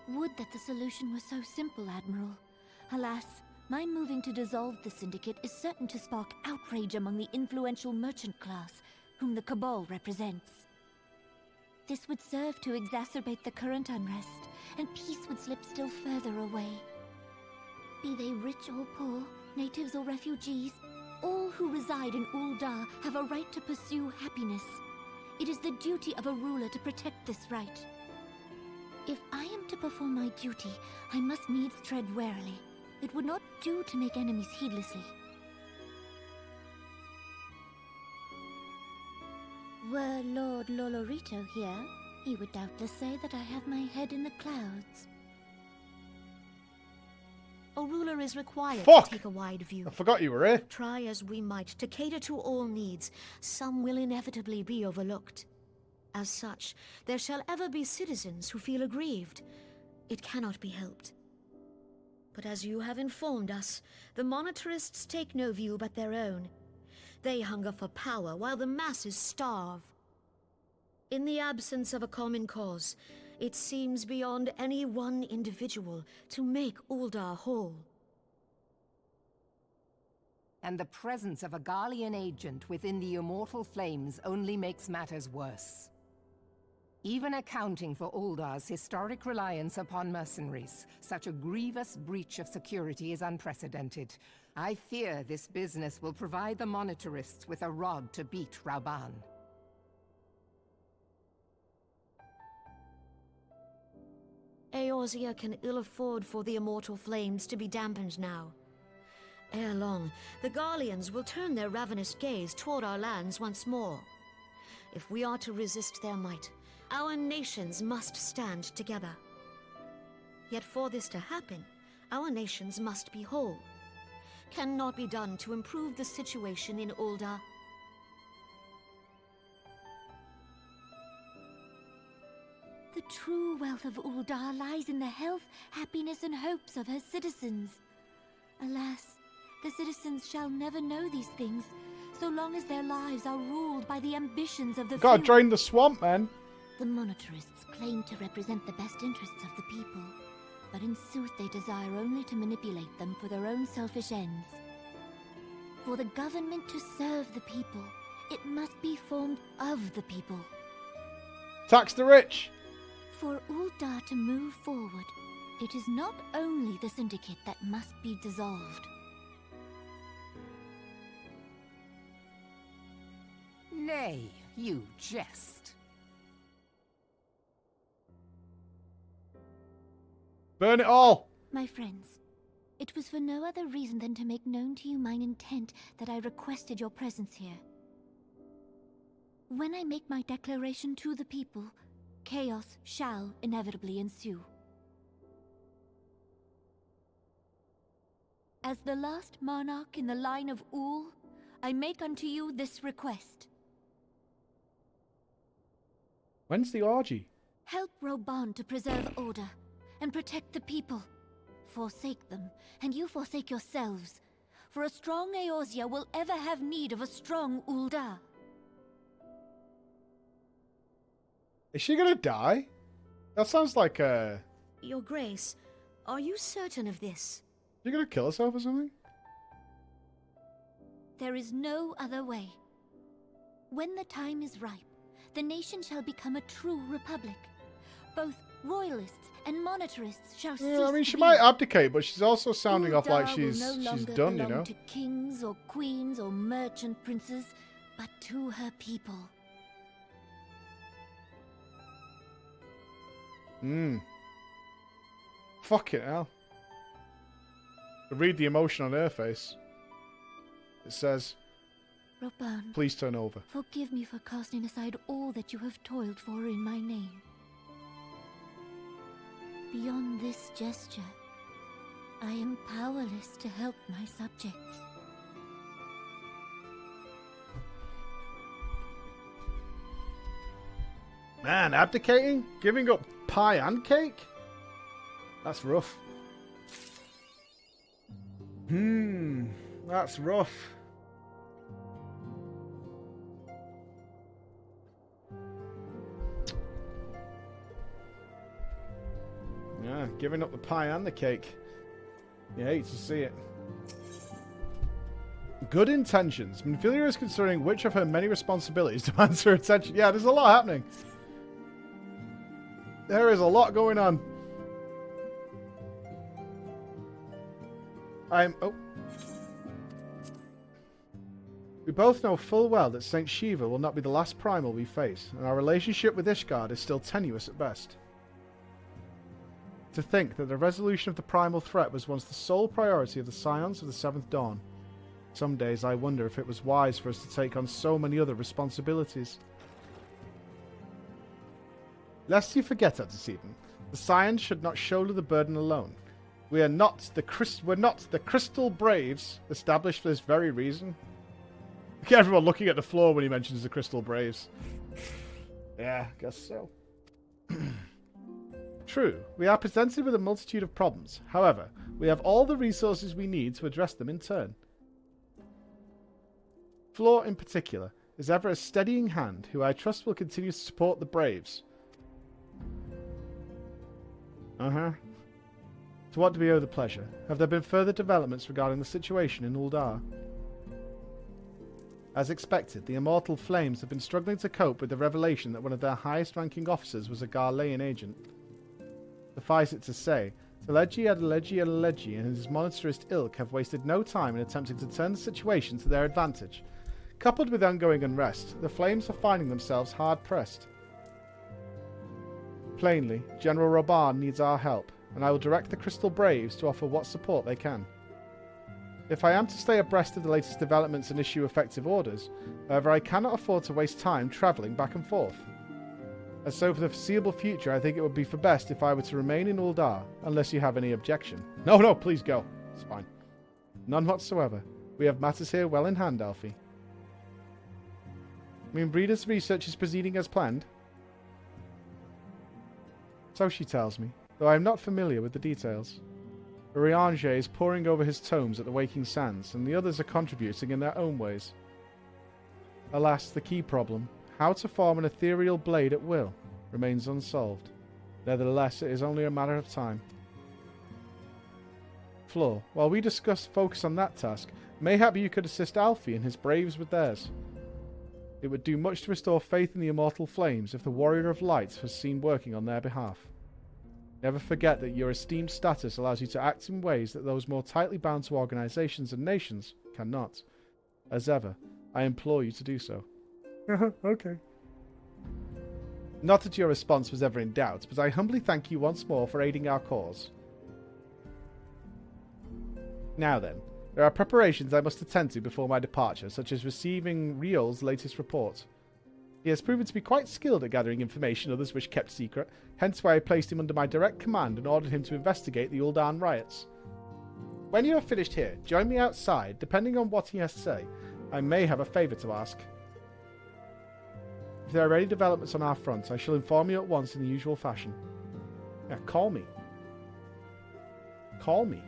Would that the solution were so simple, Admiral. Alas, my moving to dissolve the syndicate is certain to spark outrage among the influential merchant class, whom the Cabal represents. This would serve to exacerbate the current unrest, and peace would slip still further away. Be they rich or poor, natives or refugees, all who reside in Ul'dah have a right to pursue happiness. It is the duty of a ruler to protect this right. If I am to perform my duty, I must needs tread warily. It would not do to make enemies heedlessly. Were Lord Lolorito here, he would doubtless say that I have my head in the clouds. A ruler is required Fuck! to take a wide view. I forgot you were here. Try as we might to cater to all needs, some will inevitably be overlooked. As such, there shall ever be citizens who feel aggrieved. It cannot be helped. But as you have informed us, the monetarists take no view but their own. They hunger for power while the masses starve. In the absence of a common cause, it seems beyond any one individual to make Ul'dah whole. And the presence of a Garlean agent within the Immortal Flames only makes matters worse. Even accounting for Ul'dah's historic reliance upon mercenaries, such a grievous breach of security is unprecedented. I fear this business will provide the monetarists with a rod to beat Rauban. Eorzea can ill afford for the Immortal Flames to be dampened now. Ere long, the Garleans will turn their ravenous gaze toward our lands once more. If we are to resist their might, our nations must stand together. Yet for this to happen, our nations must be whole. Cannot be done to improve the situation in Ul'dah. The true wealth of Ul'dah lies in the health, happiness, and hopes of her citizens. Alas, the citizens shall never know these things, so long as their lives are ruled by the ambitions of the Gotta few. drain the swamp, man. The monetarists claim to represent the best interests of the people, but in sooth they desire only to manipulate them for their own selfish ends. For the government to serve the people, it must be formed of the people. Tax the rich. For Ul'dah to move forward, it is not only the syndicate that must be dissolved. Nay, you jest. Burn it all. My friends, it was for no other reason than to make known to you mine intent that I requested your presence here. When I make my declaration to the people, chaos shall inevitably ensue. As the last monarch in the line of Ul, I make unto you this request. When's the orgy? Help Roban to preserve order and protect the people. Forsake them, and you forsake yourselves. For a strong Eorzea will ever have need of a strong Ul'dah. Is she gonna die? That sounds like a... Your Grace, are you certain of this? You gonna kill herself or something? There is no other way. When the time is ripe, the nation shall become a true republic. Both royalists and monetarists shall cease. Yeah, I mean, she to might be. abdicate, but she's also sounding off like Ul'dah will she's no longer done, you belong know? to kings or queens or merchant princes, but to her people. Fucking hell. Read the emotion on her face. It says, Roban, please turn over. forgive me for casting aside all that you have toiled for in my name. Beyond this gesture, I am powerless to help my subjects. Man, abdicating? Giving up pie and cake? That's rough. That's rough. Yeah, giving up the pie and the cake. You hate to see it. Good intentions. Minfilia is considering which of her many responsibilities demands her attention. Yeah, there's a lot happening. There is a lot going on. We both know full well that Saint Shiva will not be the last primal we face, and our relationship with Ishgard is still tenuous at best. To think that the resolution of the primal threat was once the sole priority of the Scions of the Seventh Dawn. Some days I wonder if it was wise for us to take on so many other responsibilities. Lest you forget, Antecedent, the Scions should not shoulder the burden alone. We're not the Crystal Braves, established for this very reason. Look at everyone looking at the floor when he mentions the Crystal Braves. Yeah, guess so. True, we are presented with a multitude of problems. However, we have all the resources we need to address them in turn. Floor, in particular, is ever a steadying hand who I trust will continue to support the Braves. To what do we owe the pleasure? Have there been further developments regarding the situation in Ul'dah? As expected, the Immortal Flames have been struggling to cope with the revelation that one of their highest-ranking officers was a Garlean agent. Suffice it to say, Teleji Adeleji and his monetarist ilk have wasted no time in attempting to turn the situation to their advantage. Coupled with ongoing unrest, the Flames are finding themselves hard-pressed. Plainly, General Roban needs our help, and I will direct the Crystal Braves to offer what support they can. If I am to stay abreast of the latest developments and issue effective orders, however, I cannot afford to waste time travelling back and forth. And so for the foreseeable future, I think it would be for best if I were to remain in Ul'dah, unless you have any objection. No, please go. It's fine. None whatsoever. We have matters here well in hand, Alfie. I mean, Breeder's research is proceeding as planned. So she tells me, though I am not familiar with the details. Urianger is poring over his tomes at the Waking Sands, and the others are contributing in their own ways. Alas, the key problem, how to form an ethereal blade at will, remains unsolved. Nevertheless, it is only a matter of time. Floor, while we focus on that task, mayhap you could assist Alfie and his braves with theirs. It would do much to restore faith in the Immortal Flames if the Warrior of Light was seen working on their behalf. Never forget that your esteemed status allows you to act in ways that those more tightly bound to organizations and nations cannot. As ever, I implore you to do so. Okay. Not that your response was ever in doubt, but I humbly thank you once more for aiding our cause. Now then, there are preparations I must attend to before my departure, such as receiving Riol's latest report. He has proven to be quite skilled at gathering information others wish kept secret, hence why I placed him under my direct command and ordered him to investigate the Ul'dah riots. When you have finished here, join me outside. Depending on what he has to say, I may have a favour to ask. If there are any developments on our front, I shall inform you at once in the usual fashion. Yeah, call me. Call me.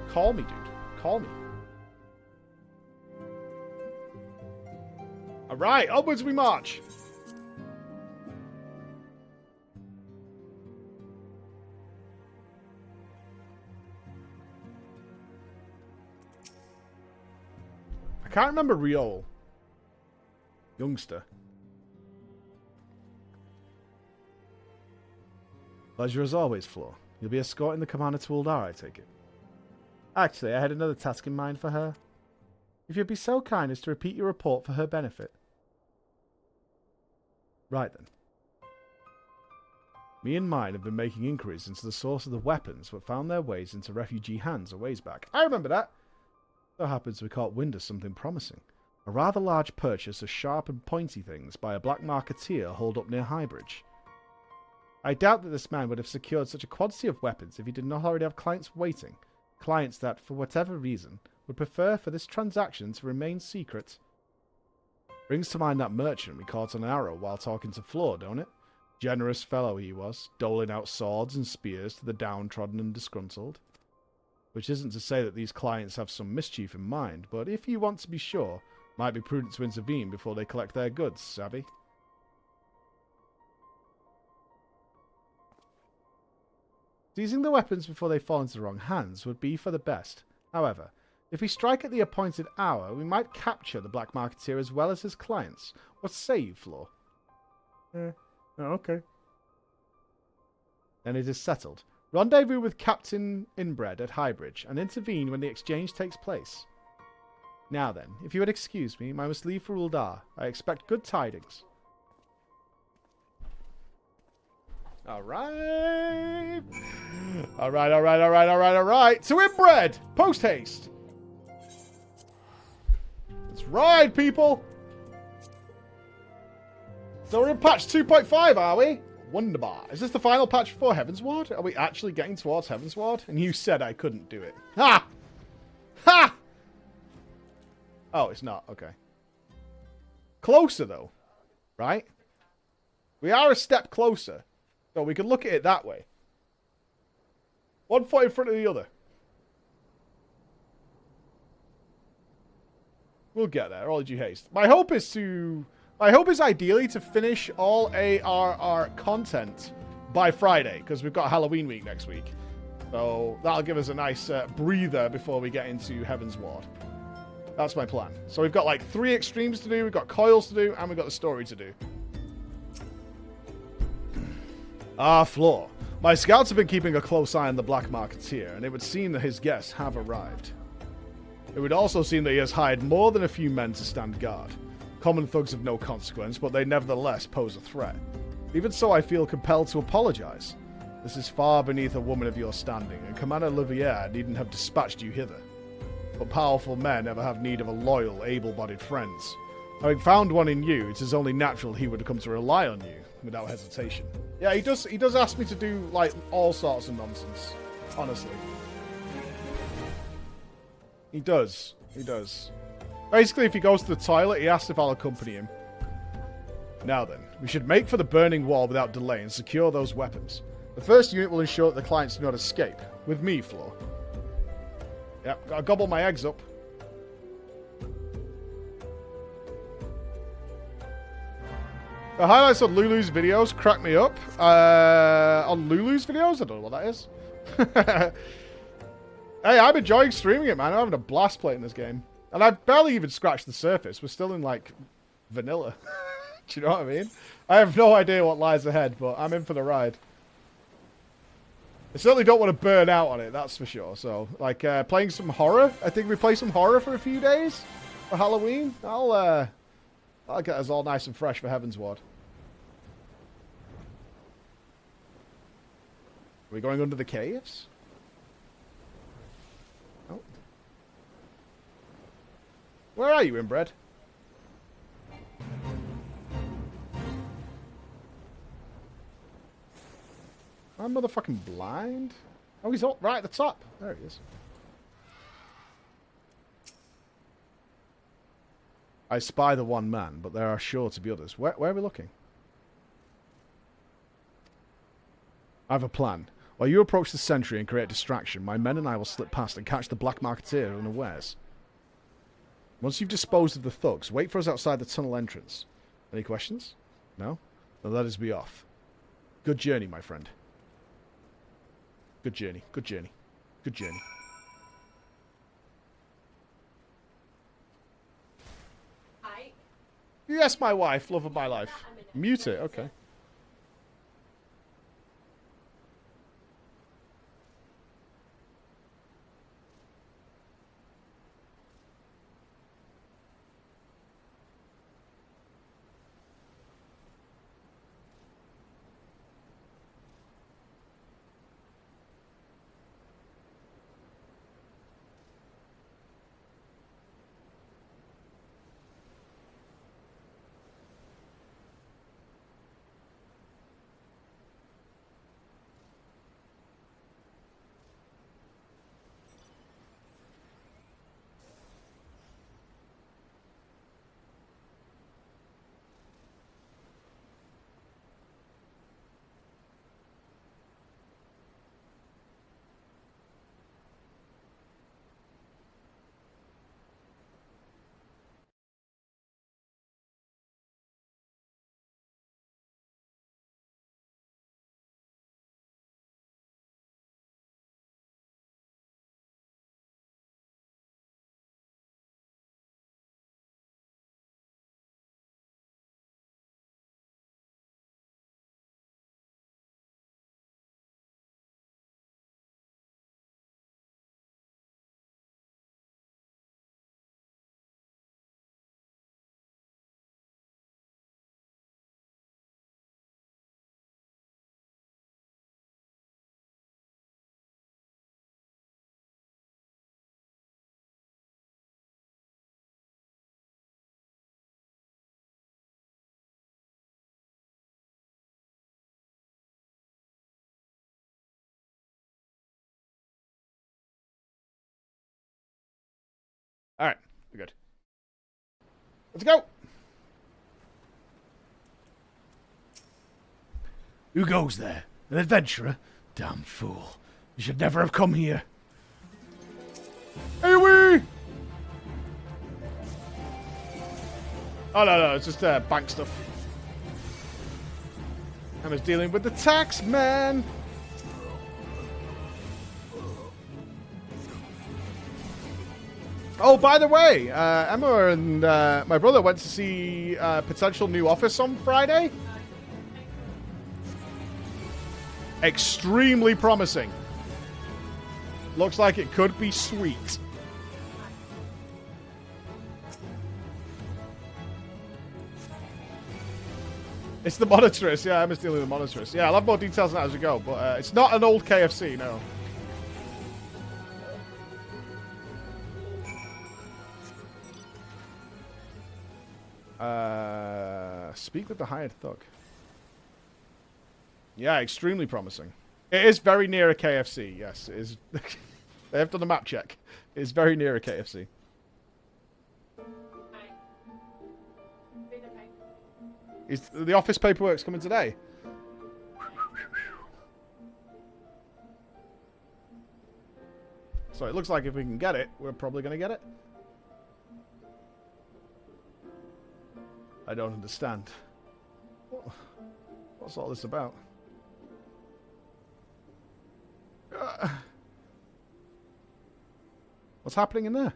Call me, dude. Call me. Alright, onwards we march. I can't remember Riol. Youngster. Pleasure as always, Flo. You'll be escorting the commander to Uldar, I take it. Actually, I had another task in mind for her. If you'd be so kind as to repeat your report for her benefit. Right then. Me and mine have been making inquiries into the source of the weapons that found their ways into refugee hands a ways back. I remember that. So happens we caught wind of something promising. A rather large purchase of sharp and pointy things by a black marketeer holed up near Highbridge. I doubt that this man would have secured such a quantity of weapons if he did not already have clients waiting. Clients that, for whatever reason, would prefer for this transaction to remain secret. Brings to mind that merchant we caught on Arrow while talking to Fleur, don't it? Generous fellow he was, doling out swords and spears to the downtrodden and disgruntled. Which isn't to say that these clients have some mischief in mind, but if you want to be sure, might be prudent to intervene before they collect their goods, savvy? Seizing the weapons before they fall into the wrong hands would be for the best. However, if we strike at the appointed hour, we might capture the black marketeer as well as his clients. What say you, Flor? Okay. Then it is settled. Rendezvous with Captain Inbred at Highbridge, and intervene when the exchange takes place. Now then, if you would excuse me, I must leave for Uldar. I expect good tidings. Alright. Alright. To Inbred! Post haste! Let's ride, people! So we're in patch 2.5, are we? Wunderbar. Is this the final patch before Heavensward? Are we actually getting towards Heavensward? And you said I couldn't do it. Ha! Ha! Oh, it's not. Okay. Closer, though. Right? We are a step closer. So we can look at it that way. One foot in front of the other. We'll get there. All due haste. My hope is ideally to finish all ARR content by Friday, because we've got Halloween week next week. So that'll give us a nice breather before we get into Heavensward. That's my plan. So we've got like 3 extremes to do, we've got coils to do, and we've got the story to do. Ah, Floor. My scouts have been keeping a close eye on the Black Marketeer, and it would seem that his guests have arrived. It would also seem that he has hired more than a few men to stand guard. Common thugs of no consequence, but they nevertheless pose a threat. Even so, I feel compelled to apologize. This is far beneath a woman of your standing, and Commander Liviere needn't have dispatched you hither. But powerful men ever have need of a loyal, able-bodied friends. Having found one in you, it is only natural he would come to rely on you, without hesitation. Yeah, he does ask me to do, like, all sorts of nonsense. Honestly. He does. Basically, if he goes to the toilet, he asks if I'll accompany him. Now then, we should make for the burning wall without delay and secure those weapons. The first unit will ensure that the clients do not escape. With me, Flo. Yep, gotta gobble my eggs up. The highlights on Lulu's videos crack me up. On Lulu's videos? I don't know what that is. Hey, I'm enjoying streaming it, man. I'm having a blast playing this game. And I've barely even scratched the surface. We're still in, like, vanilla. Do you know what I mean? I have no idea what lies ahead, but I'm in for the ride. I certainly don't want to burn out on it, that's for sure. So, like, playing some horror. I think we play some horror for a few days for Halloween. I'll get us all nice and fresh for Heavensward. Are we going under the caves? Oh. Where are you, Inbred? I'm motherfucking blind. Oh, he's all right at the top. There he is. I spy the one man, but there are sure to be others. Where are we looking? I have a plan. While you approach the sentry and create distraction, my men and I will slip past and catch the black marketeer unawares. Once you've disposed of the thugs, wait for us outside the tunnel entrance. Any questions? No? Then let us be off. Good journey, my friend. Good journey. Good journey. Good journey. Hi. Yes, my wife. Love of my life. Mute it. Okay. Alright, we're good. Let's go! Who goes there? An adventurer? Damn fool. You should never have come here. Hey, wee! Oh, no, it's just bank stuff. Emma's dealing with the tax man. Oh, by the way, Emma and my brother went to see potential new office on Friday. Extremely promising. Looks like it could be sweet. It's the monitress. Yeah, Emma's dealing with the monitress. Yeah, I'll have more details on that as we go, but it's not an old KFC, no. Speak with the hired thug. Yeah, extremely promising. It is very near a KFC, yes. It is. They have done a map check. It is very near a KFC. The office paperwork's coming today. So it looks like if we can get it, we're probably going to get it. I don't understand. What's all this about? What's happening in there?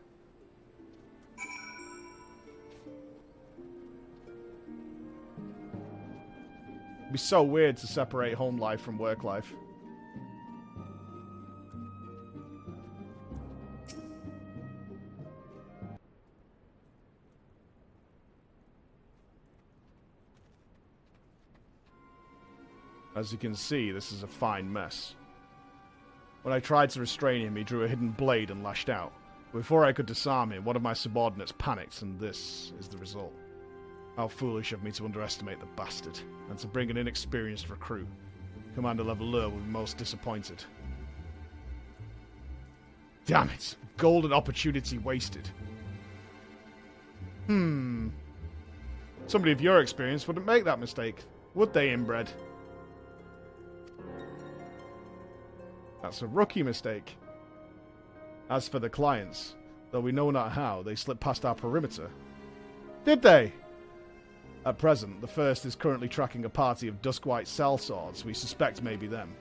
It'd be so weird to separate home life from work life. As you can see, this is a fine mess. When I tried to restrain him, he drew a hidden blade and lashed out. Before I could disarm him, one of my subordinates panicked, and this is the result. How foolish of me to underestimate the bastard, and to bring an inexperienced recruit. Commander Leveler will be most disappointed. Damn it. Golden opportunity wasted. Somebody of your experience wouldn't make that mistake, would they, inbred? That's a rookie mistake. As for the clients, though we know not how, they slipped past our perimeter. Did they? At present, the first is currently tracking a party of Duskwhite sellswords we suspect may be them.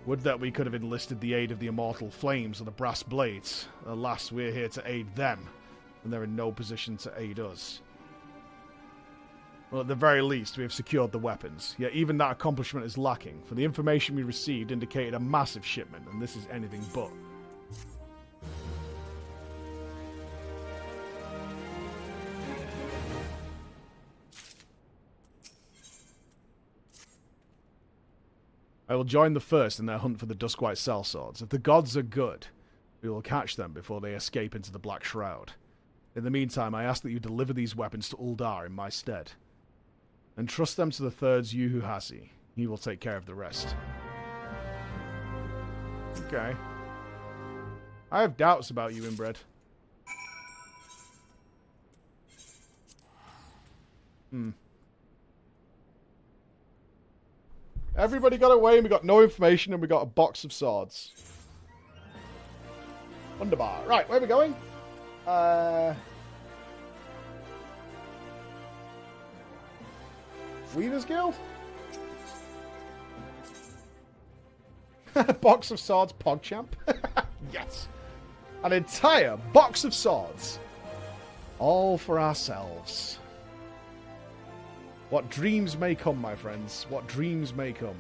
Would that we could have enlisted the aid of the Immortal Flames or the Brass Blades. Alas, we're here to aid them, and they're in no position to aid us. Well, at the very least, we have secured the weapons, yet even that accomplishment is lacking, for the information we received indicated a massive shipment, and this is anything but. I will join the first in their hunt for the Duskwhite sellswords. If the gods are good, we will catch them before they escape into the Black Shroud. In the meantime, I ask that you deliver these weapons to Uldar in my stead. Entrust them to the third's Yuhu Hasi. He will take care of the rest. Okay. I have doubts about you, inbred. Everybody got away and we got no information and we got a box of swords. Wunderbar. Right, where are we going? Weaver's Guild? Box of swords, PogChamp. Yes. An entire box of swords. All for ourselves. What dreams may come, my friends. What dreams may come.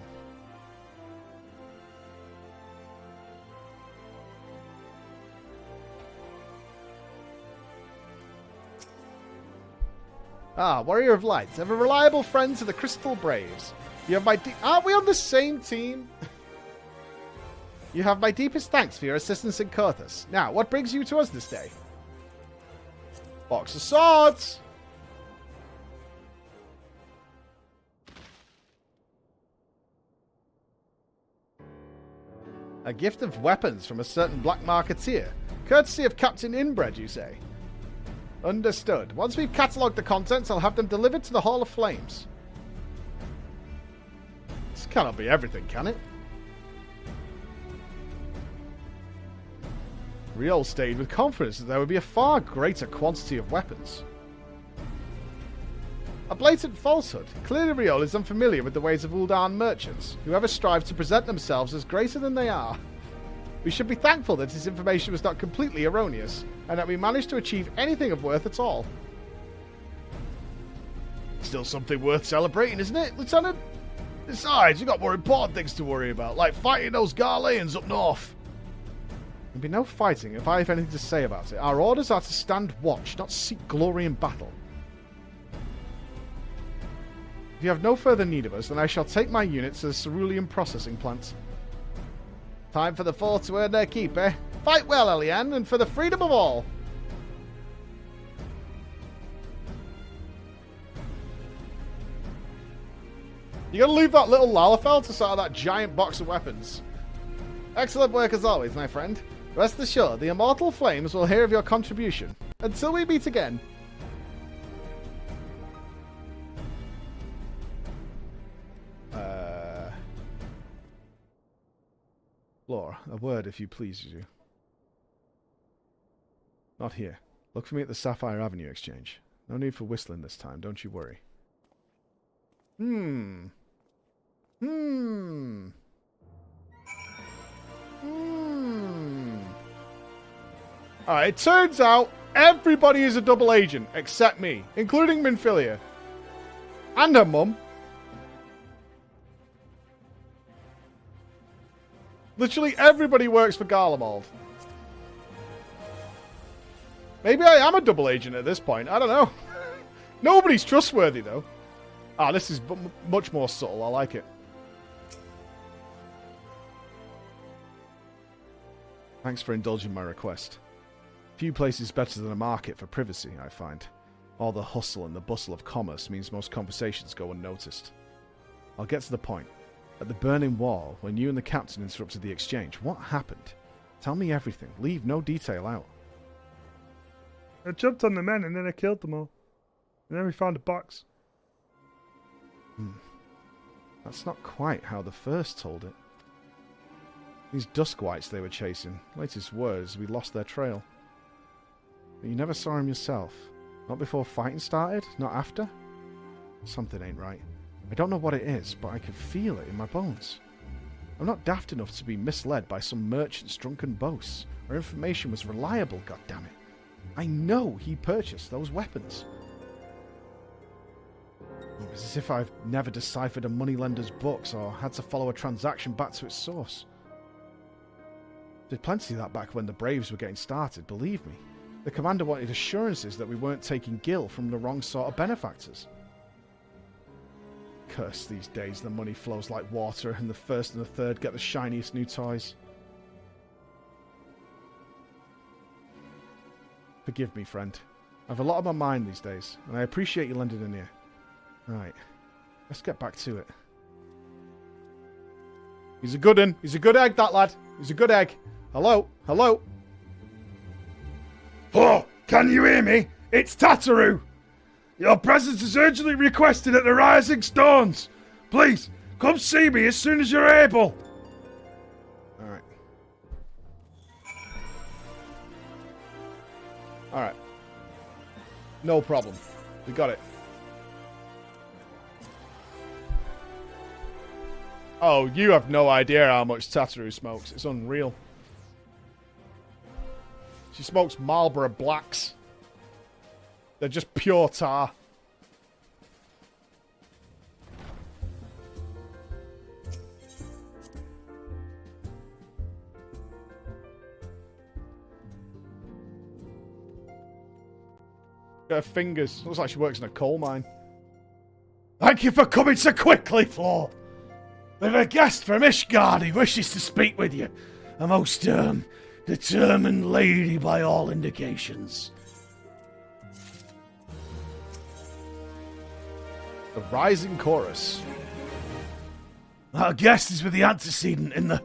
Ah, Warrior of Light. Have a reliable friend to the Crystal Braves. You have my aren't we on the same team? You have my deepest thanks for your assistance in Kurthus. Now, what brings you to us this day? Box of swords! A gift of weapons from a certain black marketeer. Courtesy of Captain Inbred, you say? Understood. Once we've catalogued the contents, I'll have them delivered to the Hall of Flames. This cannot be everything, can it? Riol stated with confidence that there would be a far greater quantity of weapons. A blatant falsehood. Clearly Riol is unfamiliar with the ways of Uldan merchants, who ever strive to present themselves as greater than they are. We should be thankful that his information was not completely erroneous, and that we managed to achieve anything of worth at all. Still something worth celebrating, isn't it, Lieutenant? Besides, you've got more important things to worry about, like fighting those Garleans up north. There'll be no fighting if I have anything to say about it. Our orders are to stand watch, not seek glory in battle. If you have no further need of us, then I shall take my units to the cerulean processing plant. Time for the four to earn their keep, eh? Fight well, Eliane, and for the freedom of all! You gotta leave that little Lalafell to sort out that giant box of weapons. Excellent work as always, my friend. Rest assured, the Immortal Flames will hear of your contribution. Until we meet again. Laura, a word if you please, you. Not here. Look for me at the Sapphire Avenue exchange. No need for whistling this time, don't you worry. Alright, it turns out everybody is a double agent except me, including Minfilia. And her mum. Literally everybody works for Garlemald. Maybe I am a double agent at this point. I don't know. Nobody's trustworthy, though. Ah, this is much more subtle. I like it. Thanks for indulging my request. Few places better than a market for privacy, I find. All the hustle and the bustle of commerce means most conversations go unnoticed. I'll get to the point. At the burning wall, when you and the captain interrupted the exchange, what happened? Tell me everything. Leave no detail out. I jumped on the men and then I killed them all. And then we found a box. That's not quite how the first told it. These Duskwights they were chasing, latest words, we lost their trail. But you never saw him yourself. Not before fighting started? Not after? Something ain't right. I don't know what it is, but I can feel it in my bones. I'm not daft enough to be misled by some merchant's drunken boasts. Our information was reliable, goddammit. I know he purchased those weapons. It's as if I've never deciphered a moneylender's books or had to follow a transaction back to its source. Did plenty of that back when the Braves were getting started, believe me. The commander wanted assurances that we weren't taking gil from the wrong sort of benefactors. Curse these days, the money flows like water and the first and the third get the shiniest new toys. Forgive me, friend. I've a lot on my mind these days, and I appreciate you lending an ear. Right, let's get back to it. He's a good un. He's a good egg, that lad. He's a good egg. Hello? Hello? Oh, can you hear me? It's Tataru. Your presence is urgently requested at the Rising Stones. Please, come see me as soon as you're able. Alright. Alright. No problem. We got it. Oh, you have no idea how much Tataru smokes. It's unreal. She smokes Marlboro Blacks. They're just pure tar. Her fingers. Looks like she works in a coal mine. Thank you for coming so quickly, Flo. We have a guest from Ishgard who wishes to speak with you. A most, determined lady by all indications. The Rising Chorus. Our guest is with the antecedent in the...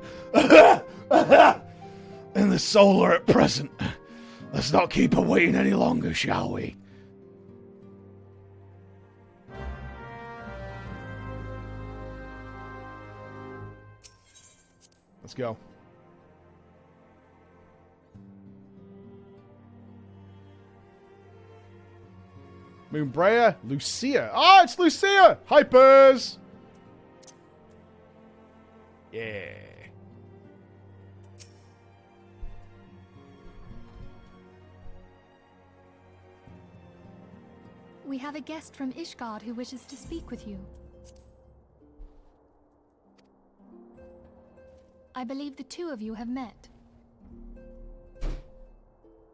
in the solar at present. Let's not keep her waiting any longer, shall we? Let's go. Moonbreyer, Lucia. Ah, it's Lucia! Hypers! Yeah. We have a guest from Ishgard who wishes to speak with you. I believe the two of you have met.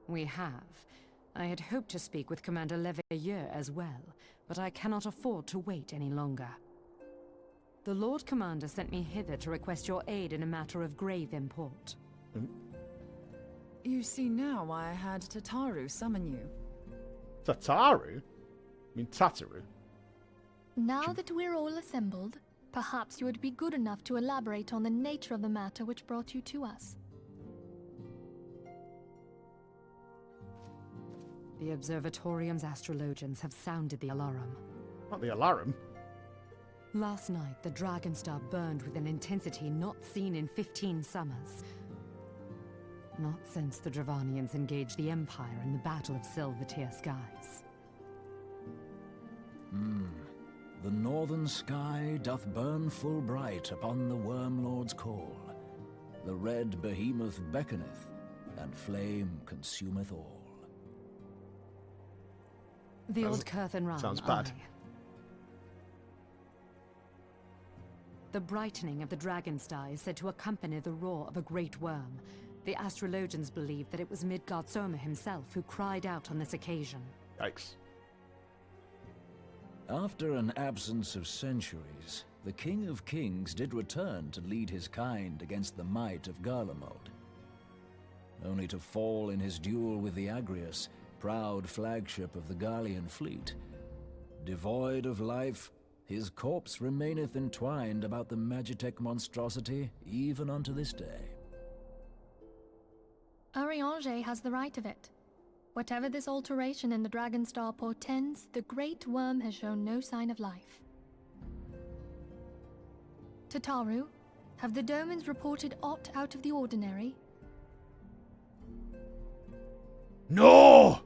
We have. I had hoped to speak with Commander Leveilleur as well, but I cannot afford to wait any longer. The Lord Commander sent me hither to request your aid in a matter of grave import. You see now why I had Tataru summon you. Tataru? I mean Tataru. Now that we're all assembled, perhaps you would be good enough to elaborate on the nature of the matter which brought you to us. The Observatorium's astrologians have sounded the alarm. Not the alarm. Last night, the Dragonstar burned with an intensity not seen in 15 summers. Not since the Dravanians engaged the Empire in the Battle of Silvertear Skies. The northern sky doth burn full bright upon the Wormlord's call. The red behemoth beckoneth, and flame consumeth all. The old Curthin Run. Sounds bad. The brightening of the Dragonstar is said to accompany the roar of a great worm. The astrologians believe that it was Midgard Soma himself who cried out on this occasion. Yikes. After an absence of centuries, the King of Kings did return to lead his kind against the might of Garlemald. Only to fall in his duel with the Agrius, proud flagship of the Garlean fleet. Devoid of life, His corpse remaineth entwined about the Magitech monstrosity, even unto this day. Ariange has the right of it. Whatever this alteration in the Dragon Star portends, the Great Worm has shown no sign of life. Tataru, have the Domans reported aught out of the ordinary? No!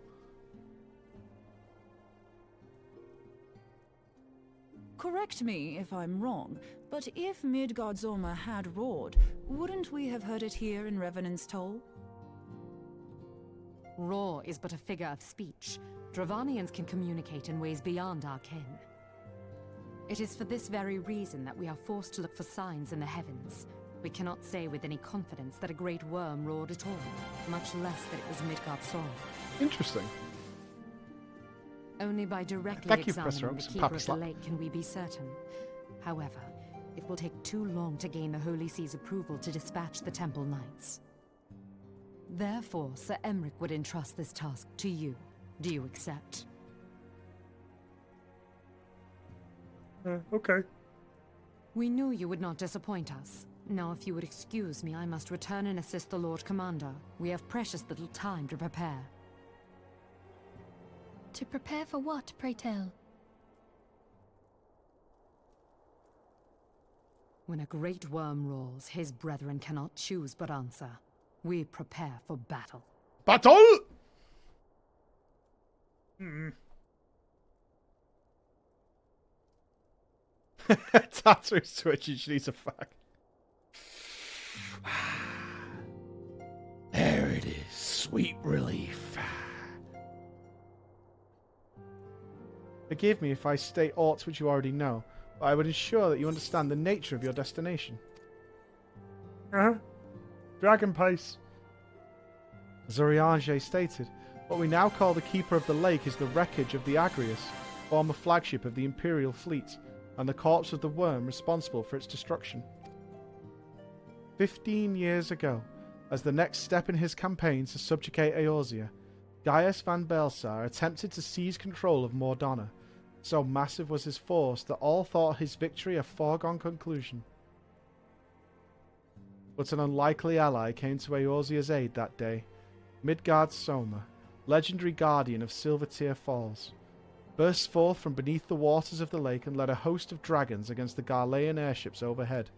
Correct me if I'm wrong, but if Midgardsormr had roared, wouldn't we have heard it here in Revenant's Toll? Roar is but a figure of speech. Dravanians can communicate in ways beyond our ken. It is for this very reason that we are forced to look for signs in the heavens. We cannot say with any confidence that a great worm roared at all, much less that it was Midgardsormr. Interesting. Only by directly Thank you, examining Professor the Oaks. Keeper Papa of the slap. Lake can we be certain. However, it will take too long to gain the Holy See's approval to dispatch the Temple Knights. Therefore, Sir Emric would entrust this task to you. Do you accept? Okay. We knew you would not disappoint us. Now, if you would excuse me, I must return and assist the Lord Commander. We have precious little time to prepare. To prepare for what, pray tell? When a great worm roars, his brethren cannot choose but answer. We prepare for battle. Battle! Tatsu's twitching, she needs a fuck. There it is. Sweet relief. Forgive me if I state aught which you already know, but I would ensure that you understand the nature of your destination. Dragon Pace. As Ariange stated, what we now call the Keeper of the Lake is the wreckage of the Agrius, former flagship of the Imperial fleet, and the corpse of the worm responsible for its destruction. 15 years ago, as the next step in his campaign to subjugate Eorzea, Gaius van Belsar attempted to seize control of Mordana. So massive was his force that all thought his victory a foregone conclusion. But an unlikely ally came to Eorzea's aid that day. Midgardsormr, legendary guardian of Silvertear Falls, burst forth from beneath the waters of the lake and led a host of dragons against the Garlean airships overhead.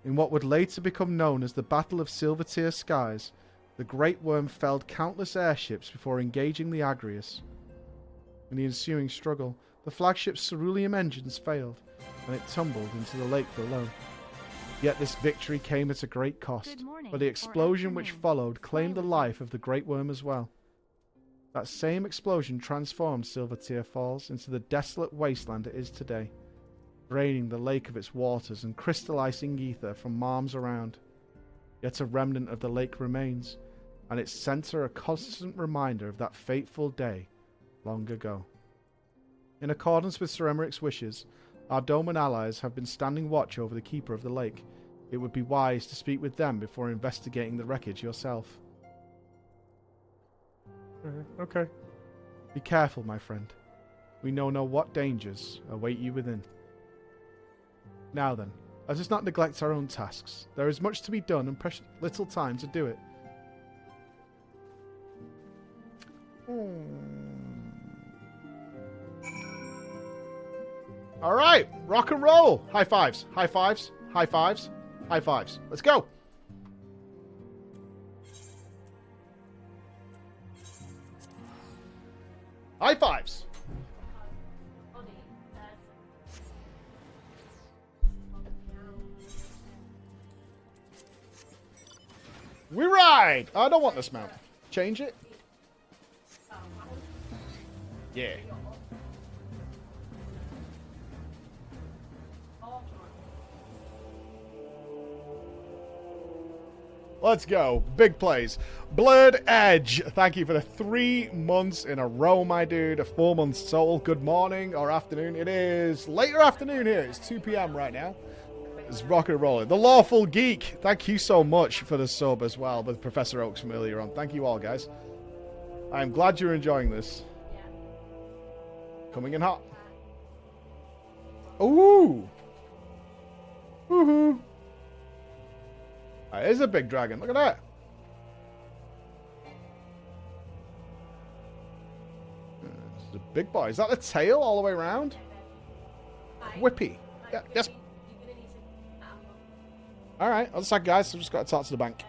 In what would later become known as the Battle of Silvertear Skies, the Great Worm felled countless airships before engaging the Agrius. In the ensuing struggle, the flagship's cerulean engines failed, and it tumbled into the lake below. Yet this victory came at a great cost, for the explosion which followed claimed the life of the Great Worm as well. That same explosion transformed Silvertear Falls into the desolate wasteland it is today, draining the lake of its waters and crystallizing ether from miles around. Yet a remnant of the lake remains, and its centre a constant reminder of that fateful day long ago. In accordance with Sir Emeric's wishes, our Doman allies have been standing watch over the Keeper of the Lake. It would be wise to speak with them before investigating the wreckage yourself. Okay. Be careful, my friend. We know what dangers await you within. Now then, let us not neglect our own tasks. There is much to be done and precious little time to do it. Alright, rock and roll. High fives, high fives, high fives, high fives. Let's go. High fives. We ride. I don't want this mount. Change it. Yeah. Let's go. Big plays. Blurred Edge. Thank you for the 3 months in a row, my dude. 4 months total. Good morning or afternoon. It is later afternoon here. It's 2 p.m. right now. It's rock and rolling. The Lawful Geek. Thank you so much for the sub as well with Professor Oaks from earlier on. Thank you all, guys. I'm glad you're enjoying this. Coming in hot. Ooh. Woohoo. That is a big dragon. Look at that. This is a big boy. Is that the tail all the way around? Whippy. Yeah, yes. Alright, other side, guys. I've just got to talk to the bank.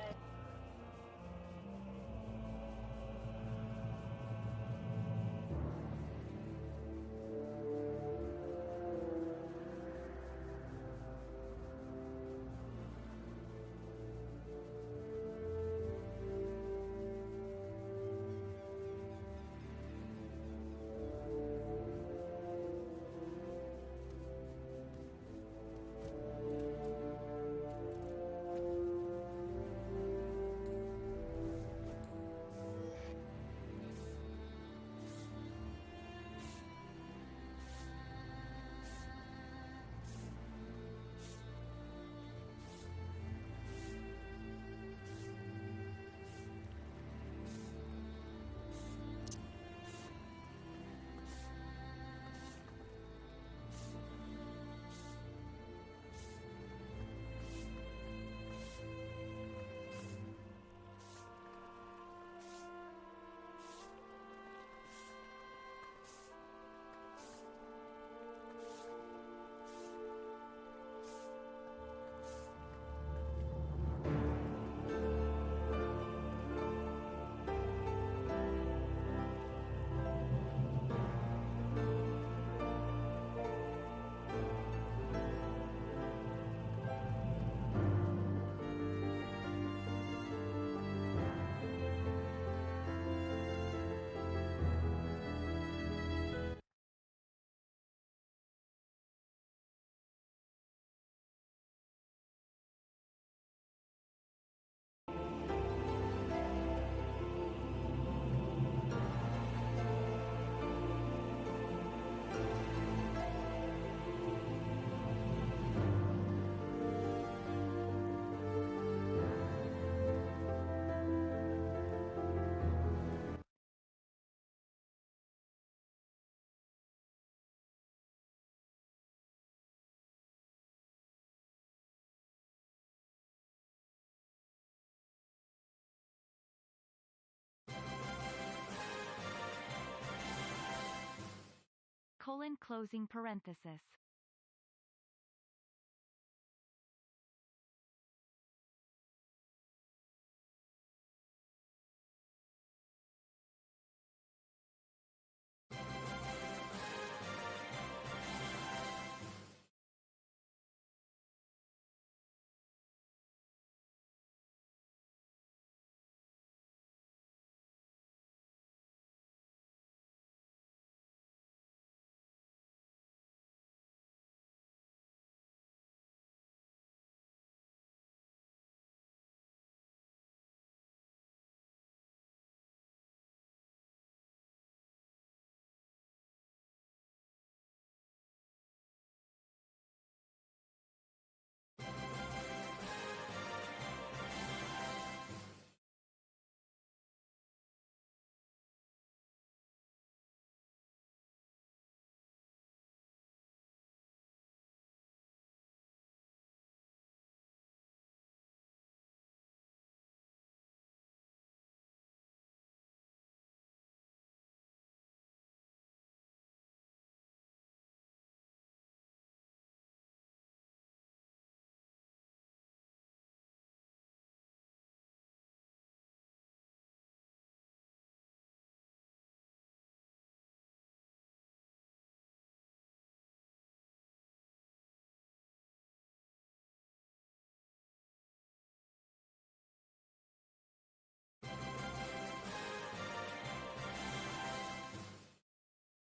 Closing parenthesis.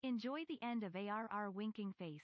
Enjoy the end of ARR winking face.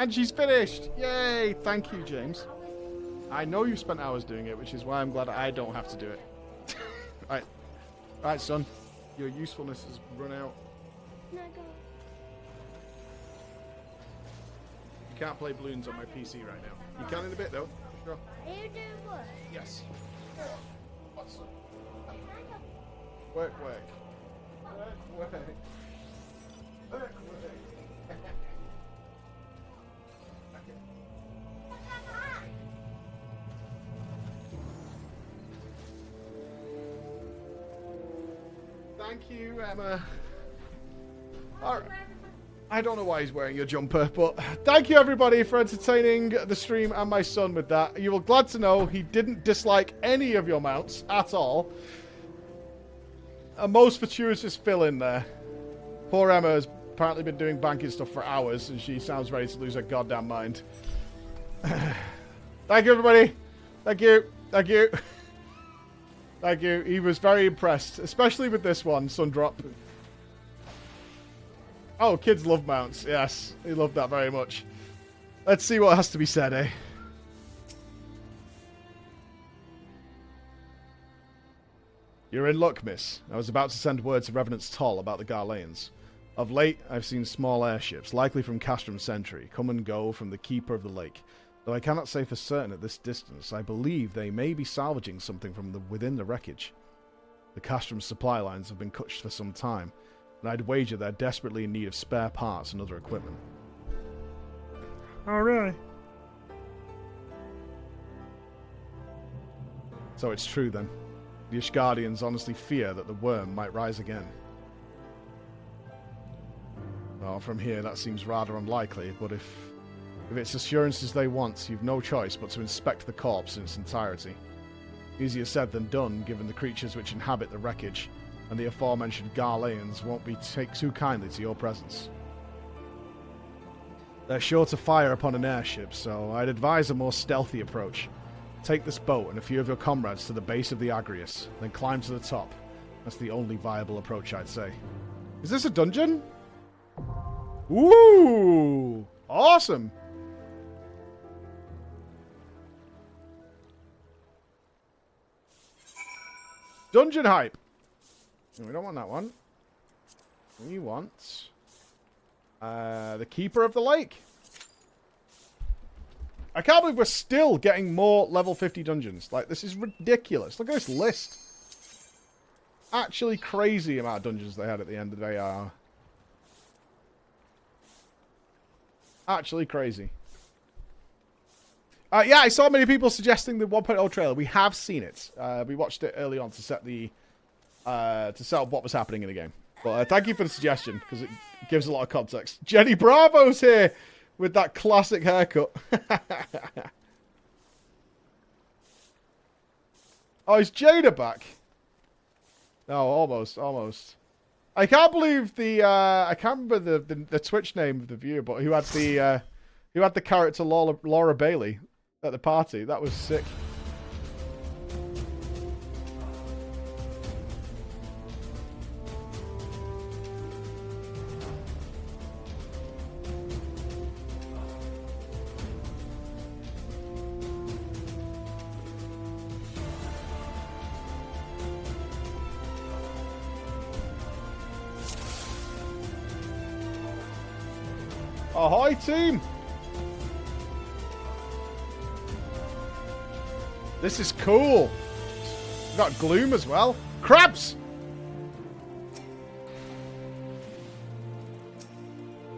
And she's finished! Yay! Thank you, James. I know you've spent hours doing it, which is why I'm glad I don't have to do it. Right. Right, son. Your usefulness has run out. No, go. You can't play balloons on my PC right now. You can in a bit, though. Sure. You do what? Yes. What's up? Work. Work. Thank you, Emma. Alright. I don't know why he's wearing your jumper, but thank you everybody for entertaining the stream and my son with that. You will glad to know he didn't dislike any of your mounts at all. A most fortuitous fill in there. Poor Emma has apparently been doing banking stuff for hours and she sounds ready to lose her goddamn mind. Thank you everybody. Thank you. Thank you. Thank you. He was very impressed, especially with this one, Sundrop. Oh, kids love mounts. Yes, he loved that very much. Let's see what has to be said, eh? You're in luck, miss. I was about to send word to Revenant's Toll about the Garleans. Of late, I've seen small airships, likely from Castrum Sentry, come and go from the Keeper of the Lake. Though I cannot say for certain at this distance, I believe they may be salvaging something from within the wreckage. The Castrum supply lines have been cut for some time, and I'd wager they're desperately in need of spare parts and other equipment. Oh, really? So it's true then. The Ishgardians honestly fear that the worm might rise again. Well, from here that seems rather unlikely, but if it's assurances they want, you've no choice but to inspect the corpse in its entirety. Easier said than done, given the creatures which inhabit the wreckage, and the aforementioned Garleans won't take too kindly to your presence. They're sure to fire upon an airship, so I'd advise a more stealthy approach. Take this boat and a few of your comrades to the base of the Agrius, then climb to the top. That's the only viable approach, I'd say. Is this a dungeon? Ooh! Awesome! Dungeon hype! We don't want that one. We want the Keeper of the Lake. I can't believe we're still getting more level 50 dungeons. Like, this is ridiculous. Look at this list. Actually crazy amount of dungeons they had at the end of the AR. Actually crazy. Yeah, I saw many people suggesting the 1.0 trailer. We have seen it. We watched it early on to set up what was happening in the game. But thank you for the suggestion, because it gives a lot of context. Jenny Bravo's here with that classic haircut. Oh, is Jada back? No, almost. I can't believe I can't remember the Twitch name of the viewer, but who had the character Laura Bailey at the party. That was sick. Ahoy, team! This is cool. We've got Gloom as well. Crabs!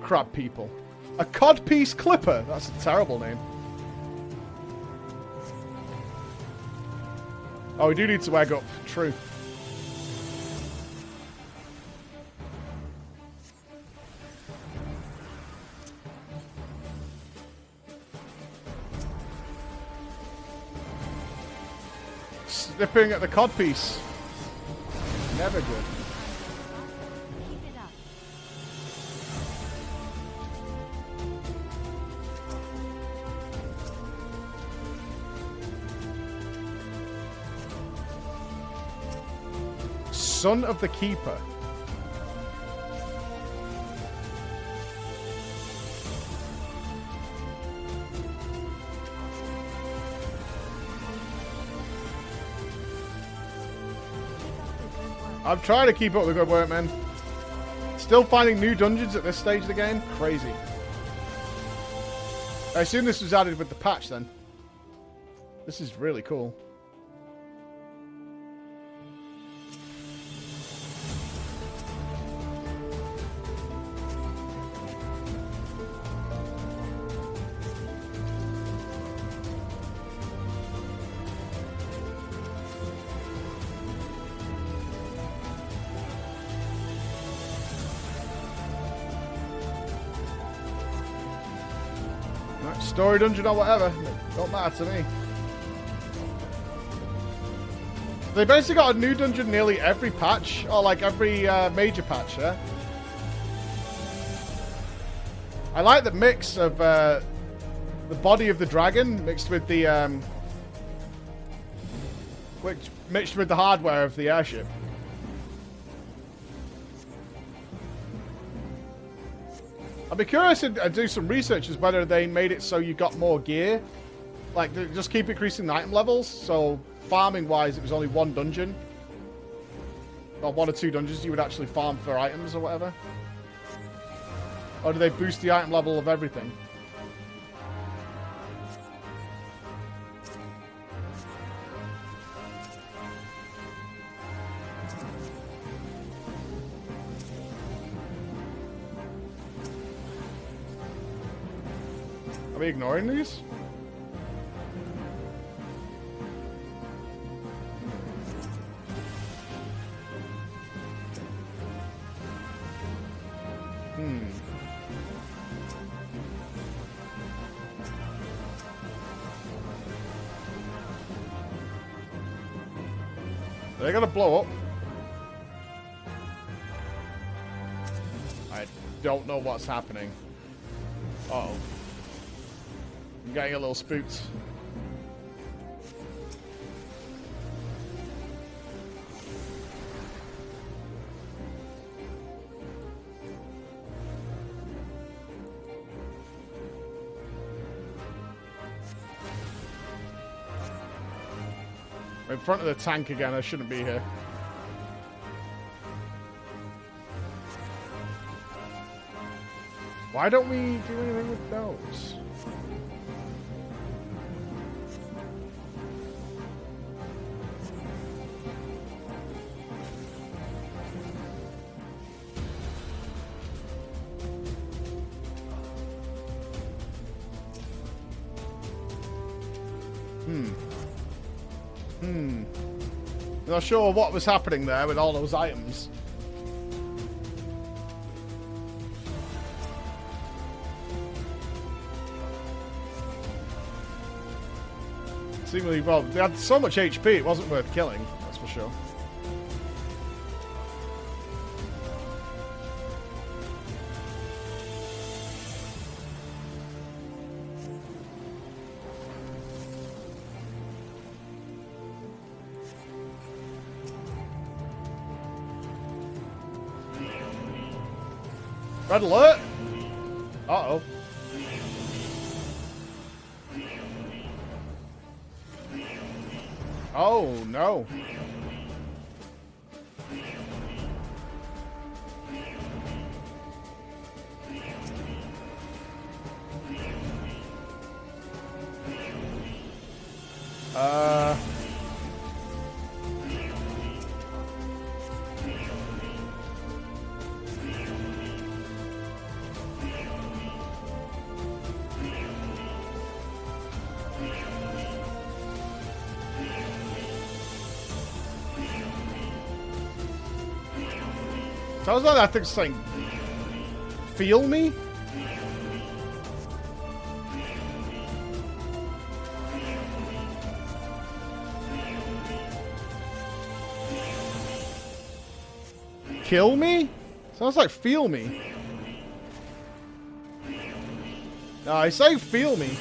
Crab people. A codpiece clipper. That's a terrible name. Oh, we do need to egg up. True. Snipping at the codpiece. Never good. Son of the Keeper. I'm trying to keep up with the good work, man. Still finding new dungeons at this stage of the game? Crazy. I assume this was added with the patch then. This is really cool. Story dungeon or whatever. Don't matter to me. They basically got a new dungeon nearly every patch. Or like every major patch, yeah? I like the mix of the body of the dragon mixed with the mixed with the hardware of the airship. I'd be curious to do some research as whether they made it so you got more gear. Like, just keep increasing the item levels. So, farming-wise, it was only one dungeon. Or one or two dungeons you would actually farm for items or whatever. Or do they boost the item level of everything? Are we ignoring these? They're gonna blow up. I don't know what's happening. Uh-oh. I'm getting a little spooked. I'm in front of the tank again. I shouldn't be here. Why don't we do anything with those? Not sure what was happening there with all those items. Seemingly, well, they had so much HP, it wasn't worth killing, that's for sure. Red alert! Uh-oh. Oh, no. Sounds like that thing's saying, feel me? Kill me? Sounds like feel me. No, I say feel me.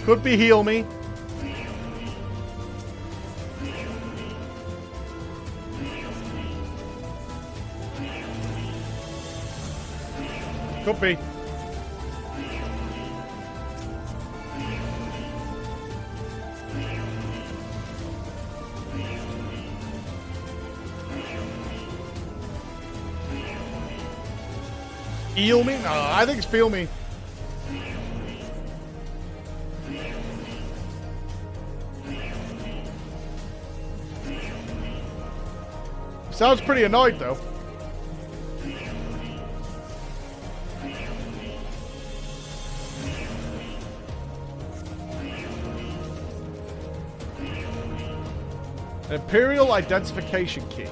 Could be heal me. Could be. Eel me? No, I think it's feel me. Sounds pretty annoyed though. An Imperial identification key.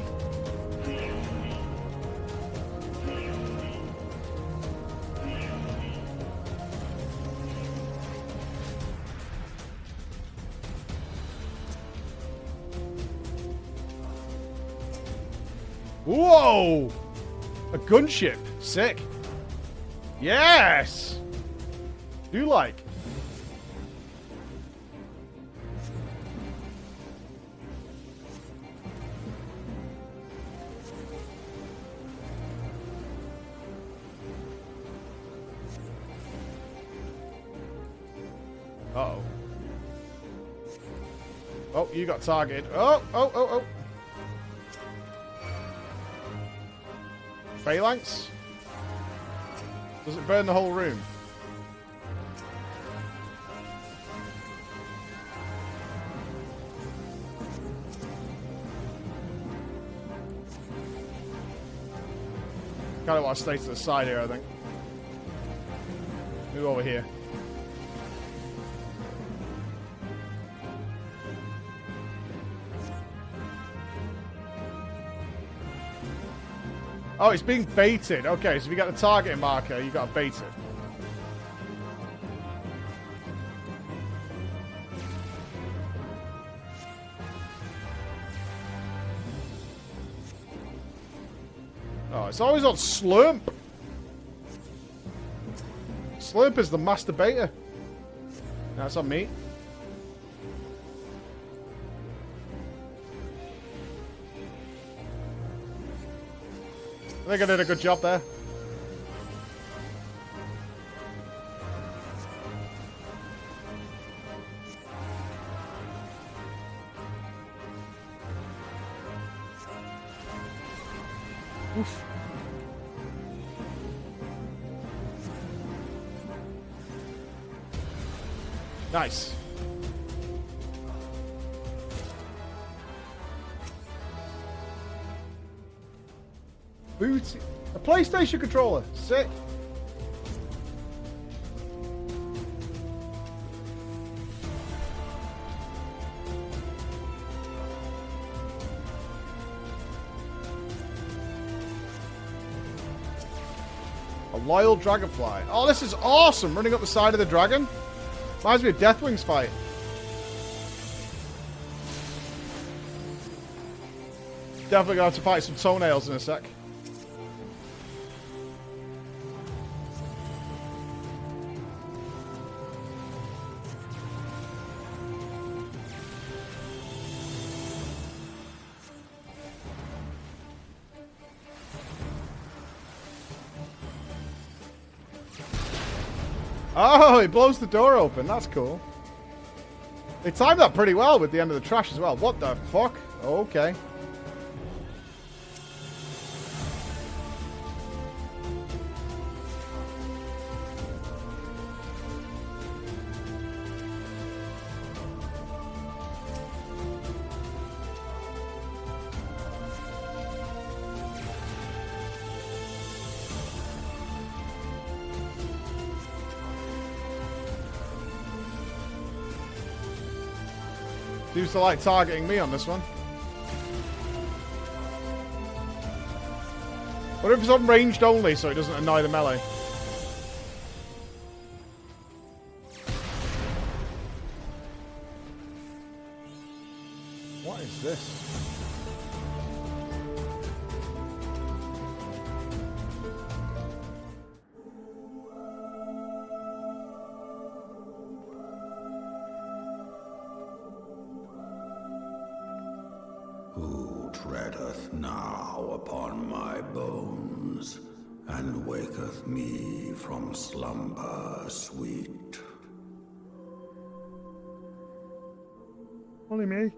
Whoa! A gunship. Sick. Yes! Do like. Uh-oh. Oh, you got targeted. Oh. Phalanx? Does it burn the whole room? Kind of want to stay to the side here, I think. Move over here. Oh, it's being baited. Okay, so if you got the targeting marker, you got to bait it. Oh, it's always on Slurp. Slurp is the master baiter. That's on me. I think I did a good job there. Oof. Nice. Booty. A PlayStation controller. Sick. A loyal dragonfly. Oh, this is awesome. Running up the side of the dragon. Reminds me of Deathwing's fight. Definitely going to have to fight some toenails in a sec. Oh, he blows the door open. That's cool. They timed that pretty well with the end of the trash as well. What the fuck? Okay. Seems to like targeting me on this one. What if it's on ranged only so it doesn't annoy the melee? What is this? Who treadeth now upon my bones, and waketh me from slumber sweet? Only me.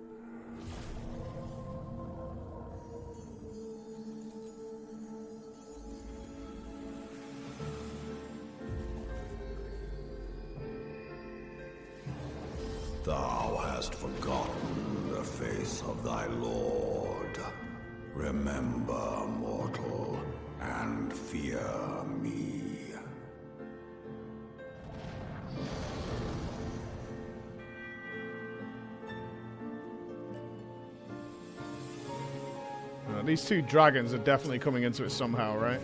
Thou hast forgotten the face of thy lord. Remember, mortal, and fear me. These two dragons are definitely coming into it somehow, right?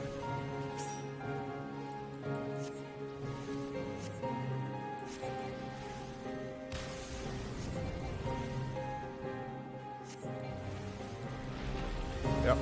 Yep.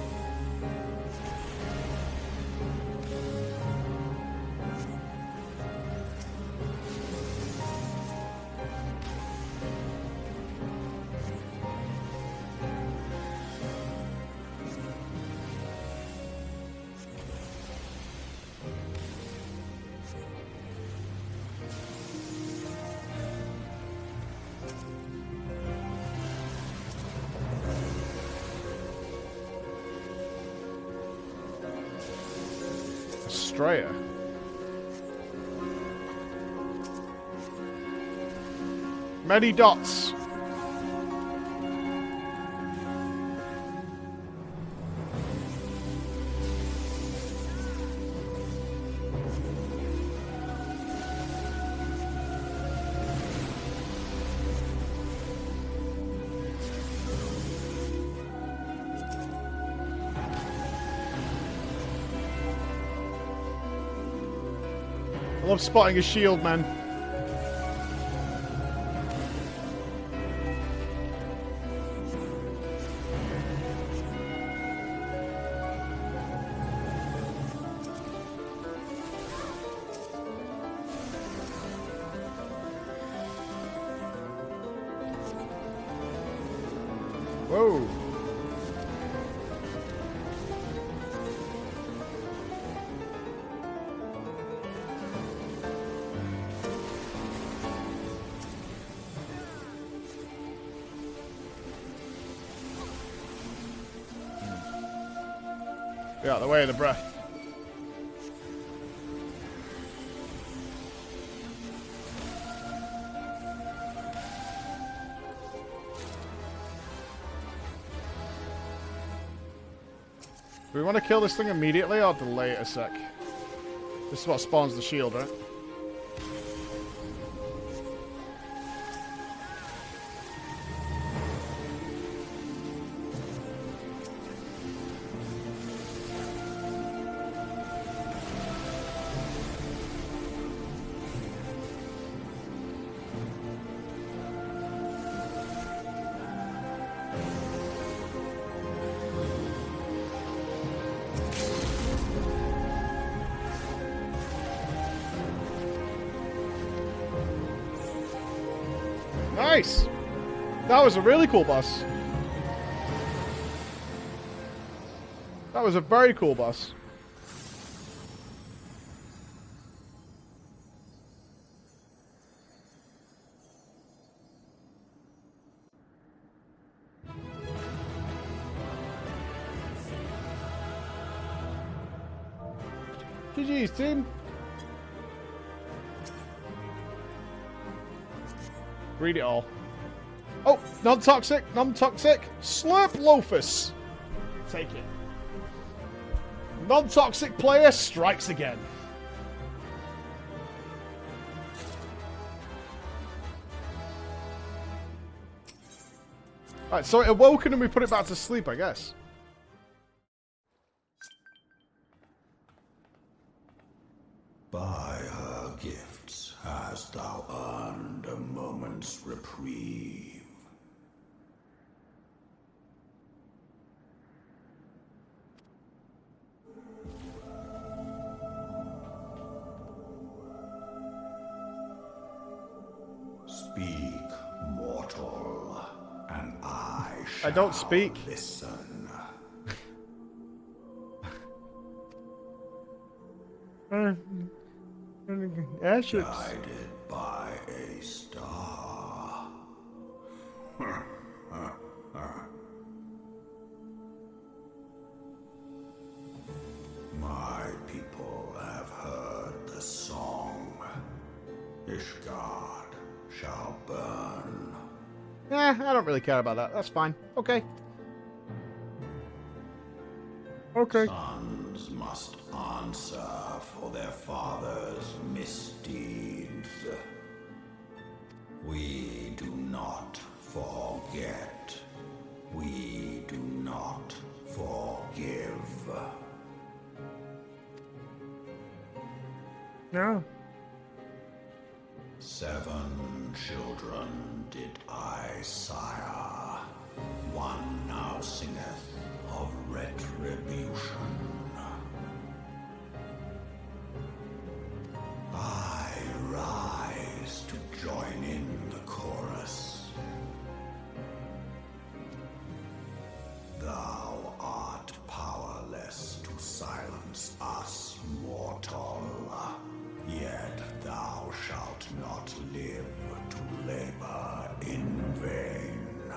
Australia. Many dots. I love spotting a shield, man. Whoa. Get out of the way of the breath. Do we want to kill this thing immediately or delay it a sec? This is what spawns the shield, right? Nice! That was a really cool boss. That was a very cool boss. GG's, team. Read it all. Oh, non-toxic, non-toxic. Slurp Loafus. Take it. Non-toxic player strikes again. Alright, so it awoken and we put it back to sleep, I guess. By her gifts hast thou earned a moment's reprieve. Speak, mortal, and I shall don't speak. Listen. Guided by a star. My people have heard the song. Ishgard shall burn I don't really care about that. That's fine. Okay. Okay. Sons must answer for their father's misdeeds. We do not forget. We do not forgive. No. 7 children did I sire. One now singeth of retribution. I rise to join in the chorus. Thou art powerless to silence us, mortal. Yet thou shalt not live to labor in vain.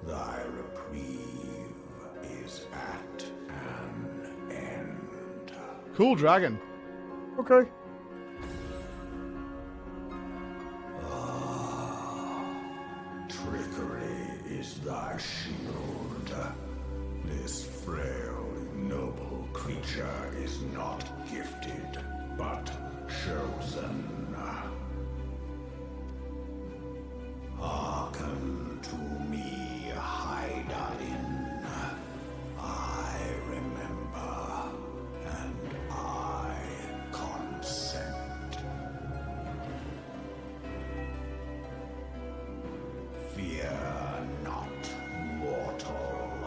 Thy reprieve is at an end. Cool dragon. Okay. Trickery is thy shield. This frail, noble creature is not gifted, but chosen. Hearken to me, Hydaelyn. I remember, and I consent. Fear not, mortal.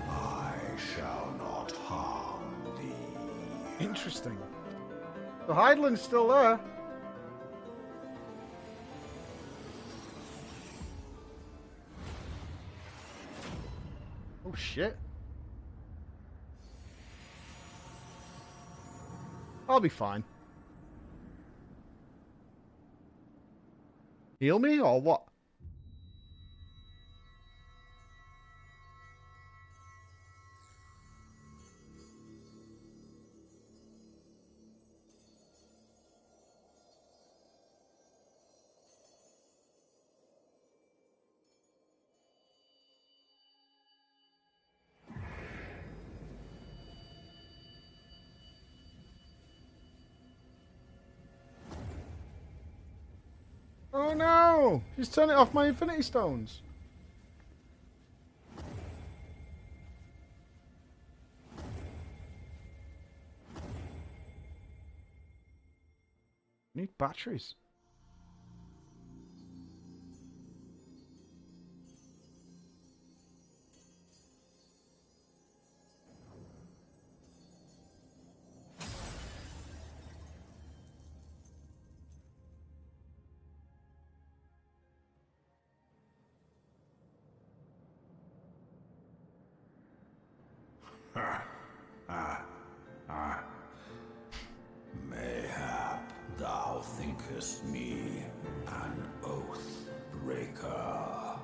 I shall not harm thee. Interesting. The Hydaelyn's still there. Oh shit. I'll be fine. Heal me or what? Oh no! She's turning off my Infinity Stones. Need batteries. Mayhap thou thinkest me an oath breaker.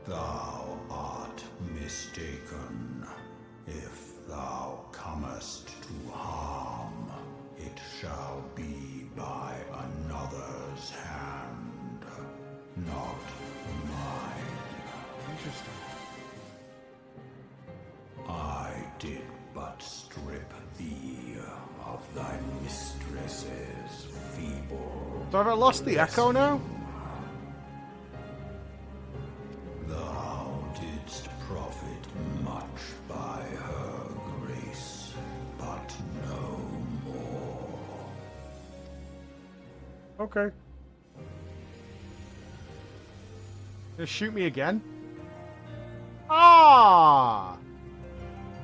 Thou art mistaken. If thou comest to harm, it shall be by another's hand, not mine. Interesting. I did but strip thee of thy mistress's feeble. So have I lost the echo now? Thou didst profit much by her grace, but no more. Okay. Just shoot me again. Ah!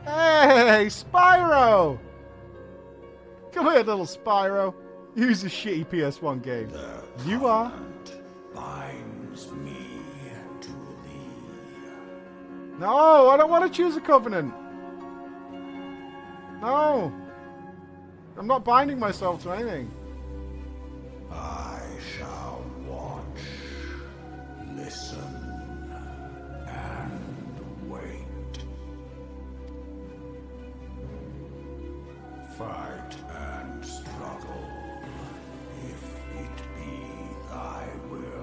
Hey, Spyro! Come here, little Spyro. Use a shitty PS1 game. You are. Binds me to thee. No, I don't want to choose a covenant. No. I'm not binding myself to anything. I shall watch, listen, and wait. Fight and struggle, if it be thy will.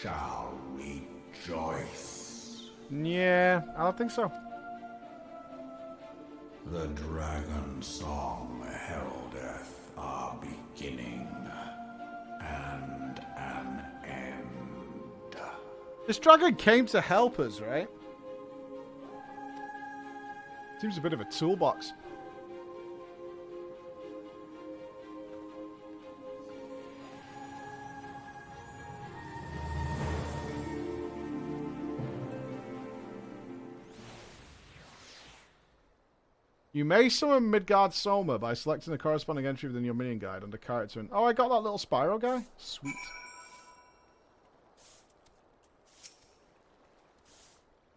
shall rejoice. Yeah, I don't think so. The dragon song heraldeth our beginning and an end. This dragon came to help us, right? Seems a bit of a toolbox. You may summon Midgard Soma by selecting the corresponding entry within your minion guide under character. Oh, I got that little Spyro guy? Sweet.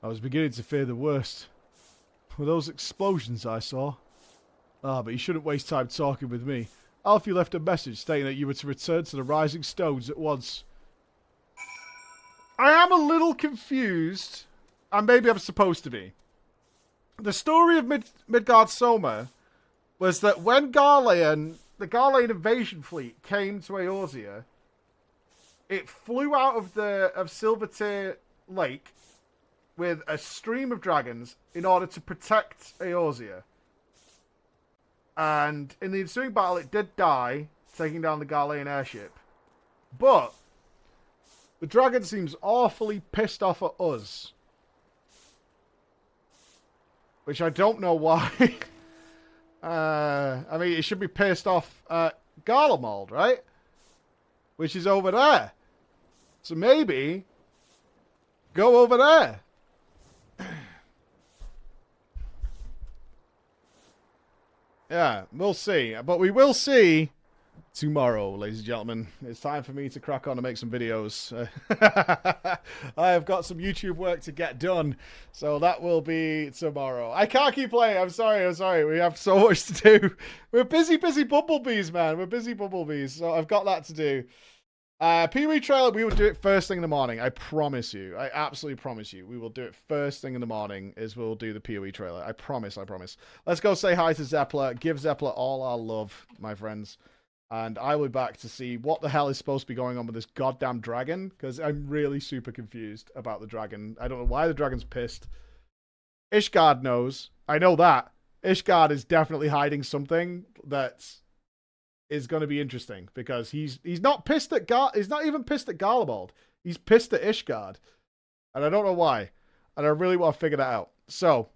I was beginning to fear the worst. With those explosions I saw. Ah, but you shouldn't waste time talking with me. Alfie left a message stating that you were to return to the Rising Stones at once. I am a little confused, and maybe I'm supposed to be. The story of Midgard Soma was that when the Garlean invasion fleet came to Eorzea, it flew out of Silvertear Lake with a stream of dragons in order to protect Eorzea. And in the ensuing battle, it did die, taking down the Garlean airship. But the dragon seems awfully pissed off at us. Which I don't know why. I mean, it should be pissed off at Garlemald, right? Which is over there. So maybe go over there. Yeah, we'll see. But we will see tomorrow, ladies and gentlemen. It's time for me to crack on and make some videos. I have got some YouTube work to get done, so that will be tomorrow. I can't keep playing. I'm sorry. We have so much to do. We're busy bumblebees, man. We're busy bumblebees, so I've got that to do. PoE trailer, we will do it first thing in the morning. I promise you. I absolutely promise you. We will do it first thing in the morning is we'll do the PoE trailer. I promise. Let's go say hi to Zeppler. Give Zeppler all our love, my friends. And I will be back to see what the hell is supposed to be going on with this goddamn dragon. Because I'm really super confused about the dragon. I don't know why the dragon's pissed. Ishgard knows. I know that. Ishgard is definitely hiding something that is going to be interesting. Because he's not pissed at he's not even pissed at Garlemald. He's pissed at Ishgard. And I don't know why. And I really want to figure that out. So,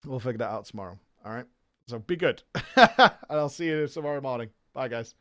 we'll figure that out tomorrow. Alright? So be good. And I'll see you tomorrow morning. Bye, guys.